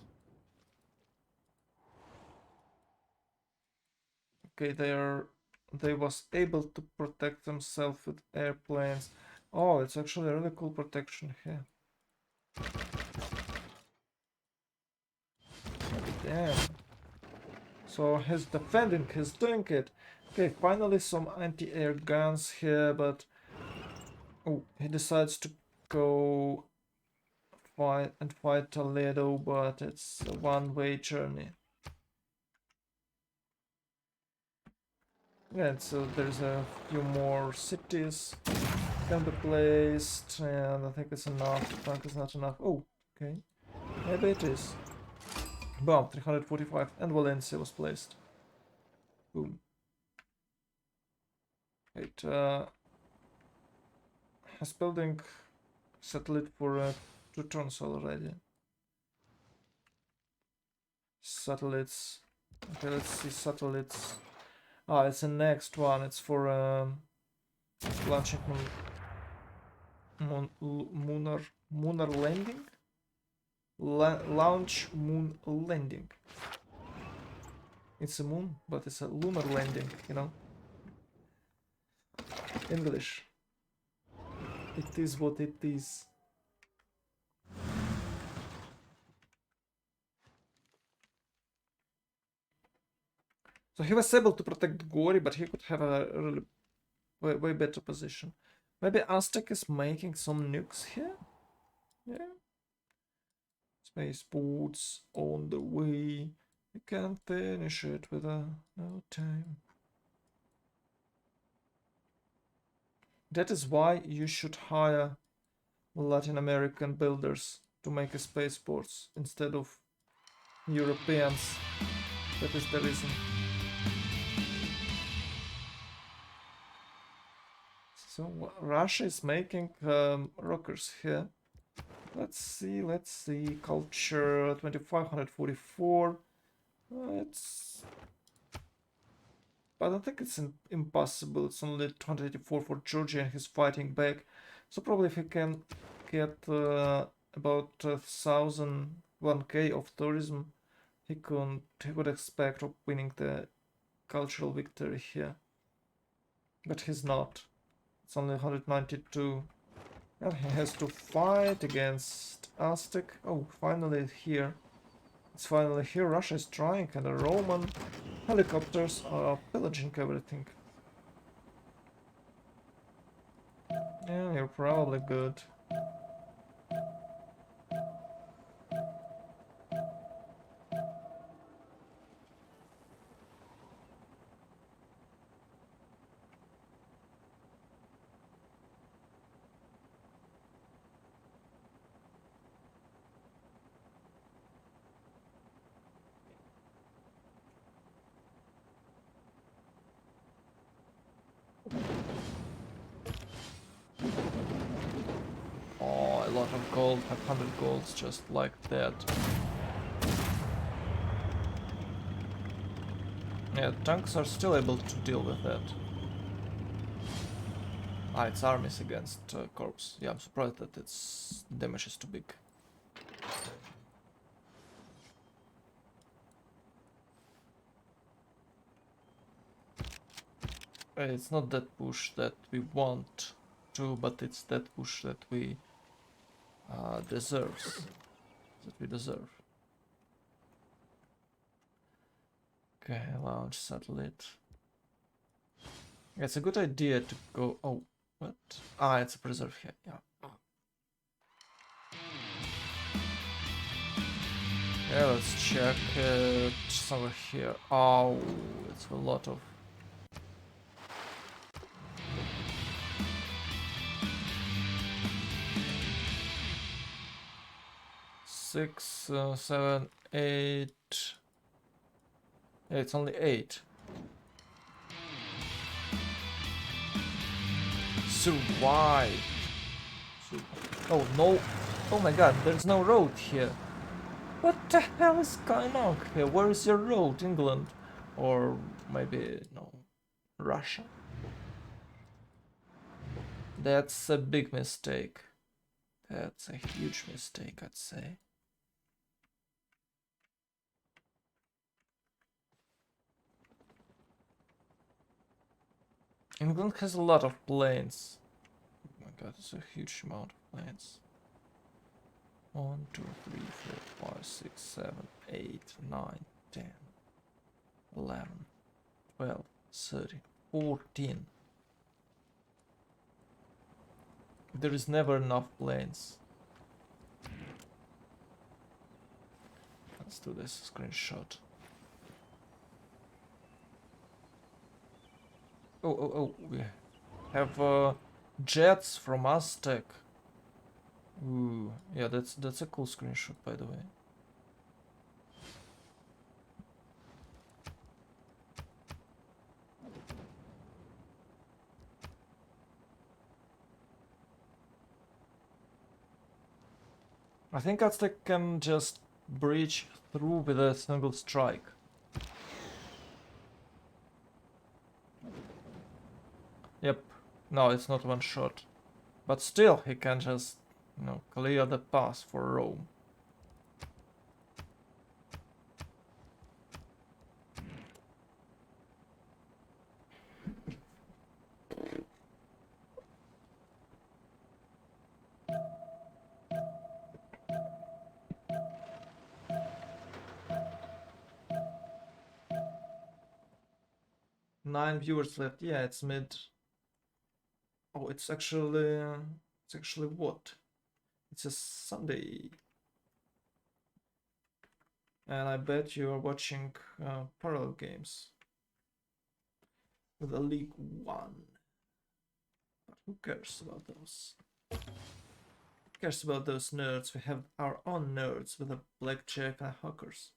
Okay, they was able to protect themselves with airplanes. Oh, it's actually a really cool protection here. Damn. So he's defending, he's doing it. Okay, finally some anti-air guns here, but oh, he decides to go fight Toledo, but it's a one-way journey. Yeah, so there's a few more cities can be placed, and I think it's enough. Tank is not enough. Oh, okay. Maybe it is. Boom, 345, and Valencia was placed. Boom. It has building satellite for 2 turns already. Satellites. Okay, let's see satellites. Ah, it's the next one. It's for launching lunar landing. Launch moon landing. It's a moon, but it's a lunar landing. You know. English. It is what it is. So he was able to protect Gori, but he could have a really way better position. Maybe Aztec is making some nukes here? Yeah. Spaceports on the way. You can finish it without no time. That is why you should hire Latin American builders to make spaceports instead of Europeans. That is the reason. So Russia is making rockers here. Let's see. Culture 2544. It's. I don't think it's impossible. It's only 284 for Georgia and he's fighting back. So probably if he can get about 1,000 of tourism, he could expect of winning the cultural victory here. But he's not. It's only 192. And he has to fight against Aztec. Oh, finally here. It's finally here. Russia is trying, and the Roman helicopters are pillaging everything. Yeah, you're probably good. Oh, a lot of gold, 500 golds just like that. Yeah, tanks are still able to deal with that. Ah, it's armies against corps. Yeah, I'm surprised that its damage is too big. It's not that push that we want to, but it's that push that we deserve. Okay, launch satellite. Yeah, it's a good idea to go. Oh, what? Ah, it's a preserve here. Yeah. Yeah, let's check it somewhere here. Oh, it's a lot of. Six, 7, 8. Yeah, it's only 8. Survive. Oh no! Oh my God! There's no road here. What the hell is going on here? Where is your road, England? Or maybe, no, Russia? That's a big mistake. That's a huge mistake, I'd say. England has a lot of planes. Oh my God, it's a huge amount of planes. 1, 2, 3, 4, 5, 6, 7, 8, 9, 10, 11, 12, 13, 14. There is never enough planes. Let's do this screenshot. Oh, we have jets from Aztec. Ooh, yeah, that's a cool screenshot, by the way. I think Aztec can just breach through with a single strike. Yep. No, it's not one shot. But still, he can just, you know, clear the path for Rome. Nine viewers left. Yeah, it's mid. Oh, it's actually what? It's a Sunday. And I bet you are watching parallel games with a League One. But who cares about those? Who cares about those nerds? We have our own nerds with a blackjack and hookers.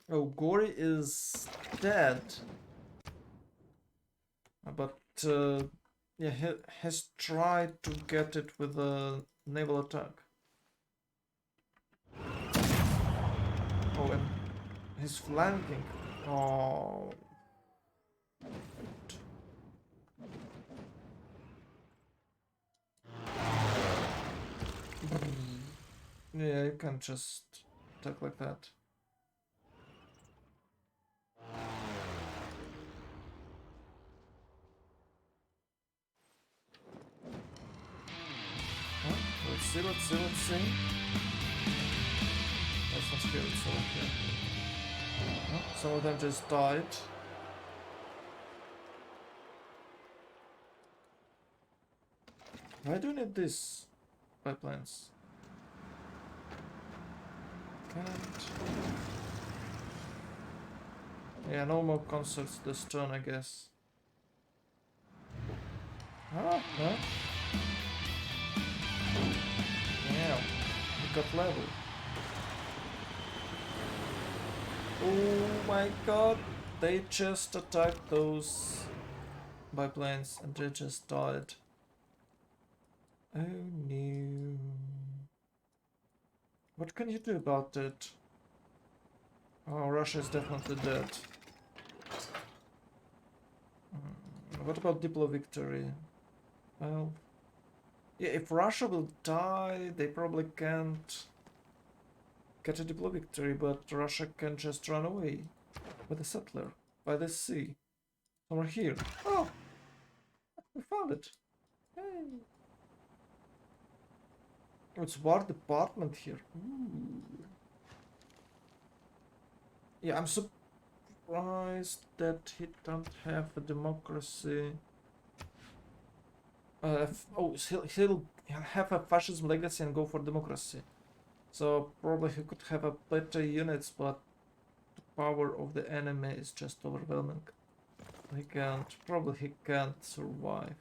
Oh, Gory is dead. But yeah, he has tried to get it with a naval attack. Oh, and he's flanking. Oh. Yeah, you can't just attack like that. Huh? Let's see, let's see, let's see. That's not here, it's over here. Huh? Some of them just died. Why do you need this pipelines? Can't. Yeah, no more concerts this turn, I guess. Ah, huh? Yeah, we got level. Oh my god, they just attacked those biplanes and they just died. Oh no. What can you do about it? Oh, Russia is definitely dead. What about Diplo victory? Well, yeah, if Russia will die, they probably can't get a Diplo victory, but Russia can just run away with a settler by the sea. Over here. Oh, we found it. Hey. It's War Department here. Ooh. Yeah, I'm surprised that he don't have a democracy. Oh, he'll have a fascism legacy and go for democracy. So probably he could have a better units, but the power of the enemy is just overwhelming. Probably he can't survive.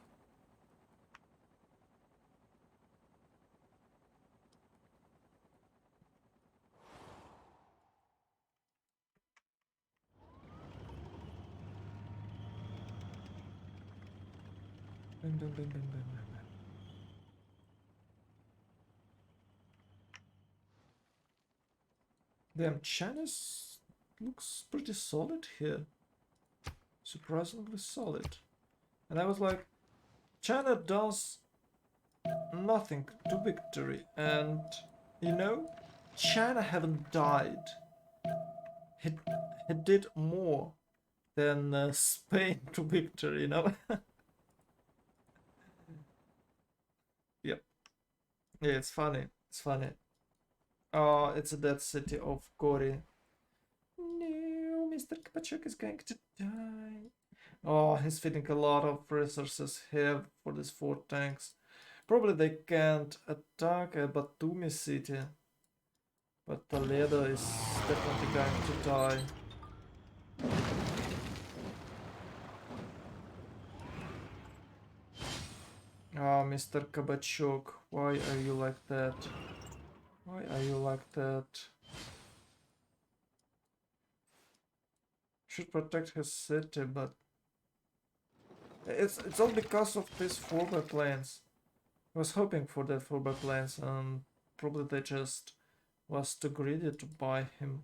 Bam, bam, bam, bam, bam, bam, bam. Damn, China's looks pretty solid here. Surprisingly solid. And I was like, China does nothing to victory, and you know, China haven't died. He did more than Spain to victory, you know? Yep. Yeah, it's funny. It's funny. Oh, it's a dead city of Gori. No, Mr. Kapachuk is going to die. Oh, he's feeding a lot of resources here for these 4 tanks. Probably they can't attack a Batumi city. But Toledo is definitely going to die. Ah, Mr. Kabachok, why are you like that? Why are you like that? Should protect his city, but it's all because of these 4x planes. I was hoping for that 4x planes, and probably they just was too greedy to buy him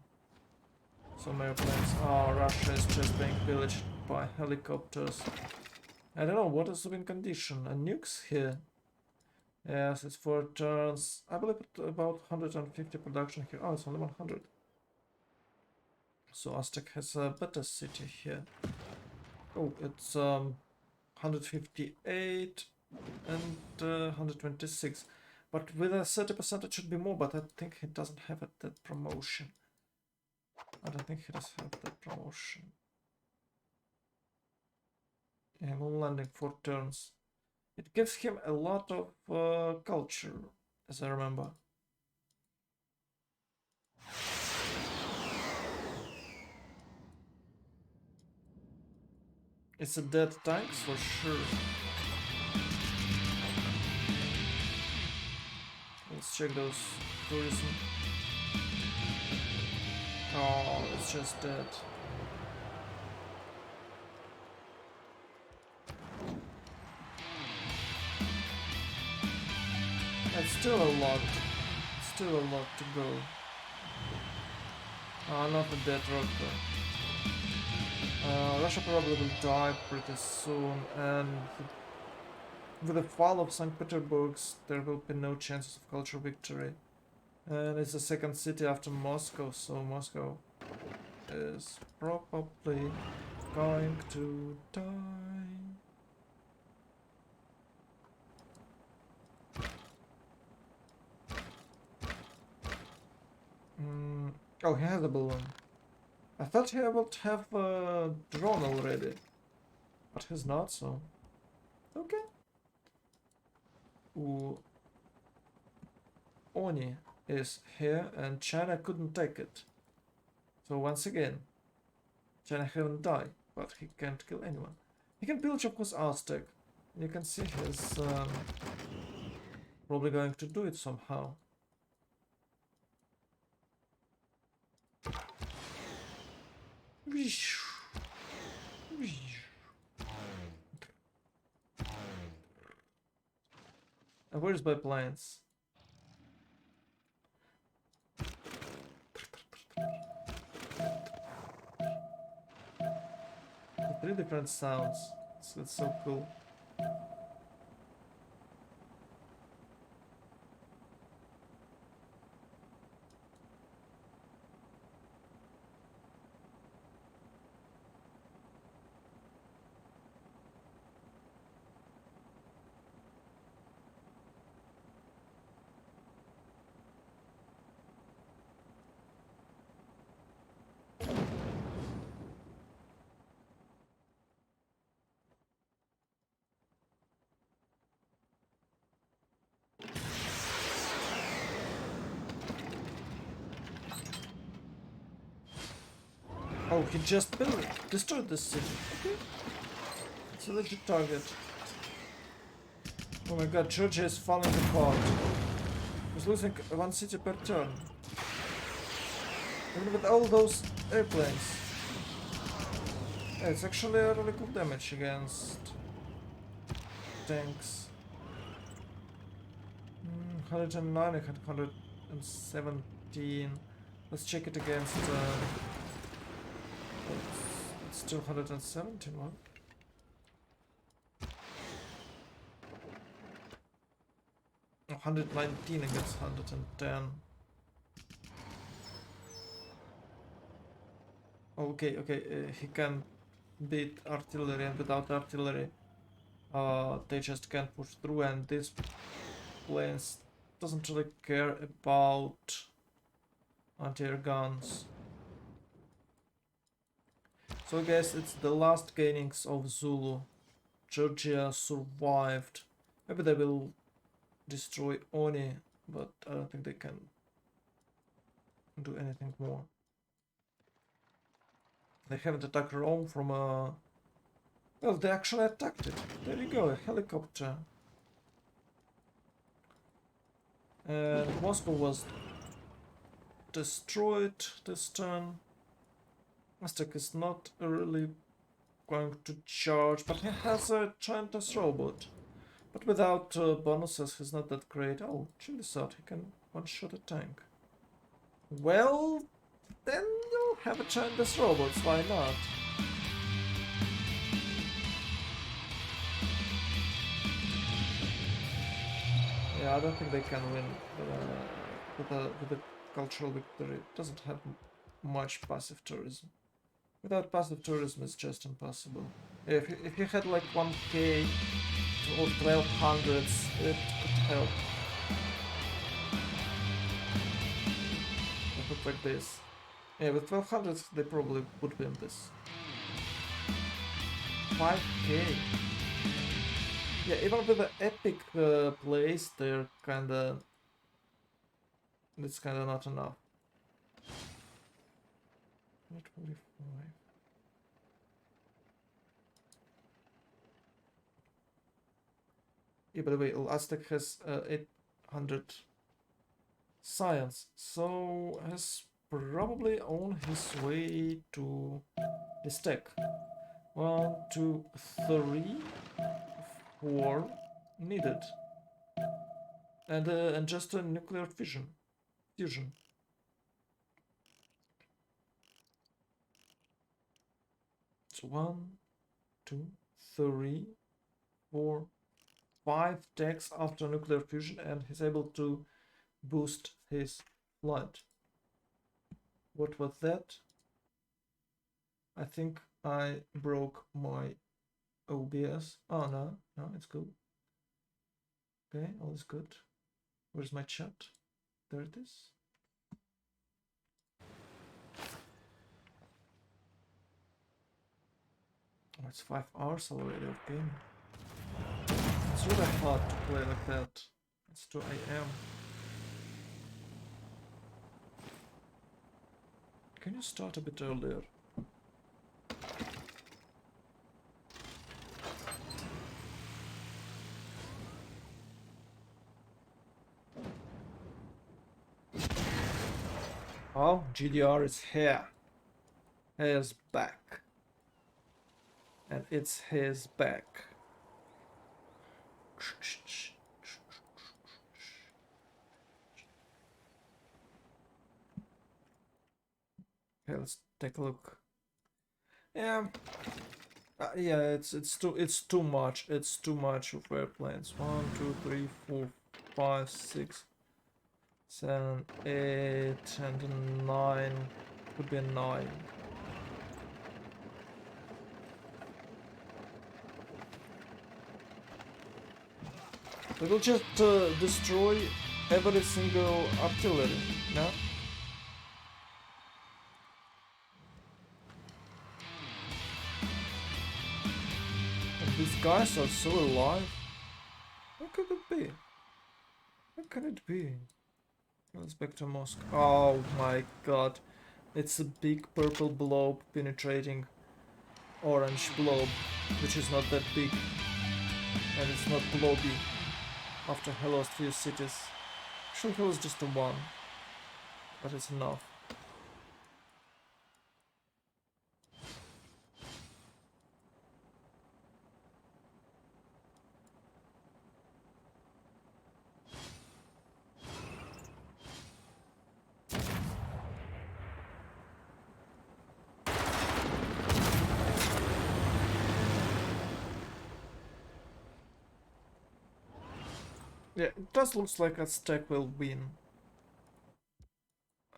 some airplanes. Oh, Russia is just being pillaged by helicopters. I don't know, what is the win condition? A nukes here? Yes, it's 4 turns. I believe about 150 production here. Oh, it's only 100. So Aztec has a better city here. Oh, it's 158 and 126. But with a 30% it should be more, but I think he doesn't have that promotion. I don't think he does have that promotion. Yeah, moon landing 4 turns. It gives him a lot of culture, as I remember. It's a dead tanks for sure. Let's check those tourism. Oh, it's just dead. It's still a lot. Still a lot to go. Not a dead rocker. Russia probably will die pretty soon, and With the fall of St. Petersburg, there will be no chances of cultural victory. And it's the second city after Moscow, so Moscow is probably going to die. Oh, he has a balloon. I thought he would have a drone already, but he's not, so okay. Ooh. Oni is here, and China couldn't take it. So once again, China haven't died, but he can't kill anyone. He can pillage, of course, Aztec. You can see he's probably going to do it somehow. And where's my plans? Three different sounds. So it's so cool. Oh, he just destroyed this city. Okay. It's a legit target. Oh my god, Georgia is falling apart. He's losing one city per turn. Even with all those airplanes. Yeah, it's actually a really good damage against tanks. 109 and 117. Let's check it against... it's still 117, what? Oh, 119 against 110. Okay, he can beat artillery, and without artillery they just can't push through, and this planes doesn't really care about anti-air guns. So I guess it's the last gainings of Zulu. Georgia survived. Maybe they will destroy Oni, but I don't think they can do anything more. They haven't attacked Rome from a... Well, they actually attacked it. There you go, a helicopter. And Moscow was destroyed this turn. Aztec is not really going to charge, but he has a giantess robot. But without bonuses, he's not that great. Oh, Chili thought he can one-shot a tank. Well, then you'll have a giantess robots, why not? Yeah, I don't think they can win with a cultural victory. It doesn't have much passive tourism. Without passive tourism, it's just impossible. If you had like 1k or 1200s, it could help. It looked like this. Yeah, with 1200s, they probably would win this. 5k. Yeah, even with the epic plays, they're kinda... It's kinda not enough. 125. Yeah, by the way, Aztec has 800 science, so has probably on his way to this tech. 1, 2, 3, 4 needed, and just a nuclear fusion. So 1, 2, 3, 4, 5 attacks after nuclear fusion, and he's able to boost his flood. What was that? I think I broke my OBS. Oh no, no, it's cool. Okay, all is good. Where's my chat? There it is. Oh, it's 5 hours already of gaming. It's really hard to play like that. It's 2 AM. Can you start a bit earlier? Oh, GDR is here. He is back. And it's his back. Okay, let's take a look. Yeah, yeah, it's too much. It's too much of airplanes. 1, 2, 3, 4, 5, 6, 7, 8, and 9. Could be a 9. We will just destroy every single artillery, no? And these guys are so alive. What could it be? What can it be? Let's back to Moscow. Oh my god. It's a big purple blob penetrating orange blob, which is not that big. And it's not blobby. After he lost few cities. Actually, he was just a 1. But it's enough. Yeah, it does looks like Aztec will win.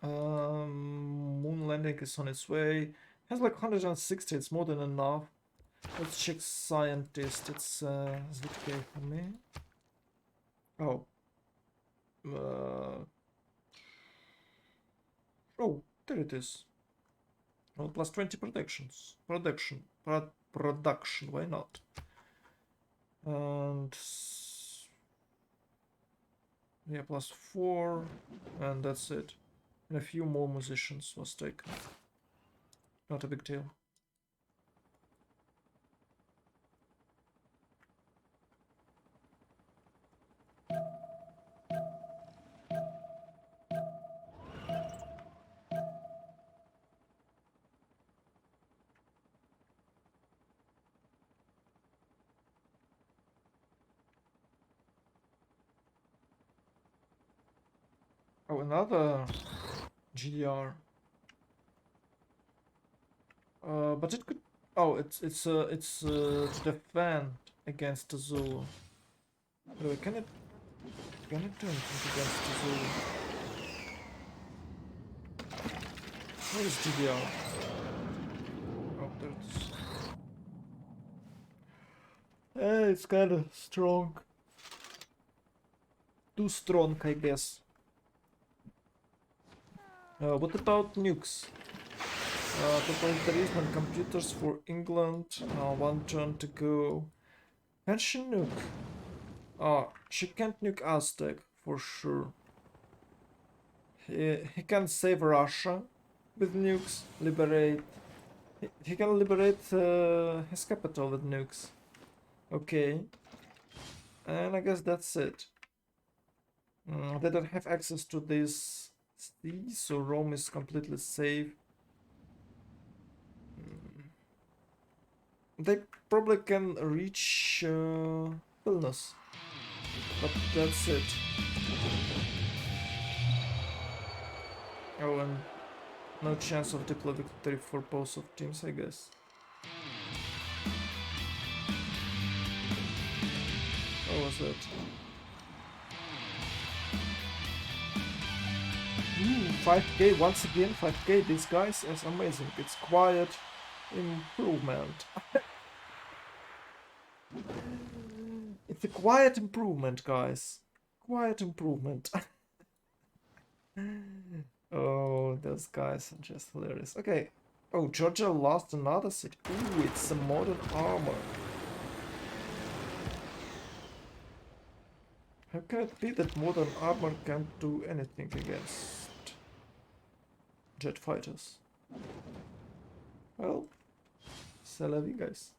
Moon landing is on its way. Has like 160, it's more than enough. Let's check scientist. It's ZK for me. Oh. Oh, there it is. Well, plus 20 protections. Production. Production, why not? And yeah, plus 4, and that's it. And a few more musicians was taken. Not a big deal. Oh, another GDR. But it could. Oh, it's to defend against the Zulu. Wait, can it do anything against the Zulu? Where is GDR? Oh, there it is. It's kind of strong. Too strong, I guess. What about nukes? Totalitarianism and computers for England. 1 turn to go. Can she nuke? She can't nuke Aztec for sure. He can save Russia with nukes. Liberate. He can liberate his capital with nukes. Okay. And I guess that's it. They don't have access to this sea, so Rome is completely safe. They probably can reach Vilnius, but that's it. Oh, and no chance of diplo victory for both of teams, I guess. Where was it? 5k once again. 5k. This guys is amazing. It's quiet improvement. It's a quiet improvement, guys. Quiet improvement. Oh, those guys are just hilarious. Okay. Oh, Georgia lost another city. Ooh, it's a modern armor. How can it be that modern armor can't do anything against jet fighters? Well, c'est la vie, guys.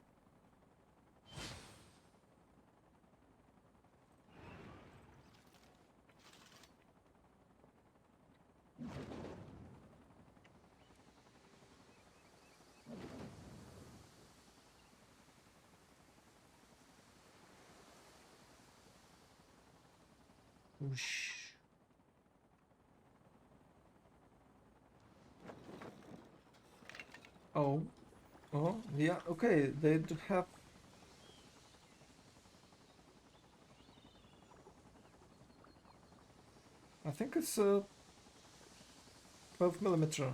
Whoosh. Oh, oh, yeah, okay, they do have. I think it's a 12mm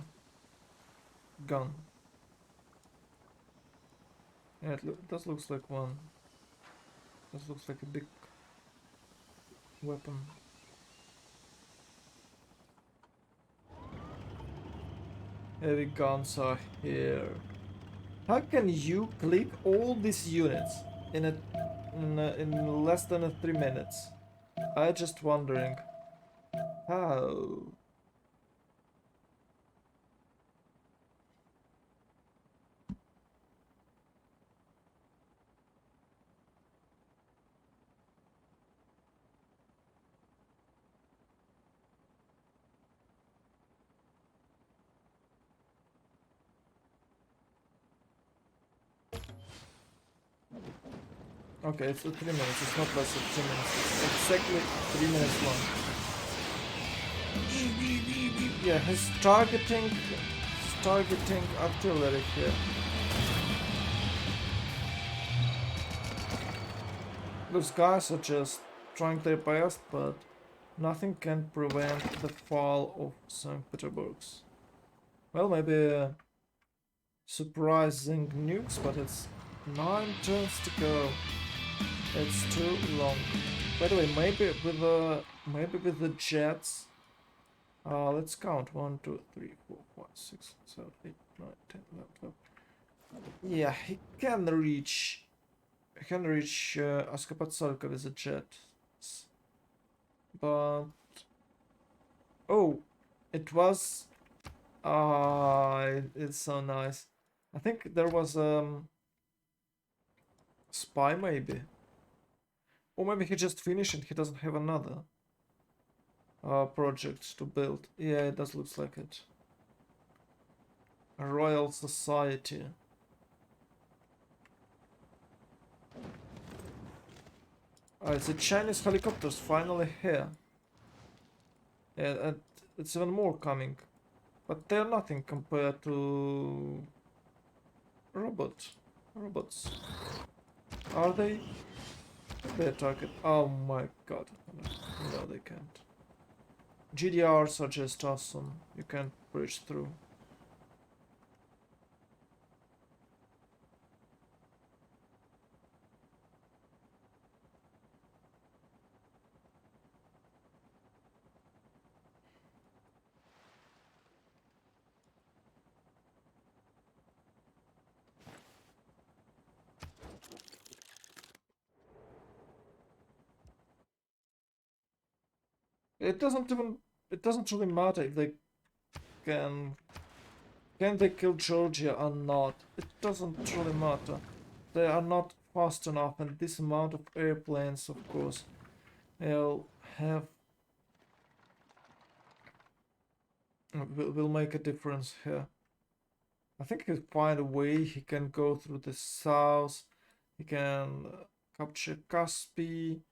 gun. Yeah, it does looks like one. This looks like a big weapon. Heavy guns are here. How can you click all these units in less than 3 minutes? I just wondering how. Okay, it's 3 minutes. It's not less than 3 minutes. It's exactly 3 minutes long. Yeah, he's targeting artillery here. Those guys are just trying their best, but nothing can prevent the fall of St. Peterburg's. Well, maybe surprising nukes, but it's 9 turns to go. It's too long. By the way, maybe with the jets. Let's count 1, 2, 3, 4, 5, 6, 7, 8, 9, 10, 11, 12. Yeah, he can reach. He can reach Askapatsalka with a jet, but oh, it was. It's so nice. I think there was spy maybe. Or maybe he just finished and he doesn't have another project to build. Yeah, it does looks like it. A Royal Society. The Chinese helicopters finally here. Yeah, and it's even more coming. But they're nothing compared to robots. Are they? Their target. Oh my god. No, they can't. GDRs are just awesome. You can't breach through. It doesn't really matter if they can they kill Georgia or not. It doesn't really matter. They are not fast enough, and this amount of airplanes, of course, will have will make a difference here. I think he'll find a way. He can go through the south. He can capture Caspi,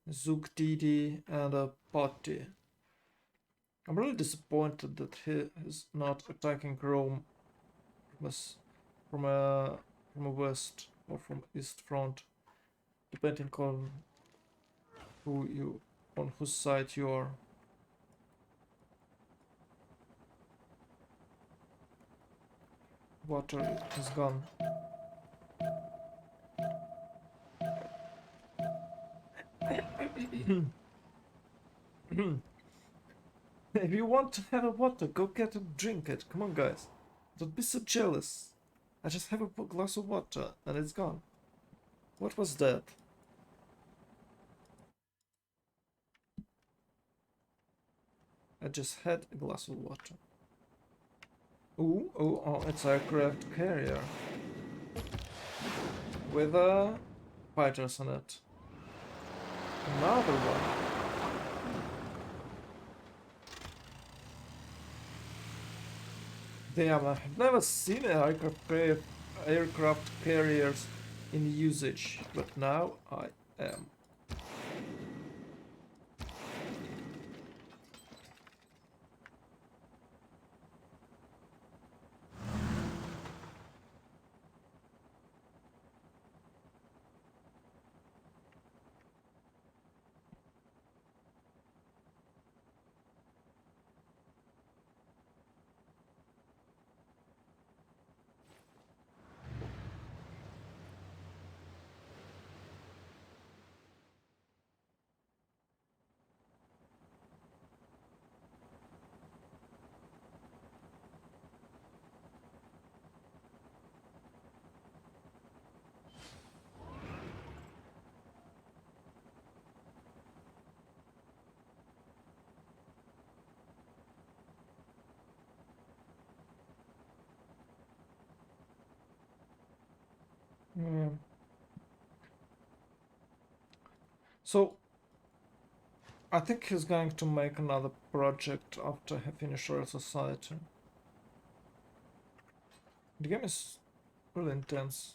Zugdidi, and Poti. I'm really disappointed that he is not attacking Rome from a west or from east front, depending on on whose side you are. Water is gone. If you want to have a water, go get and drink it. Come on, guys. Don't be so jealous. I just have a glass of water and it's gone. What was that? I just had a glass of water. Ooh, oh, it's a aircraft carrier. With fighters on it. Another one. Damn, I've never seen aircraft carriers in usage, but now I am. Yeah. So, I think he's going to make another project after he finishes Royal Society. The game is really intense.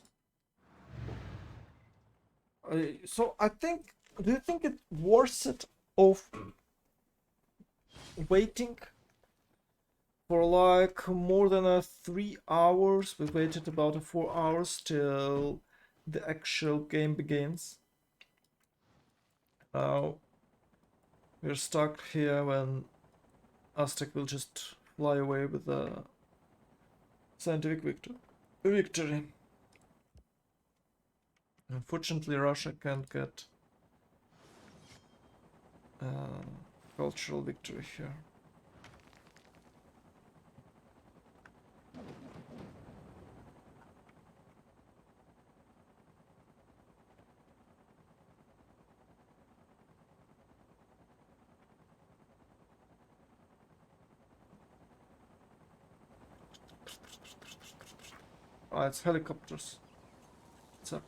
So I think, do you think it worth it of waiting for like more than 3 hours? We waited about 4 hours till the actual game begins. Now we're stuck here when Aztec will just fly away with a scientific victory. Unfortunately, Russia can't get cultural victory here. Ah, it's helicopters. What's up?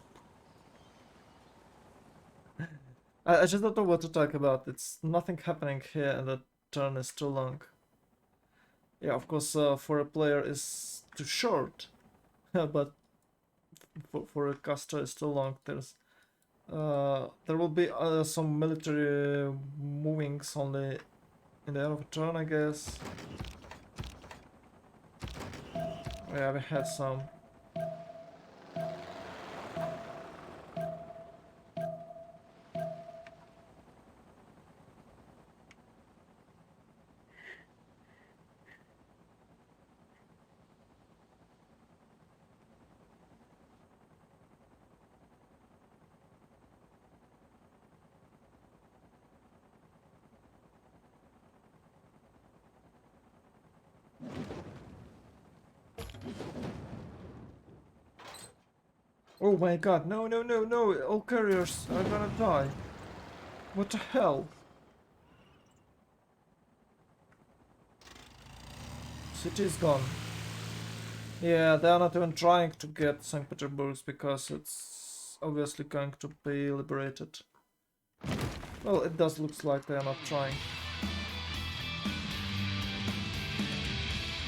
I just don't know what to talk about. It's nothing happening here and the turn is too long. Yeah, of course, for a player is too short, but for a caster it's too long. There will be some military movings only in the end of a turn, I guess. Yeah, we had some. Oh my god, no, no, no, no, all carriers are gonna die. What the hell? City is gone. Yeah, they are not even trying to get St. Petersburg because it's obviously going to be liberated. Well, it does look like they are not trying.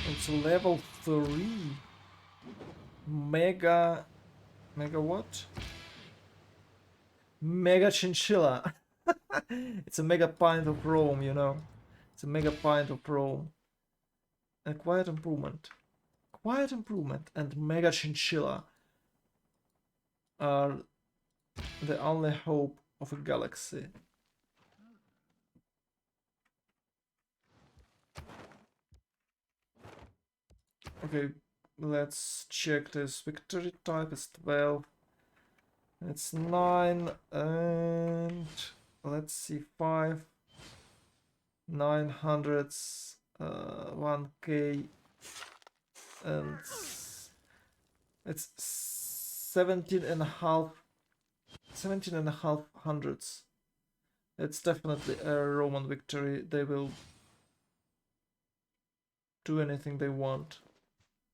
It's level 3. Mega what? Mega chinchilla. It's a mega pint of Rome, you know. It's a mega pint of Rome. And quiet improvement. Quiet improvement and mega chinchilla are the only hope of a galaxy. Okay, let's check this. Victory type is 12. It's 9 and let's see 5 900s 1k and it's 17 and a half hundreds. It's definitely a Roman victory. They will do anything they want.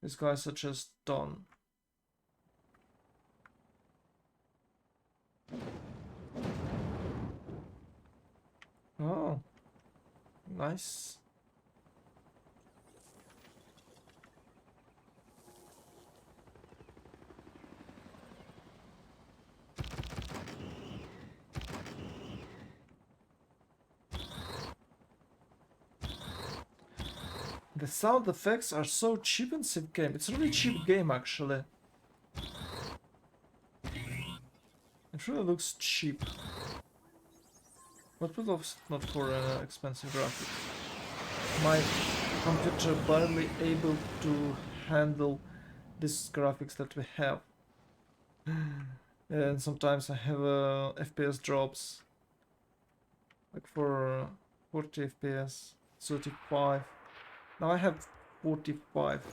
These guys are just done. Oh, nice. The sound effects are so cheap in Civ game. It's a really cheap game actually. It really looks cheap. But we love not for expensive graphics. My computer barely able to handle these graphics that we have. And sometimes I have FPS drops. Like for 40 FPS, 35. Now I have 45.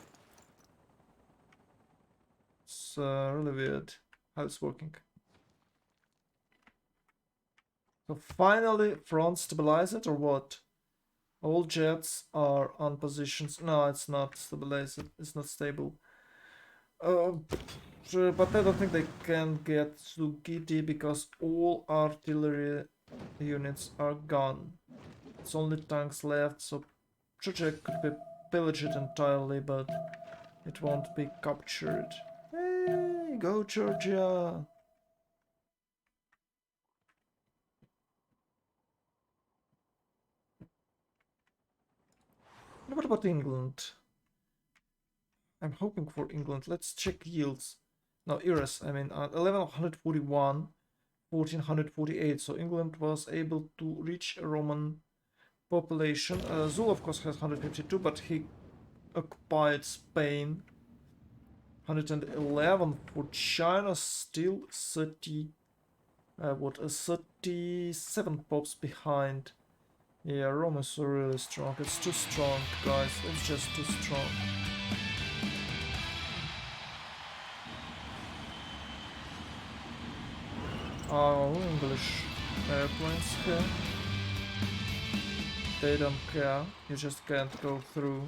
It's really weird how it's working. So finally, front stabilized or what? All jets are on positions. No, it's not stabilized. It's not stable. Sure, but I don't think they can get to Giddy because all artillery units are gone. It's only tanks left, so Georgia could be pillaged entirely, but it won't be captured. Hey, go Georgia! What about England? I'm hoping for England. Let's check yields. No, eras. I mean, 1141, 1448. So England was able to reach a Roman population. Zul, of course, has 152, but he occupied Spain. 111 for China, still 30. What, 37 pops behind. Yeah, Rome is really strong. It's too strong, guys. It's just too strong. Oh, English airplanes here. They don't care. You just can't go through.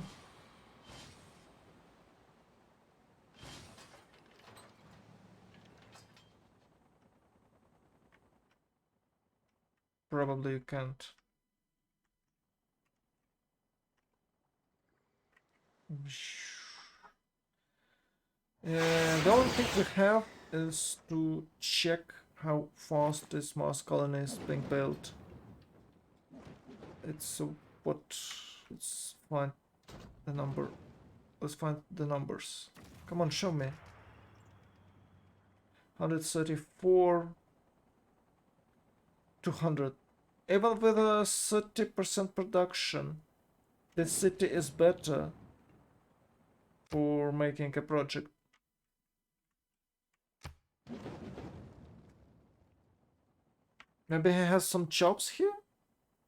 Probably you can't. The only thing we have is to check how fast this Mars colony is being built. It's what? Let's find the number. Let's find the numbers. Come on, show me. 134, 200. Even with a 30% production, this city is better for making a project. Maybe he has some jobs here?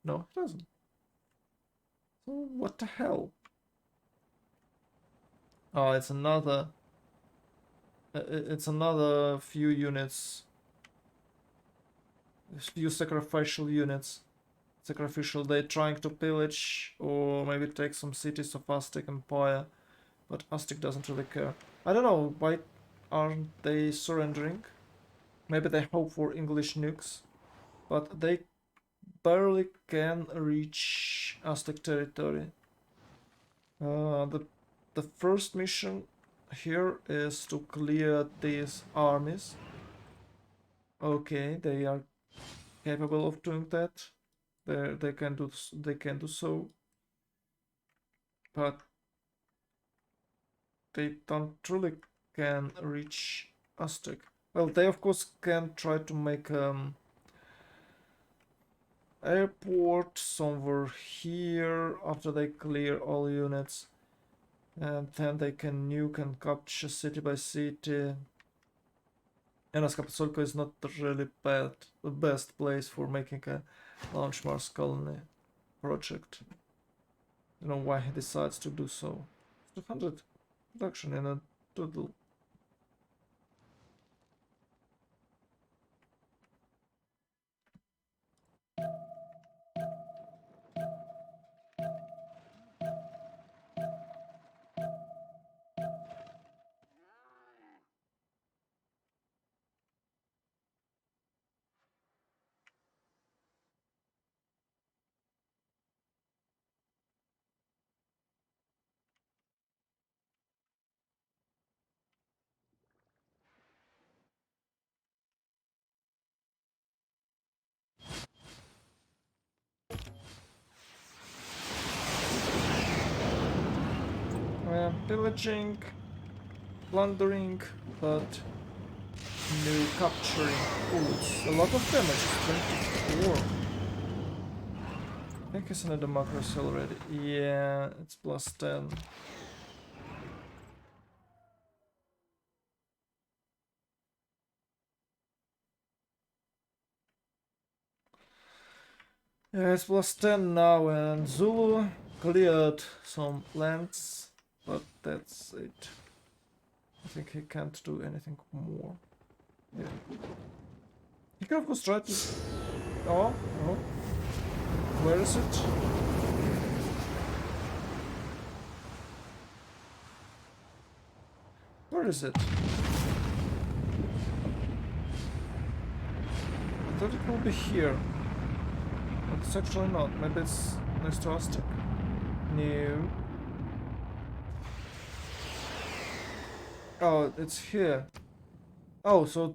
No, he doesn't. So what the hell? Oh, it's another few units. Few sacrificial units. Sacrificial, they're trying to pillage or maybe take some cities of Aztec Empire. But Aztec doesn't really care. I don't know, why aren't they surrendering? Maybe they hope for English nukes. But they barely can reach Aztec territory. The first mission here is to clear these armies. Okay, they are capable of doing that. They can do so, but they don't really can reach Aztec. Well, they of course can try to make airport somewhere here after they clear all units. And then they can nuke and capture city by city. And Azcapotzalco is not really the best place for making a launch Mars colony project. I don't know why he decides to do so. 200 production in a doodle. Pillaging, plundering, but no capturing. Oh, it's a lot of damage. 24. I think it's in a democracy already. Yeah, it's plus 10. Yeah, it's plus 10 now, and Zulu cleared some lands, but that's it. I think he can't do anything more. Yeah. He can of course try to... Oh, oh. Where is it? Where is it? I thought it would be here. But it's actually not. Maybe it's next to Aztec. No. Oh, it's here. Oh, so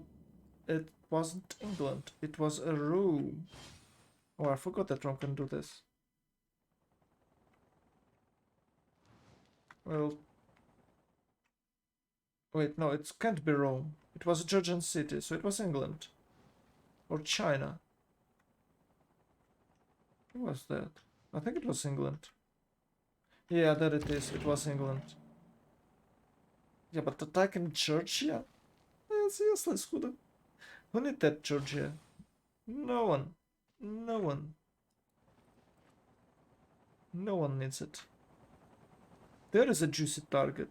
it wasn't England. It was a room. Oh, I forgot that Rome can do this. Well... Wait, no, it can't be Rome. It was a Georgian city, so it was England. Or China. Who was that? I think it was England. Yeah, there it is. It was England. Yeah, but attacking Georgia? That's useless. Who need that Georgia? No one. No one. No one needs it. There is a juicy target.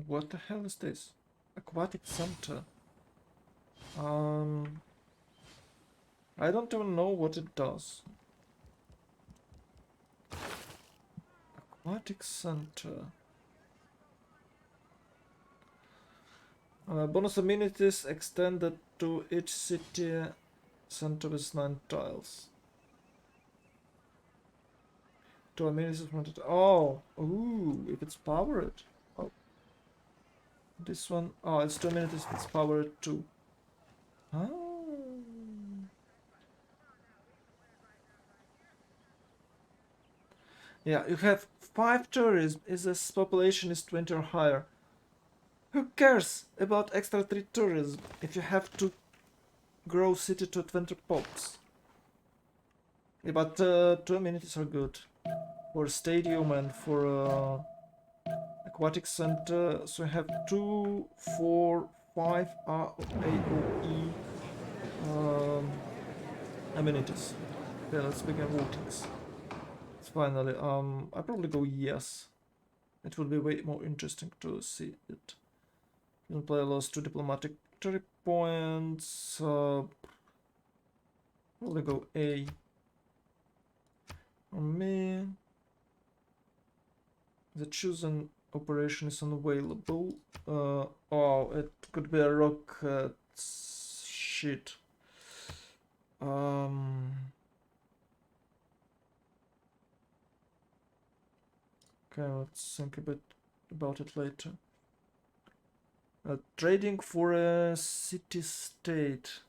What the hell is this? Aquatic center. I don't even know what it does. Aquatic center. Bonus amenities extended to each city center with 9 tiles. 2 amenities from it. Oh, ooh, if it's powered. Oh, this one. Oh, it's 2 amenities. It's powered too. Oh. Yeah, you have 5 tourism. Is this population is 20 or higher? Who cares about extra 3 tourism if you have to grow city to 20 pops? Yeah, but 2 amenities are good for stadium and for aquatic center. So I have 2, 4, 5 AOE amenities. Okay, let's begin votings. Finally, I probably go yes. It will be way more interesting to see it. You'll play lost 2 diplomatic victory points. Probably go A. For me, the chosen operation is unavailable. Oh, it could be a rocket shit. Okay, let's think a bit about it later. Trading for a city-state.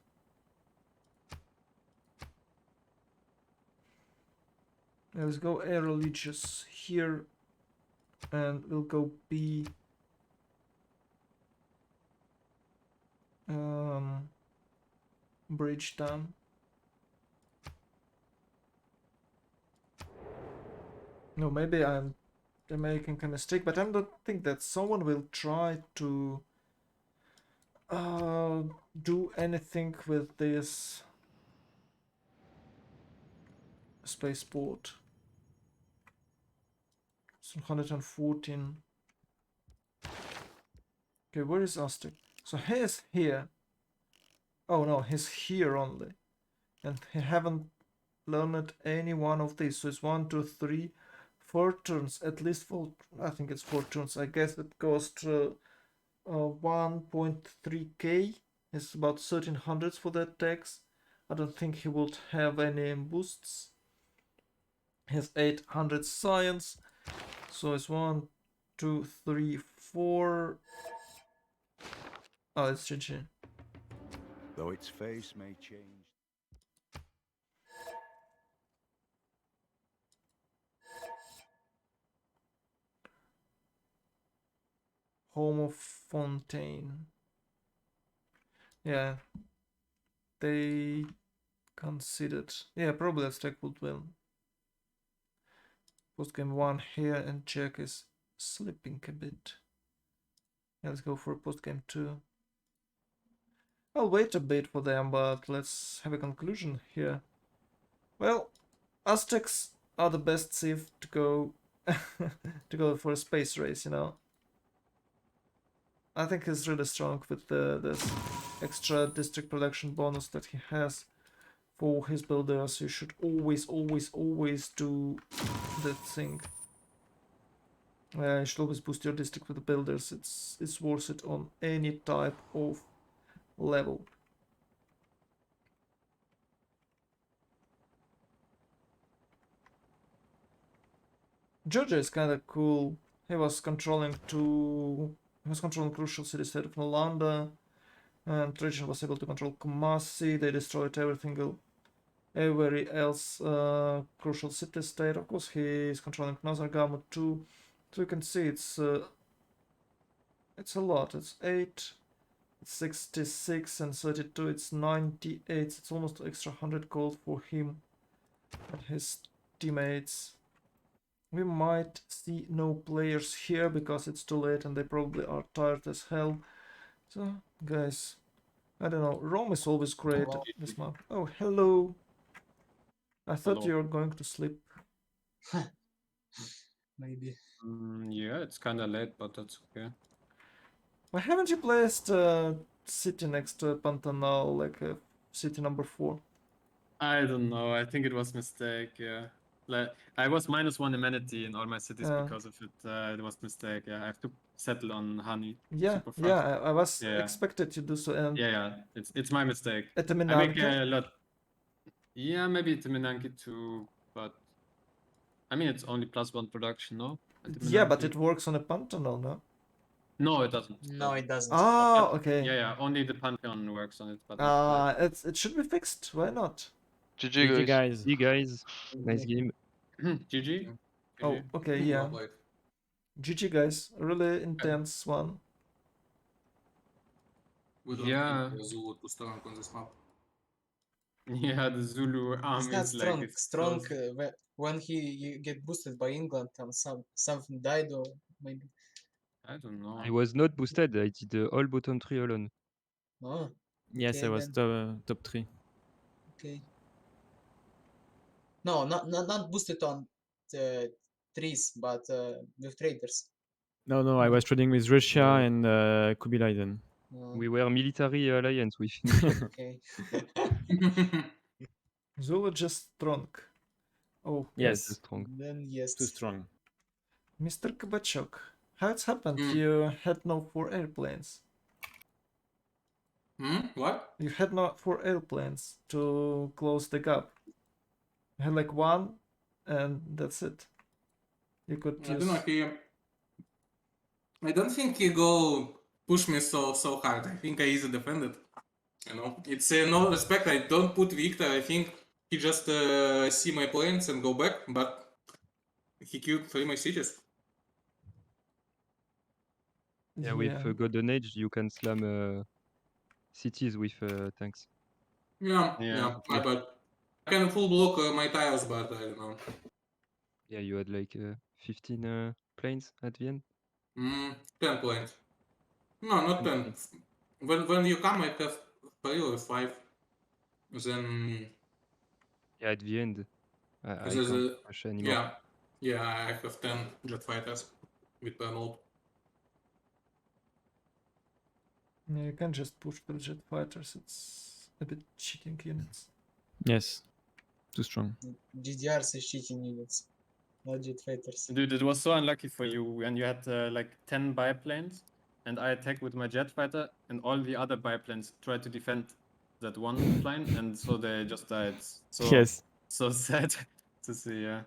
Let's go A religious here, and we'll go B. bridge down. No, maybe I'm making a mistake, but I don't think that someone will try to do anything with this spaceport. It's 114. Okay, where is Aztec? So he is here. Oh no, he's here only. And he haven't learned any one of these. So it's 1, 2, 3, 4 turns. At least 4. I think it's 4 turns. I guess it cost 1.3k. It's about 1300 for that tax. I don't think he would have any boosts. He has 800 science. So it's 1, 2, 3, 4. Oh, it's GG. Though its face may change. Home of Fontaine. Yeah. They considered. Yeah, probably Aztec would win. Post game 1 here, and Jack is slipping a bit. Yeah, let's go for post game 2. I'll wait a bit for them, but let's have a conclusion here. Well, Aztecs are the best civ to go to go for a space race, you know. I think he's really strong with this extra district production bonus that he has for his builders. You should always do that thing. You should always boost your district with the builders. It's worth it on any type of level. Georgia is kind of cool. He was controlling crucial city state of Nalanda, and Trajan was able to control Kumasi. They destroyed every else crucial city state. Of course, he is controlling Nazargamu too. So you can see it's a lot. It's 8, it's 66, and 32. It's 98. It's almost extra 100 gold for him and his teammates. We might see no players here because it's too late and they probably are tired as hell. So, guys, I don't know. Rome is always great this month. Oh, hello. I thought Hello. you were going to sleep. Maybe. Yeah, it's kind of late, but that's okay. Why haven't you placed city next to Pantanal, like city number 4? I don't know. I think it was mistake. Yeah, like I was -1 amenity in all my cities because of it. It was mistake. Yeah, I have to settle on honey. Yeah, super fast. yeah, I was Yeah. expected to do so. And Yeah. It's my mistake. at the I make Minarke, a lot. Yeah, maybe the Minanki too, but I mean it's only +1 production, no? At the yeah, but Minanki? it works on a Pantanal, no? No, it doesn't. No, it doesn't. Ah, But- okay. Yeah. Only the Pantheon works on it, but not it should be fixed. Why not? GG guys. See guys, nice game. GG. Oh, okay, yeah. GG, guys. A really intense one. We don't Yeah. think Zulu too strong on this map. Yeah, the Zulu army It's not is strong. like it's Strong close. when you get boosted by England and something died or maybe. I don't know. I was not boosted. I did the all bottom 3 alone. Oh, Yes, okay, I was top 3. okay. No, not boosted on the trees, but with traders. No, I was trading with Russia and Kubilai then. Oh, We were military alliance with. okay. Zulu just strong. Oh, Yes, guys. strong. Then yes. Too strong. Mr. Kabachok, how it's happened? Mm. You had no 4 airplanes. What? You had no 4 airplanes to close the gap. You had like 1, and that's it. You could I use. don't know. I don't think he go push me so hard. I think I easily defended. You know, it's no respect. I don't put Victor. I think he just see my planes and go back, but he killed 3 my cities. Yeah, with Golden Age, you can slam cities with tanks. Yeah, Yeah. my bad. I can full block my tiles, but I don't know. Yeah, you had like 15 planes at the end. 10 points. No, not 10. Points. When you come, I have 3 or 5. Then Yeah, at the end, I there's can't a, push anymore. yeah, I have 10 jet fighters with penalty. Yeah, you can just push the jet fighters. It's a bit cheating units. Yes. Too strong. GDRs is cheating units, not jet fighters. Dude, it was so unlucky for you when you had like 10 biplanes and I attacked with my jet fighter and all the other biplanes tried to defend that one plane and so they just died. So Yes. so sad to see, yeah.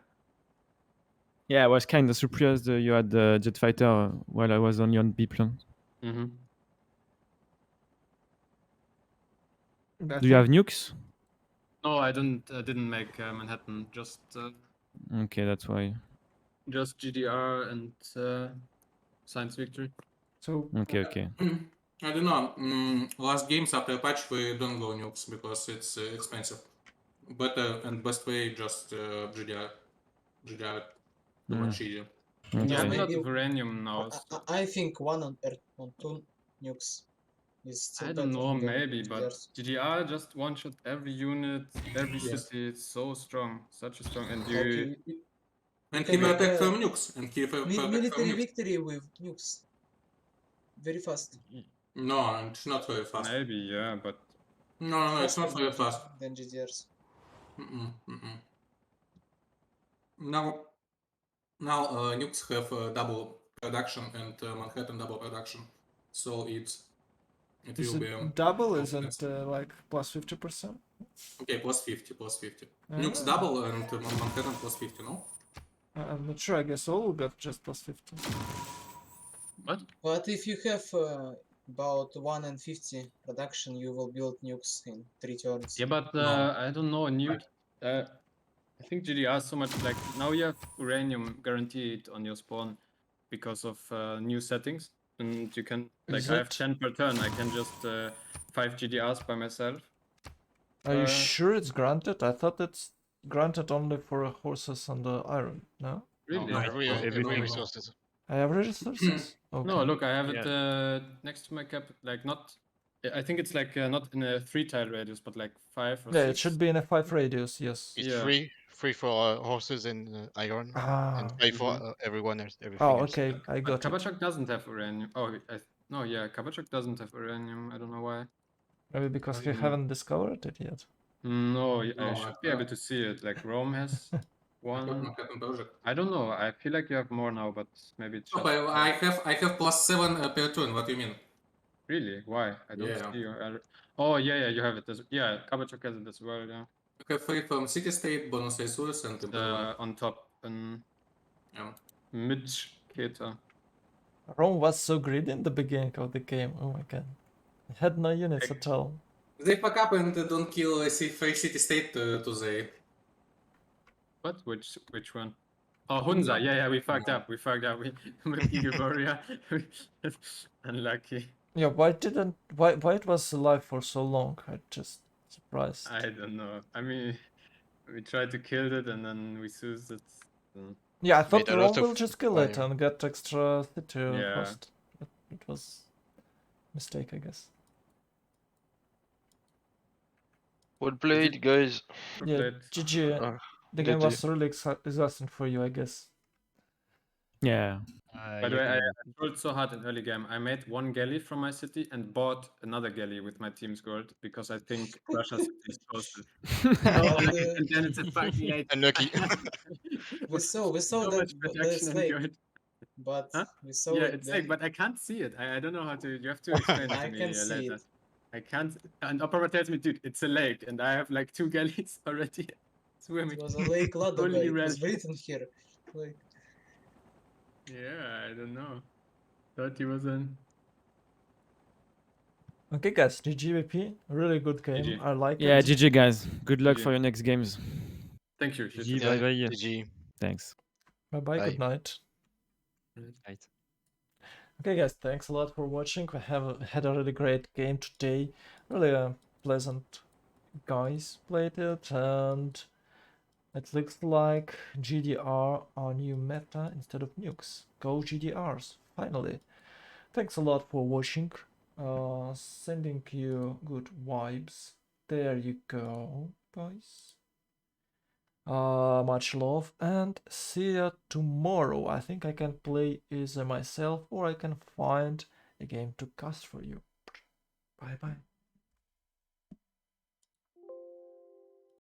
Yeah, I was kind of surprised you had the jet fighter while I was only on B plan. Mm-hmm. Do you have nukes? No, I didn't make Manhattan, just Okay, that's why. GDR and Science Victory. So Okay. I don't know. Last games after patch we don't go nukes because it's expensive. Better and best way just GDR. GDR too much easier. Okay. Yeah, No, a lot maybe of uranium now. I think one on 2 nukes is still I better don't know, than maybe, but GDRs. GDR just one-shot every unit, every Yes. city. It's so strong, such a strong. And Like you, And can he will make attack a from nukes. And he will attack from military nukes. victory with nukes very fast. No, it's not very fast. maybe, yeah, but No, it's not Faster very fast. than GDRs. Now nukes have double production and Manhattan double production, so it is will it be double? more Isn't expensive. like plus 50%? Okay, plus 50. Ah. Nukes double and Manhattan plus 50, no? I'm not sure. I guess all got just plus 50. what? But if you have about 1 and 50 production, you will build nukes in 3 turns. Yeah, but No. I don't know. Nuke. I think GDR is so much like now you have uranium guaranteed on your spawn because of new settings, and you can like Is I have it? 10 per turn. I can just 5 GDRs by myself. Are you sure it's granted? I thought it's granted only for horses and the iron. No? Really? No. Everything. Every resources. I have resources. Okay. No, look, I have Yeah. it next to my cap. Like not, I think it's like not in a 3-tile radius, but like 5 or 6. Yeah, it should be in a 5 radius. Yes. It's Yeah. free for horses and iron, and Ah. 5 for everyone else. Everything Oh, else. okay. I But got it. Kabachok doesn't have uranium. Oh, no, yeah, Kabachok doesn't have uranium. I don't know why. Maybe because you haven't discovered it yet. No, I No, should be able to see it. Like Rome has one. Manhattan project. I don't know. I feel like you have more now, but maybe it's Oh, just but I have plus 7 per turn. What do you mean? really why I don't Yeah. see your. Oh yeah, you have it. Yeah, Kabachok has it as well. Yeah, I have 3 from city state, bonus resource, and imperial. on top and Yeah. Mitchketer. Rome was so greedy in the beginning of the game. Oh my god. It had no units at all. They fuck up and don't kill free city state to the. What? Which one? Oh, Hunza. Yeah, we fucked up. We Eagle Warrior. Unlucky. Yeah, why it was alive for so long? I just surprised. I don't know. I mean, we tried to kill it and then we used it. Yeah, I thought Made a lot Rome will of just kill it fire. and get extra city Yeah. cost. But it was mistake, I guess. Well played, guys. Yeah, GG. Uh, The game GG. was really exhausting for you, I guess. Yeah. By the way, I trolled so hard in early game. I made one galley from my city and bought another galley with my team's gold because I think Russia's city is toasted. And then it's a fucking late. Unlucky. We saw so that much there's protection and lake, gold. but Huh? we saw Yeah, it it's then. like, but I can't see it. I don't know how to. You have to explain it to I me can see later. it. I can't. And Opera tells me, dude, it's a lake, and I have like 2 galleys already swimming. It was a lake Ladoga. Only It was red. written here. Like, Yeah, I don't know. Thought he was in. Okay, guys, GGVP, really good game. GG. I like Yeah, it. GG guys. Good luck GG. for your next games. Thank you. GG, Yeah, bye. GG. Thanks. Bye bye. Bye. Good night. Right. Okay, guys, thanks a lot for watching. We have had a really great game today. Really pleasant guys played it, and it looks like GDR are new meta instead of nukes. Go GDRs, finally. Thanks a lot for watching. Sending you good vibes. There you go, guys. Much love and see you tomorrow. I think I can play either myself or I can find a game to cast for you. Bye bye.